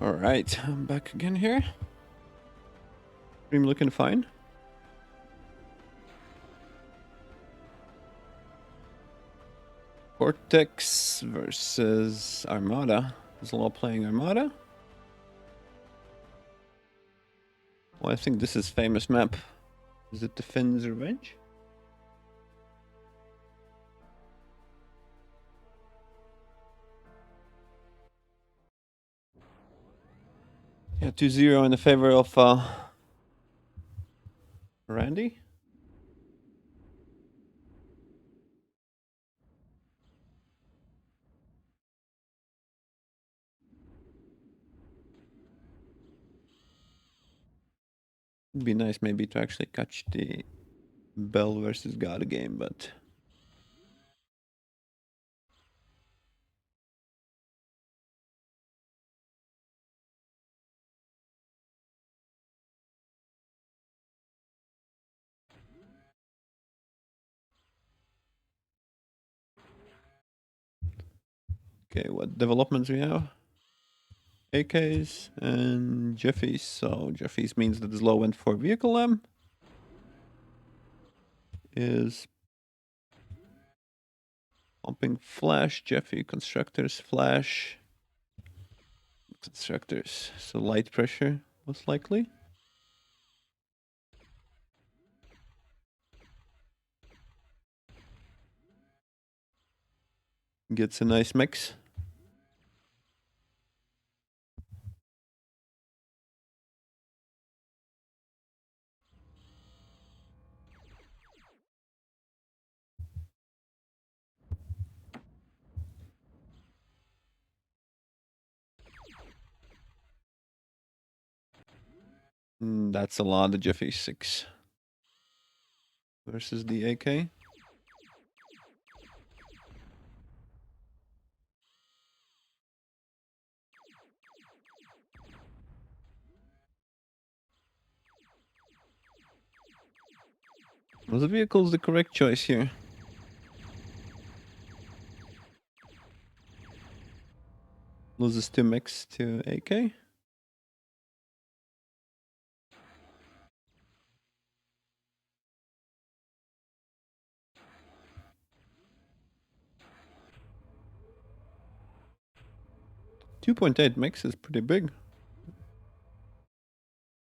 All right, I'm back again here. Stream looking fine. Cortex versus Armada. Zlaw playing Armada. Well, I think this is famous map. Is it the Finn's Revenge? Yeah, 2-0 in the favor of Randy. It'd be nice maybe to actually catch the Bell versus God game, but okay, what developments we have? AKs and Jeffies. So Jeffies means that Zlaw went for vehicle M. Is pumping flash, Jeffy constructors, flash, constructors. So light pressure, most likely. Gets a nice mix. That's a lot, the Jeffy 6 versus the AK. Was the vehicles the correct choice here? Loses 2 mix to AK. .8 mix is pretty big.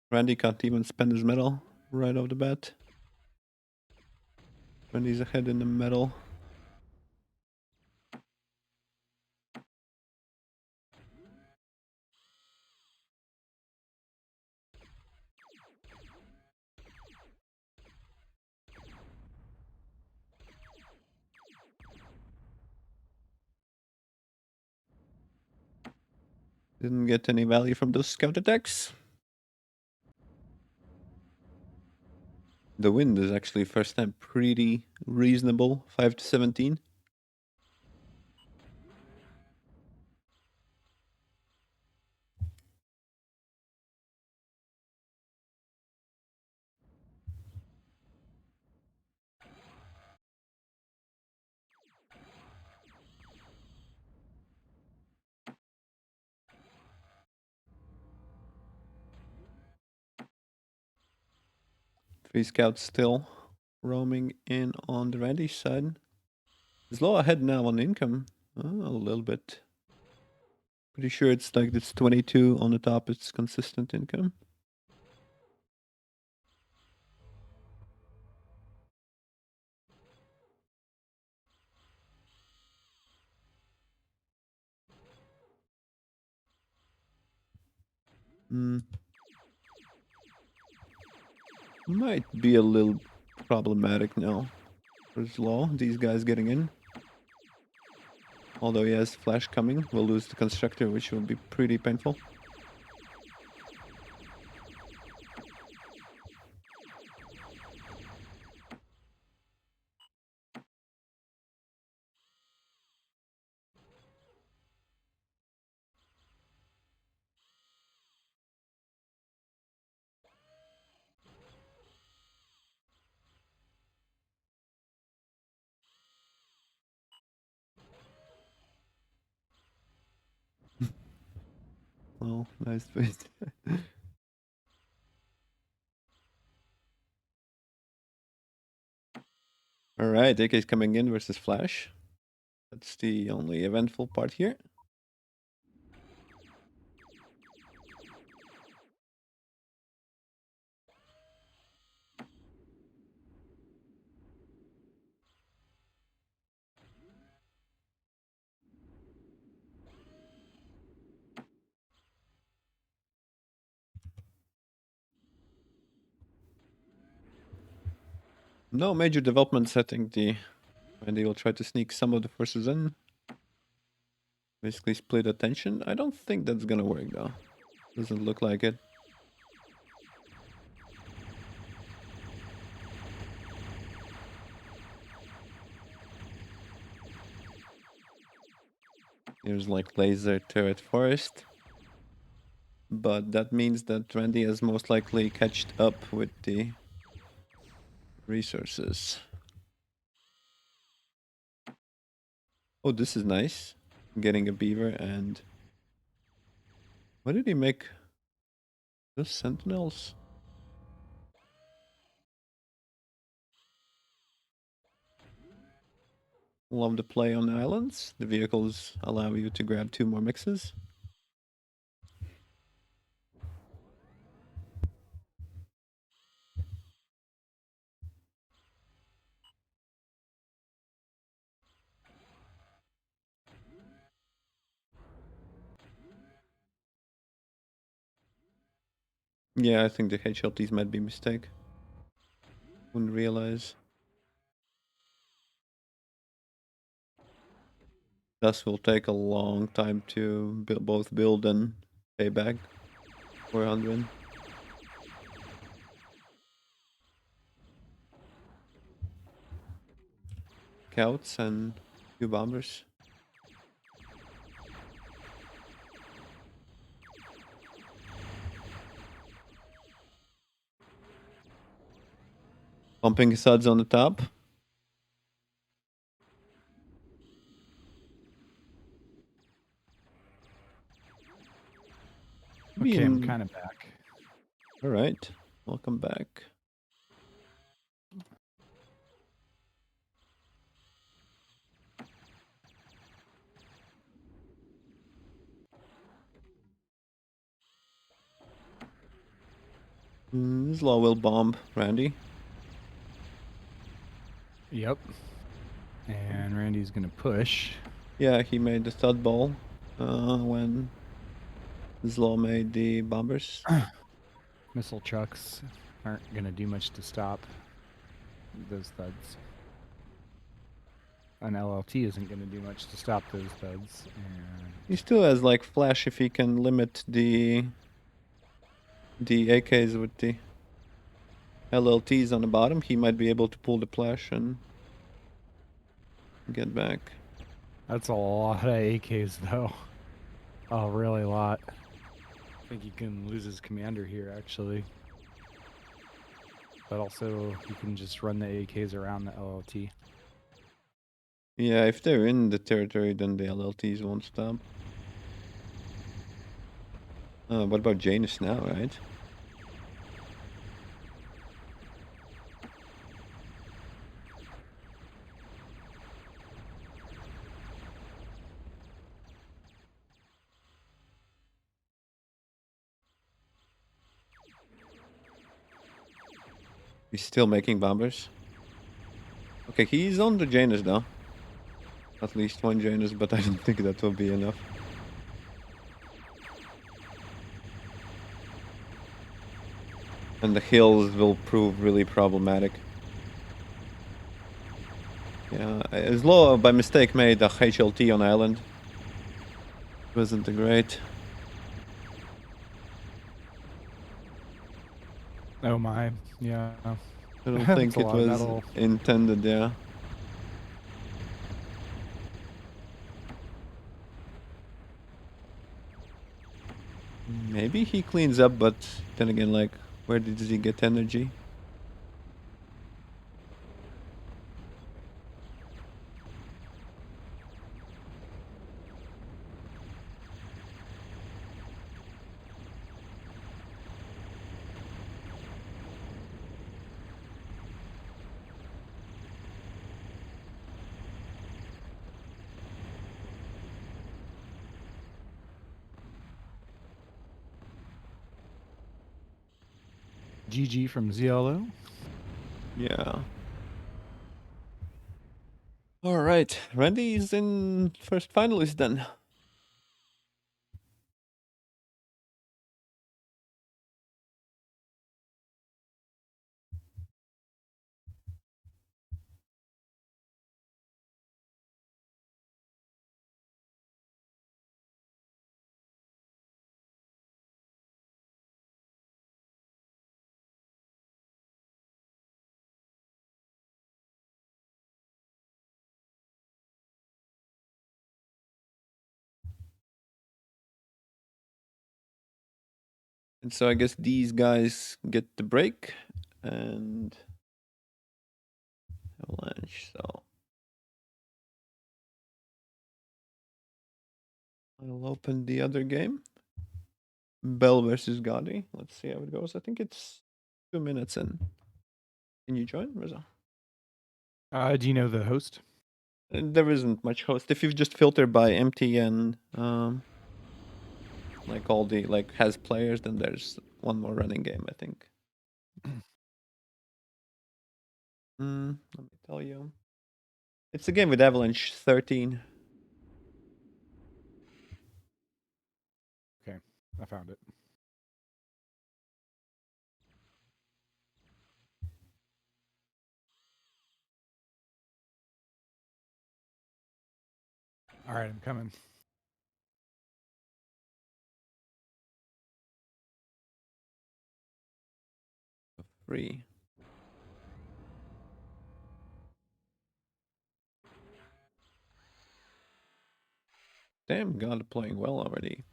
Randy can't even spend his metal right off the bat. Randy's ahead in the metal. Didn't get any value from those scout attacks. The wind is actually first time pretty reasonable, 5 to 17. Three scouts still roaming in on the Randy side. It's low ahead now on income. A little bit. Pretty sure it's like this 22 on the top. It's consistent income. Might be a little problematic now. There's law. These guys getting in. Although he has flash coming, we'll lose the constructor, which will be pretty painful. Oh, nice face. Alright, AK's coming in versus Flash. That's the only eventful part here. No major developments. I think and they will try to sneak some of the forces in. Basically split attention. I don't think that's gonna work though. Doesn't look like it. There's like laser turret forest. But that means that Randy has most likely catched up with the resources. Oh, this is nice. Getting a beaver and... What did he make? Those sentinels? Love the play on islands. The vehicles allow you to grab 2 more mixes. Yeah, I think the HLTs might be a mistake. Wouldn't realize. This will take a long time to both build and pay back. 400. Scouts and 2 bombers. Pumping suds on the top. Okay, I'm kind of back. All right, welcome back. This law will bomb Randy. Yep. And Randy's gonna push. Yeah, he made the stud ball when Zlaw made the bombers. Missile trucks aren't gonna do much to stop those thuds. An LLT isn't gonna do much to stop those thuds. And He still has like flash if he can limit the AKs with the LLTs on the bottom. He might be able to pull the flash and get back. that's a lot of AKs though. A really lot. I think he can lose his commander here actually. But also he can just run the AKs around the LLT. Yeah, if they're in the territory, then the LLTs won't stop. What about Janus now, right? He's still making bombers. Okay, he's on the Janus now. At least 1 Janus, but I don't think that will be enough. And the hills will prove really problematic. Yeah, Zlo by mistake made a HLT on island. Wasn't great. Oh my, yeah. I don't That's think a it lot of was metal. intended, yeah. Maybe he cleans up, but then again, like, where did he get energy? GG from ZLO. Yeah. All right, Randy is in first finalist then. And so I guess these guys get the break and Avalanche. So I'll open the other game. Bell versus Gotti. Let's see how it goes. I think it's 2 minutes in. Can you join, Reza? Do you know the host? There isn't much host. If you just filter by MTN, like all the like has players, then there's one more running game, I think. Let me tell you. It's a game with Avalanche 13. Okay, I found it. All right, I'm coming. 3. Damn, God playing well already.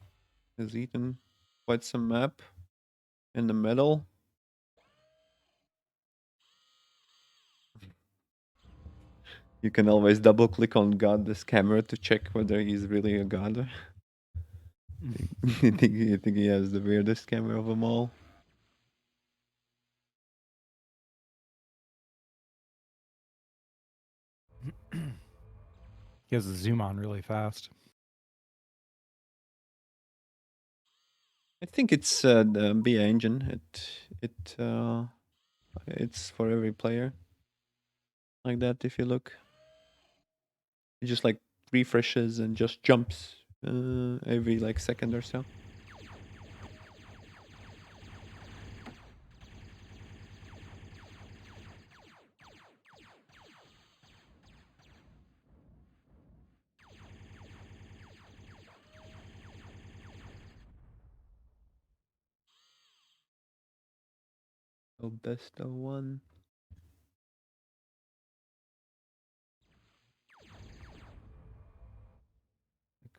Has eaten quite some map in the middle. You can always double click on God this camera to check whether he's really a god. You think he has the weirdest camera of them all? He has the zoom on really fast. I think it's the BA engine. It's for every player like that. If you look, it just like refreshes and just jumps every like second or so. So best of one.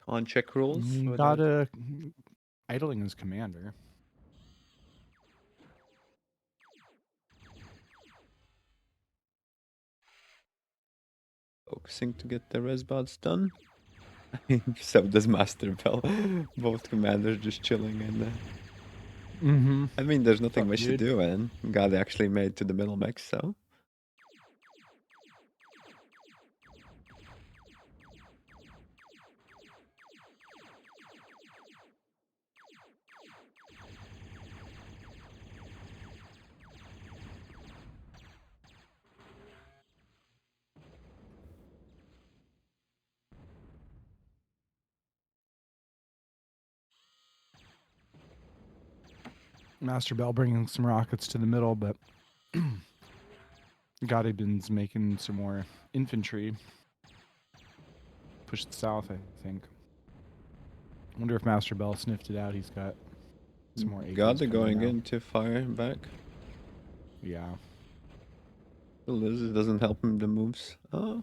Can't check rules. Gotta idling his commander. Focusing to get the resbots done. So does Master Bell. Both commanders just chilling in there. Mm-hmm. I mean, there's nothing Fuck, much to dude. do, and God actually made to the middle mech, so. Master Bell bringing some rockets to the middle, but Godibin's making some more infantry. Push the south, I think. Wonder if Master Bell sniffed it out. He's got some more AKs God coming going now. in to fire back. Yeah. The Liz doesn't help him the moves. Oh.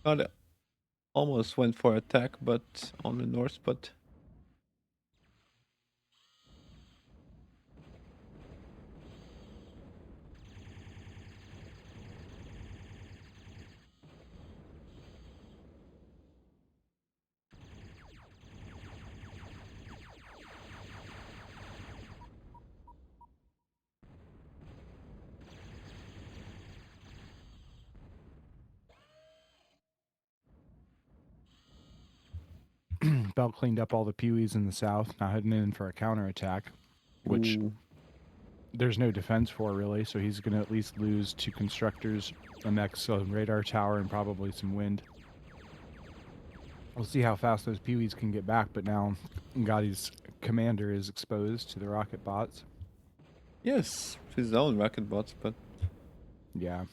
God almost went for attack, but on the north, but. Bell cleaned up all the pewees in the south, now heading in for a counterattack, which Ooh. there's no defense for, really, so he's going to at least lose 2 constructors, a mech, a radar tower, and probably some wind. We'll see how fast those pewees can get back, but now Gotti's commander is exposed to the rocket bots. Yes, his own rocket bots, but. Yeah.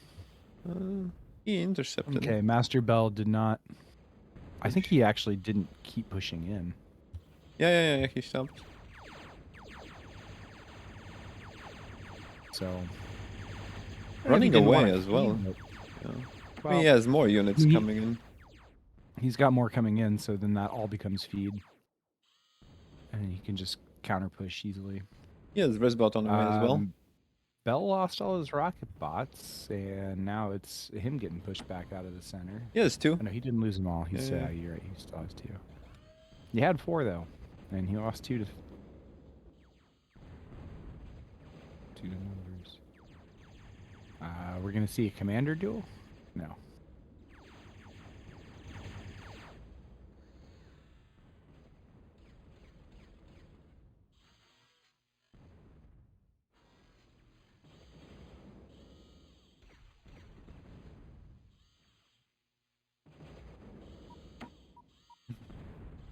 He intercepted. Okay, Master Bell did not. I think he actually didn't keep pushing in. Yeah, he stopped. So. Running away as well. Feed, Yeah. well, He has more units coming in. He's got more coming in, so then that all becomes feed. And he can just counter push easily. Yeah, there's Resbot on the way as well. Bell lost all his rocket bots, and now it's him getting pushed back out of the center. Yeah, there's two. Oh, no, he didn't lose them all. He's Yeah. you're right. He still has two. He had four though, and he lost two to numbers. We're gonna see a commander duel? No.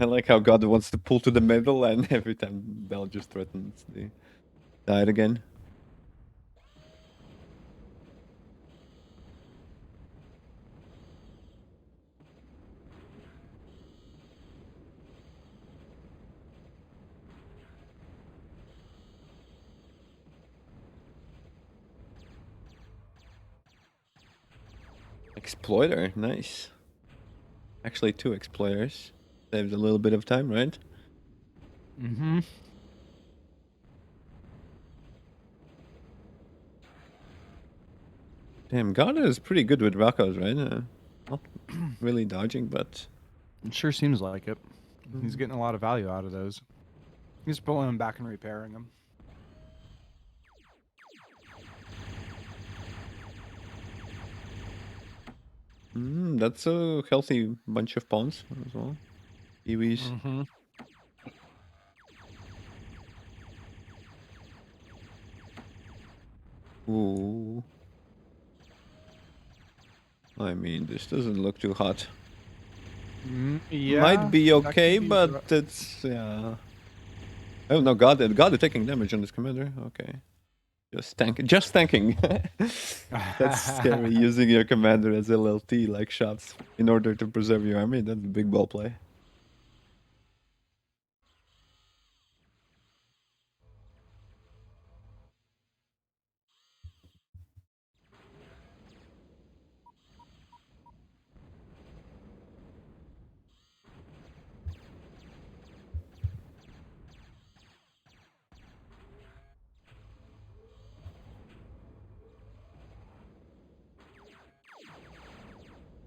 I like how God wants to pull to the middle, and every time Bell just threatens to die again. Exploiter, nice. Actually, two exploiters. Saves a little bit of time, right? Mm-hmm. Damn, God is pretty good with Rakos, right? Not really dodging, but... It sure seems like it. He's getting a lot of value out of those. He's pulling them back and repairing them. That's a healthy bunch of pawns as well. Kiwis. Mm-hmm. Ooh. I mean, this doesn't look too hot. Yeah. Might be that okay, could be but it's... yeah. Oh no, God is taking damage on this commander. Okay. Just tanking. That's scary, using your commander as LLT like shots in order to preserve your army. That's a big ball play.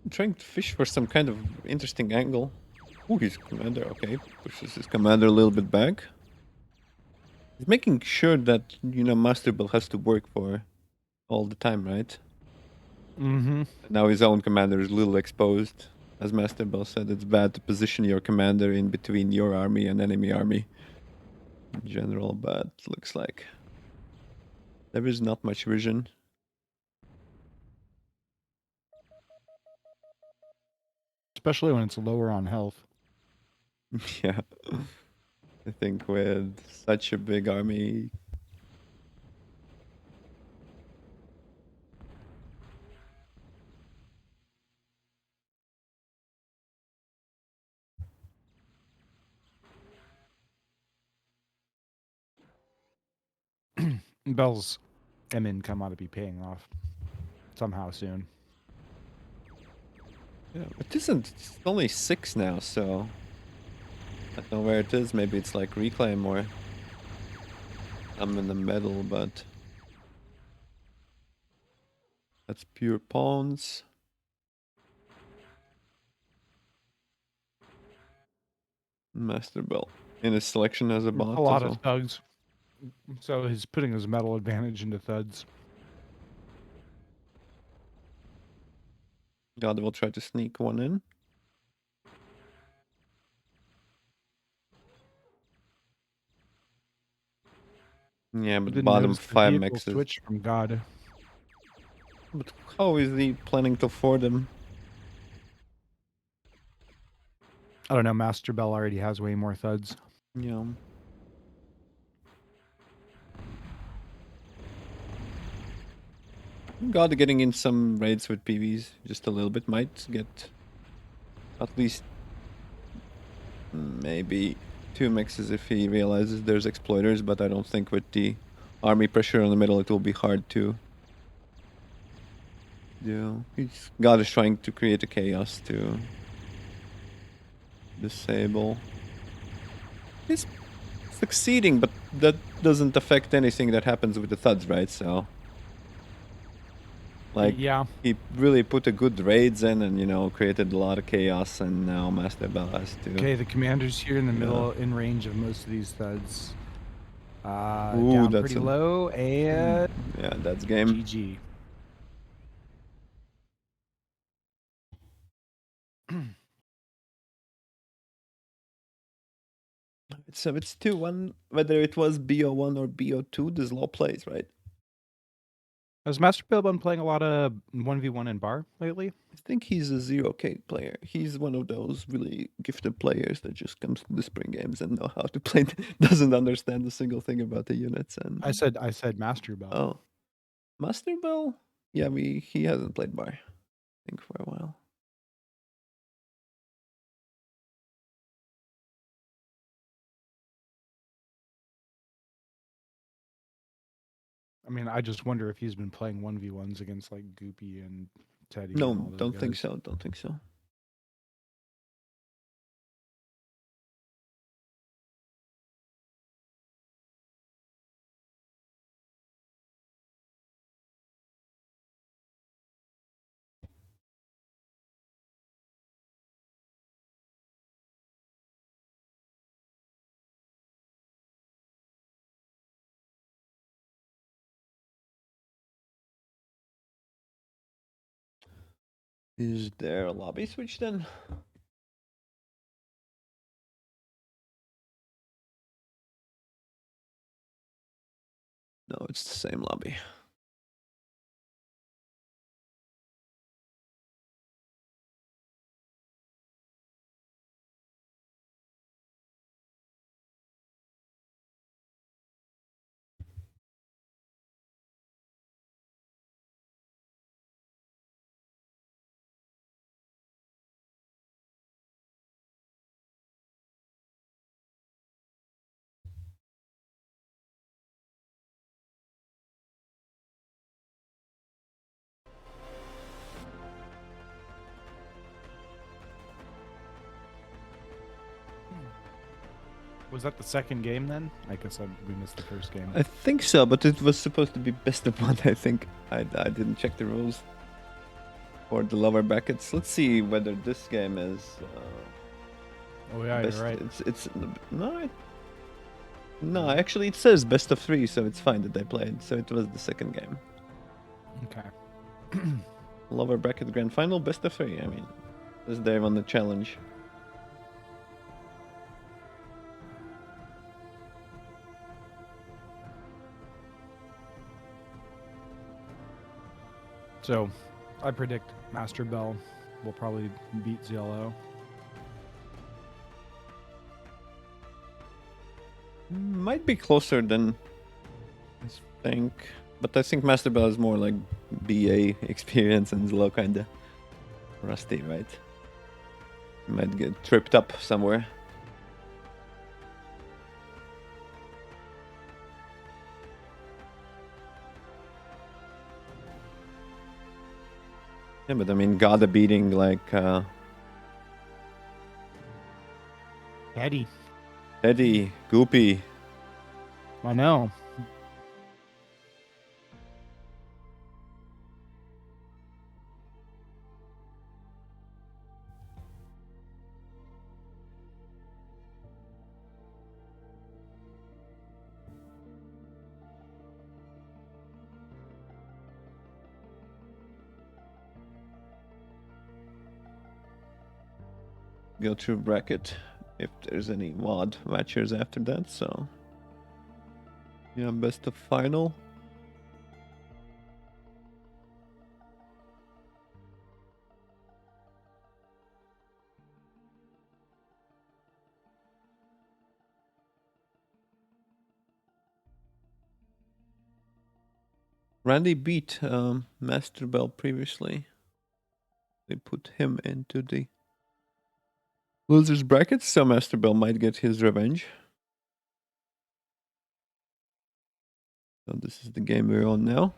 I'm trying to fish for some kind of interesting angle. Oh, his commander, okay. Pushes his commander a little bit back. He's making sure that, Master Ball has to work for all the time, right? Mm-hmm. Now his own commander is a little exposed. As Master Ball said, it's bad to position your commander in between your army and enemy army in general, but looks like there is not much vision. Especially when it's lower on health. Yeah. I think with such a big army... Bell's M income ought to be paying off somehow soon. Yeah, it isn't. It's only 6 now, so... I don't know where it is. Maybe it's like Reclaim or... I'm in the middle, but... That's pure pawns. Master Bell. In his selection as a bot A lot as of well. thugs. So he's putting his metal advantage into thuds. God will try to sneak one in. Yeah, but Didn't bottom notice the 5 vehicle mixes. switch from God. But how is he planning to afford them? I don't know. Master Bell already has way more thuds. Yeah. God getting in some raids with PVs just a little bit might get at least maybe 2 mixes if he realizes there's exploiters, but I don't think with the army pressure in the middle it will be hard to. Yeah, God is trying to create a chaos to disable. He's succeeding, but that doesn't affect anything that happens with the thuds, right? So, like, Yeah. he really put a good raids in and, you know, created a lot of chaos, and now Master Bell has to... Okay, the commander's here in the Yeah. middle, in range of most of these thuds. Ooh, Down that's pretty a... low, and Yeah, that's game. GG. So it's 2-1, whether it was BO1 or BO2, there's law plays, right? Has Master Bill been playing a lot of 1v1 in bar lately? I think he's a 0K player. He's one of those really gifted players that just comes to the spring games and know how to play, doesn't understand a single thing about the units. And I said Master Bell. oh, Master Bell? Yeah, he hasn't played bar, I think, for a while. I mean, I just wonder if he's been playing 1v1s against like Goopy and Teddy and No, all those don't think guys. so. Don't think so. Is there a lobby switch then? No, it's the same lobby. Was that the second game then? I guess we missed the first game. I think so, but it was supposed to be best of one, I think. I didn't check the rules for the lower brackets. Let's see whether this game is Oh yeah, best. you're right. It's no, actually it says best of 3, so it's fine that they played. So it was the second game. Okay. Lower bracket grand final, best of 3. I mean, this they won the challenge. So, I predict Master Bell will probably beat ZLO. Might be closer than I think, but I think Master Bell is more like BA experience and Zlo kinda rusty, right? Might get tripped up somewhere. Yeah, but I mean, Gada beating like Teddy. Eddie, Goopy. I know. Go through bracket if there's any WOD matchers after that, so yeah, best of final. Randy beat Master Bell previously. They put him into the losers bracket, so Master Bell might get his revenge. So this is the game we're on now.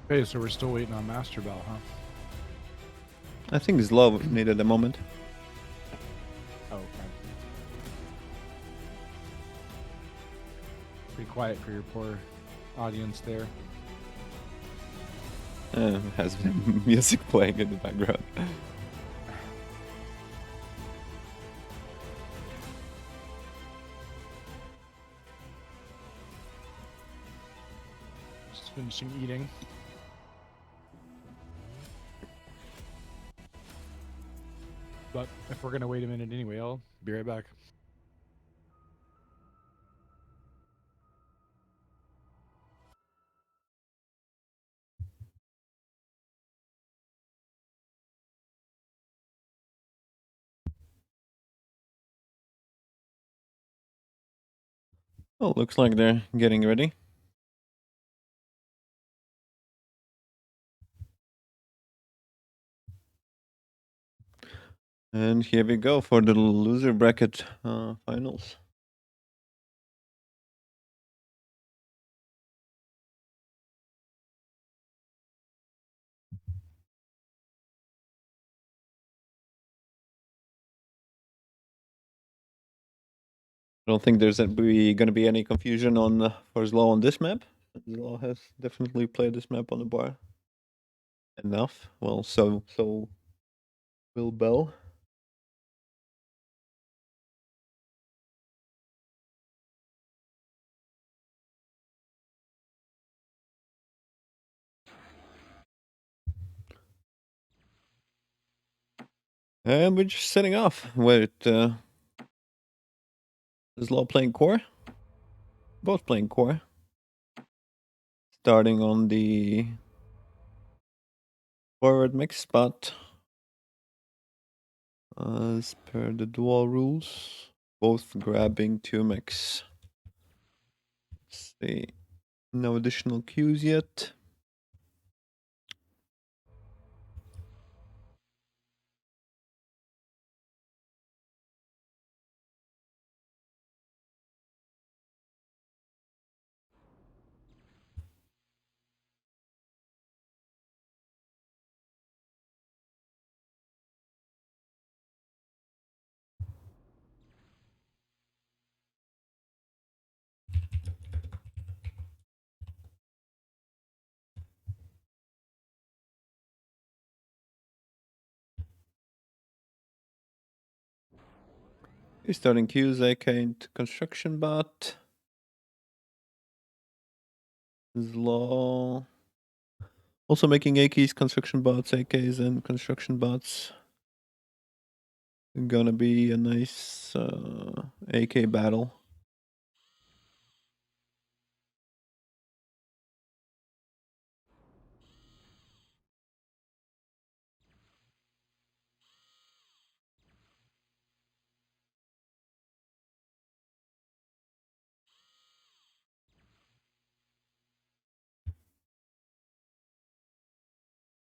Okay, so we're still waiting on Master Bell, huh? I think Zlo needed a moment. Oh, okay. Pretty quiet for your poor audience there. Has music playing in the background. Just finishing eating. But if we're gonna wait a minute anyway, I'll be right back. Oh, looks like they're getting ready. And here we go for the loser bracket finals. I don't think there's going to be any confusion on for Zlo on this map. Zlo has definitely played this map on the bar enough. Well, so will Bell. And we're just setting off with Zlo playing core. Both playing core. Starting on the forward mix spot. As per the dual rules, both grabbing 2 mix. Let's see. No additional cues yet. He's starting cues, AK into construction bot. Zlo. Also making AKs, construction bots, AKs, and construction bots. Gonna be a nice AK battle.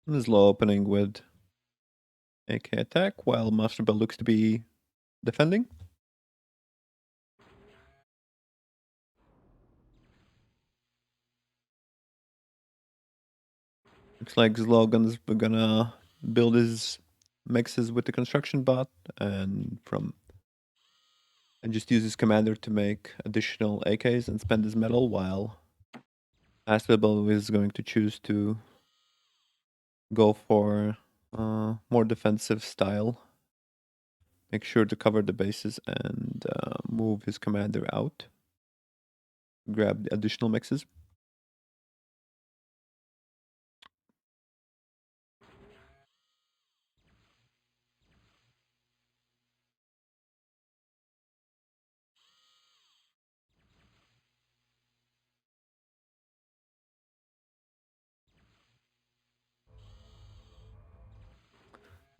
Zlo opening with AK attack, while Master Bell looks to be defending. Looks like Zlogan's gonna build his mixes with the construction bot and just use his commander to make additional AKs and spend his metal, while Aspable is going to choose to go for more defensive style. Make sure to cover the bases and move his commander out. Grab the additional mixes.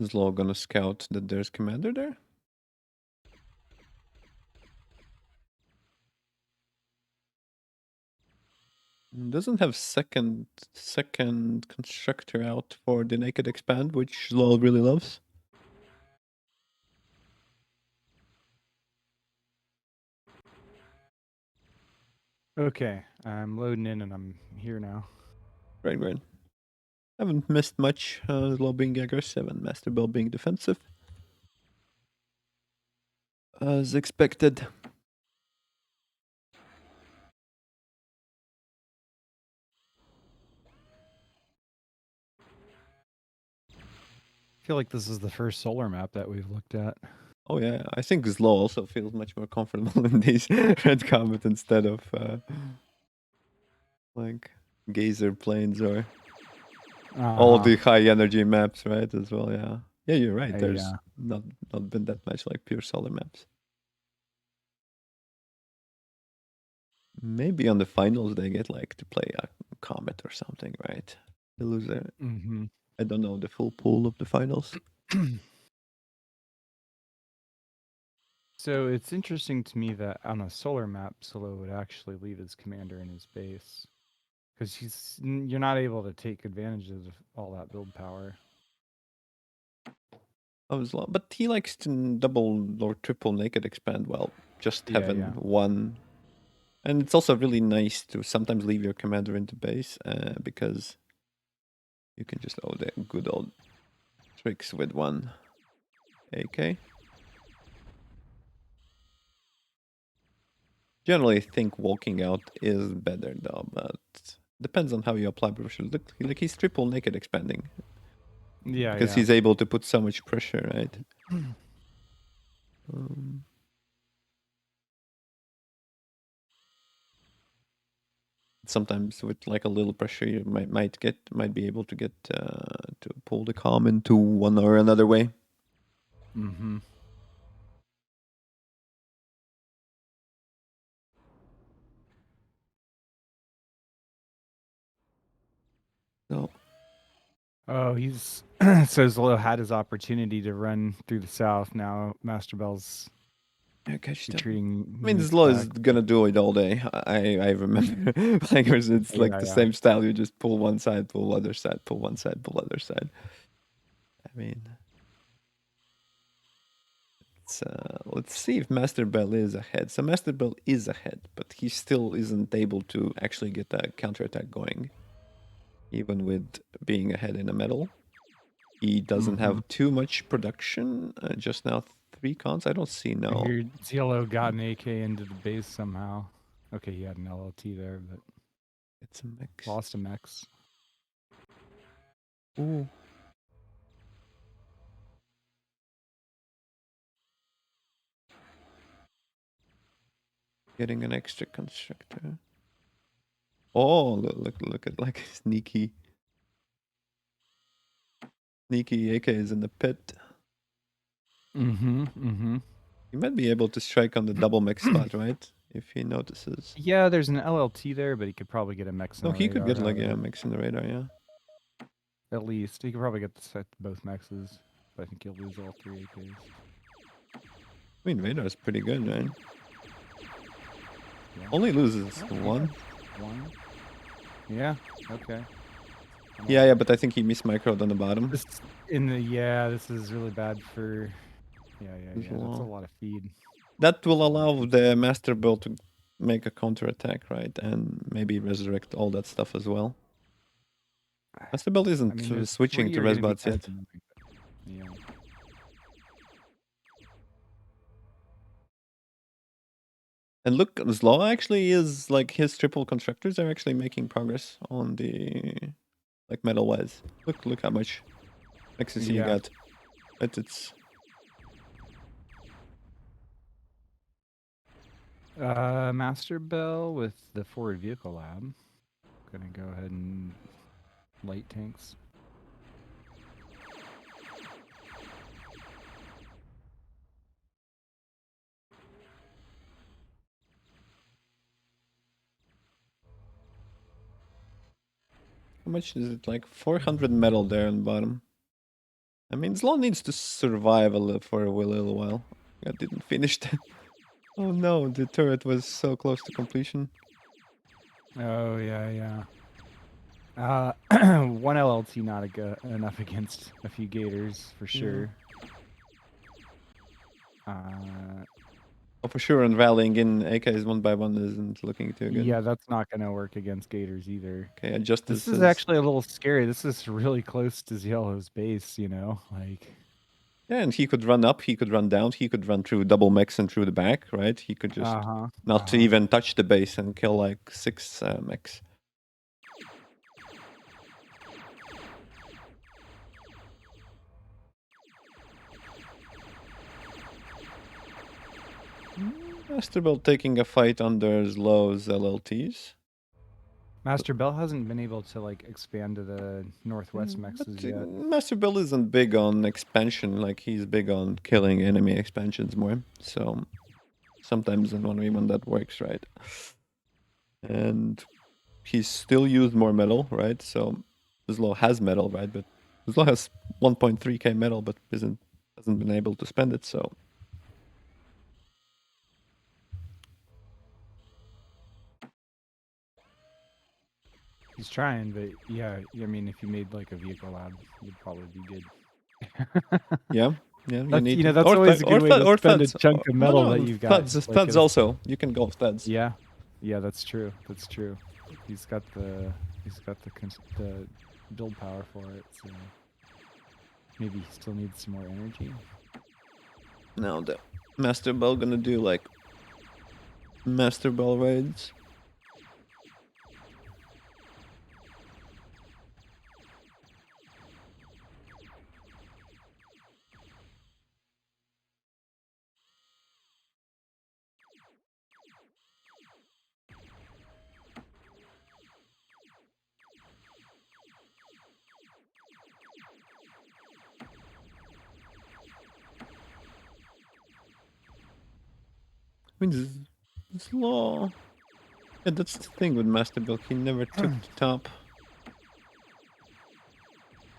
Zlo gonna scout that there's commander there. Doesn't have second constructor out for the naked expand, which Zlo really loves. Okay, I'm loading in and I'm here now. Right. Haven't missed much. Slow being aggressive and Master Bell being defensive. As expected. I feel like this is the first solar map that we've looked at. Oh yeah, I think Slow also feels much more comfortable in these red comet instead of like Gazer planes or all Uh-huh. the high energy maps, right? As well, yeah. Yeah, you're right. There's Yeah. not been that much like pure solar maps. Maybe on the finals they get like to play a comet or something, right? The loser. Mm-hmm. I don't know the full pool of the finals. So it's interesting to me that on a solar map, Solo would actually leave his commander in his base. Because you're not able to take advantage of all that build power. But he likes to double or triple naked expand while just Yeah, having yeah. one. And it's also really nice to sometimes leave your commander into base because you can just the good old tricks with one AK. Generally, I think walking out is better though, but depends on how you apply pressure. Look, like he's triple naked expanding Yeah, because yeah. he's able to put so much pressure, right? Sometimes with like a little pressure, you might be able to get to pull the calm into one or another way. Mm-hmm. So Oh, he's so Zolo had his opportunity to run through the south. Now Master Bell's yeah, catch them. retreating I mean, units Zlo is back. gonna do it all day. I remember like it's like Yeah, the yeah. same style. You just pull one side, pull other side, pull one side, pull other side. I mean, let's see if Master Bell is ahead. So Master Bell is ahead, but he still isn't able to actually get that counterattack going, even with being ahead in a medal. He doesn't have too much production. Just now, 3 cons. I don't see I no. hear Zolo got an AK into the base somehow. Okay, he had an LLT there, but It's a mix. lost a Mex. Ooh. Getting an extra constructor. Oh, look at like sneaky AK is in the pit. Mm-hmm. Mm-hmm. He might be able to strike on the double mech spot, right? If he notices. Yeah, there's an LLT there, but he could probably get a Mex No, and a he could get radar like out of it. mix in the radar, yeah. At least he could probably get the set both Mexes, but I think he'll lose all 3 AKs. I mean, radar is pretty good, right? Yeah. Only loses Oh, one. One. Yeah. Okay. Yeah, but I think he missed microed on the bottom. This this is really bad for. Yeah. That's a lot of feed. That will allow the Master Bell to make a counterattack, right? And maybe resurrect all that stuff as well. Master Bell isn't I mean, those switching 3 to are going to be resbots kind yet. of annoying. Yeah. And look, Zlo actually is like his triple constructors are actually making progress on the like metal wise. Look how much XCC he Yeah. got. It's Master Bell with the forward vehicle lab. Gonna go ahead and light tanks. how much is it? Like 400 metal there on the bottom. I mean, Zlo needs to survive for a little while. I didn't finish that. Oh no, the turret was so close to completion. Oh yeah. One LLT not enough against a few gators for sure. Oh, for sure, and rallying in AKs 1 by 1 isn't looking too good. Yeah, that's not gonna work against Gators either. Okay, adjust This this. is actually a little scary. This is really close to Yellow's base, you know? Like, Yeah, and he could run up, he could run down, he could run through double mechs and through the back, right? He could just not even touch the base and kill like 6 mechs. Master Belt taking a fight under Zlow's LLTs. Master Bell hasn't been able to like expand to the northwest mexes yet. Master Belt isn't big on expansion, like he's big on killing enemy expansions more. So sometimes in 1v1 that works, right? And he's still used more metal, right? So Zlow has metal, right? But Zlow has 1.3k metal, but hasn't been able to spend it. So He's trying, but yeah, I mean, if you made like a vehicle lab, you'd probably be good. yeah, you need that's always a good way to spend a chunk of metal that you've got. Thuds also. You can go thuds. Yeah, that's true. That's true. He's got the build power for it, so maybe he still needs some more energy. Now the Master Bell gonna do like Master Bell raids. I mean, Zlow. Yeah, that's the thing with Master Bell. He never took the top.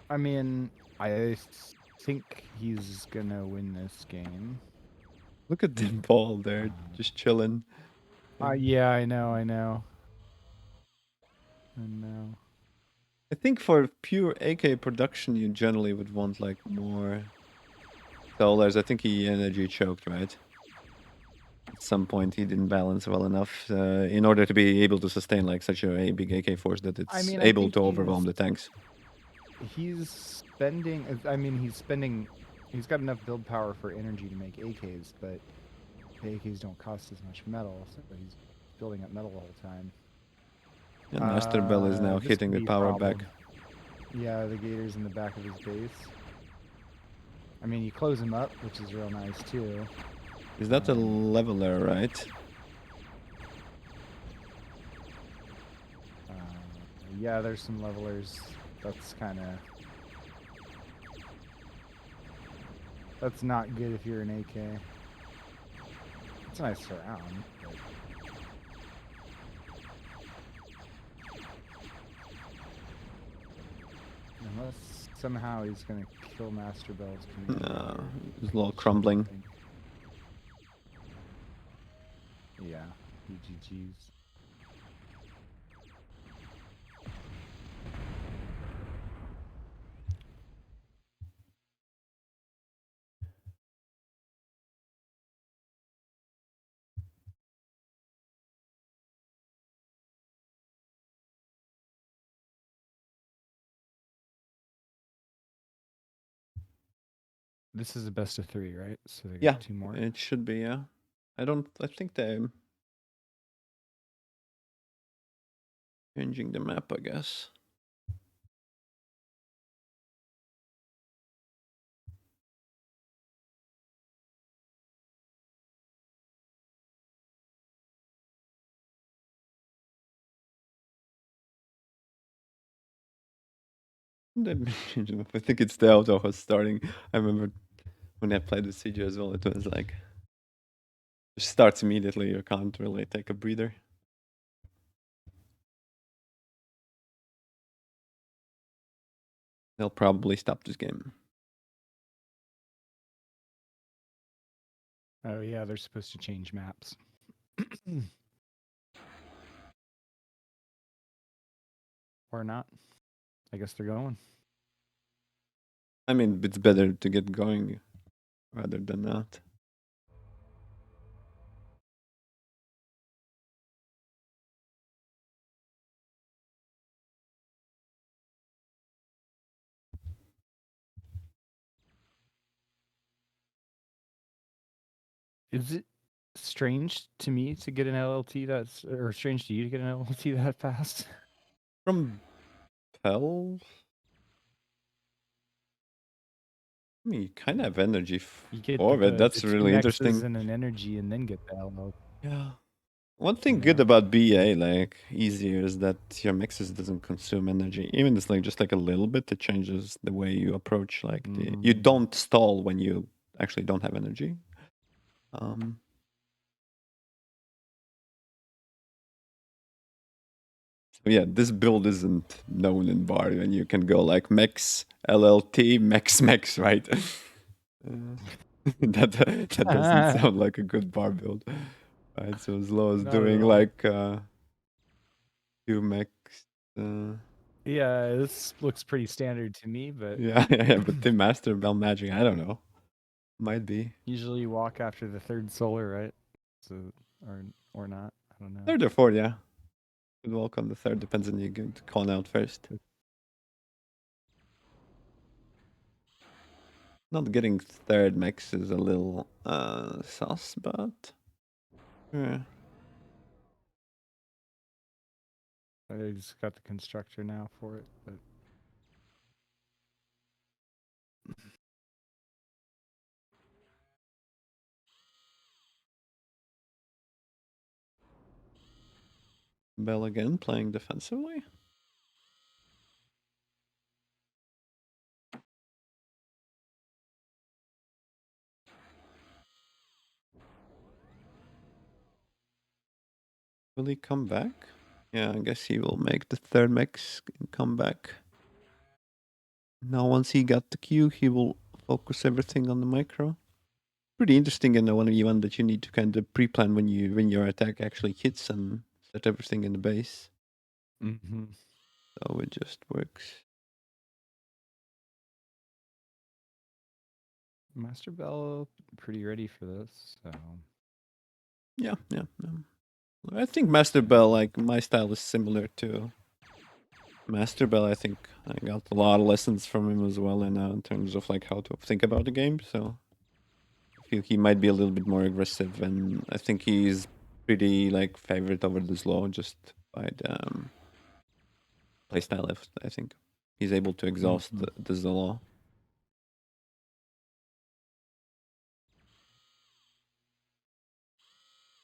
I mean, I think he's gonna win this game. Look at the ball there, just chilling. Yeah, I know. I think for pure AK production, you generally would want like more dollars. I think he energy choked, right? At some point, he didn't balance well enough in order to be able to sustain like such a big AK force that it's able to overwhelm the tanks. He's spending. I mean, He's got enough build power for energy to make AKs, but the AKs don't cost as much metal, so he's building up metal the whole time. And Master Bell is now hitting the power back. Yeah, the Gators in the back of his base. I mean, you close him up, which is real nice too. Is that a leveler, right? Yeah, there's some levelers. That's not good if you're an AK. It's a nice surround, but... Unless somehow he's gonna kill Master Bell's command. No, it's a little crumbling. Yeah, GG's. This is a best of 3, right? So they got 2 more. It should be, yeah. I think they're changing the map, I guess. I think it's the auto host starting. I remember when I played with CJ as well, it was like it starts immediately. You can't really take a breather. They'll probably stop this game. Oh yeah, they're supposed to change maps. Or not. I guess they're going. I mean, it's better to get going rather than not. Is it strange to me to get an LLT that's, or strange to you to get an LLT that fast? From Pell? I mean, you kind of have energy You get for it. the That's two really X's interesting. and an energy, and then get the LLT. Yeah. One thing good know? about BA, like easier, is that your mixes doesn't consume energy. Even it's like just like a little bit, it changes the way you approach. Like you don't stall when you actually don't have energy. So yeah, this build isn't known in bar, and you can go like max LLT, max, right? That doesn't sound like a good bar build, right? So as low as Not at doing all. like 2 max. Yeah, this looks pretty standard to me, but Yeah, but the Master Bell Magic, I don't know. Might be. usually you walk after the third solar, right? So or not. I don't know. Third or fourth, yeah. Could walk on the third, depends on you going to con out first. Not getting third max is a little sus, but yeah. I just got the constructor now for it, but Bell again playing defensively. Will he come back? Yeah, I guess he will make the third max and come back. Now once he got the Q, he will focus everything on the micro. Pretty interesting in the 1v1 that you need to kind of pre-plan when your attack actually hits and set everything in the base. So it just works. Master Bell pretty ready for this, so Yeah. I think Master Bell, like my style is similar to Master Bell. I think I got a lot of lessons from him as well, in terms of like how to think about the game. So I feel he might be a little bit more aggressive, and I think he's pretty like favorite over the slow just by the playstyle. I think he's able to exhaust the Zolo.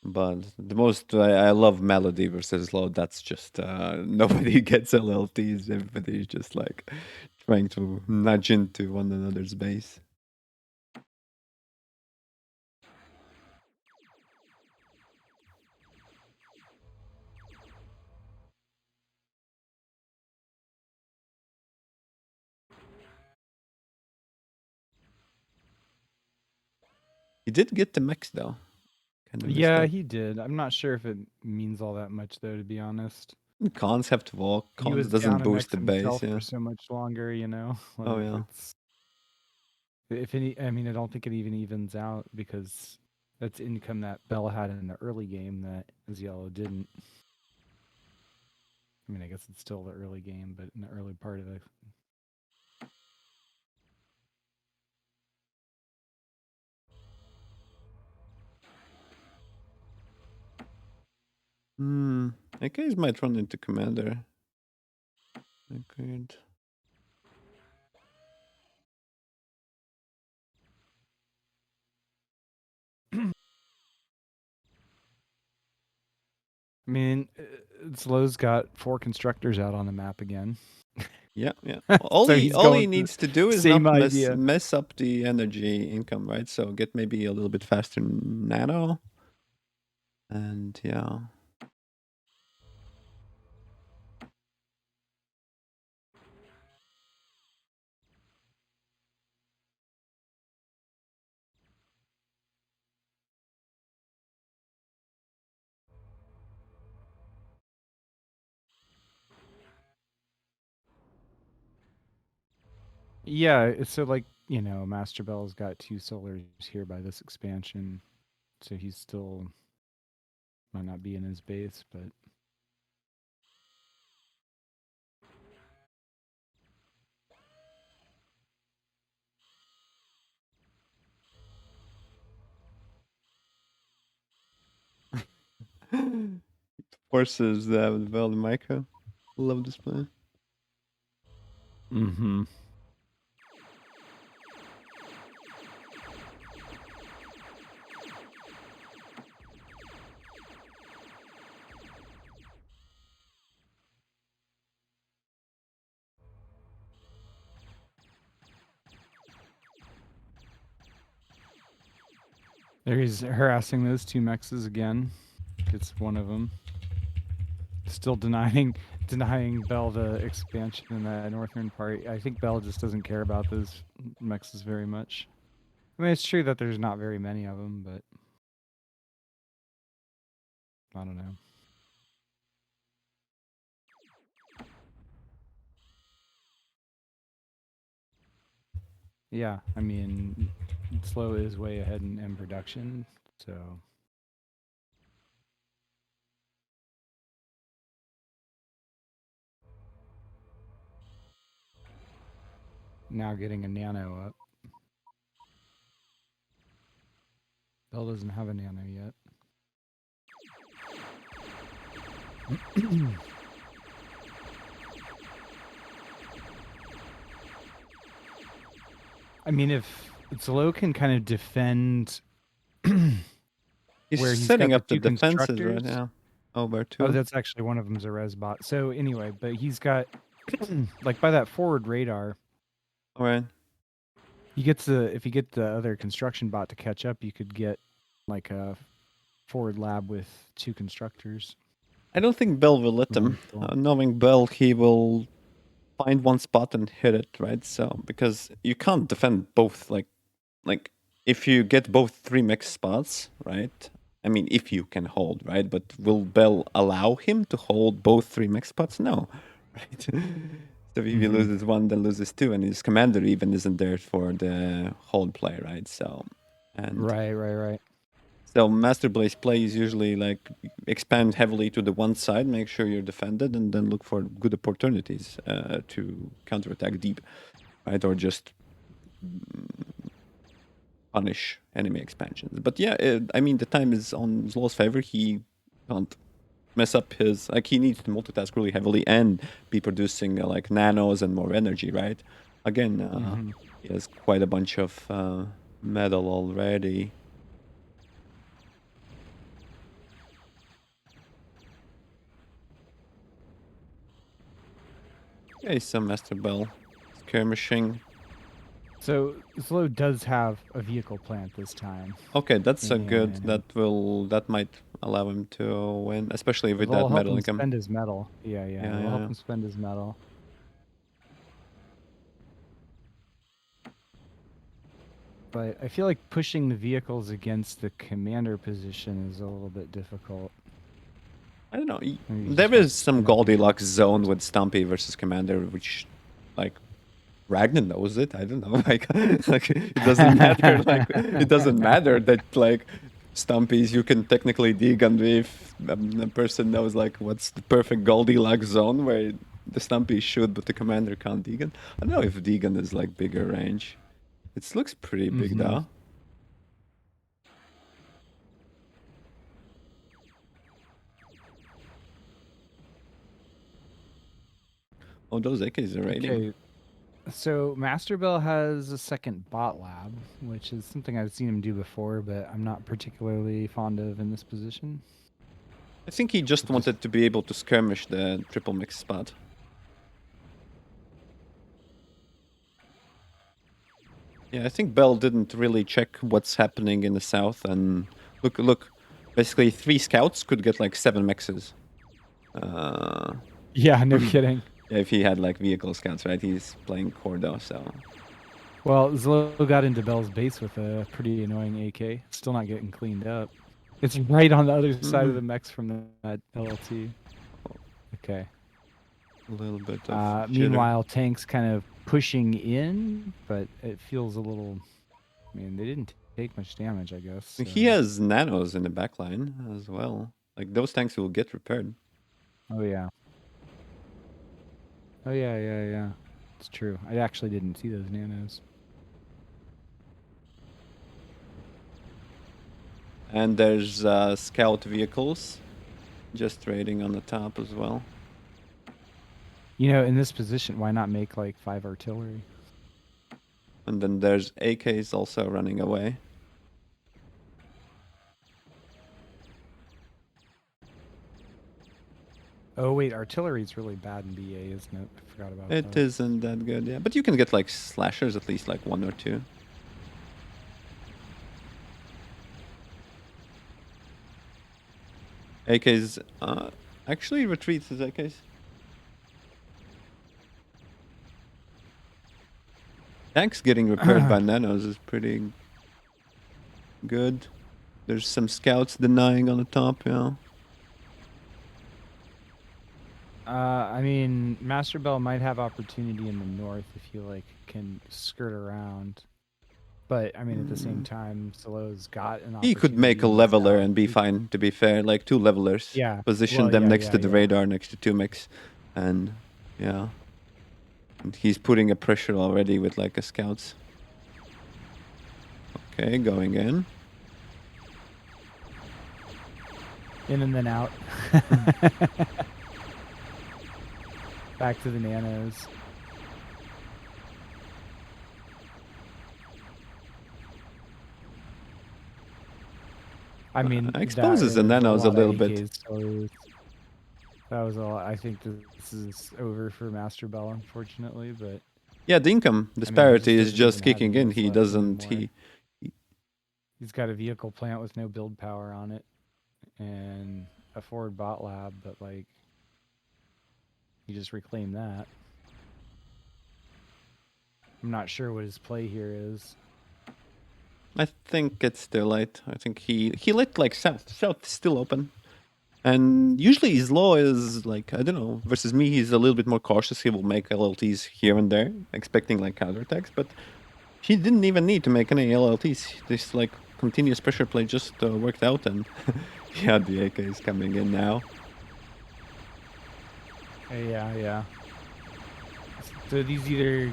But the most I love Melody versus Low. That's just nobody gets LLTs. Everybody's just like trying to nudge into one another's base. He did get the mix though. Kind of missed yeah, that. he did. I'm not sure if it means all that much though, to be honest. Cons have to walk. He Cons was doesn't down a boost mech the base. himself Yeah. for so much longer, you know. Like Oh yeah. it's if any. I mean, I don't think it even evens out because that's income that Bell had in the early game that Yellow didn't. I mean, I guess it's still the early game, but in the early part of it. I guess might run into commander. I could. I mean, Slow's got 4 constructors out on the map again. Yeah. So he's All he going for needs to do is same not idea. mess up the energy income, right? So get maybe a little bit faster nano. And yeah. Yeah, so like, you know, Master Bell's got 2 solars here by this expansion, so he's still might not be in his base, but Forces Bell and Micro. Love this play. Mm-hmm. There he's harassing those two mexes again. Gets one of them. Still denying Bell the expansion in that northern part. I think Bell just doesn't care about those mexes very much. I mean, it's true that there's not very many of them, but I don't know. Yeah, I mean, Slow is way ahead in production, so. Now getting a nano up. Bell doesn't have a nano yet. I mean, if Zlo can kind of defend He's where he's setting got up the the two defenses right constructors. now. Over two. Oh, that's actually one of them's a res bot. So anyway, but he's got like by that forward radar. All right. He gets if you get the other construction bot to catch up, you could get like a forward lab with two constructors. I don't think Bell will let them. Knowing Bell, he will find one spot and hit it, right? So because you can't defend both, like if you get both 3 mix spots, right? I mean, if you can hold, right? But will Bell allow him to hold both 3 mix spots? No, right? So if he loses one, then loses two, and his commander even isn't there for the hold play, right? So, and Right. so Master Blaze play is usually like expand heavily to the one side, make sure you're defended, and then look for good opportunities to counterattack deep, right? Or just punish enemy expansions. But yeah, I mean, the time is on Zlow's favor. He can't mess up his, like, he needs to multitask really heavily and be producing like nanos and more energy, right? Again, he has quite a bunch of metal already. Okay, some Master Bell skirmishing. So Slow does have a vehicle plant this time. Okay, that's a good. That might allow him to win, especially with It'll that help metal him income. spend his metal. Yeah. It'll help him spend his metal. But I feel like pushing the vehicles against the commander position is a little bit difficult. I don't know. Maybe There is some Goldilocks zone with Stumpy versus Commander, which, like, Raghna knows it. I don't know. Like it doesn't matter. Like, it doesn't matter that, like, Stumpies you can technically dig, and if a person knows, like, what's the perfect Goldilocks zone where the Stumpy should, but the Commander can't Deegan. I don't know if Deegan is like bigger range. It looks pretty big though. Oh, those AKs are raiding. Okay, so Master Bell has a second bot lab, which is something I've seen him do before, but I'm not particularly fond of in this position. I think he just wanted to be able to skirmish the triple mix spot. Yeah, I think Bell didn't really check what's happening in the south, and look, basically 3 scouts could get like 7 mixes. Yeah, no kidding. Yeah, if he had like vehicle scouts, right? He's playing Cordo, so. Well, Zlo got into Bell's base with a pretty annoying AK. Still not getting cleaned up. It's right on the other side of the mechs from that LLT. Okay. A little bit of meanwhile, Tank's kind of pushing in, but it feels a little... I mean, they didn't take much damage, I guess. So. He has nanos in the backline as well. Like, those tanks will get repaired. Oh, yeah. Oh, yeah. It's true. I actually didn't see those nanos. And there's scout vehicles Just trading on the top as well. You know, in this position, why not make like 5 artillery? And then there's AKs also running away. Oh wait, artillery's really bad in BA, isn't it? I forgot about It that. isn't that good, yeah. But you can get like slashers, at least like 1 or 2. AKs, actually retreats his AKs. Tanks getting repaired by nanos is pretty good. There's some scouts denying on the top, yeah. I mean, Master Bell might have opportunity in the north if he like can skirt around. But I mean, at the same time, Solo's got an opportunity. He could make a in the leveler south. and be fine, to be fair. Like 2 levelers. Yeah. Position Well, them yeah, next yeah, to the yeah. radar, next to 2 mechs. And yeah. And he's putting a pressure already with like a scouts. Okay, going in. In and then out. Back to the nanos. I mean, Exposes the there was nanos a lot of little bit. AKs, so that was a lot. I think this is over for Master Bell, unfortunately. But Yeah, the income I mean, he disparity is doesn't just even have kicking in. units He left doesn't. anymore. He's got a vehicle plant with no build power on it, and a forward bot lab, but like, he just reclaimed that. I'm not sure what his play here is. I think it's still late. I think he let like south. South is still open. And usually his law is like, I don't know, versus me, he's a little bit more cautious. He will make LLTs here and there, expecting like counterattacks, but he didn't even need to make any LLTs. This like continuous pressure play just worked out, and yeah, the AK is coming in now. Yeah. So these either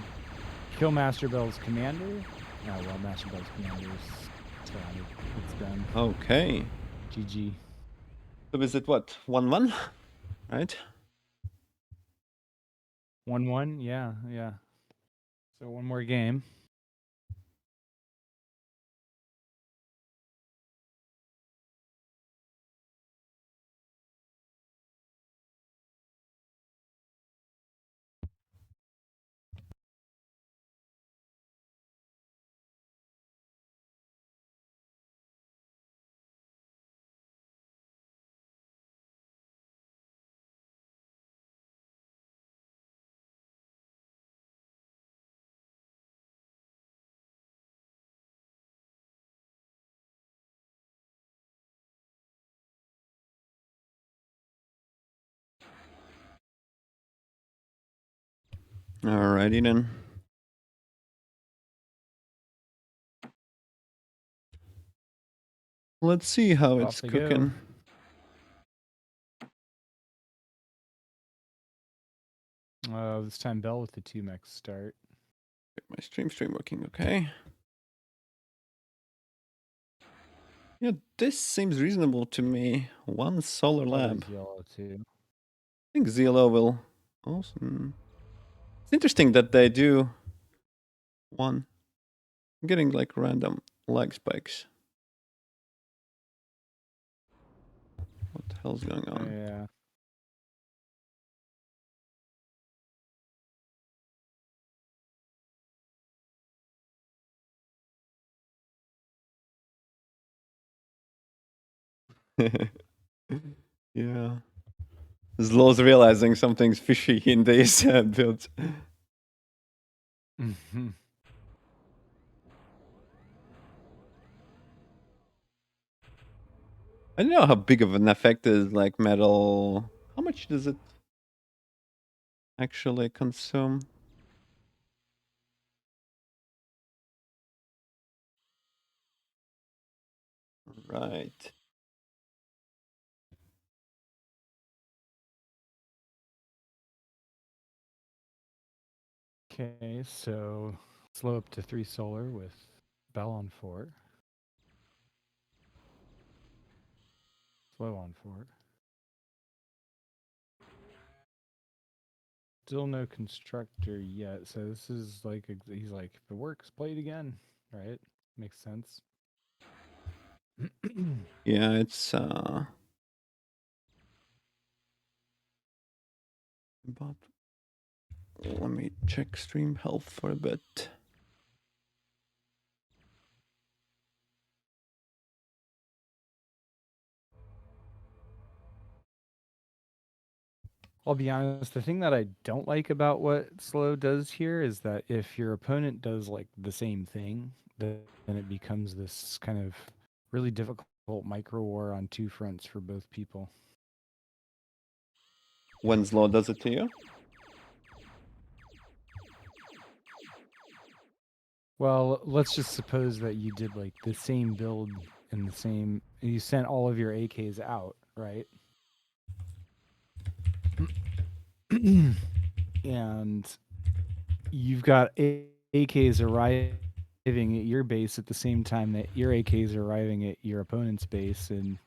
kill Master Bell's commander. No, well, Master Bell's commander is surrounded. It's done. Okay. GG. So is it what, 1-1? Right? 1-1. Yeah. So one more game. Alrighty then. Let's see how Off it's they cooking. go. This time Bell with the 2 mech start. Get my stream working okay. Yeah, this seems reasonable to me. 1 solar lab. Yellow too. I think Zelo will also. It's interesting that they do 1. I'm getting like random lag spikes. What the hell's going on? Yeah. Yeah. Zlo's realizing something's fishy in this build. I don't know how big of an effect is like metal. How much does it actually consume? Right. Okay, so slow up to 3 solar with Bell on 4. Slow on 4. Still no constructor yet. So this is like he's like, if it works, play it again. Right? Makes sense. Yeah, it's but let me check stream health for a bit. I'll be honest, the thing that I don't like about what slow does here is that if your opponent does like the same thing, then it becomes this kind of really difficult micro war on two fronts for both people. When Slow does it to you? Well, let's just suppose that you did like the same build and you sent all of your AKs out, right? And you've got AKs arriving at your base at the same time that your AKs are arriving at your opponent's base, and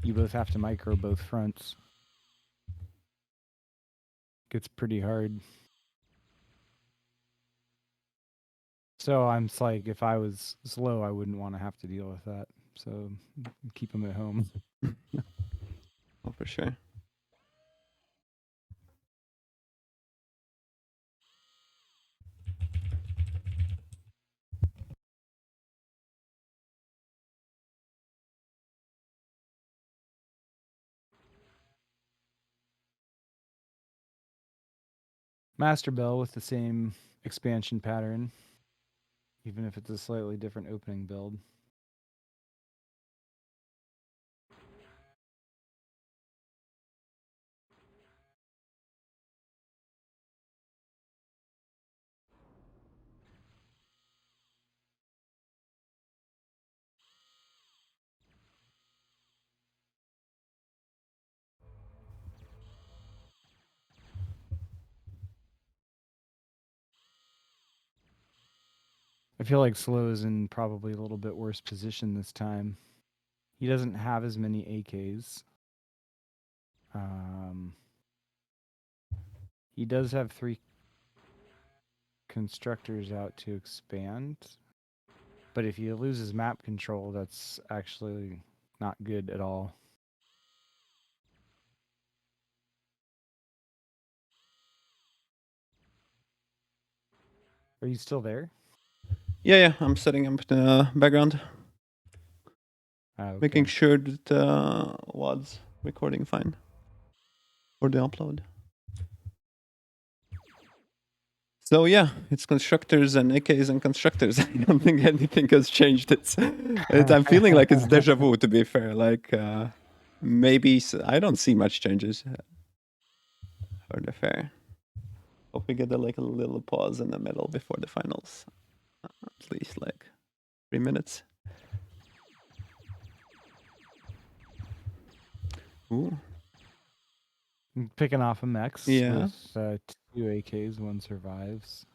you both have to micro both fronts. Gets pretty hard. So I'm just like, if I was slow, I wouldn't want to have to deal with that. So keep them at home. Oh, for sure. Master Bell with the same expansion pattern, even if it's a slightly different opening build. I feel like Slow is in probably a little bit worse position this time. He doesn't have as many AKs. He does have 3 constructors out to expand. But if he loses map control, that's actually not good at all. Are you still there? Yeah, I'm setting up the background. Okay. Making sure that WAD's recording fine for the upload. So yeah, it's constructors and AKs and constructors. I don't think anything has changed. I'm feeling like it's deja vu, to be fair. Like maybe I don't see much changes for the fair. Hope we get a little pause in the middle before the finals. At least like 3 minutes. Ooh. I'm picking off a mechs Yeah. with 2 AKs, 1 survives.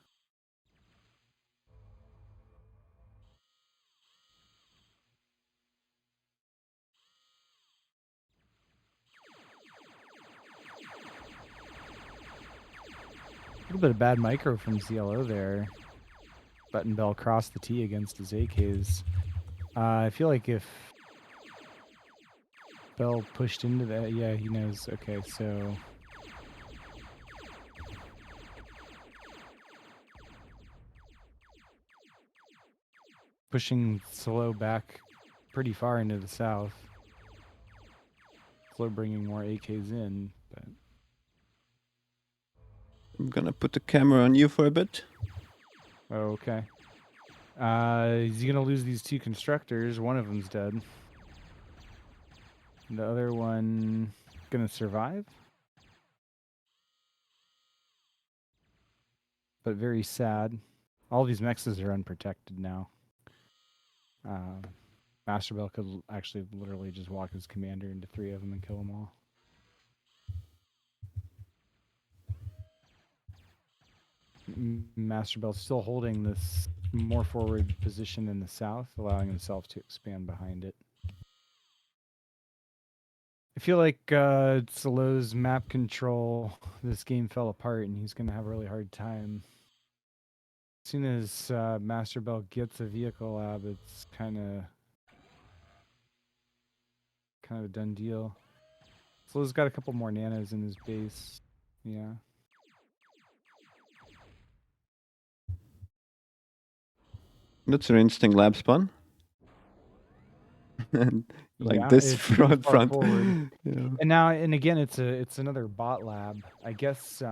A little bit of bad micro from CLO there. Button Bell crossed the T against his AKs. I feel like if Bell pushed into that, yeah, he knows. Okay, so pushing Slow back pretty far into the south. Slow bringing more AKs in, but I'm gonna put the camera on you for a bit. oh, okay. He's gonna lose these 2 constructors. One of them's dead. The other one gonna survive, but very sad. All these mexes are unprotected now. Master Bell could actually literally just walk his commander into 3 of them and kill them all. Master Bell's still holding this more forward position in the south, allowing himself to expand behind it. I feel like Slow's map control, this game fell apart, and he's going to have a really hard time. As soon as Master Bell gets a vehicle lab, it's kind of a done deal. Slow's got a couple more nanos in his base. Yeah. That's an interesting lab spawn. And like Yeah, this it's pretty far front. forward. Yeah. And now, and again, it's another bot lab. I guess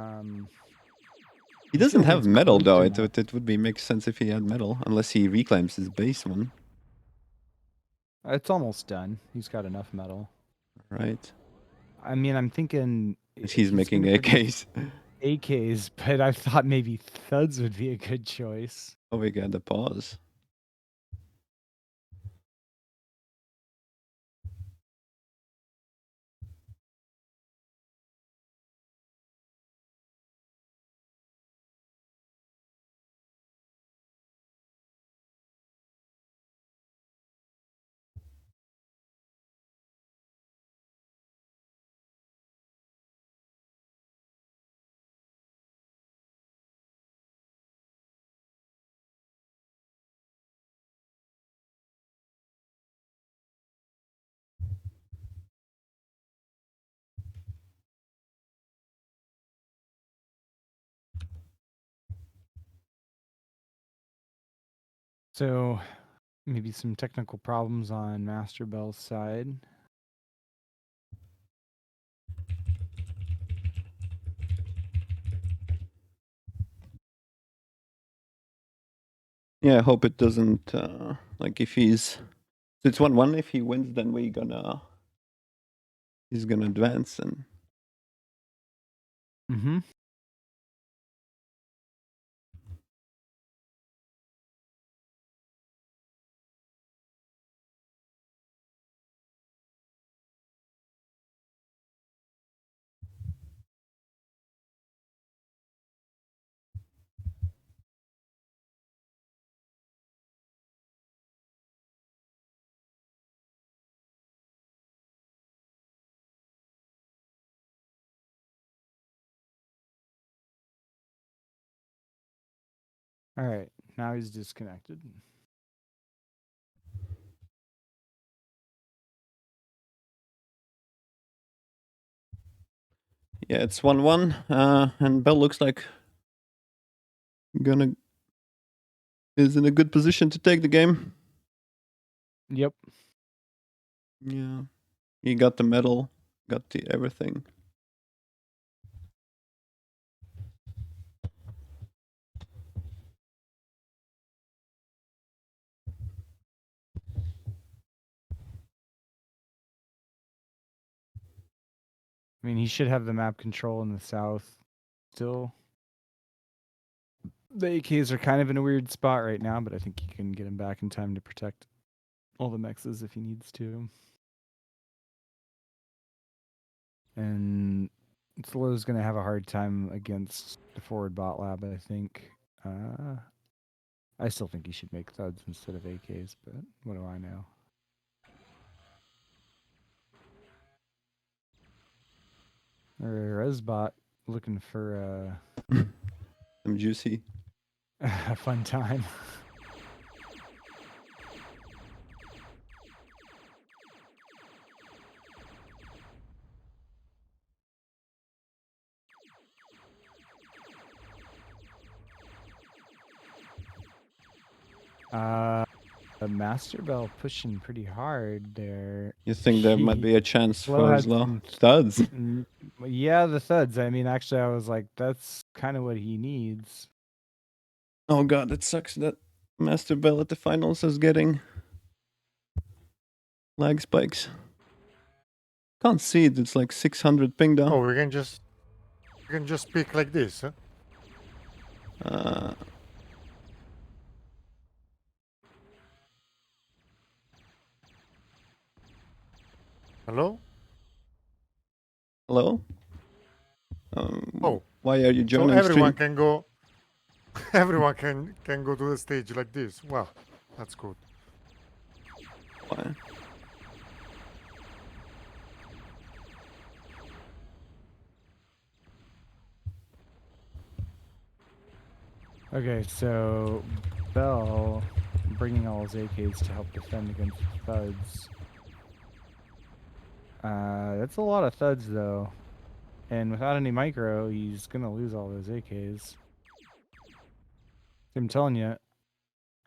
He doesn't have building's metal close though. enough. It would be make sense if he had metal, unless he reclaims his base one. It's almost done. He's got enough metal. Right. I mean, I'm thinking He's making gonna AKs. produce AKs, but I thought maybe thuds would be a good choice. Oh, we got the pause. So maybe some technical problems on Master Bell's side. Yeah, I hope it doesn't like if he's it's 1-1. If he wins, then he's gonna advance and Mm-hmm. All right, now he's disconnected. yeah, it's 1-1. And Bell looks like is in a good position to take the game. Yep. Yeah. He got the medal, got the everything. I mean, he should have the map control in the south still. The AKs are kind of in a weird spot right now, but I think he can get him back in time to protect all the mexes if he needs to. And Slow's going to have a hard time against the forward bot lab, I think. I still think he should make thuds instead of AKs, but what do I know? Or Resbot looking for Some juicy. a fun time. The Master Bell pushing pretty hard there. You think there might be a chance Slow for had Slow? some Thuds. Yeah, the thuds. I mean, actually, I was like, that's kind of what he needs. Oh god, it sucks that Master Bell at the finals is getting lag spikes. Can't see it, it's like 600 ping down. Oh, we can just speak like this, huh? Hello? Hello? Oh, why are you so joining everyone stream? can go. Everyone can go to the stage like this. Wow, that's good. Why? Okay, so Bell bringing all his AKs to help defend against thuds. That's a lot of thuds though, and without any micro, he's gonna lose all those AKs. I'm telling you,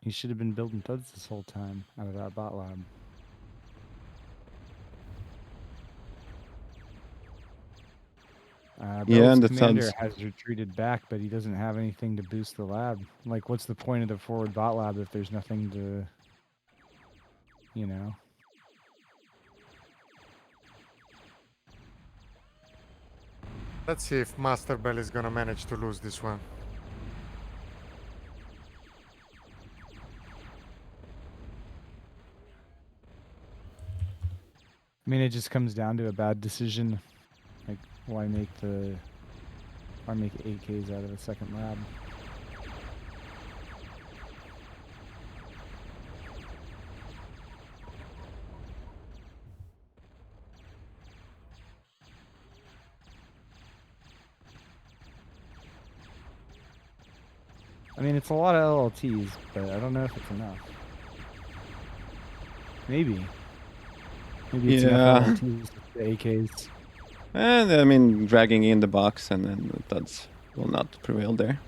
he should have been building thuds this whole time out of that bot lab. Yeah, Bell's and the commander thuds. has retreated back, but he doesn't have anything to boost the lab. Like, what's the point of the forward bot lab if there's nothing to, you know? Let's see if Master Bell is gonna manage to lose this one. I mean, it just comes down to a bad decision. Like, why make AKs out of a second lab? I mean, it's a lot of LLTs, but I don't know if it's enough. Maybe. Maybe it's Yeah. enough LLTs with the AKs. And I mean, dragging in the box, and then the thuds will not prevail there.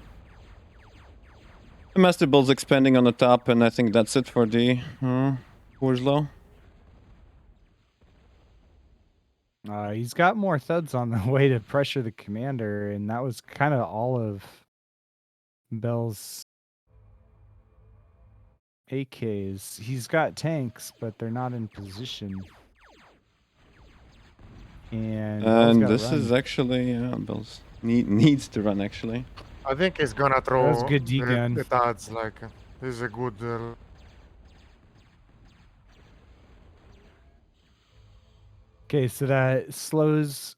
The Master Bull's expanding on the top, and I think that's it for the Worslow. He's got more thuds on the way to pressure the commander, and that was kind of all of Bell's AKs. He's got tanks, but they're not in position. And Bell's And got to this run. is actually, Bill's needs to run, actually. I think he's gonna That throw was good D-gun. the thuds. Like this is a good. Okay, so that slows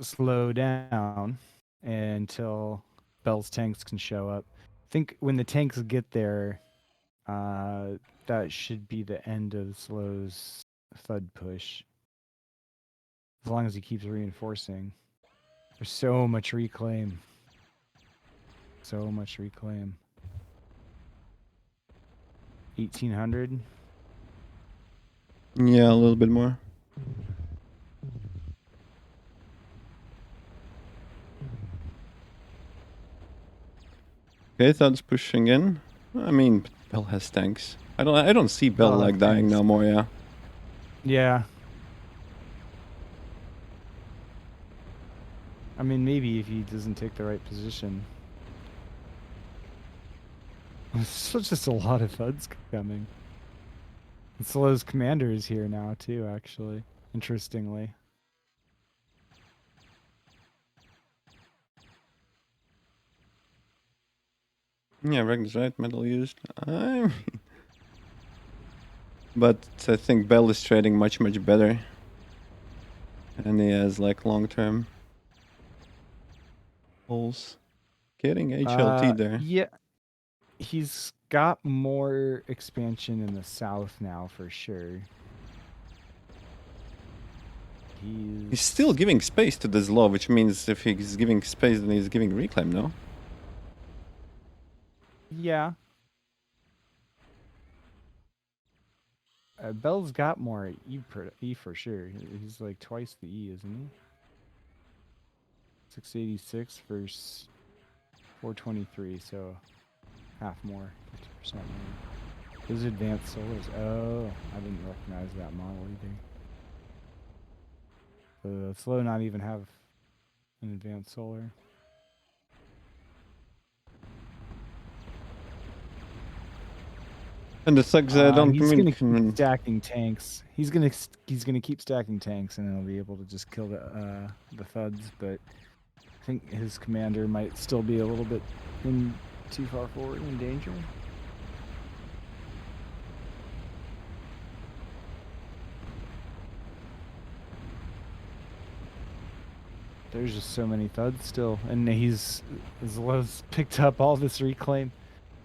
slow down until Bell's tanks can show up. I think when the tanks get there, that should be the end of Slow's thud push. As long as he keeps reinforcing. There's so much reclaim. So much reclaim. 1800. Yeah, a little bit more. Okay, thuds pushing in. I mean, Bell has tanks. I don't see Bell Bell has like dying tanks. no more. Yeah. Yeah. I mean, maybe if he doesn't take the right position. It's just a lot of thuds coming. And Slow's commander is here now too, actually. Interestingly. Yeah, Raghna's right. Metal used. But I think Bell is trading much better, and he has like long-term holes. Getting HLT there. Yeah. He's got more expansion in the south now for sure. He's still giving space to this law, which means if he's giving space, then he's giving reclaim, no? Yeah. Bell's got more E for sure. He's like twice the E, isn't he? 686 versus 423, so half more, 50% more. His advanced solars. Oh, I didn't recognize that model either. Slow not even have an advanced solar. And the thugs don't He's gonna keep mean. stacking tanks. He's gonna keep stacking tanks, and he'll be able to just kill the thuds. But I think his commander might still be a little bit too far forward in danger. There's just so many thuds still, and he's as well as picked up all this reclaim.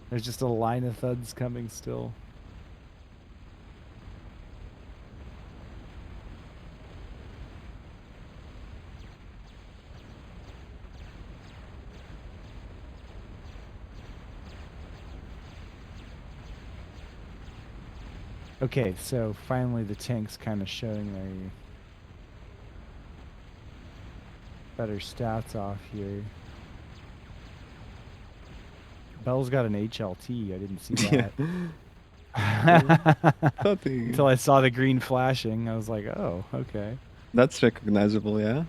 There's just a line of thuds coming still. Okay, so finally the tank's kind of showing their better stats off here. Bell's got an HLT. I didn't see Yeah. that. Thought he- Until I saw the green flashing, I was like, oh, okay. That's recognizable, yeah.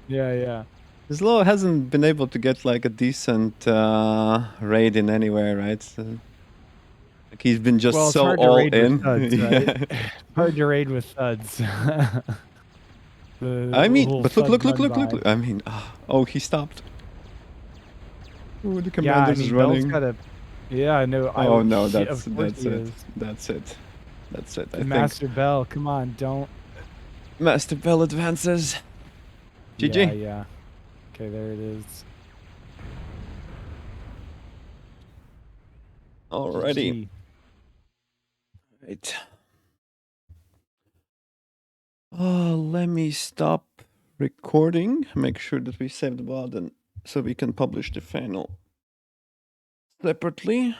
Yeah. Slow hasn't been able to get like a decent raid in anywhere, right? So, like he's been just Well, it's so hard to all raid with in. thuds, right? Yeah. Hard to raid with thuds. I mean, little but look, thud look, look, run look, look, by. look. I mean, oh, he stopped. Ooh, the Yeah, I commander's mean, running. Bell's got a. Yeah, I know. Oh no, of that's course he it. is. That's it. That's it. I The think Master Bell, come on, don't. Master Bell advances. GG. Yeah. Okay, there it is. Alrighty. GG. Right. Let me stop recording. Make sure that we save the button so we can publish the final separately.